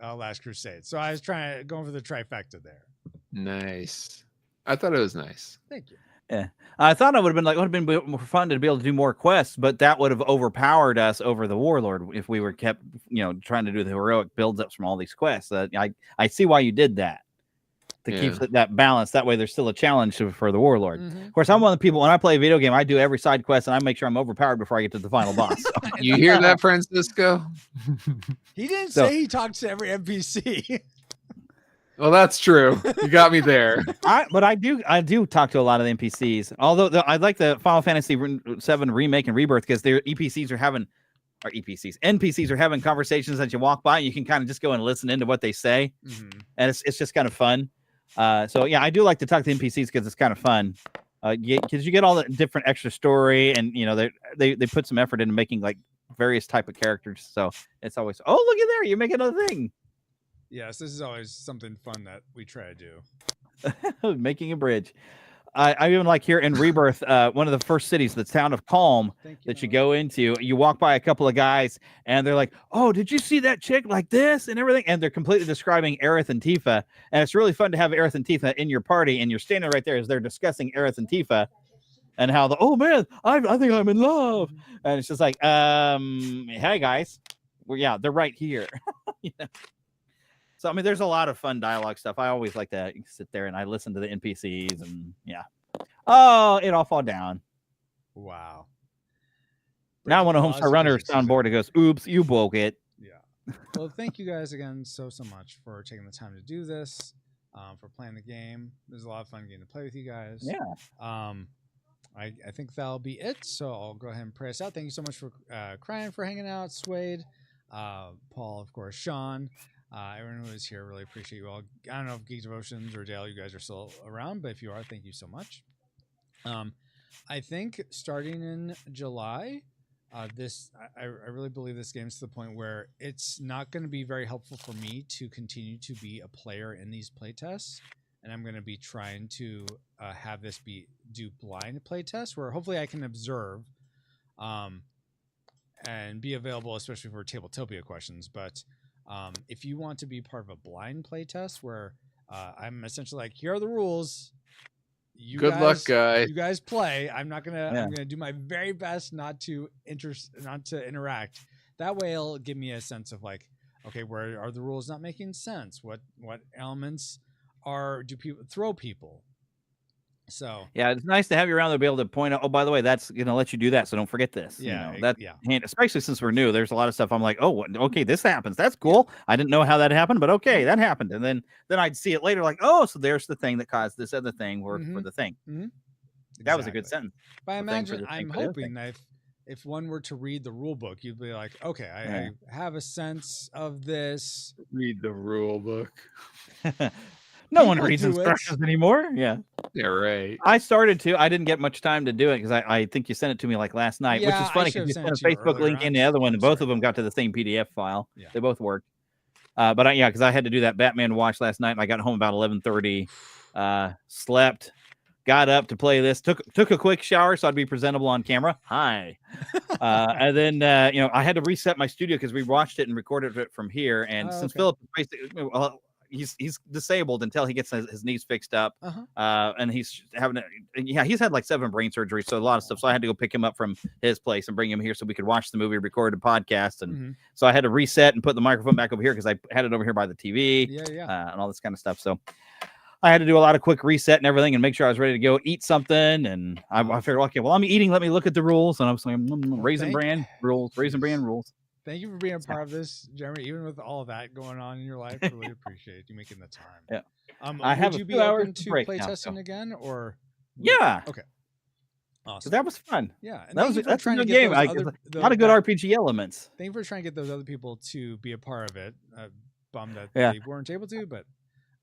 Last Crusade. So I was going for the trifecta there. Nice. I thought it was nice. Thank you. Yeah, I thought it would have been more fun to be able to do more quests, but that would have overpowered us over the warlord if we were kept, trying to do the heroic builds ups from all these quests. I see why you did that, to keep that balance. That way, there's still a challenge for the warlord. Of course, I'm one of the people when I play a video game, I do every side quest and I make sure I'm overpowered before I get to the final boss. You hear that, Francisco? He didn't say he talked to every NPC. Well, that's true. You got me there. But I do talk to a lot of the NPCs. Although I like the Final Fantasy VII Remake and Rebirth, because their NPCs are having conversations as you walk by, and you can kind of just go and listen into what they say, and it's just kind of fun. So yeah, I do like to talk to NPCs because it's kind of fun. Because you get all the different extra story, and they put some effort into making like various type of characters. So it's always, oh, look at there, you make another thing. Yes, this is always something fun that we try to do. Making a bridge. I even like here in Rebirth, one of the first cities, the town of Calm, that you go into. You walk by a couple of guys, and they're like, "Oh, did you see that chick like this and everything?" And they're completely describing Aerith and Tifa, and it's really fun to have Aerith and Tifa in your party, and you're standing right there as they're discussing Aerith and Tifa, and how oh man, I think I'm in love, and it's just like, hey guys, well, yeah, they're right here. So, I mean, there's a lot of fun dialogue stuff. I always like to sit there and I listen to the NPCs and oh, it all fall down. Wow. Now when a Homestar Runner is on board, it goes, oops, you broke it. Yeah. Well, thank you guys again so much for taking the time to do this, for playing the game. There's a lot of fun getting to play with you guys. Yeah. I think that'll be it. So I'll go ahead and pray us out. Thank you so much for Crying for hanging out, Suede, Paul, of course, Sean. Everyone who is here, really appreciate you all. I don't know if Geek Devotions or Dale, you guys are still around, but if you are, thank you so much. I think starting in July, I really believe this game's to the point where it's not going to be very helpful for me to continue to be a player in these playtests, and I'm going to be trying to have this do blind playtests where hopefully I can observe and be available, especially for Tabletopia questions, but if you want to be part of a blind playtest where I'm essentially like, here are the rules. Good luck, guy. You guys play. I'm gonna do my very best not to interact. That way, it'll give me a sense of like, okay, where are the rules not making sense? What elements do people throw people? So yeah, it's nice to have you around to be able to point out. Oh, by the way, that's going to let you do that, so don't forget this. Yeah, you know, that yeah. especially since we're new. There's a lot of stuff I'm like, oh, okay, this happens. That's cool. I didn't know how that happened, but okay, that happened. And then I'd see it later, like, oh, so there's the thing that caused this other thing for the thing. That was a good sentence. But I imagine I'm hoping that if one were to read the rule book, you'd be like, okay, I have a sense of this. Read the rule book. No one reads instructions anymore. Yeah. Yeah, right. I started to. I didn't get much time to do it because I think you sent it to me like last night, which is funny because you sent a Facebook link in the other one, and both of them got to the same PDF file. Yeah. They both worked. But because I had to do that Batman watch last night, and I got home about 11:30. Slept, got up to play this. Took a quick shower so I'd be presentable on camera. Hi. And then I had to reset my studio because we watched it and recorded it from here. And since Philip basically he's disabled until he gets his knees fixed up. And he's he's had like 7 brain surgeries, so a lot of stuff. So I had to go pick him up from his place and bring him here so we could watch the movie, record a podcast. And so I had to reset and put the microphone back over here because I had it over here by the TV. And all this kind of stuff. So I had to do a lot of quick reset and everything and make sure I was ready to go eat something. And I figured, okay, well, I'm eating. Let me look at the rules. And I was like, Raisin Bran rules. Thank you for being a part of this, Jeremy. Even with all of that going on in your life, really appreciate you making the time. Yeah. Would you be open to playtesting again, or? Yeah. Okay. Awesome. That was fun. Yeah, and that's a good game. A lot of good RPG elements. Thank you for trying to get those other people to be a part of it. Bummed that they weren't able to, but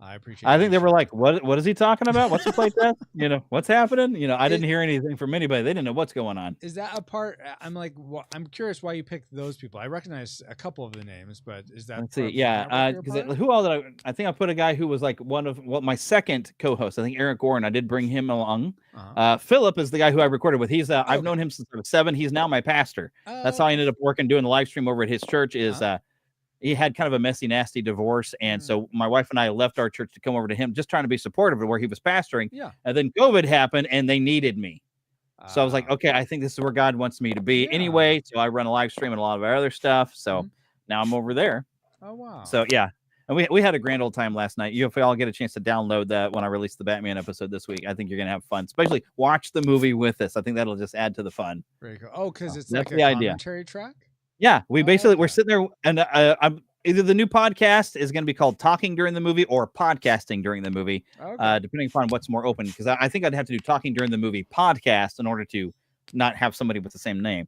I appreciate it. I think they were like, what is he talking about? What's the playtest? What's happening? I didn't hear anything from anybody. They didn't know what's going on. Is that a part? I'm like, I'm curious why you picked those people. I recognize a couple of the names, but is that? Let's see. Yeah. Because who all did I think I put a guy who was like one of my second co-host. I think Eric Gorin. I did bring him along. Philip is the guy who I recorded with. He's I've known him since I was 7. He's now my pastor. That's how I ended up working doing the live stream over at his church. He had kind of a messy, nasty divorce. And so my wife and I left our church to come over to him, just trying to be supportive of where he was pastoring. Yeah. And then COVID happened and they needed me. So I was like, okay, I think this is where God wants me to be anyway. So I run a live stream and a lot of our other stuff. So now I'm over there. Oh, wow. So yeah. And we had a grand old time last night. If we all get a chance to download that when I release the Batman episode this week, I think you're going to have fun, especially watch the movie with us. I think that'll just add to the fun. Very cool. Oh, because it's like a commentary track? Yeah. We're sitting there and I'm either the new podcast is going to be called Talking During the Movie or Podcasting During the Movie, depending upon what's more open. Because I think I'd have to do Talking During the Movie podcast in order to not have somebody with the same name.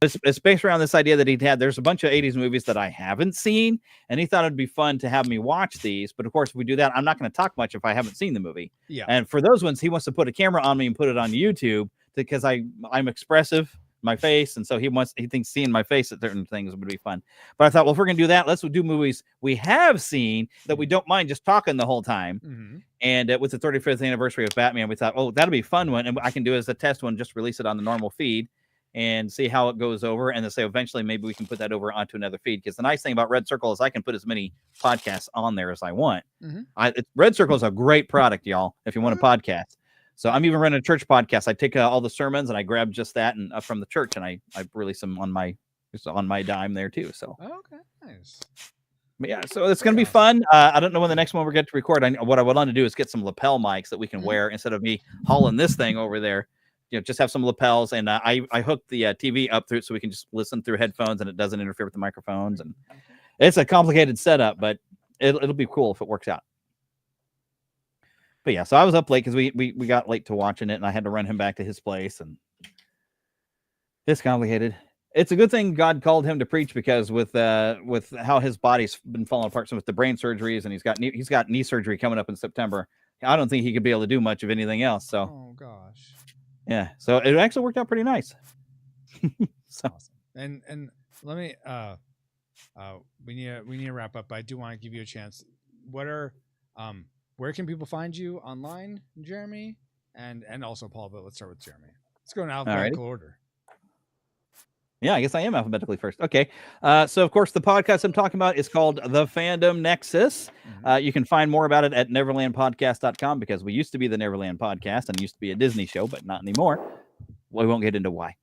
It's based around this idea that there's a bunch of 80s movies that I haven't seen, and he thought it'd be fun to have me watch these. But of course, if we do that, I'm not going to talk much if I haven't seen the movie. Yeah. And for those ones, he wants to put a camera on me and put it on YouTube because I'm expressive. My face, and so he thinks seeing my face at certain things would be fun. But I thought, well, if we're gonna do that, let's do movies we have seen that we don't mind just talking the whole time. And with the 35th anniversary of Batman, we thought, oh, that'll be a fun one, and I can do it as a test one, just release it on the normal feed and see how it goes over, and then say eventually maybe we can put that over onto another feed. Because the nice thing about Red Circle is I can put as many podcasts on there as I want. Red Circle is a great product, y'all, if you want a podcast. So I'm even running a church podcast. I take all the sermons and I grab just that and from the church, and I release them on my dime there too. So okay, nice. But yeah, so it's gonna be fun. I don't know when the next one we're going to record. What I would want to do is get some lapel mics that we can wear instead of me hauling this thing over there. Just have some lapels, and I hooked the TV up through it so we can just listen through headphones and it doesn't interfere with the microphones. And it's a complicated setup, but it'll be cool if it works out. But yeah, so I was up late because we got late to watching it, and I had to run him back to his place, and it's complicated. It's a good thing God called him to preach because with how his body's been falling apart, so with the brain surgeries, and he's got knee surgery coming up in September. I don't think he could be able to do much of anything else. So, oh gosh, yeah. So it actually worked out pretty nice. So awesome. And let me we need to wrap up. But I do want to give you a chance. Where can people find you online, Jeremy? And also Paul, but let's start with Jeremy. Let's go in alphabetical order. Yeah, I guess I am alphabetically first. Okay. So, of course, the podcast I'm talking about is called The Fandom Nexus. You can find more about it at neverlandpodcast.com because we used to be the Neverland Podcast and it used to be a Disney show, but not anymore. We won't get into why.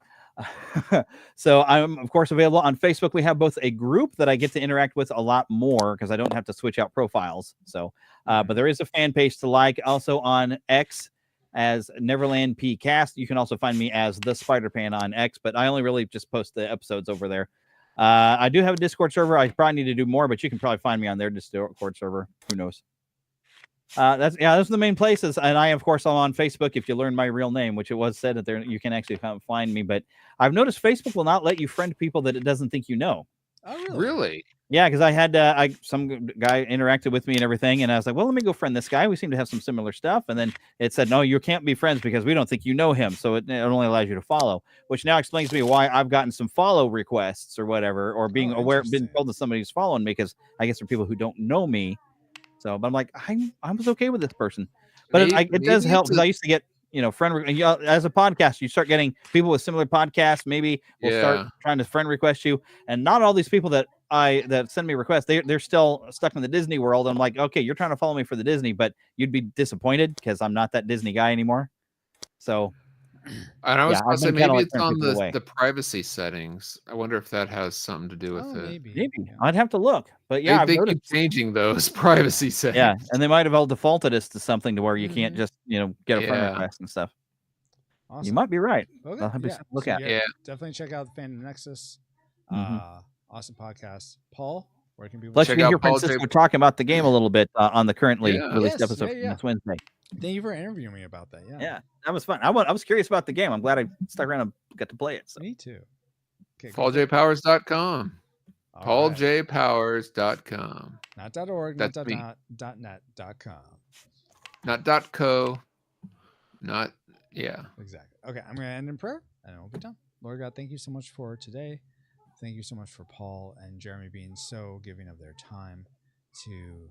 So I'm, of course, available on Facebook. We have both a group that I get to interact with a lot more because I don't have to switch out profiles. So, but there is a fan page to like. Also on X, as Neverland P Cast. You can also find me as the Spider-Pan on X, but I only really just post the episodes over there. I do have a Discord server. I probably need to do more, but you can probably find me on their Discord server. Who knows? Those are the main places. And I, of course, I'm on Facebook. If you learn my real name, which it was said that there, you can actually find me. But I've noticed Facebook will not let you friend people that it doesn't think you know. Oh, Really? Yeah, because I had some guy interacted with me and everything, and I was like, well, let me go friend this guy. We seem to have some similar stuff. And then it said, no, you can't be friends because we don't think you know him. So it only allows you to follow, which now explains to me why I've gotten some follow requests or whatever, or being been told that somebody's following me, because I guess there are people who don't know me. So, but I'm like, I was okay with this person, but it does help because I used to get, as a podcast, you start getting people with similar podcasts. Maybe will start trying to friend request you, and not all these people that send me requests, they're still stuck in the Disney world. I'm like, okay, you're trying to follow me for the Disney, but you'd be disappointed because I'm not that Disney guy anymore. So, and I was going to say maybe it's on the privacy settings. I wonder if that has something to do with it. Maybe. I'd have to look, but yeah, they keep changing those privacy settings. Yeah, and they might have all defaulted us to something to where you can't just get a friend request and stuff. Awesome. You might be right. Okay. I'll have to look at. Yeah, definitely check out the Fandom Nexus. Awesome podcast. Paul, where can people check out? Hear Francisco talking about the game a little bit on the currently released episode this Wednesday. Thank you for interviewing me about that. Yeah, that was fun. I was curious about the game. I'm glad I stuck around and got to play it. So. Me too. Okay, PaulJPowers.com. PaulJPowers.com. Not .org. That's not .net.com. Not .co. Not Exactly. Okay, I'm gonna end in prayer and we'll be done. Lord God, thank you so much for today. Thank you so much for Paul and Jeremy being so giving of their time to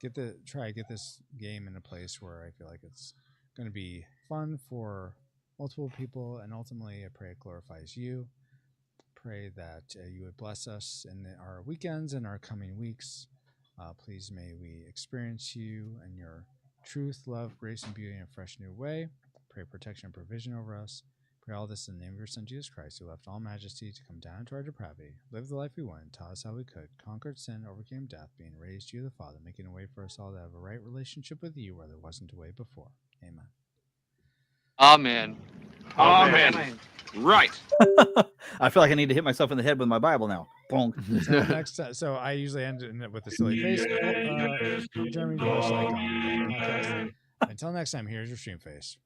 get this game in a place where I feel like it's going to be fun for multiple people, and ultimately I pray it glorifies you. Pray that you would bless us in our weekends and our coming weeks. Please may we experience you and your truth, love, grace, and beauty in a fresh new way. Pray protection and provision over us. Pray all this in the name of your Son, Jesus Christ, who left all majesty to come down to our depravity, live the life we wanted, taught us how we could, conquered sin, overcame death, being raised to you, the Father, making a way for us all to have a right relationship with you where there wasn't a way before. Amen. Amen. Amen. Right. I feel like I need to hit myself in the head with my Bible now. Bonk. So I usually end it with a silly face. Jeremy, until next time, here's your stream face.